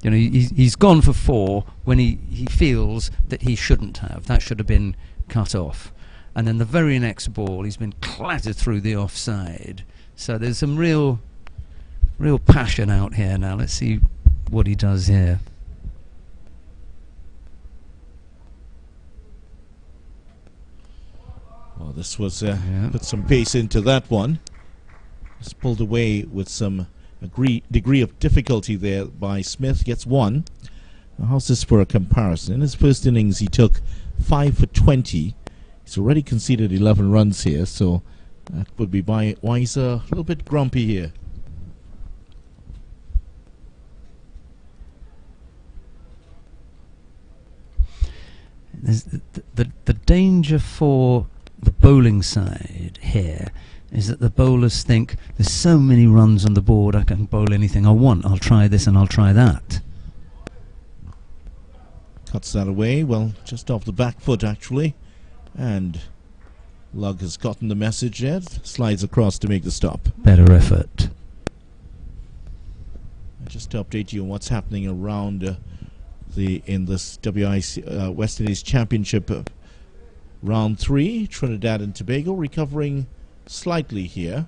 You know, he's gone for 4 when he feels that he shouldn't have. That should have been cut off. And then the very next ball, he's been clattered through the offside. So there's some real passion out here now. Let's see what he does here. Well, this was put some pace into that one. Just pulled away with some degree of difficulty there by Smith. Gets 1. Now, how's this for a comparison? In his first innings, he took 5 for 20. He's already conceded 11 runs here, so that would be why he's a little bit grumpy here. The danger for the bowling side here is that the bowlers think there's so many runs on the board, I can bowl anything I want. I'll try this and I'll try that. Cuts that away, well, just off the back foot actually. And Lugg has gotten the message yet. Slides across to make the stop. Better effort. Just to update you on what's happening around in this WIC West Indies Championship round 3. Trinidad and Tobago recovering slightly here.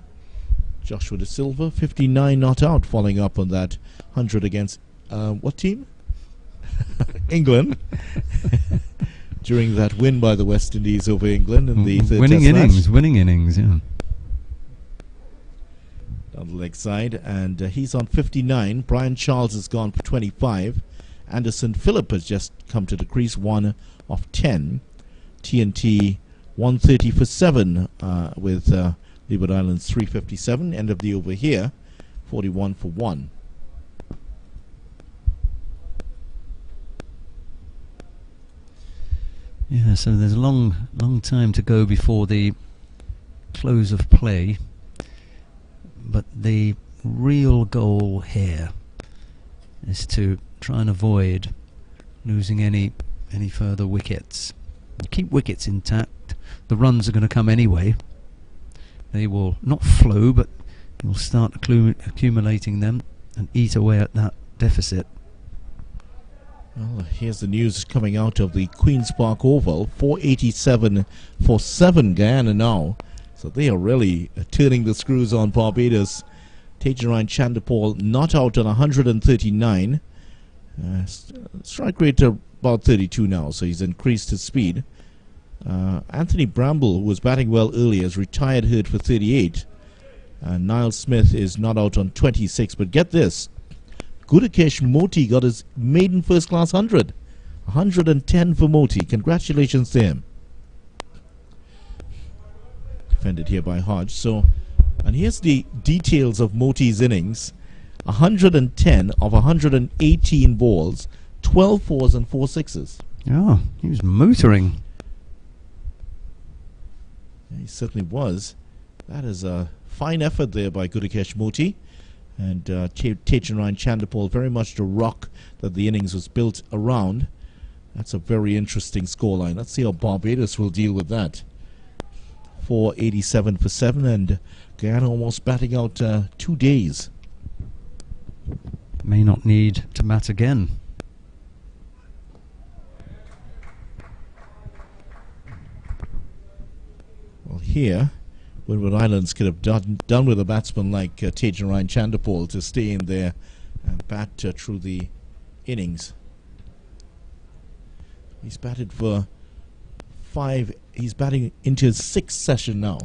Joshua De Silva, 59 not out, following up on that 100 against what team? England. During that win by the West Indies over England in the third winning test innings, match. winning innings, yeah. On the leg side, and he's on 59. Brian Charles has gone for 25. Anderson Phillip has just come to the crease, 1 of 10. TNT 130 for 7 with Leeward Islands 357. End of the over here, 41 for 1. Yeah, so there's a long time to go before the close of play. But the real goal here is to try and avoid losing any further wickets. Keep wickets intact. The runs are going to come anyway. They will not flow, but you'll start accumulating them and eat away at that deficit. Well, here's the news coming out of the Queen's Park Oval. 487 for 7 Guyana now. So they are really turning the screws on Barbados. Tejan Chandapal not out on 139. Strike rate about 32 now, so he's increased his speed. Anthony Bramble, who was batting well earlier, has retired hurt for 38. Niall Smith is not out on 26, but get this. Gudakesh Moti got his maiden first-class 100. 110 for Moti. Congratulations to him. Defended here by Hodge. So, and here's the details of Moti's innings. 110 of 118 balls, 12 fours and 4 sixes. Oh, he was motoring. He certainly was. That is a fine effort there by Gudakesh Moti. And Tejan Chandapal, very much the rock that the innings was built around. That's a very interesting scoreline. Let's see how Barbados will deal with that. 487 for 7, and Guyana almost batting out 2 days. May not need to bat again. Well, here, Windward Islands could have done with a batsman like Tejan Chandapal to stay in there and bat through the innings. He's batted for 5. He's batting into his 6th session now.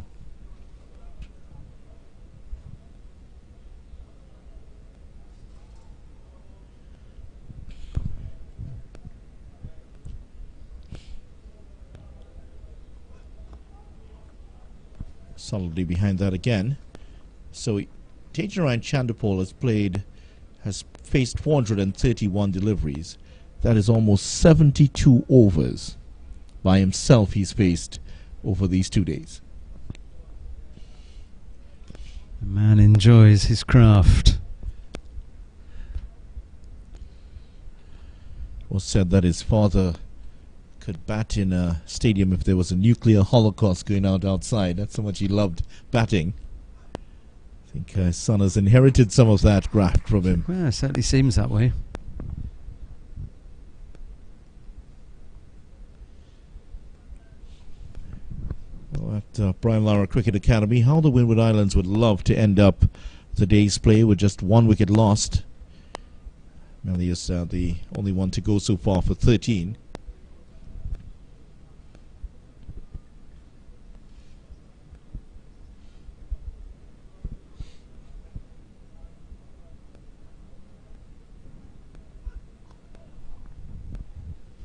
Solidly behind that again. So Tejan Chandapal has faced 431 deliveries. That is almost 72 overs by himself he's faced over these 2 days. The man enjoys his craft. It was said that his father could bat in a stadium if there was a nuclear holocaust going on outside. That's how much he loved batting. I think his son has inherited some of that graft from him. Well, it certainly seems that way. Well, at Brian Lara Cricket Academy, how the Windward Islands would love to end up the day's play with just 1 wicket lost. Melly is the only one to go so far for 13.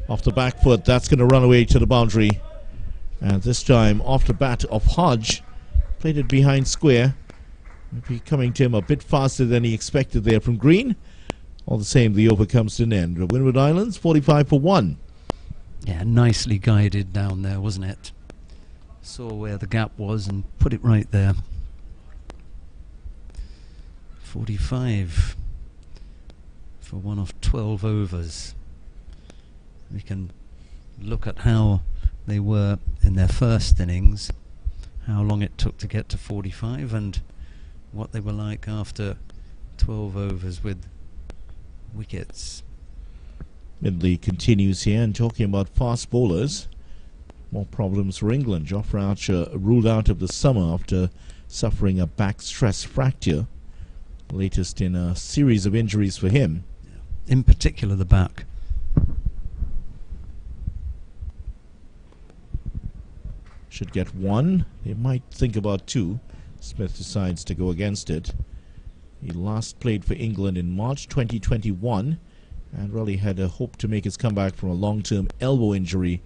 Off the back foot, that's going to run away to the boundary. And this time off the bat of Hodge. Played it behind square. Maybe coming to him a bit faster than he expected there from Green. All the same, the over comes to an end. The Windward Islands, 45 for 1. Yeah, nicely guided down there, wasn't it? Saw where the gap was and put it right there. 45 for 1 of 12 overs. We can look at how they were in their first innings, how long it took to get to 45, and what they were like after 12 overs with wickets. Midley continues here, and talking about fast bowlers, more problems for England. Jofra Archer ruled out of the summer after suffering a back stress fracture, latest in a series of injuries for him. In particular, the back. Should get one. They might think about two. Smith decides to go against it. He last played for England in March 2021 and really had a hope to make his comeback from a long-term elbow injury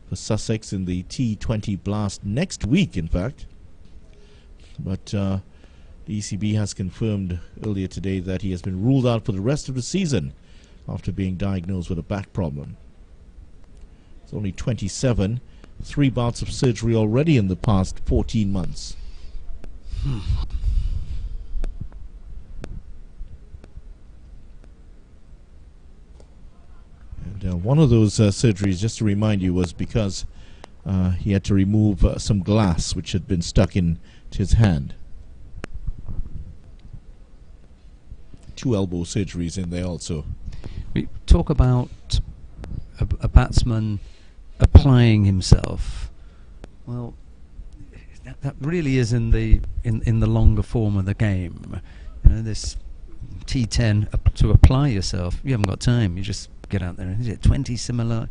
for Sussex in the T20 Blast next week, in fact. But the ECB has confirmed earlier today that he has been ruled out for the rest of the season after being diagnosed with a back problem. He's only 27, 3 bouts of surgery already in the past 14 months. And one of those surgeries, just to remind you, was because he had to remove some glass which had been stuck into his hand. 2 elbow surgeries in there also. We talk about a batsman applying himself. Well, that really is in the longer form of the game. You know, this T10 to apply yourself. You haven't got time. You just get out there. Is it 20 similar?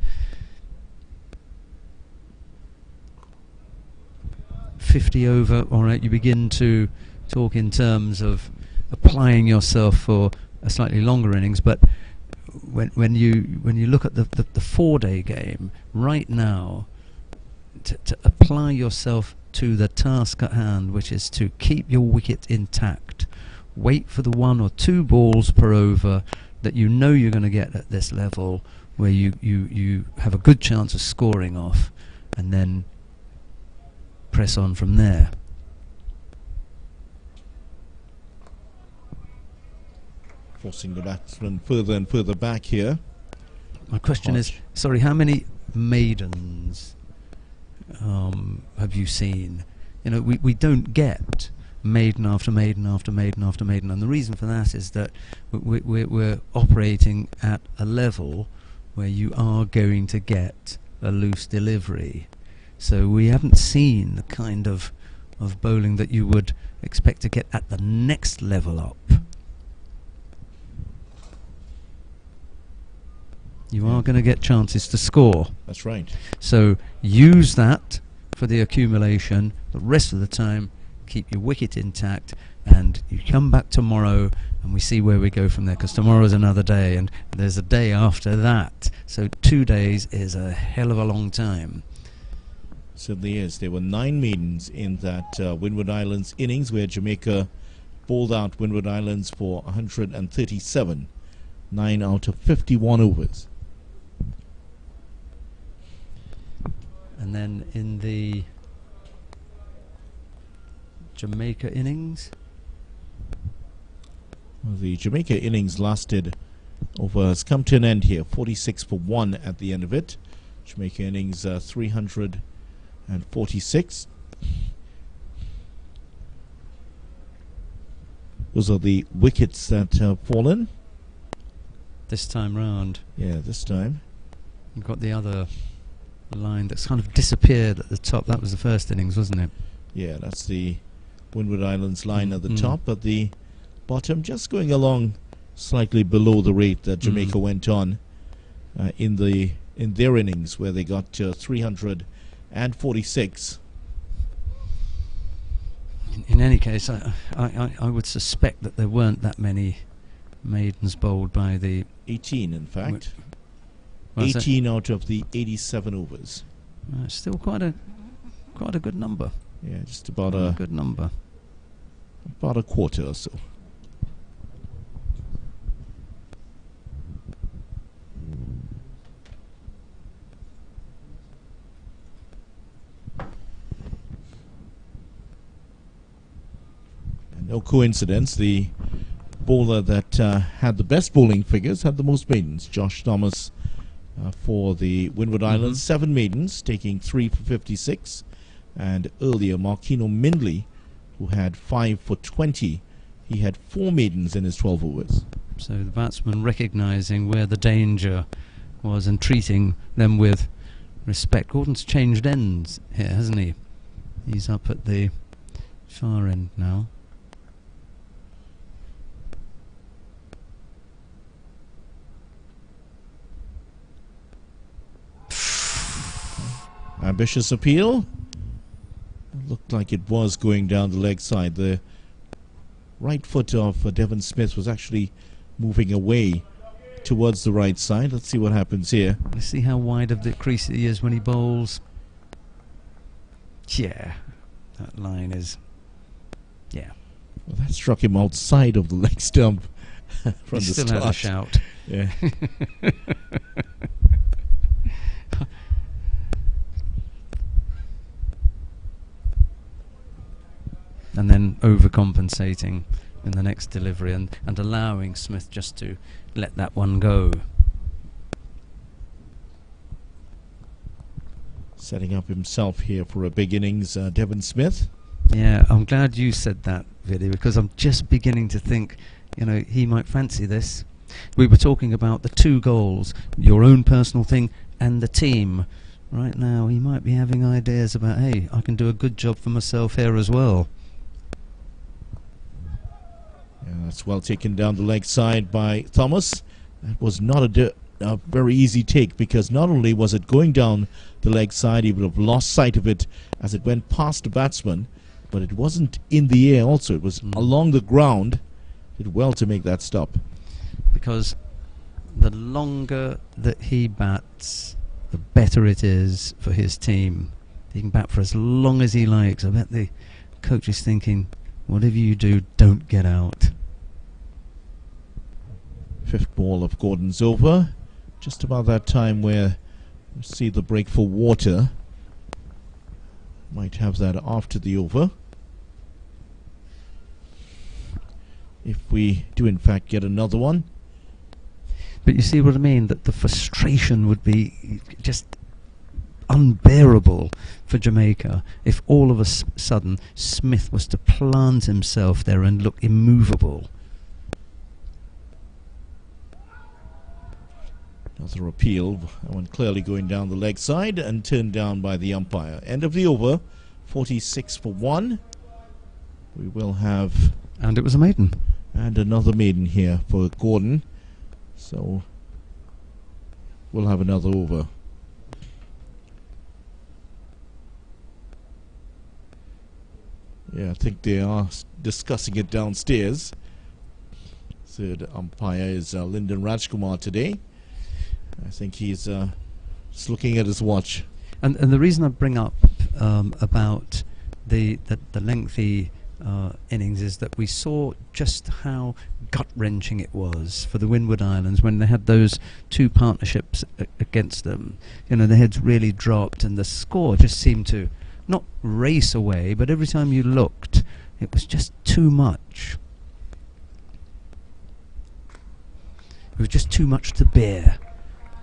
50 over. All right. You begin to talk in terms of applying yourself for a slightly longer innings, but when you look at the 4-day game right now, to apply yourself to the task at hand, which is to keep your wicket intact, wait for the 1 or 2 balls per over that you know you're going to get at this level, where you have a good chance of scoring off, and then press on from there. Forcing the batsman further and further back here. My question is, sorry, how many maidens have you seen? You know, we don't get maiden after maiden after maiden after maiden, and the reason for that is that we're operating at a level where you are going to get a loose delivery. So we haven't seen the kind of bowling that you would expect to get at the next level up. You are going to get chances to score. That's right. So use that for the accumulation. The rest of the time, keep your wicket intact, and you come back tomorrow and we see where we go from there, because tomorrow is another day and there's a day after that. So 2 days is a hell of a long time. Certainly is. There were 9 maidens in that Windward Islands innings, where Jamaica bowled out Windward Islands for 137, 9 out of 51 overs. And then in the Jamaica innings, well, the Jamaica innings lasted over, has come to an end here, 46 for 1 at the end of it. Jamaica innings 346. Those are the wickets that have fallen this time round. Yeah, this time. You've got the other line that's kind of disappeared at the top. That was the first innings, wasn't it? Yeah, that's the Windward Islands line at the top. At the bottom, just going along slightly below the rate that Jamaica went on in their innings, where they got 346. In any case, I would suspect that there weren't that many maidens bowled by the 18, in fact. 18 out of the 87 overs. Still quite a good number. Yeah, just about a good number. About a quarter or so. And no coincidence, the bowler that had the best bowling figures had the most maidens. Josh Thomas for the Windward Islands, 7 maidens, taking 3 for 56. And earlier, Marquino Mindley, who had 5 for 20, he had 4 maidens in his 12 overs. So the batsman recognising where the danger was and treating them with respect. Gordon's changed ends here, hasn't he? He's up at the Far end now. Ambitious appeal. It looked like it was going down the leg side. The right foot of Devon Smith was actually moving away towards the right side. Let's see what happens here. Let's see how wide of the crease he is when he bowls. Yeah, that line is... Yeah. Well, that struck him outside of the leg stump from He the still start. had a shout. Yeah. And then overcompensating in the next delivery and allowing Smith just to let that one go. Setting up himself here for a big innings, Devon Smith. Yeah, I'm glad you said that, Viddy, because I'm just beginning to think, you know, he might fancy this. We were talking about the 2 goals, your own personal thing and the team. Right now, he might be having ideas about, hey, I can do a good job for myself here as well. Yeah, that's well taken down the leg side by Thomas. That was not a very easy take, because not only was it going down the leg side, he would have lost sight of it as it went past the batsman, but it wasn't in the air also. It was along the ground. Did well to make that stop. Because the longer that he bats, the better it is for his team. He can bat for as long as he likes. I bet the coach is thinking, whatever you do, don't get out. 5th ball of Gordon's over. Just about that time where you see the break for water. Might have that after the over. If we do in fact get another one. But you see what I mean? That the frustration would be just unbearable for Jamaica if all of a sudden Smith was to plant himself there and look immovable. Another appeal, that one clearly going down the leg side and turned down by the umpire. End of the over, 46 for 1. We will have... And it was a maiden. And another maiden here for Gordon. So we'll have another over. Yeah, I think they are discussing it downstairs. Third umpire is Lyndon Rajkumar today. I think he's just looking at his watch. And the reason I bring up about the lengthy innings is that we saw just how gut-wrenching it was for the Windward Islands when they had those 2 partnerships against them. You know, the heads really dropped and the score just seemed to not race away, but every time you looked, it was just too much. It was just too much to bear.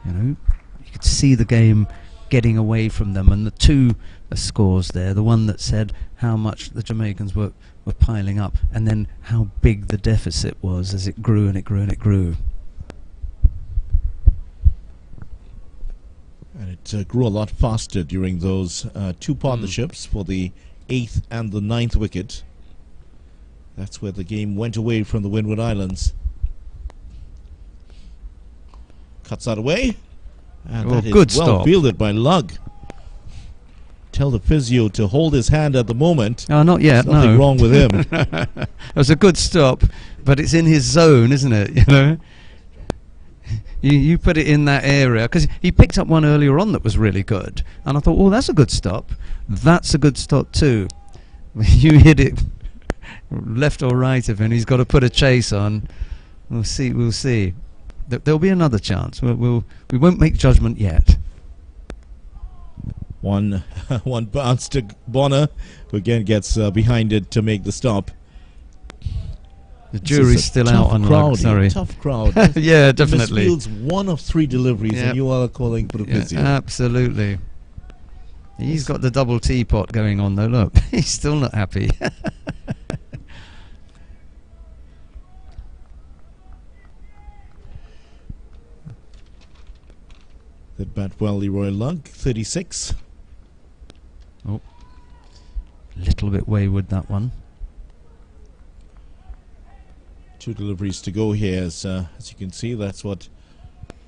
You know, you could see the game getting away from them, and the 2 scores there, the one that said how much the Jamaicans were piling up, and then how big the deficit was as it grew and it grew and it grew. And it grew a lot faster during those 2 partnerships for the 8th and the 9th wicket. That's where the game went away from the Windward Islands. Cuts that away, and that is good well stop. fielded by Lugg. Tell the physio to hold his hand at the moment. Oh, not yet. There's nothing wrong with him. It was a good stop, but it's in his zone, isn't it? You know, you put it in that area, because he picked up one earlier on that was really good, and I thought, oh, that's a good stop. That's a good stop too. You hit it left or right of him. He's got to put a chase on. We'll see. We'll see. There'll be another chance. We won't make judgment yet. One bounce to Bonner, who again gets behind it to make the stop. The jury's still out on crowd. Lugg, sorry. Tough crowd. Yeah, definitely. Misfields 1 of 3 deliveries, Yep. and you are calling for the physio. Absolutely. He's got the double teapot going on though. Look, he's still not happy. That bat well, Leroy Lugg, 36. Oh, little little bit wayward, that one. 2 deliveries to go here, as you can see. That's what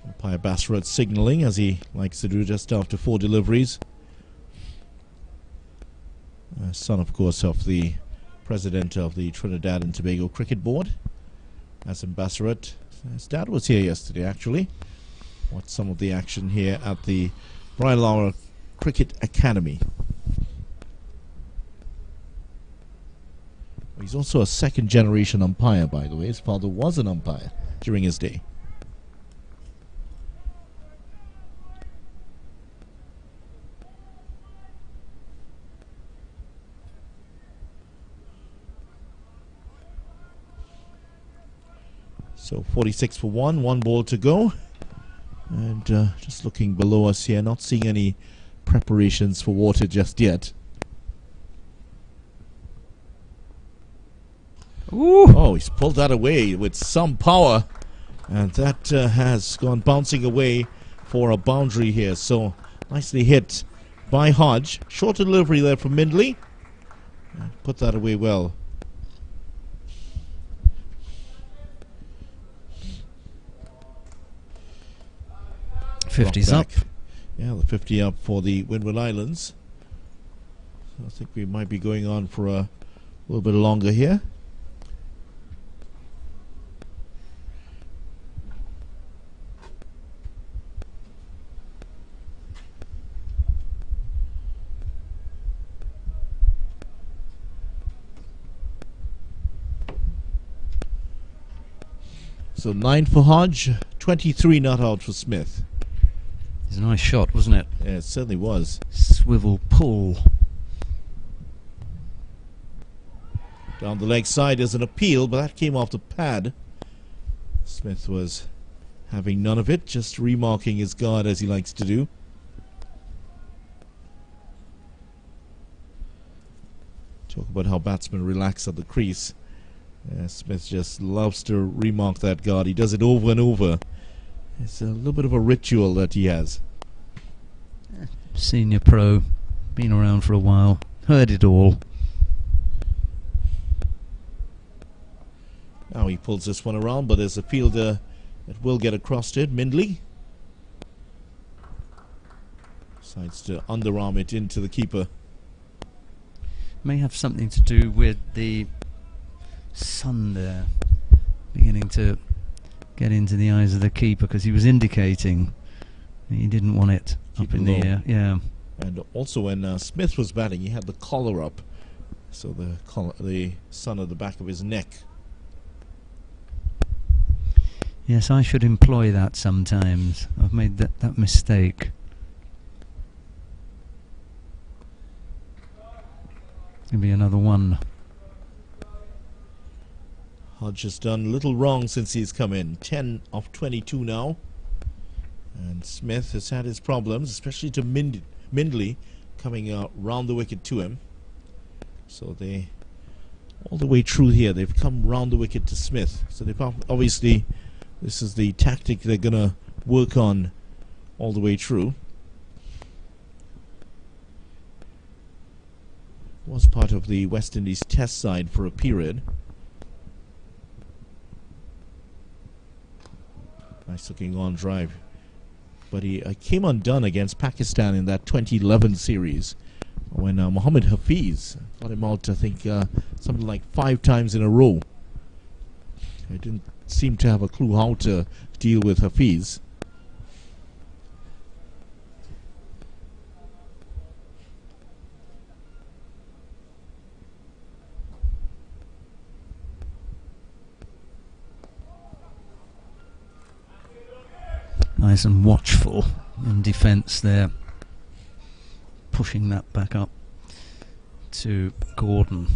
umpire Basserett's signaling, as he likes to do just after 4 deliveries. Son, of course, of the president of the Trinidad and Tobago Cricket Board, Asim Basseret. His dad was here yesterday, actually. Watched some of the action here at the Brian Lara Cricket Academy. He's also a second-generation umpire, by the way. His father was an umpire during his day. So 46 for 1 ball to go. And just looking below us here, not seeing any preparations for water just yet. Ooh. Oh, he's pulled that away with some power. And that has gone bouncing away for a boundary here. So nicely hit by Hodge. Short delivery there from Mindley. Put that away well. '50's up. Yeah, the 50 up for the Windward Islands. I think we might be going on for a little bit longer here. So 9 for Hodge, 23 not out for Smith. It's a nice shot, wasn't it? Yeah, it certainly was. Swivel pull. Down the leg side is an appeal, but that came off the pad. Smith was having none of it, just remarking his guard as he likes to do. Talk about how batsmen relax at the crease. Smith just loves to remark that guard. He does it over and over. It's a little bit of a ritual that he has. Senior pro, been around for a while, heard it all. Now he pulls this one around, but there's a fielder that will get across it. Mindley decides to underarm it into the keeper. May have something to do with the sun there beginning to get into the eyes of the keeper, because he was indicating he didn't want it up in the air. Yeah. And also when Smith was batting, he had the collar up, so the sun at the back of his neck. Yes, I should employ that sometimes. I've made that mistake. It's going to be another one. Hodge has done a little wrong since he's come in. 10 of 22 now. And Smith has had his problems, especially to Mindley coming round the wicket to him. So they, all the way through here, they've come round the wicket to Smith. So they've obviously, this is the tactic they're going to work on all the way through. Was part of the West Indies test side for a period. Nice looking on drive. But he came undone against Pakistan in that 2011 series when Mohammad Hafiz got him out, I think, something like 5 times in a row. I didn't seem to have a clue how to deal with Hafiz. Nice and watchful in defence there, pushing that back up to Gordon.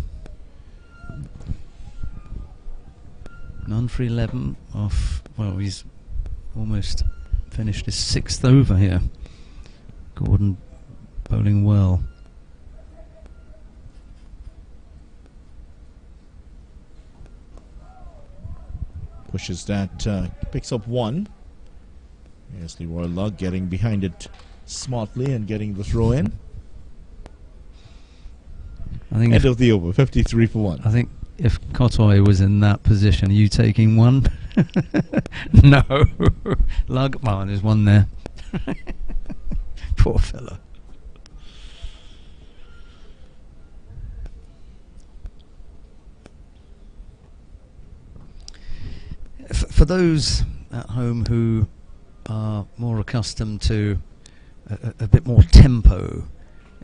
None for 11 off. Well, he's almost finished his 6th over here. Gordon bowling well. Pushes that, picks up 1. Here's Leroy Lugg getting behind it smartly and getting the throw in. think End of the over, 53 for 1. I think if Kotoy was in that position, are you taking one? No. Lugman is one there. Poor fella. For those at home who are more accustomed to a bit more tempo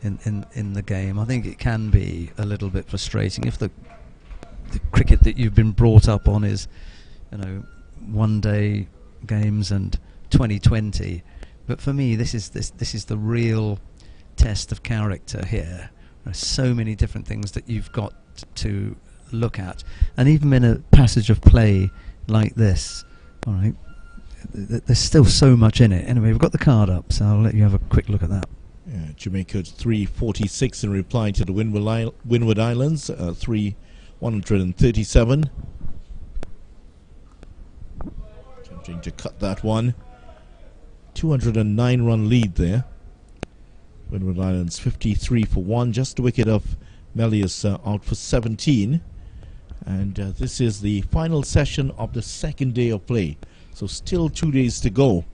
in the game, I think it can be a little bit frustrating if the cricket that you've been brought up on is, you know, one-day games and 2020. But for me, this is the real test of character here. There are so many different things that you've got to look at, and even in a passage of play like this, all right, there's still so much in it. Anyway, we've got the card up, so I'll let you have a quick look at that. Yeah, Jamaica 346 in reply to the Windward Islands, 137. Attempting to cut that one. 209 run lead there. Windward Islands 53 for 1, just a wicket of Melius out for 17. And this is the final session of the second day of play. So still 2 days to go.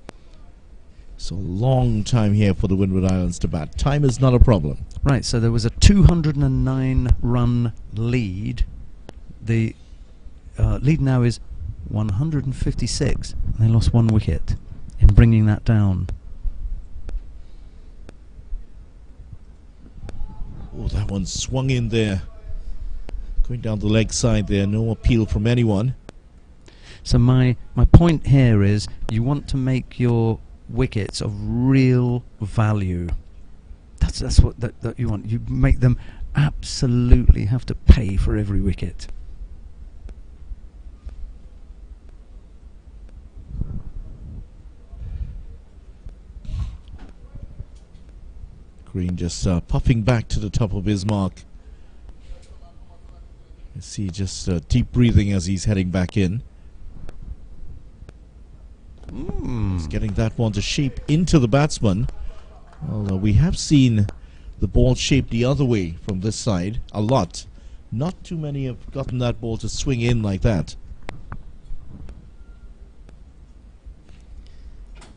So long time here for the Windward Islands to bat. Time is not a problem. Right, so there was a 209 run lead. The lead now is 156. They lost 1 wicket in bringing that down. Oh, that one swung in there. Going down the leg side there, no appeal from anyone. So my point here is you want to make your wickets of real value. That's what that you want. You make them absolutely have to pay for every wicket. Green just puffing back to the top of his mark. You see just deep breathing as he's heading back in. He's getting that one to shape into the batsman. Well, we have seen the ball shape the other way from this side a lot. Not too many have gotten that ball to swing in like that.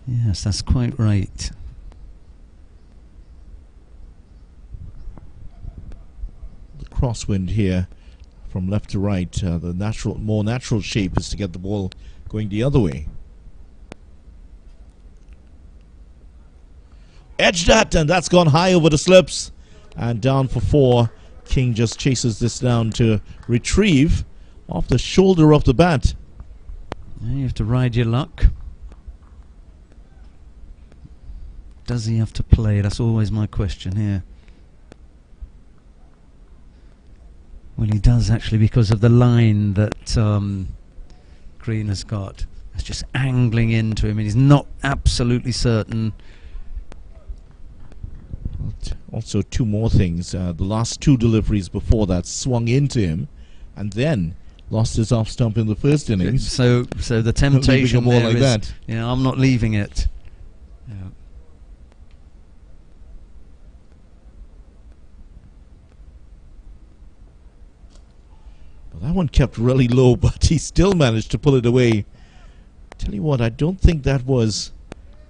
Yes, that's quite right. The crosswind here from left to right, the more natural shape is to get the ball going the other way. Edged that, and that's gone high over the slips and down for 4. King just chases this down to retrieve off the shoulder of the bat. Yeah, you have to ride your luck. Does he have to play? That's always my question here. Well, he does actually, because of the line that Green has got. It's just angling into him, and he's not absolutely certain. Also, 2 more things. The last 2 deliveries before that swung into him, and then lost his off stump in the first innings. So the temptation there like is, that. You know, I'm not leaving it. Yeah. Well, that one kept really low, but he still managed to pull it away. Tell you what, I don't think that was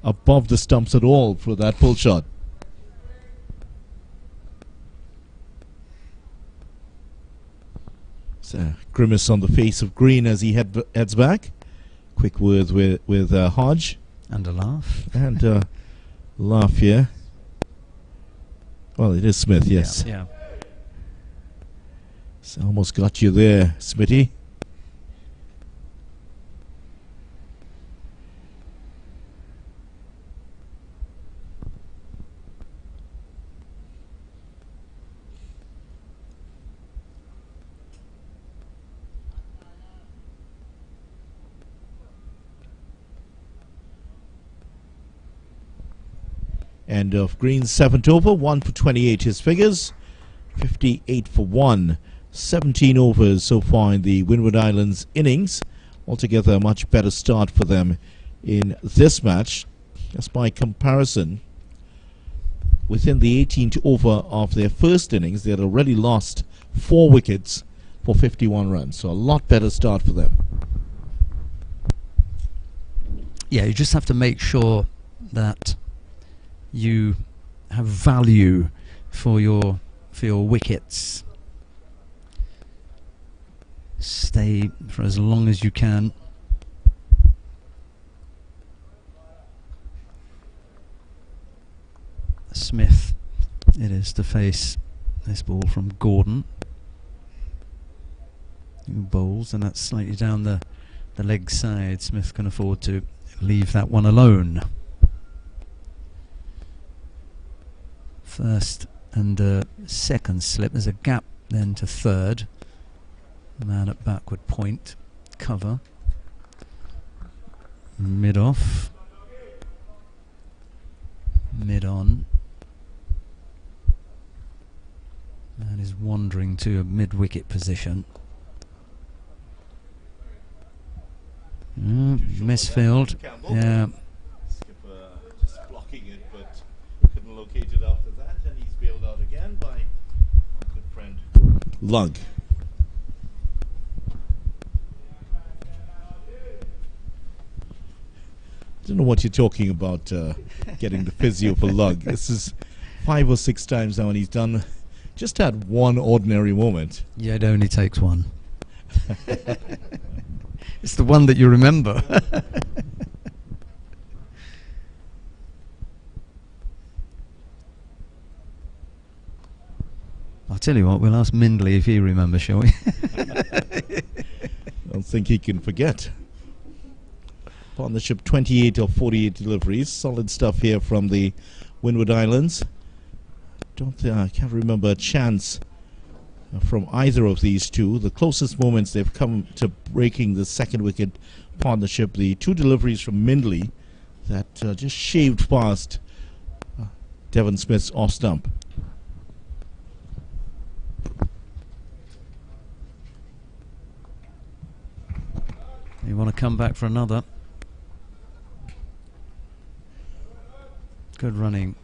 above the stumps at all for that pull shot. It's a grimace on the face of Green as he heads back. Quick words with Hodge. And a laugh. And a laugh here. Well, it is Smith, yes. Yeah. So almost got you there, Smitty. End of Green's 7th over, 1 for 28 his figures, 58 for 1, 17 overs so far in the Windward Islands innings. Altogether a much better start for them in this match. Just by comparison, within the 18th over of their first innings, they had already lost 4 wickets for 51 runs. So a lot better start for them. Yeah, you just have to make sure that you have value for your wickets. Stay for as long as you can. Smith it is to face this ball from Gordon, who bowls, and that's slightly down the leg side. Smith can afford to leave that one alone. First and second slip. There's a gap then to third. Man at backward point. Cover. Mid off. Mid on. Man is wandering to a mid wicket position. Misfield. Yeah. Skipper just blocking it, but couldn't locate it after that, and he's bailed out again by our good friend Lug. I don't know what you're talking about, getting the physio for Lug. This is 5 or 6 times now, and he's just had one ordinary moment. Yeah, it only takes one. It's the one that you remember. I'll tell you what, we'll ask Mindley if he remembers, shall we? I don't think he can forget. Partnership 28 of 48 deliveries. Solid stuff here from the Windward Islands. I can't remember a chance from either of these two. The closest moments they've come to breaking the second wicket partnership, the 2 deliveries from Mindley that just shaved past Devon Smith's off stump. You want to come back for another? Good running.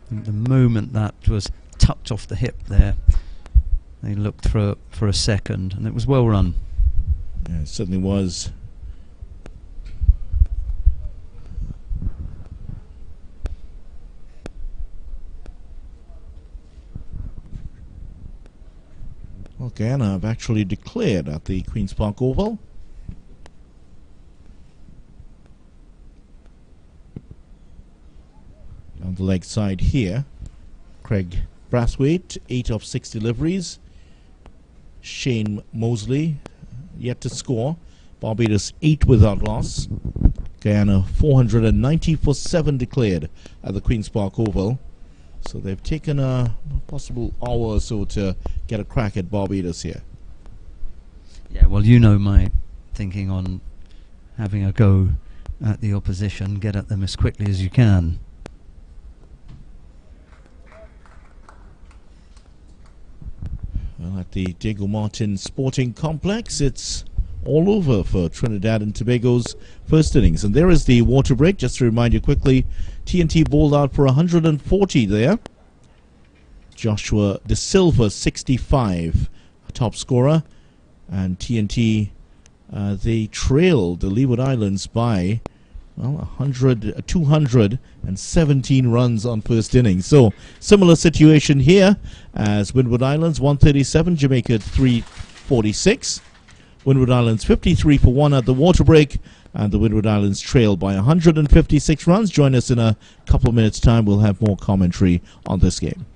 The moment that was tucked off the hip there, they looked for a second, and it was well run. Yeah, it certainly was. Well, Guyana have actually declared at the Queen's Park Oval. On the leg side here, Craig Brathwaite, 8 of 6 deliveries. Shane Mosley, yet to score. Barbados 8 without loss. Guyana 490 for 7 declared at the Queen's Park Oval. So they've taken a possible hour or so to get a crack at Barbados here. Yeah, well, you know my thinking on having a go at the opposition. Get at them as quickly as you can. Well, at the Diego Martin Sporting Complex, it's all over for Trinidad and Tobago's first innings. And there is the water break. Just to remind you quickly, TNT bowled out for 140 there. Joshua De Silva, 65, top scorer. And TNT, they trailed the Leeward Islands by, well, 217 runs on first innings. So, similar situation here as Windward Islands, 137, Jamaica 346. Windward Islands 53 for 1 at the water break, and the Windward Islands trail by 156 runs. Join us in a couple of minutes' time. We'll have more commentary on this game.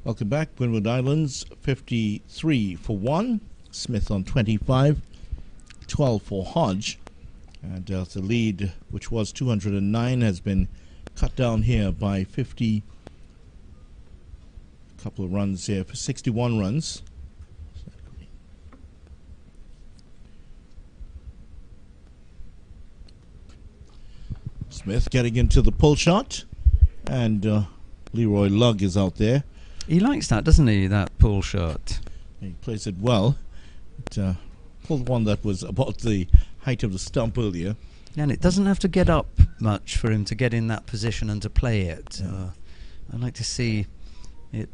Welcome back. Windward Islands 53 for 1. Smith on 25. 12 for Hodge. And the lead, which was 209, has been cut down here by 50. A couple of runs here for 61 runs. Smith getting into the pull shot. And Leroy Lugg is out there. He likes that, doesn't he, that pull shot? He plays it well. It, pulled one that was about the height of the stump earlier. And it doesn't have to get up much for him to get in that position and to play it. Yeah. I'd like to see it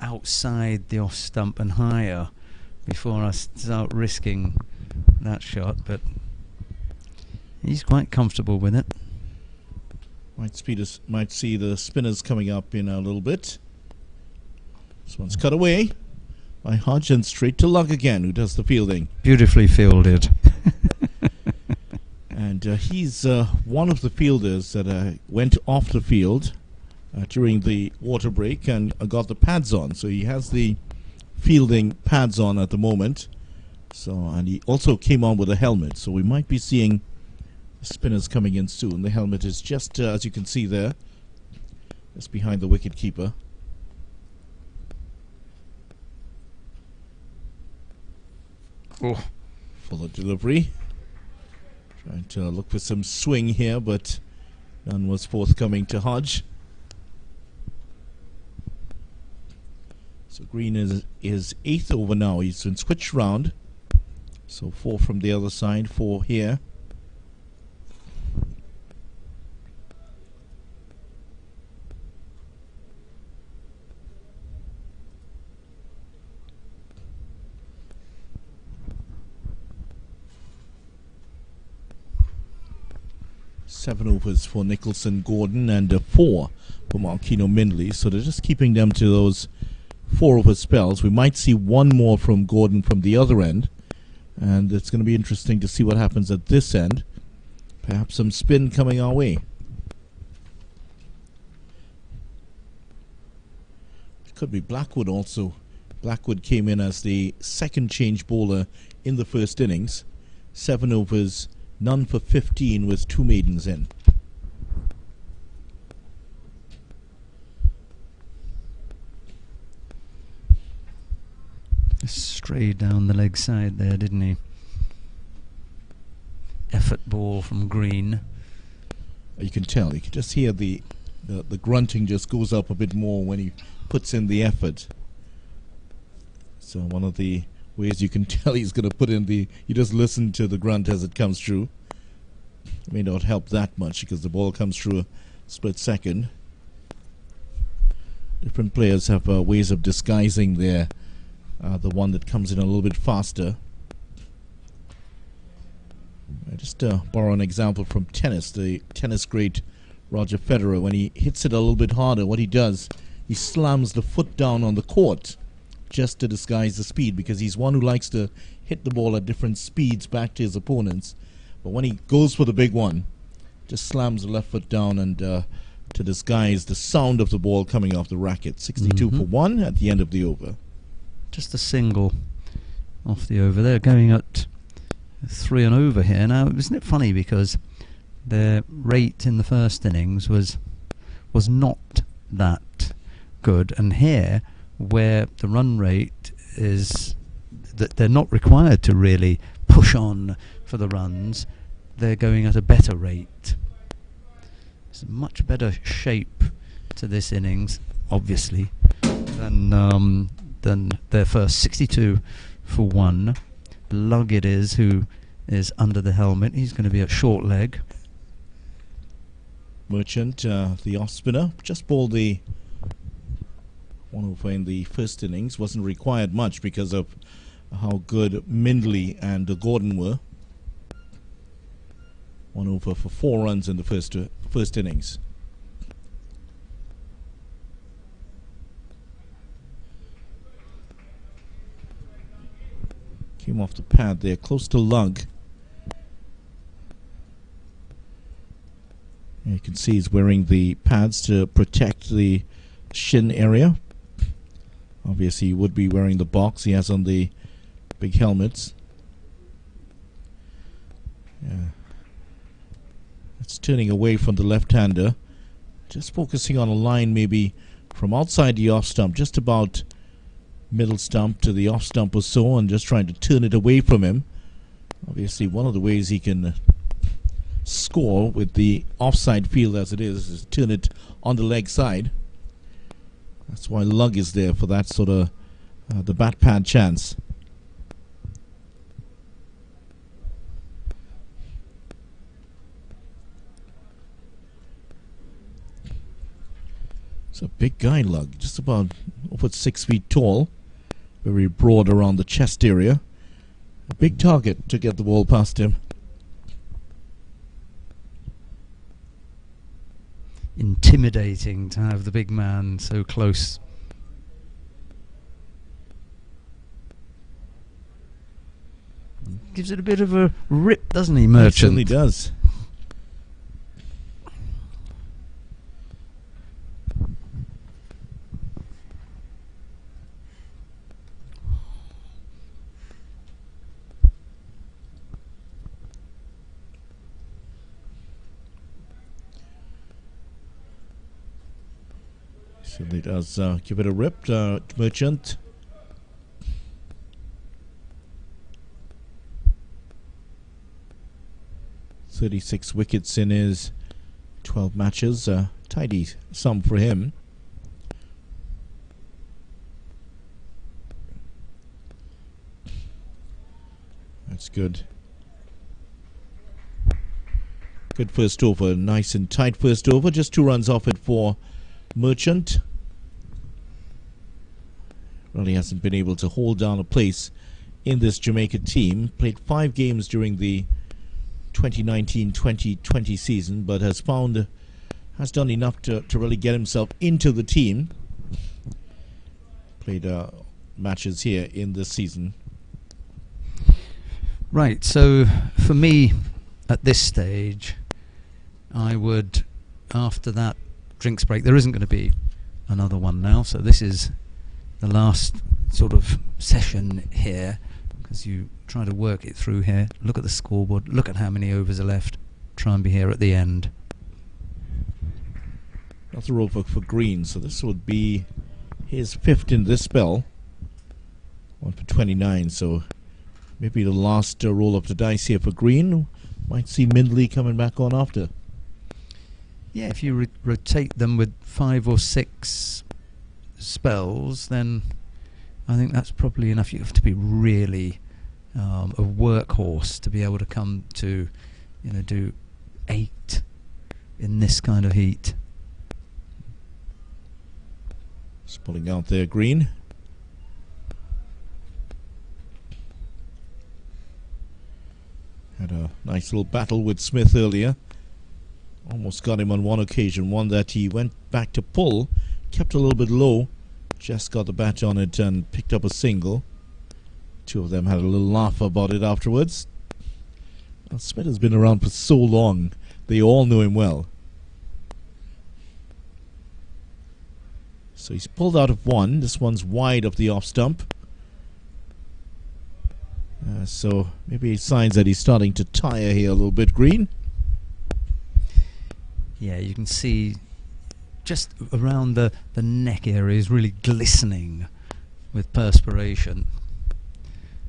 outside the off stump and higher before I start risking that shot, but he's quite comfortable with it. Might see the spinners coming up in a little bit. This one's cut away by Hodge and straight to Lugg again, who does the fielding. Beautifully fielded. And he's one of the fielders that went off the field during the water break and got the pads on. So he has the fielding pads on at the moment. And he also came on with a helmet. So we might be seeing the spinners coming in soon. The helmet is just, as you can see there, just behind the wicket keeper. Oh. Fuller delivery. Trying to look for some swing here, but none was forthcoming to Hodge. So Green is 8th over now. He's been switched round. So 4 from the other side, 4 here. Seven overs for Nicholson Gordon and 4 for Marquino Mindley. So they're just keeping them to those 4 over spells. We might see one more from Gordon from the other end. And it's going to be interesting to see what happens at this end. Perhaps some spin coming our way. It could be Blackwood also. Blackwood came in as the second change bowler in the first innings. 7 overs. None for 15 with 2 maidens in. Strayed down the leg side there, didn't he? Effort ball from Green. You can tell. You can just hear the grunting just goes up a bit more when he puts in the effort. So one of the ways you can tell he's going to put in you just listen to the grunt as it comes through. It may not help that much because the ball comes through a split second. Different players have ways of disguising the one that comes in a little bit faster. I just borrow an example from tennis. The tennis great Roger Federer, when he hits it a little bit harder, what he does, he slams the foot down on the court just to disguise the speed, because he's one who likes to hit the ball at different speeds back to his opponents. But when he goes for the big one, just slams the left foot down and to disguise the sound of the ball coming off the racket. 62 for 1 at the end of the over. Just a single off the over. They're going at 3 and over here. Now, isn't it funny, because their rate in the first innings was not that good, and here, where the run rate is that they're not required to really push on for the runs, they're going at a better rate. It's a much better shape to this innings, obviously, than their first. 62 for 1. Lugg it is, who is under the helmet. He's going to be at short leg. Merchant, the off spinner, just bowled the 1 over in the first innings. Wasn't required much because of how good Mindley and Gordon were. 1 over for 4 runs in the first innings. Came off the pad there, close to Lugg. You can see he's wearing the pads to protect the shin area. Obviously, he would be wearing the box he has on the big helmets. Yeah. It's turning away from the left-hander. Just focusing on a line maybe from outside the off stump, just about middle stump to the off stump or so, and just trying to turn it away from him. Obviously, one of the ways he can score with the offside field as it is turn it on the leg side. That's why lug is there, for that sort of the bat pad chance. It's a big guy, lug, just about over 6 feet tall, very broad around the chest area. A big target to get the ball past him. Intimidating to have the big man so close. Gives it a bit of a rip, doesn't he, Merchant? He certainly does. Certainly does give it a rip, Merchant. "36 wickets in his 12 matches. Tidy sum for him. That's good. Good first over. Nice and tight first over. Just 2 runs off it for Merchant. Really hasn't been able to hold down a place in this Jamaica team. Played 5 games during the 2019-2020 season, but has done enough to really get himself into the team. Played matches here in this season. Right, so for me at this stage, I would, after that drinks break, there isn't going to be another one now, so this is the last sort of session here, because you try to work it through here, look at the scoreboard, look at how many overs are left, try and be here at the end. That's a roll for Green, so this would be his 5th in this spell. 1 for 29, so maybe the last roll of the dice here for Green. Might see Mindley coming back on after. Yeah, if you rotate them with 5 or 6 spells, then I think that's probably enough. You have to be really a workhorse to be able to come to, do 8 in this kind of heat. Just pulling out there, Green. Had a nice little battle with Smith earlier. Almost got him on one occasion, one that he went back to pull, kept a little bit low, just got the bat on it and picked up a single. 2 of them had a little laugh about it afterwards. Well, Smith has been around for so long, they all know him well. So he's pulled out of 1. This one's wide of the off stump. So maybe signs that he's starting to tire here a little bit, Green. Yeah, you can see just around the neck area is really glistening with perspiration.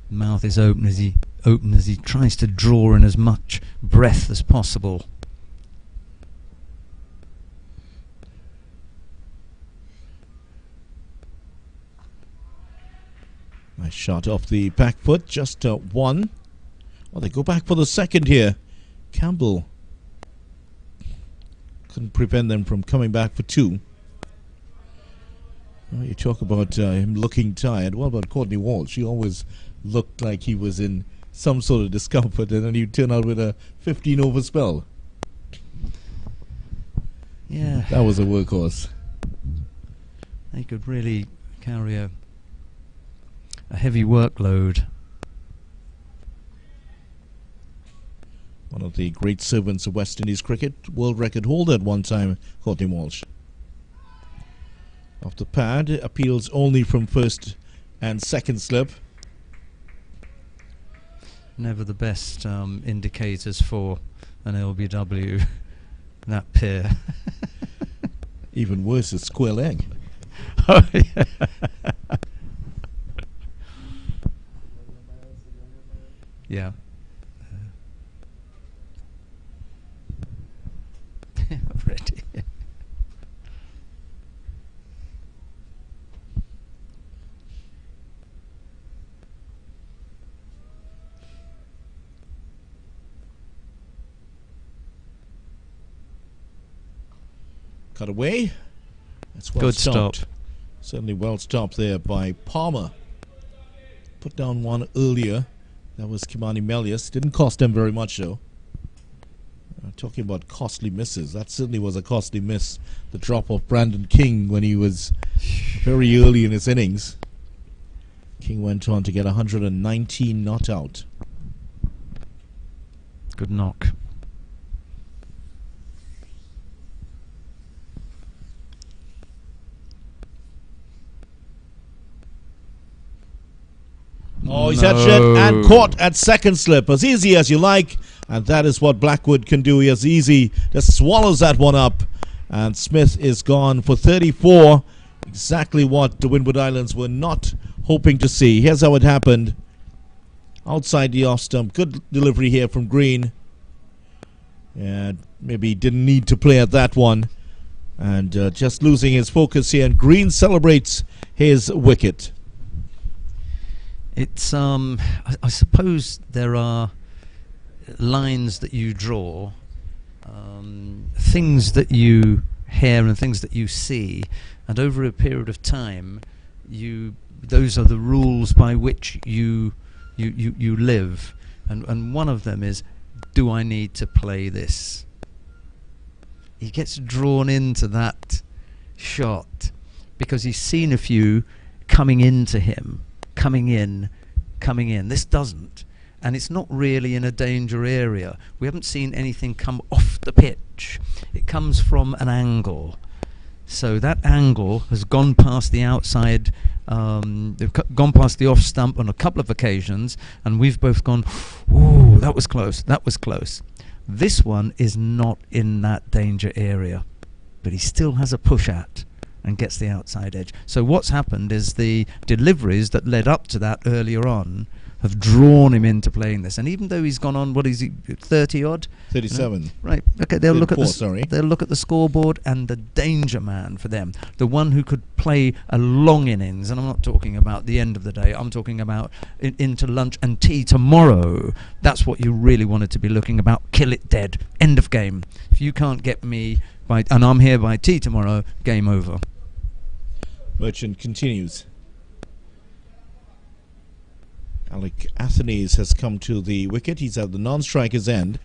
Mouth is open as he tries to draw in as much breath as possible. Nice shot off the back foot, just 1. Well, they go back for the second here. Campbell couldn't prevent them from coming back for 2. Well, you talk about him looking tired. What about Courtney Walsh? He always looked like he was in some sort of discomfort, and then he'd turn out with a 15 over spell. Yeah, that was a workhorse. They could really carry a heavy workload. One of the great servants of West Indies cricket, world record holder at one time, Courtney Walsh. Off the pad, appeals only from first and second slip. Never the best indicators for an LBW, that pair. Even worse, a square leg. Oh, yeah. Yeah. Ready. Cut away. That's well Good stopped. stop. Certainly well stopped there by Palmer. Put down one earlier. That was Kimani Melius. Didn't cost them very much though. Talking about costly misses. That certainly was a costly miss. The drop of Brandon King when he was very early in his innings. King went on to get 119 not out. Good knock. Oh, he's had shit and caught at second slip. As easy as you like. And that is what Blackwood can do. He is easy. Just swallows that one up. And Smith is gone for 34. Exactly what the Windward Islands were not hoping to see. Here's how it happened. Outside the off stump. Good delivery here from Green. And maybe didn't need to play at that one. And just losing his focus here. And Green celebrates his wicket. It's I suppose there are lines that you draw, things that you hear and things that you see, and over a period of time, those are the rules by which you live, and one of them is, do I need to play this? He gets drawn into that shot because he's seen a few coming into him. Coming in. This doesn't. And it's not really in a danger area. We haven't seen anything come off the pitch. It comes from an angle. So that angle has gone past the outside, they've gone past the off stump on a couple of occasions, and we've both gone, ooh, that was close, that was close. This one is not in that danger area, but he still has a push at and gets the outside edge. So what's happened is the deliveries that led up to that earlier on have drawn him into playing this. And even though he's gone on, what is he, 30 odd? 37. Right. Okay, they'll look at they'll look at the scoreboard, and the danger man for them, the one who could play a long innings, and I'm not talking about the end of the day, I'm talking about into lunch and tea tomorrow. That's what you really wanted to be looking about. Kill it dead. End of game. If you can't get me by, and I'm here by tea tomorrow, game over. Merchant continues. Alec Athenes has come to the wicket. He's at the non-striker's end.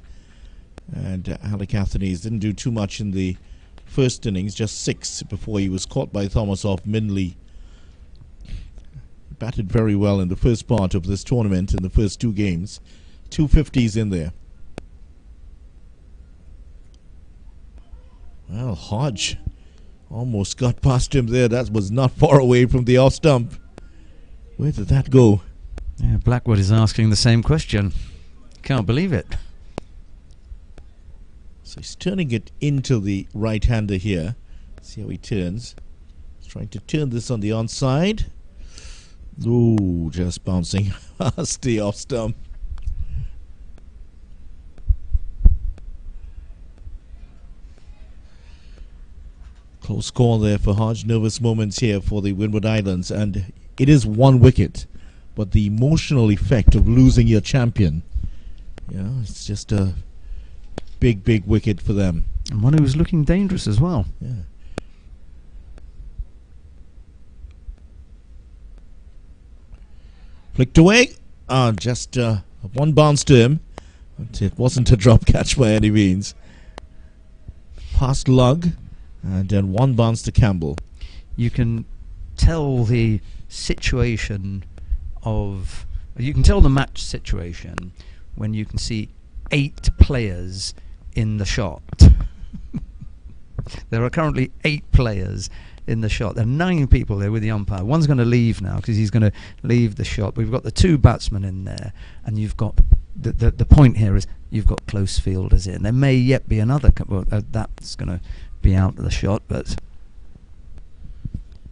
And Alec Athenes didn't do too much in the first innings, just 6 before he was caught by Thomas off Mindley. Batted very well in the first part of this tournament in the first 2 games. 250s in there. Well, Hodge almost got past him there. That was not far away from the off stump. Where did that go? Yeah, Blackwood is asking the same question. Can't believe it. So he's turning it into the right-hander here. See how he turns. He's trying to turn this on the onside. Ooh, just bouncing past the off stump. Close call there for Hodge. Nervous moments here for the Windward Islands. And it is 1 wicket. But the emotional effect of losing your champion, it's just a big, big wicket for them. And one who was looking dangerous as well. Yeah. Flicked away. Just 1 bounce to him. But it wasn't a drop catch by any means. Past lug. And then 1 bounce to Campbell. You can tell the situation you can tell the match situation when you can see 8 players in the shot. There are currently 8 players in the shot. There are 9 people there with the umpire. One's going to leave now because he's going to leave the shot. We've got the 2 batsmen in there, and you've got the point here is you've got close fielders in. There may yet be another. That's going to be out of the shot, but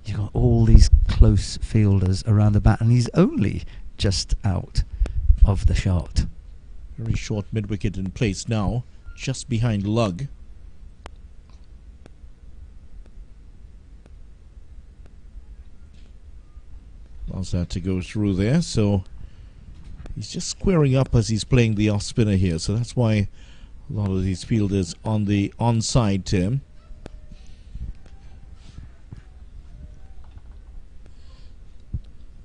you've got all these close fielders around the bat, and he's only just out of the shot. Very short mid-wicket in place now, just behind Lug. Allows that to go through there, so he's just squaring up as he's playing the off-spinner here, so that's why a lot of these fielders on the onside to him.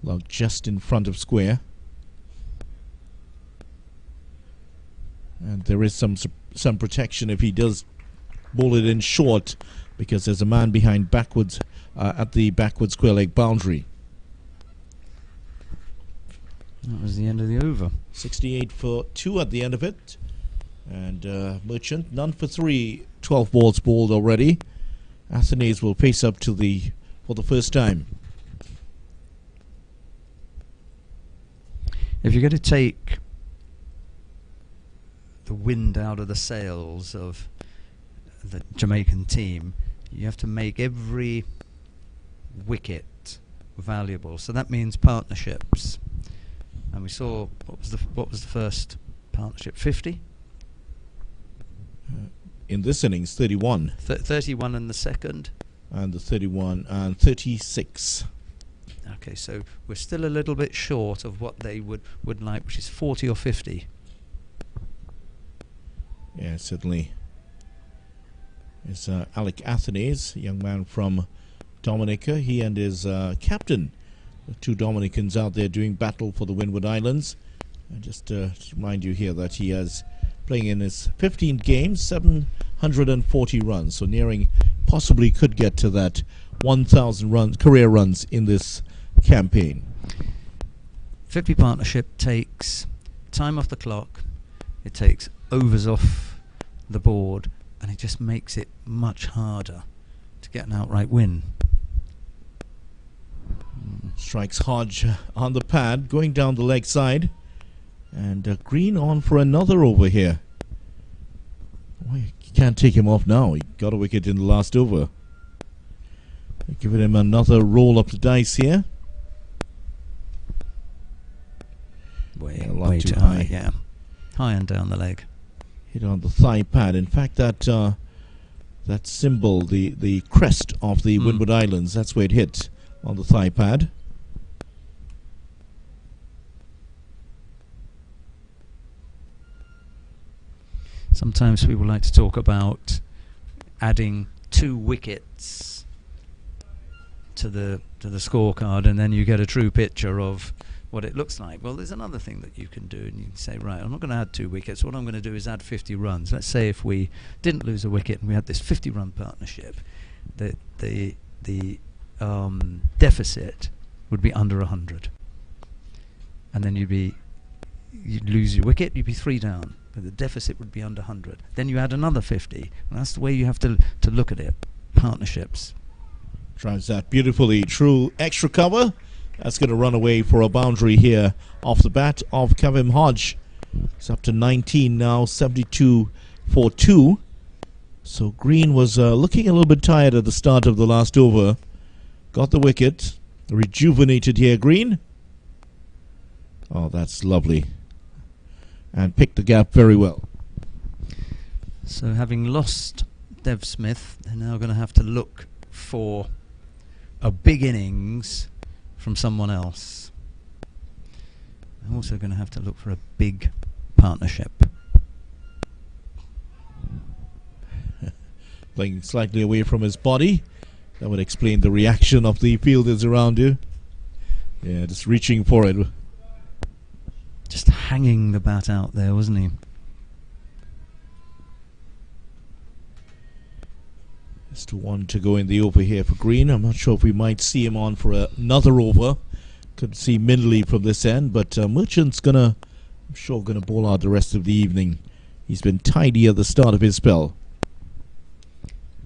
Lug just in front of square. And there is some protection if he does bowl it in short, because there's a man behind backwards at the backward square leg boundary. That was the end of the over. 68 for 2 at the end of it. And Merchant, none for 3. 12 balls bowled already. Athanaze will face up to for the first time. If you're going to take the wind out of the sails of the Jamaican team, you have to make every wicket valuable. So that means partnerships. And we saw what was the first partnership? 50. In this innings, 31. 31 in the second. And the 31 and 36. Okay, so we're still a little bit short of what they would like, which is 40 or 50. Yeah, certainly. It's Alec Athanaze, a young man from Dominica. He and his captain, the 2 Dominicans out there doing battle for the Windward Islands. And just to remind you here that he is playing in his 15th game, 740 runs. So nearing, possibly could get to that 1,000 career runs in this campaign. 50 partnership takes time off the clock, it takes overs off the board, and it just makes it much harder to get an outright win. Strikes Hodge on the pad, going down the leg side, and Green on for another over here. Well, you can't take him off now. He got a wicket in the last over. Giving him another roll up the dice here. Way too high, yeah. High and down the leg. Hit on the thigh pad. In fact, that symbol, the crest of the Windward Islands, that's where it hit, on the thigh pad. Sometimes people like to talk about adding 2 wickets to the scorecard, and then you get a true picture of what it looks like. Well, there's another thing that you can do, and you can say, right, I'm not going to add 2 wickets. What I'm going to do is add 50 runs. Let's say if we didn't lose a wicket and we had this 50-run partnership, the deficit would be under 100, and then you'd lose your wicket, you'd be 3 down, but the deficit would be under 100. Then you add another 50, and that's the way you have to look at it. Partnerships. Drives that beautifully. True extra cover. That's going to run away for a boundary here off the bat of Kevin Hodge. It's up to 19 now, 72 for 2. So Green was looking a little bit tired at the start of the last over. Got the wicket. Rejuvenated here, Green. Oh, that's lovely. And picked the gap very well. So having lost Dev Smith, they're now going to have to look for a big innings from someone else. I'm also going to have to look for a big partnership. Playing slightly away from his body. That would explain the reaction of the fielders around you. Yeah, just reaching for it. Just hanging the bat out there, wasn't he? Just 1 to go in the over here for Green. I'm not sure if we might see him on for another over. Could see Mindley from this end, but Merchant's I'm sure gonna bowl out the rest of the evening. He's been tidy at the start of his spell.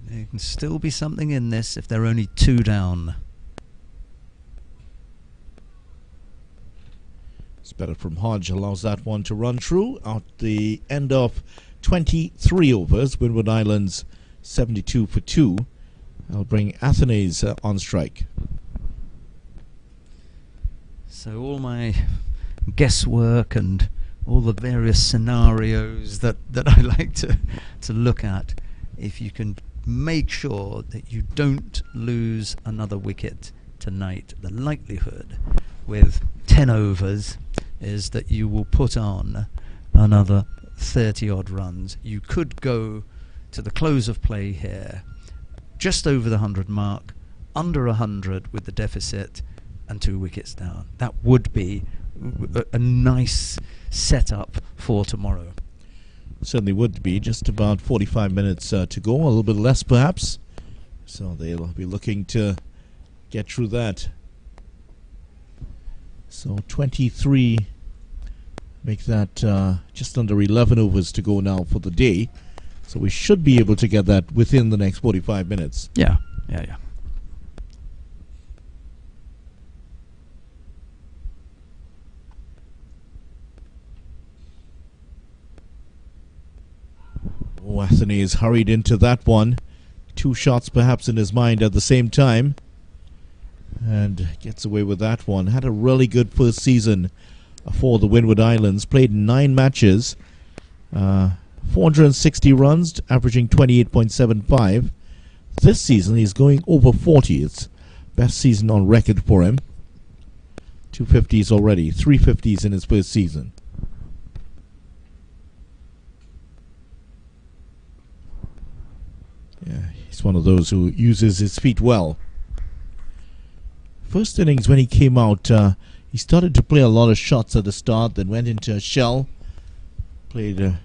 There can still be something in this if they're only 2 down. It's better from Hodge, allows that one to run through. At the end of 23 overs, Windward Islands 72 for 2. I'll bring Athenaeus on strike. So all my guesswork and all the various scenarios that I like to look at, if you can make sure that you don't lose another wicket tonight, the likelihood with 10 overs is that you will put on another 30 odd runs. You could go to the close of play here just over the 100 mark, under 100 with the deficit and 2 wickets down. That would be a nice setup for tomorrow. Certainly would be. Just about 45 minutes to go, a little bit less perhaps. So they'll be looking to get through that. So 23, make that just under 11 overs to go now for the day. So we should be able to get that within the next 45 minutes. Yeah. Oh, Athenaeus hurried into that one. 2 shots perhaps in his mind at the same time. And gets away with that one. Had a really good first season for the Windward Islands. Played 9 matches. 460 runs, averaging 28.75. This season he's going over 40. It's best season on record for him. 250s already. 350s in his first season. Yeah, he's one of those who uses his feet well. First innings when he came out, he started to play a lot of shots at the start, then went into a shell. Played a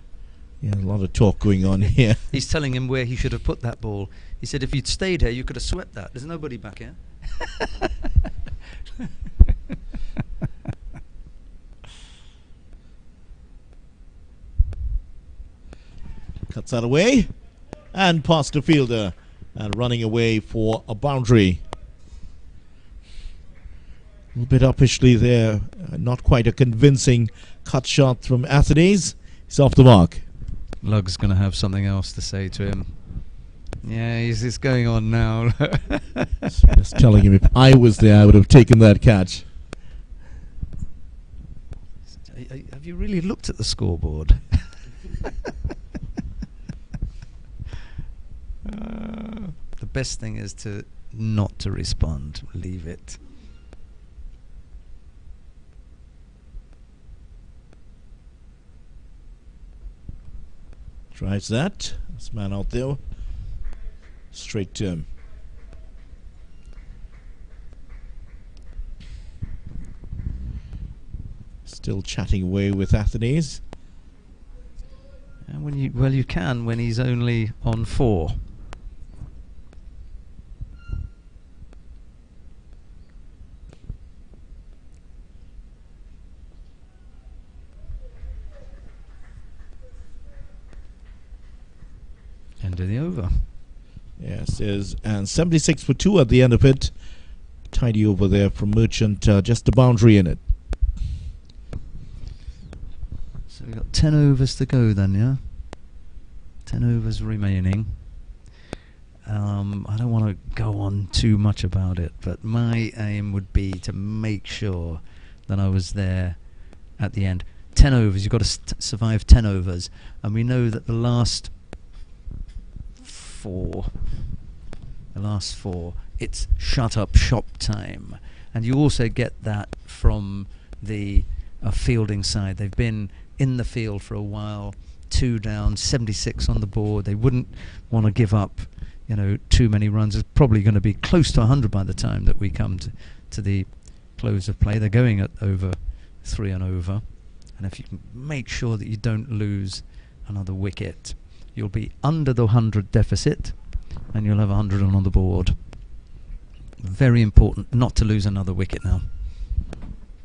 lot of talk going on here. He's telling him where he should have put that ball. He said, if you'd stayed here, you could have swept that. There's nobody back here. Cuts that away. And past the fielder. And running away for a boundary. A little bit uppishly there. Not quite a convincing cut shot from Athenaeus. He's off the mark. Lug's going to have something else to say to him. Yeah, he's going on now. Just telling him if I was there, I would have taken that catch. Have you really looked at the scoreboard? The best thing is to not to respond. Leave it. Tries that. This man out there. Straight to him. Still chatting away with Athenaeus. And you can when he's only on 4. End of the over. Yes, and 76 for 2 at the end of it. Tidy over there from Merchant, just a boundary in it. So we've got 10 overs to go then, yeah? 10 overs remaining. I don't want to go on too much about it, but my aim would be to make sure that I was there at the end. 10 overs, you've got to survive 10 overs. And we know that the last 4, it's shut up shop time. And you also get that from the fielding side. They've been in the field for a while, 2 down, 76 on the board. They wouldn't want to give up, too many runs. It's probably going to be close to 100 by the time that we come to the close of play. They're going at over 3 and over. And if you can make sure that you don't lose another wicket, you'll be under the 100 deficit and you'll have 100 on the board. Very important not to lose another wicket now.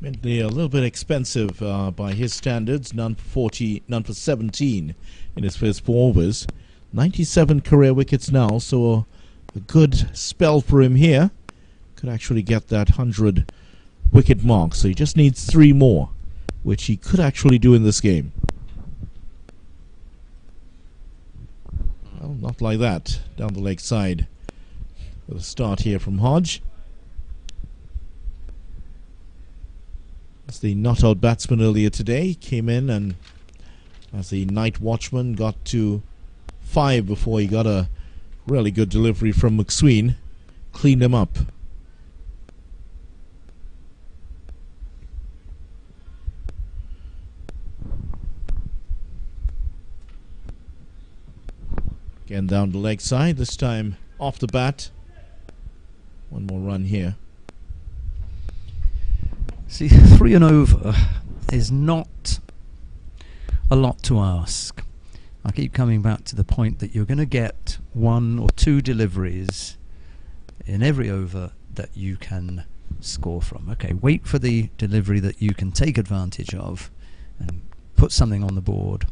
Bentley a little bit expensive by his standards. None for 17 in his first 4 overs. 97 career wickets now, so a good spell for him here. Could actually get that 100 wicket mark, so he just needs 3 more, which he could actually do in this game. Well, not like that. Down the leg side with a start here from Hodge. As the not-out batsman earlier today came in, and as the night watchman got to 5 before he got a really good delivery from McSween, cleaned him up. Again down the leg side, this time off the bat. One more run here. See, 3 and over is not a lot to ask. I keep coming back to the point that you're going to get 1 or 2 deliveries in every over that you can score from. Okay, wait for the delivery that you can take advantage of and put something on the board,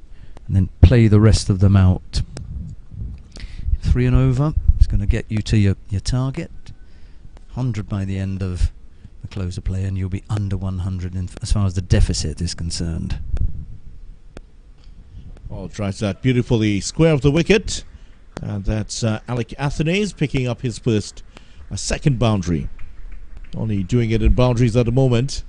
and then play the rest of them out. 3 and over is going to get you to your target. 100 by the end of the close of play, and you'll be under 100 as far as the deficit is concerned. Oh, tries that beautifully square of the wicket, and that's Alec Athanaze picking up his second boundary. Only doing it in boundaries at the moment.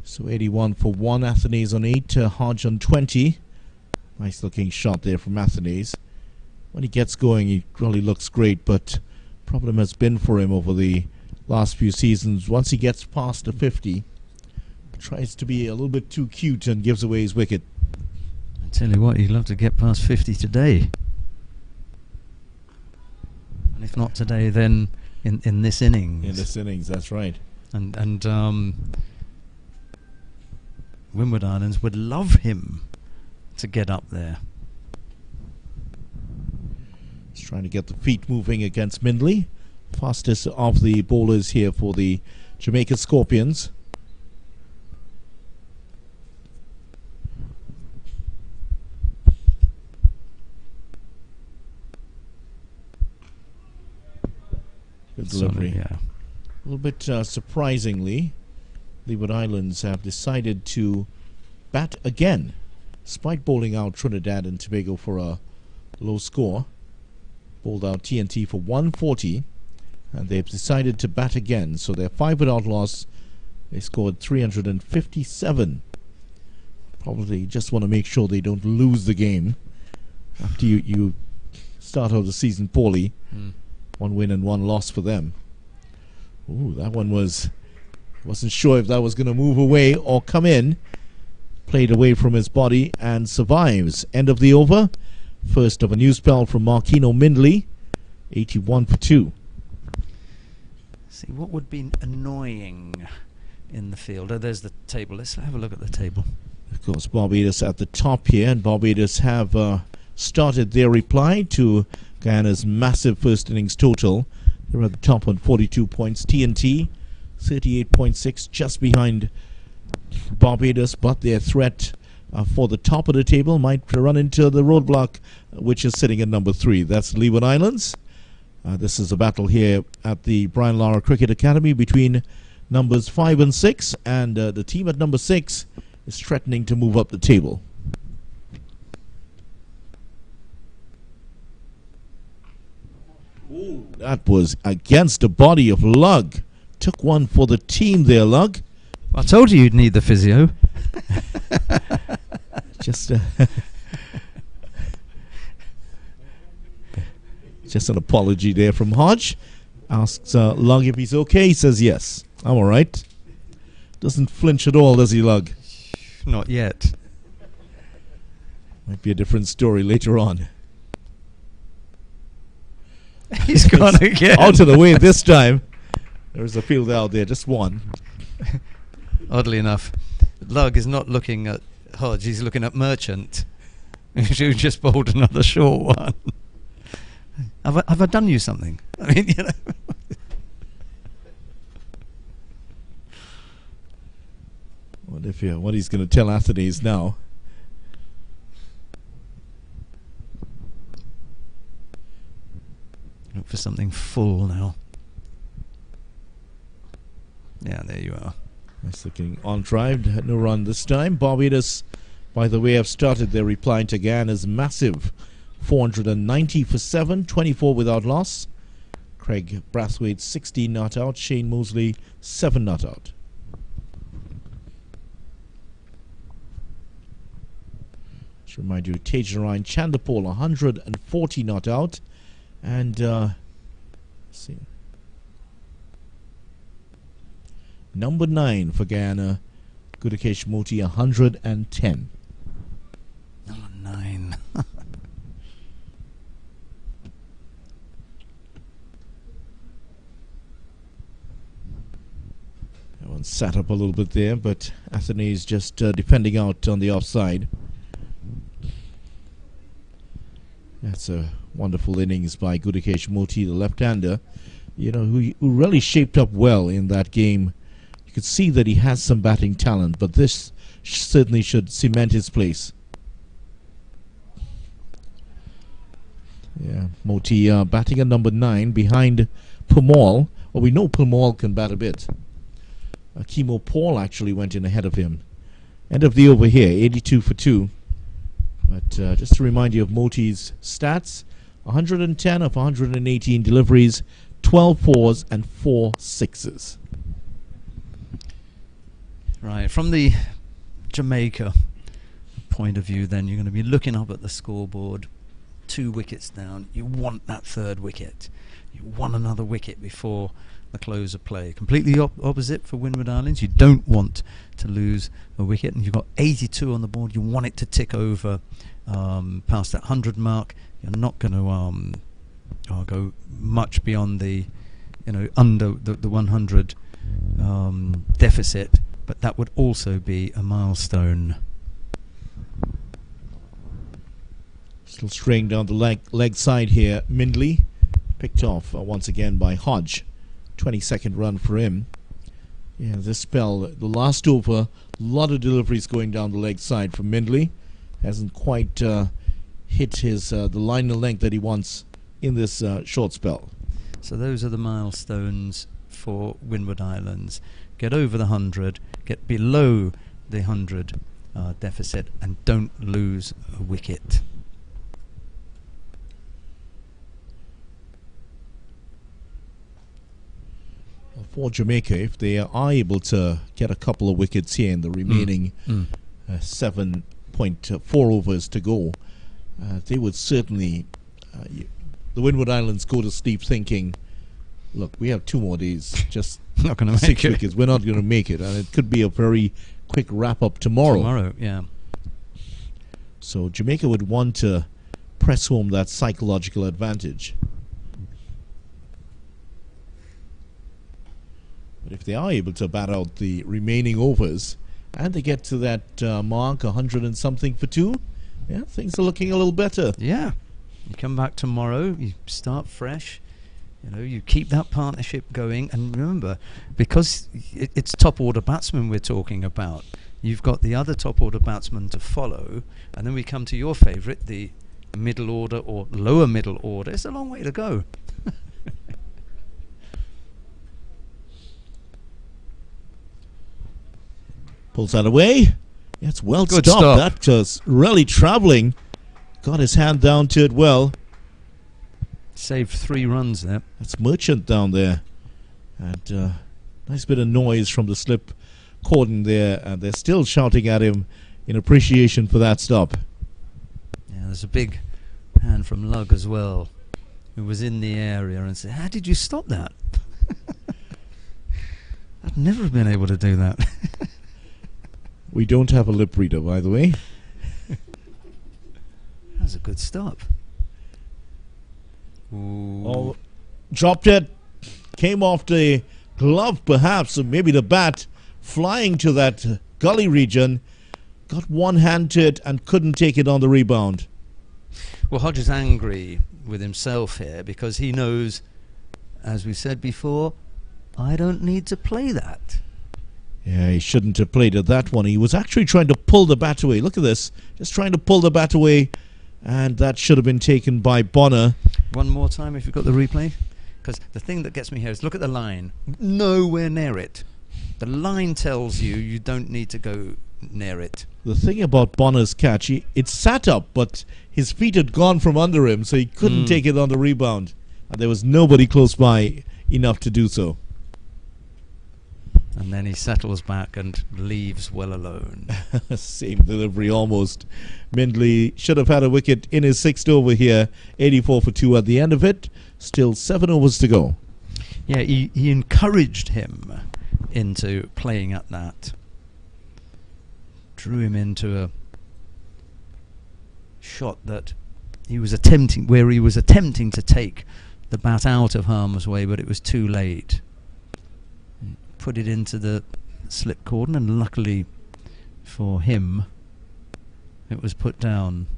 So 81 for 1, Athanaze on 8, Hodge on 20. Nice looking shot there from Athanaze. When he gets going, he really looks great, but problem has been for him over the last few seasons. Once he gets past the 50, tries to be a little bit too cute and gives away his wicket. I tell you what, he'd love to get past 50 today. And if not today, then in this innings. In this innings, that's right. And Windward Islands would love him to get up there. He's trying to get the feet moving against Mindley. Fastest of the bowlers here for the Jamaica Scorpions. Good delivery. Yeah. A little bit surprisingly, Leeward Islands have decided to bat again, despite bowling out Trinidad and Tobago for a low score. Bowled out TNT for 140, and they've decided to bat again. So they're 5 without loss. They scored 357. Probably just want to make sure they don't lose the game after you start out the season poorly. 1 win and 1 loss for them. Ooh, that one wasn't sure if that was going to move away or come in. Played away from his body and survives. End of the over. First of a new spell from Marquino Mindley. 81 for 2. See, what would be annoying in the field? Oh, there's the table. Let's have a look at the table. Of course, Barbados at the top here, and Barbados have started their reply to Guyana's massive first innings total. They're at the top on 42 points. TNT 38.6, just behind Barbados, but their threat for the top of the table might run into the roadblock, which is sitting at number 3. That's Leeward Islands. This is a battle here at the Brian Lara Cricket Academy between numbers 5 and 6, and the team at number 6 is threatening to move up the table. Ooh, that was against the body of Lug. Took one for the team there, Lug. I told you you'd need the physio. Just just an apology there from Hodge. Asks Lug if he's okay. He says yes. I'm all right. Doesn't flinch at all, does he, Lug? Not yet. Might be a different story later on. He's gone again. Out of the way this time. There's a field out there, just one. Oddly enough, Lug is not looking at Hodge, he's looking at Merchant, who just bowled another short one. Have I done you something? I mean, you know. What he's going to tell Athens now. Look for something full now. Yeah, there you are. Nice looking on drive. No run this time. Barbados, by the way, have started their reply to Guyana's massive 490 for 7, 24 without loss. Craig Brathwaite 16 not out. Shane Mosley 7 not out. Just remind you, Tajarine Chandapol 140 not out. And let's see. Number 9 for Guyana, Gudakesh Moti 110. Number 9. That one sat up a little bit there, but Athens just defending out on the offside. That's a wonderful innings by Gudakesh Moti, the left-hander, who really shaped up well in that game. You could see that he has some batting talent, but this certainly should cement his place. Yeah, Moti batting at number 9 behind Permaul. Well, we know Permaul can bat a bit. Kimo Paul actually went in ahead of him. End of the over here, 82 for 2. But just to remind you of Moti's stats, 110 of 118 deliveries, 12 fours and 4 sixes. Right, from the Jamaica point of view then, you're going to be looking up at the scoreboard, 2 wickets down. You want that 3rd wicket. You want another wicket before the close of play. Completely opposite for Windward Islands. You don't want to lose a wicket, and you've got 82 on the board. You want it to tick over past that 100 mark. You're not going to go much beyond the, under the 100 deficit. But that would also be a milestone. Still straying down the leg side here. Mindley picked off once again by Hodge. 22nd run for him. Yeah, this spell, the last over, a lot of deliveries going down the leg side from Mindley. Hasn't quite hit his the line of length that he wants in this short spell. So those are the milestones for Windward Islands. Get over the 100, get below the 100 deficit, and don't lose a wicket. For Jamaica, if they are able to get a couple of wickets here in the remaining 7.4 overs to go, they would certainly, the Windward Islands go to sleep thinking, look, we have 2 more days, just not going to make 6 wickets, we're not going to make it, and it could be a very quick wrap-up tomorrow. Tomorrow, yeah. So Jamaica would want to press home that psychological advantage. But if they are able to bat out the remaining overs and they get to that mark, 100 and something for 2, yeah, things are looking a little better. Yeah. You come back tomorrow, you start fresh, you keep that partnership going, and remember, because it's top order batsmen we're talking about, you've got the other top order batsmen to follow, and then we come to your favourite, the middle order or lower middle order. It's a long way to go. Pulls that away. Yeah, it's well Good stopped. stop. That was really travelling. Got his hand down to it well. Saved 3 runs there. That's Merchant down there. And nice bit of noise from the slip cordon there. And they're still shouting at him in appreciation for that stop. Yeah, there's a big hand from Lug as well, who was in the area and said, how did you stop that? I'd never have been able to do that. We don't have a lip reader, by the way. That was a good stop. Ooh. Oh, dropped it. Came off the glove, perhaps, or maybe the bat, flying to that gully region. Got one hand to it and couldn't take it on the rebound. Well, Hodge is angry with himself here because he knows, as we said before, I don't need to play that. Yeah, he shouldn't have played at that one. He was actually trying to pull the bat away. Look at this. Just trying to pull the bat away. And that should have been taken by Bonner. One more time if you've got the replay. Because the thing that gets me here is look at the line. Nowhere near it. The line tells you you don't need to go near it. The thing about Bonner's catch, it sat up, but his feet had gone from under him, so he couldn't take it on the rebound. And there was nobody close by enough to do so. And then he settles back and leaves well alone. Same delivery almost. Mindley should have had a wicket in his sixth over here. 84 for 2 at the end of it. Still 7 overs to go. Yeah, he encouraged him into playing at that. Drew him into a shot that he was attempting, where he was attempting to take the bat out of harm's way, but it was too late. Put it into the slip cordon, and luckily for him, it was put down.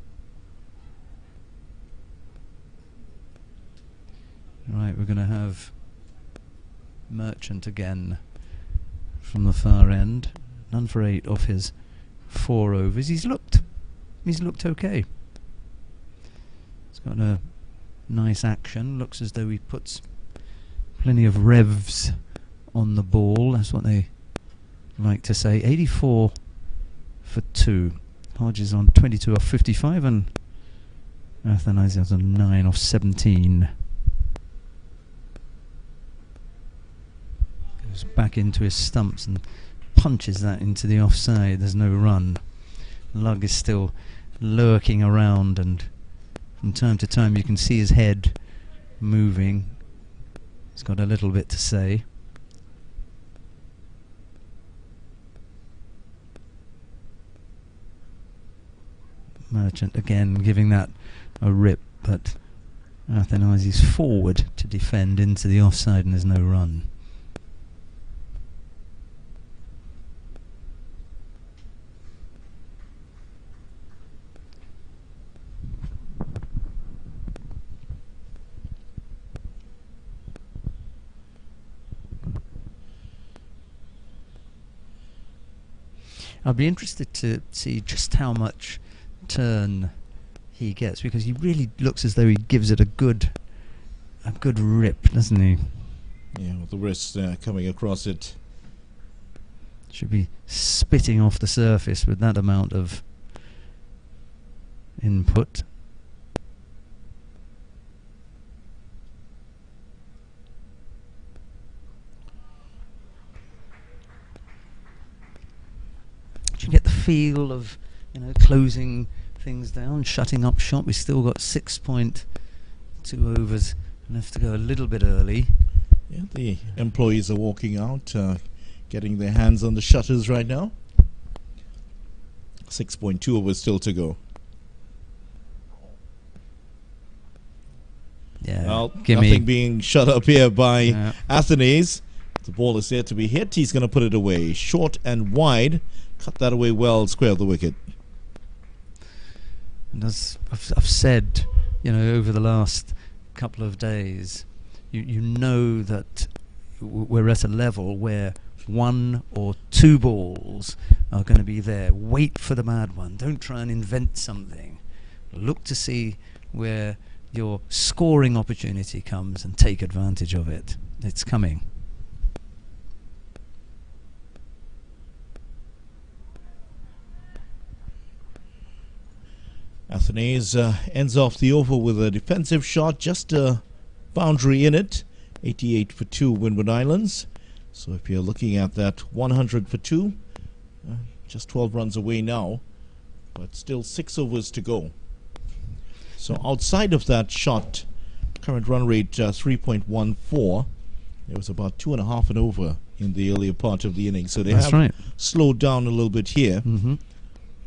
Right, we're going to have Merchant again from the far end. None for 8 off his 4 overs. He's looked okay. He's got a nice action. Looks as though he puts plenty of revs on the ball. That's what they like to say. 84 for 2. Hodge is on 22 off 55, and Athanasius on 9 off 17. Goes back into his stumps and punches that into the offside. There's no run. Lugg is still lurking around, and from time to time you can see his head moving. He's got a little bit to say. Merchant again giving that a rip, but Athanasius forward to defend into the offside, and there's no run. I'll be interested to see just how much turn he gets, because he really looks as though he gives it a good rip, doesn't he? Yeah, with the wrist coming across it. Should be spitting off the surface with that amount of input. Do you get the feel of, closing things down, shutting up shop? We've still got 6.2 overs left to go, a little bit early. Yeah, the employees are walking out, getting their hands on the shutters right now. 6.2 overs still to go. Yeah, well, nothing being shut up here by Athanase. The ball is there to be hit. He's going to put it away. Short and wide. Cut that away well, square of the wicket. And as I've said, over the last couple of days, you know that we're at a level where 1 or 2 balls are going to be there. Wait for the mad one. Don't try and invent something. Look to see where your scoring opportunity comes and take advantage of it. It's coming. Athanase ends off the over with a defensive shot, just a boundary in it. 88 for 2 Windward Islands. So if you're looking at that 100 for 2, just 12 runs away now, but still 6 overs to go. So outside of that shot, current run rate 3.14. There was about 2.5 and over in the earlier part of the inning. So they have slowed down a little bit here.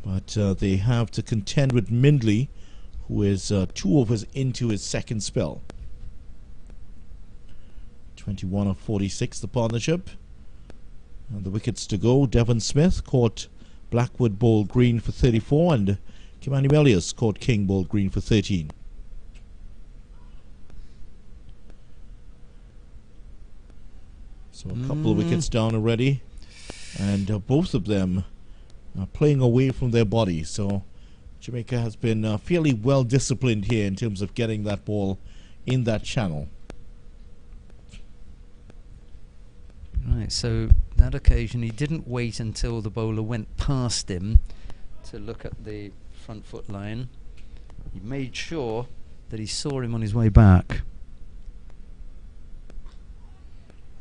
But they have to contend with Mindley, who is 2 overs into his second spell. 21 of 46, the partnership. And the wickets to go. Devon Smith caught Blackwood bowled green for 34, and Kimani Melius caught King bowled green for 13. So a couple of wickets down already. and both of them are playing away from their body. So Jamaica has been fairly well disciplined here in terms of getting that ball in that channel. Right, so that occasion he didn't wait until the bowler went past him to look at the front foot line. He made sure that he saw him on his way back.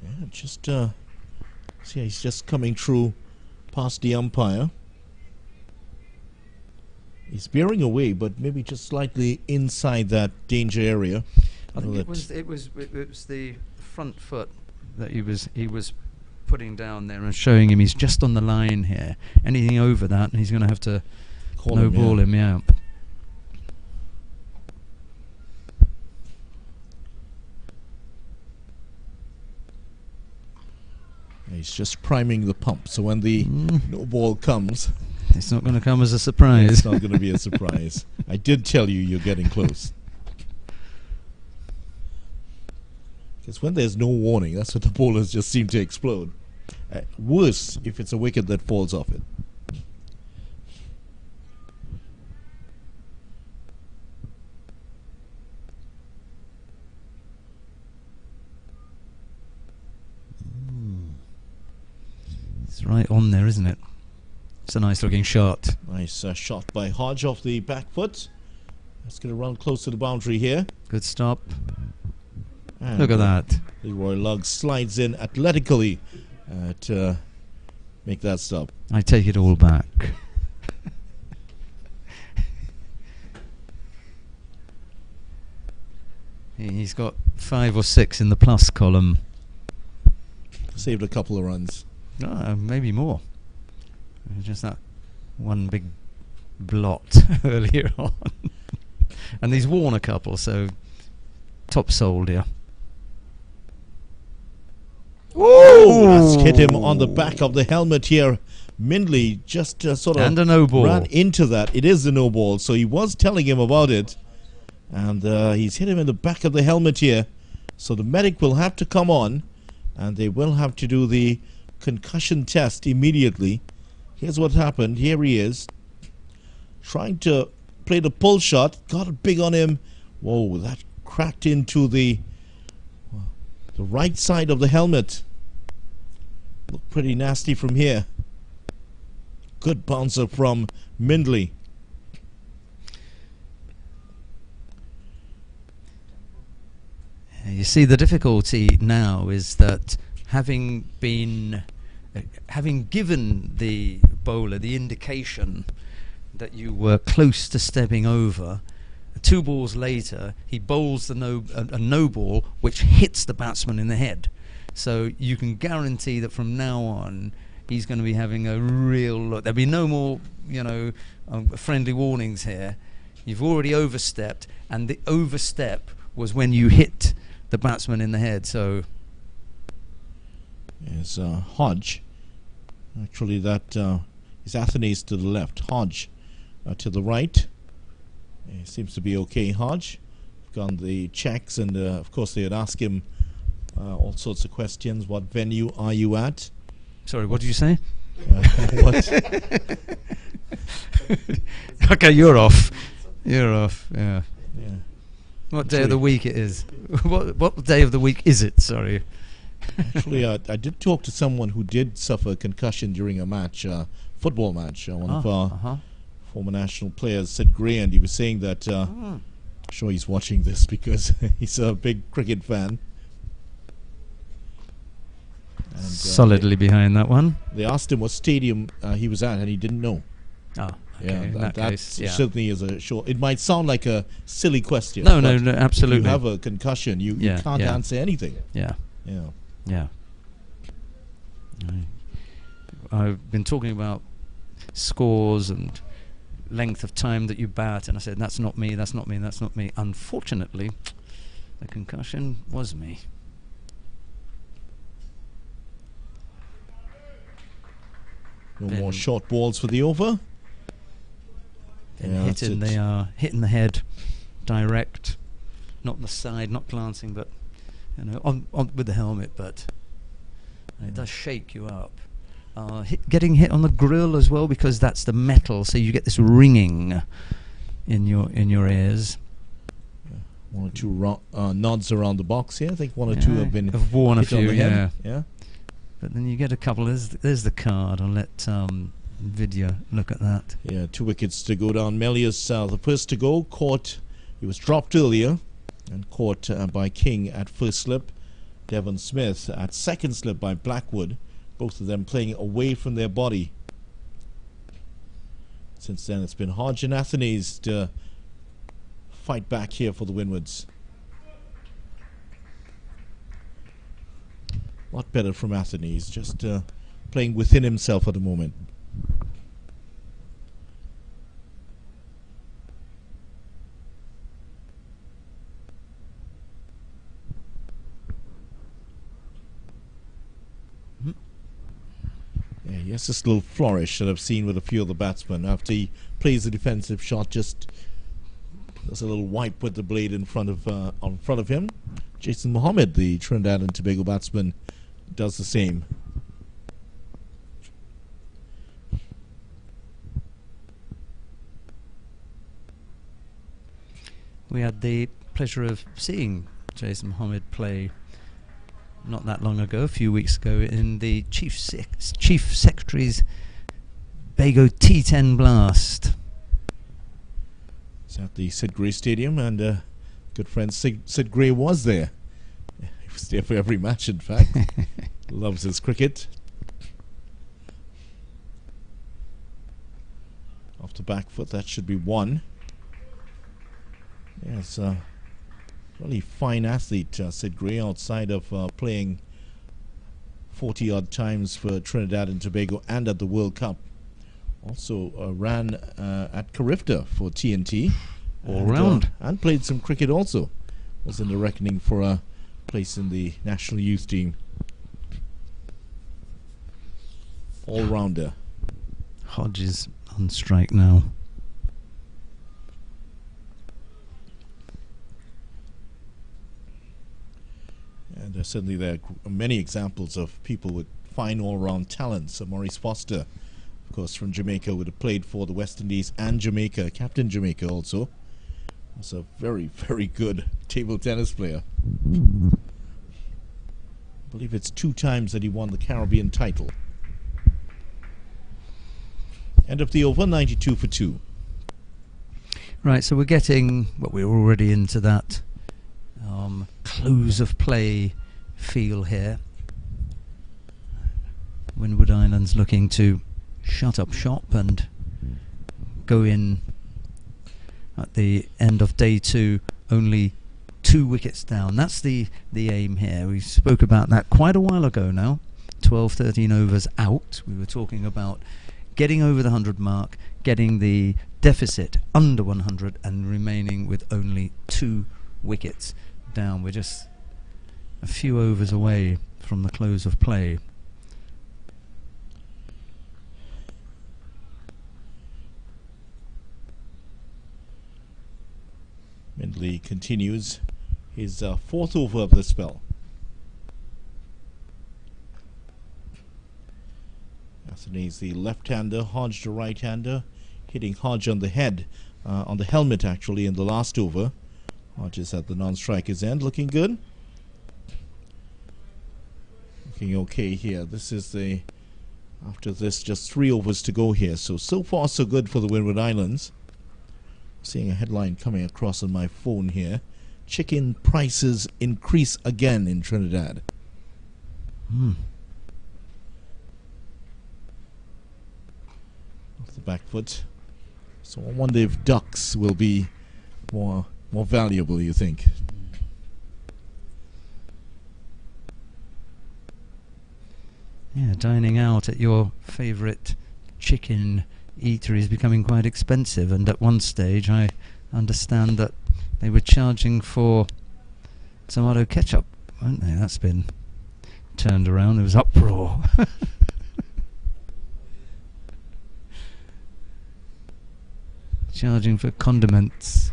Yeah, just see, he's just coming through past the umpire. He's bearing away, but maybe just slightly inside that danger area. I think it was the front foot that he was putting down there and showing him he's just on the line here. Anything over that, and he's going to have to no ball him, yeah. He's just priming the pump, so when the no ball comes, it's not going to come as a surprise. It's not going to be a surprise. I did tell you you're getting close. Because when there's no warning, that's when the bowlers just seem to explode. Worse if it's a wicket that falls off it. It's right on there, isn't it? It's a nice looking shot. Nice shot by Hodge off the back foot. That's going to run close to the boundary here. Good stop. And look at that. Leroy Luggs slides in athletically to make that stop. I take it all back. He's got 5 or 6 in the plus column. Saved a couple of runs. Maybe more. Just that one big blot earlier on. And he's worn a couple, so top sold here. Oh, that's hit him on the back of the helmet here. Mindley just sort of and a no ball. Ran into that. It is a no ball, so he was telling him about it. And he's hit him in the back of the helmet here. So the medic will have to come on, and they will have to do the concussion test immediately. Here's what happened. Here he is, trying to play the pull shot. Got it big on him. Whoa, that cracked into the right side of the helmet. Looked pretty nasty from here. Good bouncer from Mindley. You see, the difficulty now is that having given the bowler the indication that you were close to stepping over, 2 balls later he bowls a no ball which hits the batsman in the head. So you can guarantee that from now on he's going to be having a real look. There'll be no more, friendly warnings here. You've already overstepped, and the overstep was when you hit the batsman in the head. So yes, Hodge. Actually, that is Athenaeus to the left. Hodge to the right. It seems to be okay. Hodge gone the checks, and of course they would ask him all sorts of questions. What venue are you at? Sorry, what did you say? What? Okay, you're off. You're off. Yeah. Yeah. What day of the week it is? What day of the week is it? Sorry. Actually, I did talk to someone who did suffer a concussion during a match, football match. One of our former national players, Sid Gray, and he was saying that. I'm sure he's watching this because he's a big cricket fan. And, solidly behind that one. They asked him what stadium he was at, and he didn't know. Oh, okay. Yeah, in that case, yeah. Certainly is a short. It might sound like a silly question. No, absolutely. If you have a concussion, you can't answer anything. Yeah. Yeah. Yeah. I've been talking about scores and length of time that you bat, and I said, that's not me, that's not me, that's not me. Unfortunately, the concussion was me. No more short balls for the over. Then hitting the head direct, not the side, not glancing, but on with the helmet. But it does shake you up. getting hit on the grill as well, because that's the metal, so you get this ringing in your ears. One or two nods around the box here. I think one or two have been worn a hit on few, the head. Yeah. But then you get a couple. There's the card. I'll let Vidya look at that. Yeah, 2 wickets to go down. Melius, the first to go, caught. He was dropped earlier and caught by King at first slip. Devon Smith at second slip by Blackwood. Both of them playing away from their body. Since then, it's been Hodge and Athanaze to fight back here for the Windwards. A lot better from Athanaze, just playing within himself at the moment. Yeah, he has this little flourish that I've seen with a few of the batsmen. After he plays a defensive shot, just does a little wipe with the blade in front of him. Jason Mohammed, the Trinidad and Tobago batsman, does the same. We had the pleasure of seeing Jason Mohammed play not that long ago, a few weeks ago, in the Chief Secretary's Bago T10 Blast. It's at the Sid Gray Stadium, and good friend Sid Gray was there. He was there for every match, in fact. Loves his cricket. Off the back foot, that should be one. Yes, really fine athlete, Sid Gray, outside of playing 40-odd times for Trinidad and Tobago and at the World Cup. Also ran at Carifta for TNT. All round. And played some cricket also. Was in the reckoning for a place in the national youth team. All-rounder. Hodge is on strike now. And certainly there are many examples of people with fine all-round talents. Maurice Foster, of course, from Jamaica, would have played for the West Indies and Jamaica, captain Jamaica also. Was a very, very good table tennis player. I believe it's 2 times that he won the Caribbean title. End of the over, 92 for 2. Right, so we're getting, well, we're already into that close of play feel here. Windward Islands looking to shut up shop and go in at the end of day 2, only 2 wickets down. That's the aim here. We spoke about that quite a while ago now. 12-13 overs out. We were talking about getting over the 100 mark, getting the deficit under 100 and remaining with only 2 wickets down. We're just a few overs away from the close of play. Mindley continues his 4th over of the spell. Athanaze, the left-hander, Hodge the right-hander, hitting Hodge on the head, on the helmet actually, in the last over. Hodge is at the non-striker's end, looking good. Looking okay here. This is the, after this, just 3 overs to go here. So far so good for the Windward Islands. Seeing a headline coming across on my phone here. Chicken prices increase again in Trinidad. Off the back foot. So I wonder if ducks will be more valuable, you think? Yeah, dining out at your favourite chicken eatery is becoming quite expensive, and at one stage I understand that they were charging for tomato ketchup, weren't they? That's been turned around. There was uproar. Charging for condiments.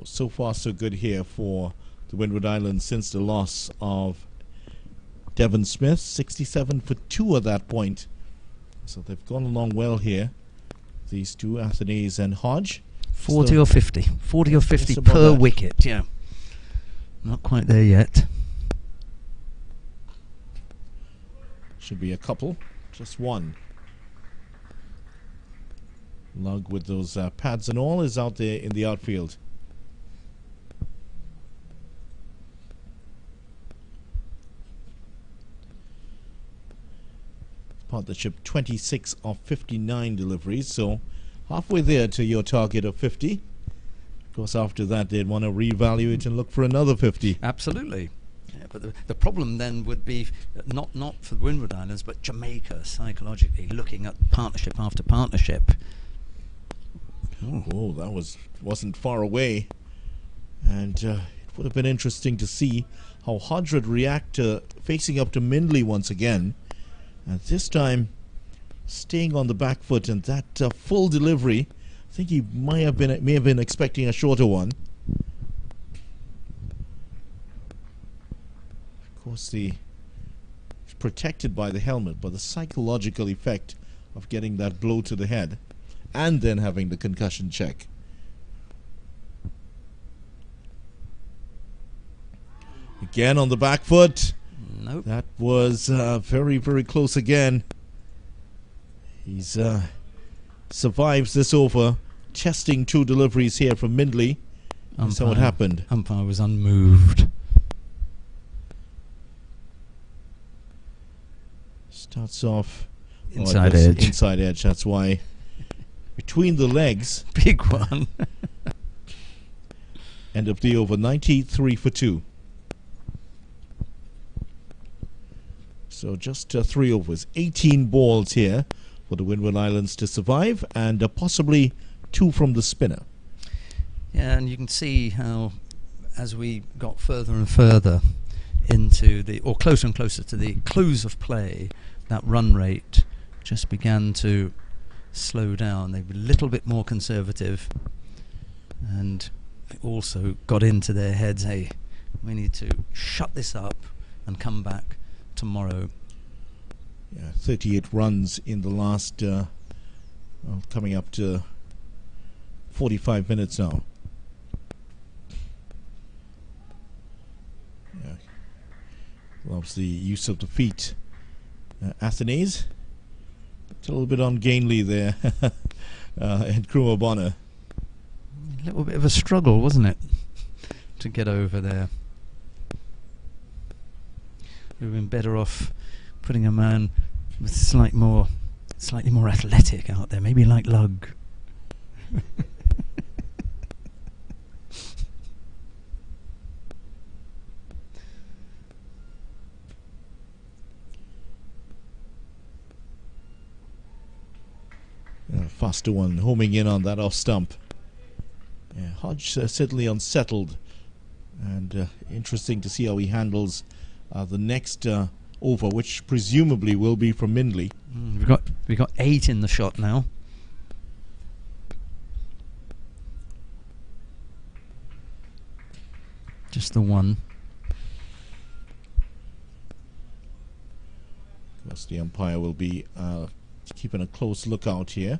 So far so good here for the Windward Islands since the loss of Devon Smith. 67 for 2 at that point. So they've gone along well here. These two, Athenaeus and Hodge. 40 or 50. 40 or 50 about per that. wicket, yeah. Not quite there yet. Should be a couple. Just one. Lug with those pads and all is out there in the outfield. Partnership 26 of 59 deliveries, so halfway there to your target of 50. Of course, after that they'd want to reevaluate and look for another 50. Absolutely. Yeah, but the problem then would be not for the Windward Islands, but Jamaica psychologically looking at partnership after partnership. Oh, that wasn't far away, and it would have been interesting to see how Hodge would react to facing up to Mindley once again. And this time, staying on the back foot, and that full delivery. I think he may have been expecting a shorter one. Of course, he's protected by the helmet, but the psychological effect of getting that blow to the head, and then having the concussion check. Again on the back foot. Nope. That was very, very close again. He's survives this over, chesting 2 deliveries here from Mindley. That's what happened. Umpire was unmoved. Starts off Inside edge. Inside edge, that's why. Between the legs. Big one. End of the over, 93 for 2. So just 3 overs, 18 balls here for the Windward Islands to survive, and possibly 2 from the spinner. Yeah, and you can see how as we got further and further into or closer and closer to the close of play, that run rate just began to slow down. They were a little bit more conservative, and it also got into their heads, hey, we need to shut this up and come back tomorrow. Yeah, 38 runs in the last coming up to 45 minutes now. Yeah. Loves the use of the feet. Athenaeus, it's a little bit ungainly there. And Kruma Bonner. A little bit of a struggle, wasn't it, to get over there. We'd have been better off putting a man with slightly more athletic out there, maybe like Lug. Faster one homing in on that off stump. Yeah, Hodge certainly unsettled, and interesting to see how he handles the next over, which presumably will be from Mindley. We got 8 in the shot now. Just the one. Plus the umpire will be keeping a close lookout here.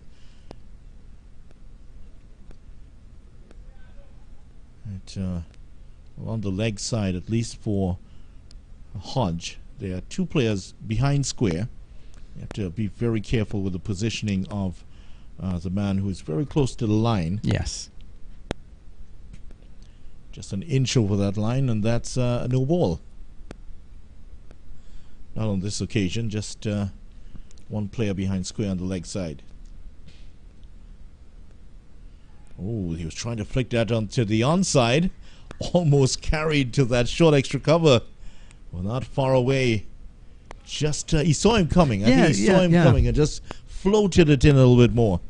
On the leg side, at least for Hodge, there are 2 players behind square. You have to be very careful with the positioning of the man who is very close to the line. Yes. Just an inch over that line, and that's a no ball. Not on this occasion, just 1 player behind square on the leg side. Oh, he was trying to flick that onto the onside. Almost carried to that short extra cover. Well, not far away. Just he saw him coming. I think he saw him coming and just floated it in a little bit more.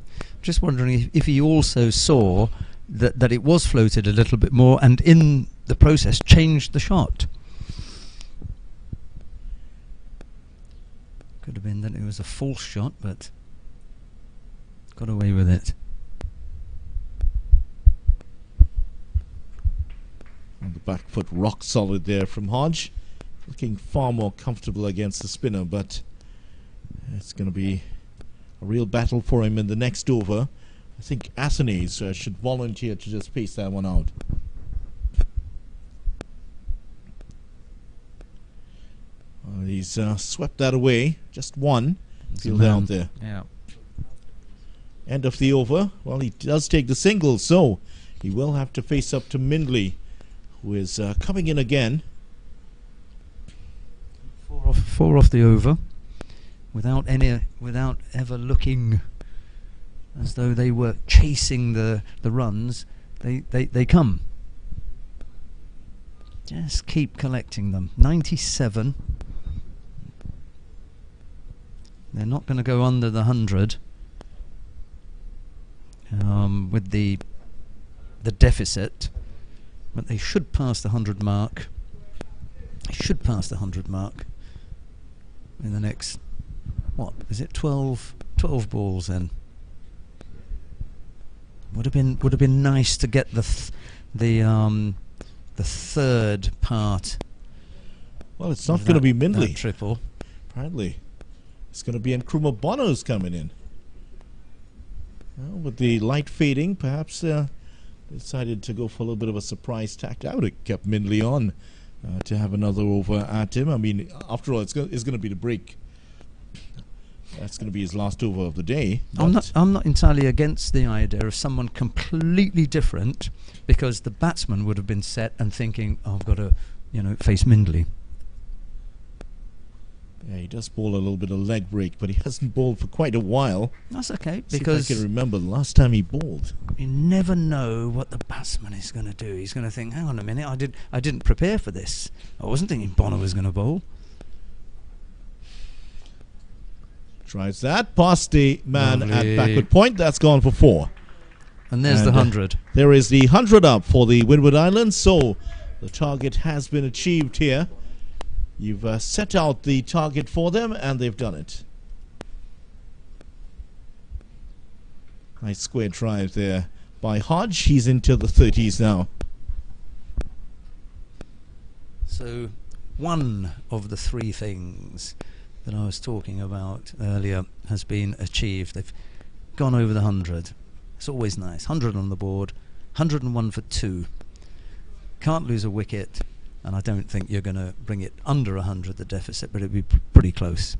Just wondering if he also saw that it was floated a little bit more, and in the process changed the shot. Could have been that it was a false shot, but got away with it. back foot rock solid there from Hodge. Looking far more comfortable against the spinner, but it's going to be a real battle for him in the next over. I think Athenes should volunteer to just pace that one out. He's swept that away. Just one. Field out there. Yeah. End of the over. Well, he does take the single, so he will have to face up to Mindley, who is coming in again. Four off the over, without ever looking as though they were chasing the runs. They come. Just keep collecting them. 97. They're not going to go under the 100 with the deficit, but they should pass the 100 mark. They should pass the 100 mark in the next, what is it, 12 balls then. Would have been nice to get the third part. Well, it's not going to be Mindley. Triple. Apparently, it's going to be Nkrumah Bono's coming in. Well, with the light fading, perhaps decided to go for a little bit of a surprise tack. I would have kept Mindley on to have another over at him. I mean, after all, it's going to be the break. That's going to be his last over of the day. I'm not entirely against the idea of someone completely different, because the batsman would have been set and thinking, oh, I've got to, face Mindley. Yeah, he does bowl a little bit of leg break, but he hasn't bowled for quite a while. That's okay, because I can remember the last time he bowled. You never know what the batsman is going to do. He's going to think, hang on a minute, I didn't prepare for this. I wasn't thinking Bono was going to bowl. Tries that, past the man at backward point. That's gone for 4. And there's the 100. There is the 100 up for the Windward Islands, so the target has been achieved here. You've set out the target for them, and they've done it. Nice square drive there by Hodge. He's into the 30s now. So one of the 3 things that I was talking about earlier has been achieved. They've gone over the 100. It's always nice. 100 on the board, 101 for 2. Can't lose a wicket, and I don't think you're going to bring it under 100, the deficit, but it'd be pretty close.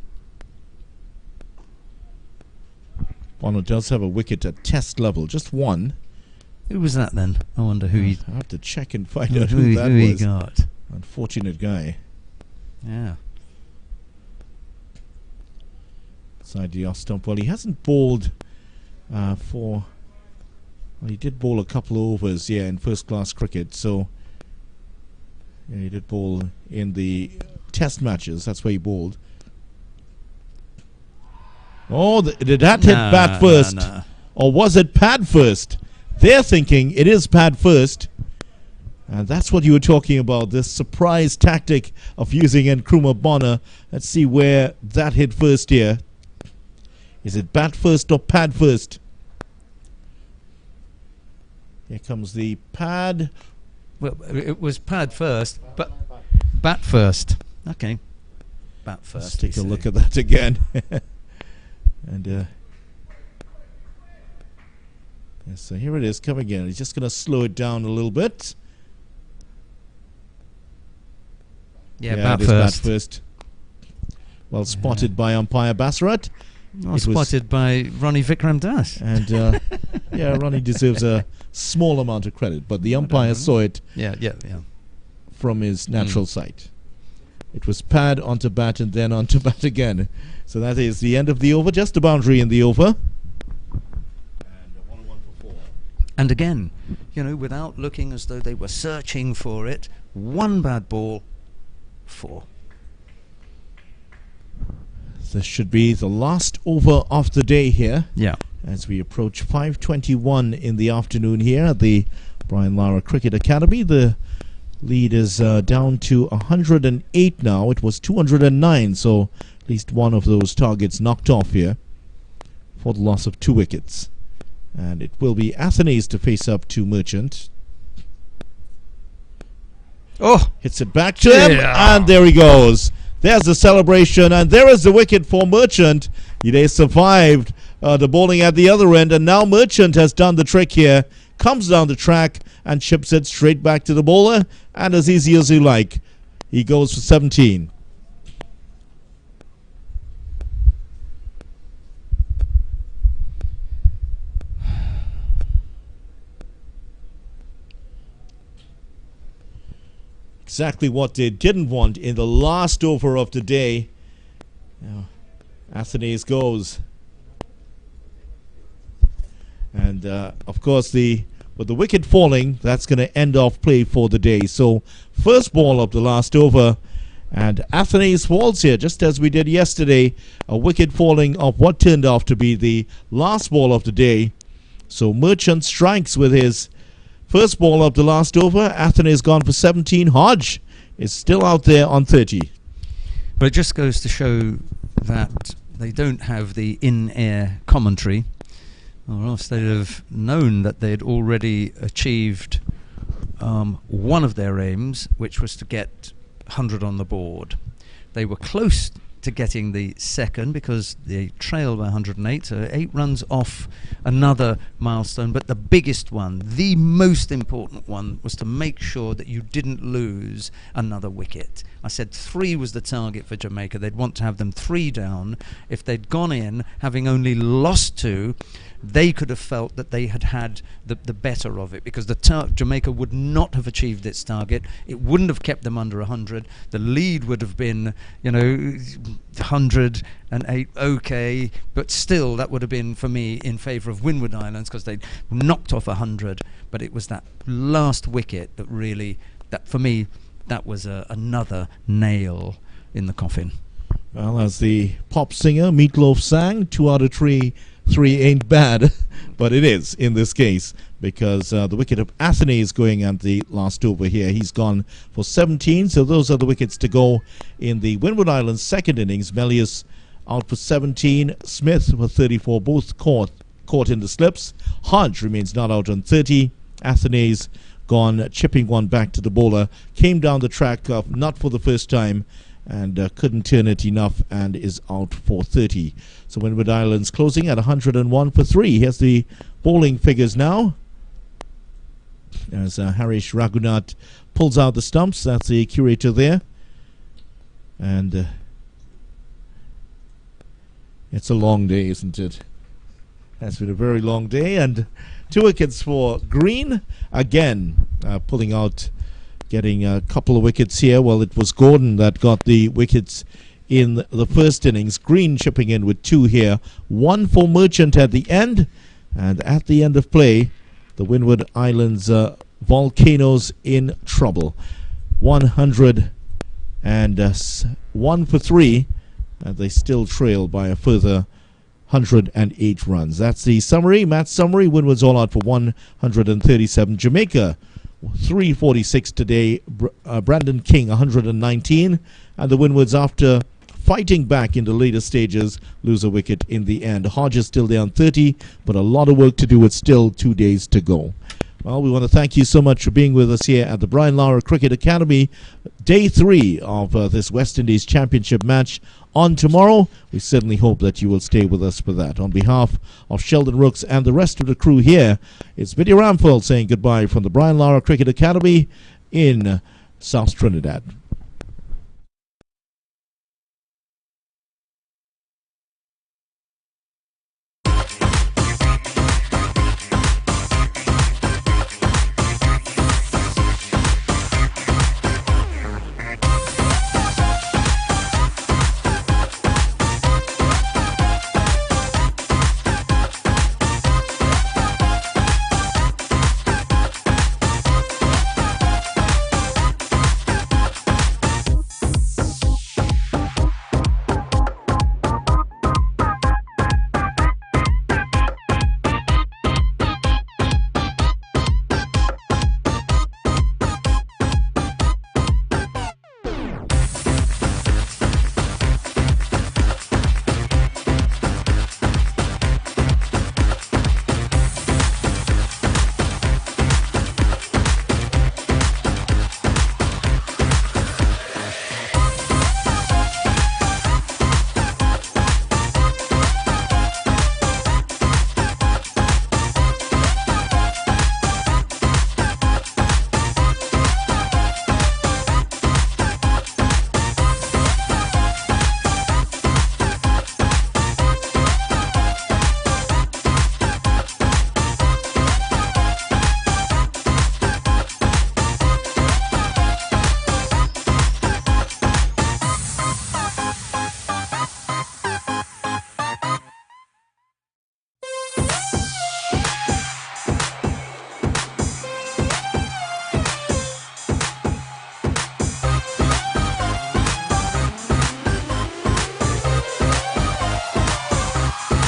Bono does have a wicket at test level, just one. Who was that then? I wonder who he... I have to check and find out who that was. He got. Unfortunate guy. Yeah. Side the off stump. Well, he hasn't bowled for... Well, he did bowl a couple of overs, in first-class cricket, so... Yeah, he did bowl in the test matches. That's where he bowled. Oh, did that hit bat first? Nah. Or was it pad first? They're thinking it is pad first. And that's what you were talking about, this surprise tactic of using Nkrumah Bono. Let's see where that hit first here. Is it bat first or pad first? Here comes the pad. Well, it was pad first, but bat first. Okay, bat first. Let's take a look at that again. And yeah, so here it is coming in. He's just going to slow it down a little bit. Yeah, bat first. Bat first. Well spotted by umpire Basrat. Well spotted by Ronnie Vikram Das. And yeah, Ronnie deserves a small amount of credit, but the umpire saw it from his natural sight. It was pad onto bat and then onto bat again. So that is the end of the over, just a boundary in the over. And 1-1 for 4. And again, without looking as though they were searching for it, one bad ball, 4. This should be the last over of the day here. Yeah. As we approach 5:21 in the afternoon here at the Brian Lara Cricket Academy. The lead is down to 108 now. It was 209, so at least one of those targets knocked off here for the loss of 2 wickets. And it will be Athenes to face up to Merchant. Oh, hits it back to him, and there he goes. There's the celebration, and there is the wicket for Merchant. They survived the bowling at the other end, and now Merchant has done the trick here. Comes down the track and chips it straight back to the bowler, and as easy as you like, he goes for 17. Exactly what they didn't want in the last over of the day. Now, Athenaeus goes. And, of course, with the wicket falling, that's going to end off play for the day. So, first ball of the last over. And Athenaeus falls here, just as we did yesterday. A wicket falling of what turned out to be the last ball of the day. So, Merchant strikes with his first ball of the last over. Athenaeus gone for 17. Hodge is still out there on 30. But it just goes to show that they don't have the in-air commentary, or else they'd have known that they'd already achieved one of their aims, which was to get 100 on the board. They were close to getting the second because they trailed by 108, so 8 runs off another milestone. But the biggest one, the most important one, was to make sure that you didn't lose another wicket. I said 3 was the target for Jamaica. They'd want to have them 3 down. If they'd gone in having only lost 2, they could have felt that they had had the better of it, because Jamaica would not have achieved its target. It wouldn't have kept them under 100. The lead would have been, 108, okay, but still that would have been, for me, in favour of Windward Islands, because they'd knocked off 100. But it was that last wicket that really, that for me, that was another nail in the coffin. Well, as the pop singer Meatloaf sang, 2 out of 3 ain't bad, but it is in this case, because the wicket of Athenaeus is going at the last over here. He's gone for 17, so those are the wickets to go in the Windward Islands second innings. Melius out for 17, Smith for 34, both caught in the slips. Hodge remains not out on 30. Athenaeus gone, chipping one back to the bowler, came down the track not for the first time, and couldn't turn it enough, and is out for 30. So Windward Islands closing at 101 for 3. Here's the bowling figures now. As Harish Raghunath pulls out the stumps. That's the curator there. And it's a long day, isn't it? It's been a very long day. And 2 wickets for Green. Again, pulling out, getting a couple of wickets here. Well, it was Gordon that got the wickets in the first innings. Green chipping in with 2 here. 1 for Merchant at the end. And at the end of play, the Windward Islands Volcanoes in trouble. 101 for 3. And they still trail by a further 108 runs. That's the summary. Match summary. Windward's all out for 137. Jamaica 346 today. Brandon King 119, and the Windwards, after fighting back in the later stages, lose a wicket in the end. Hodge is still there on 30, but a lot of work to do with still 2 days to go. Well, we want to thank you so much for being with us here at the Brian Lara Cricket Academy. Day 3 of this West Indies Championship match on tomorrow. We certainly hope that you will stay with us for that. On behalf of Sheldon Rooks and the rest of the crew here, it's Vidya Ramphal saying goodbye from the Brian Lara Cricket Academy in South Trinidad.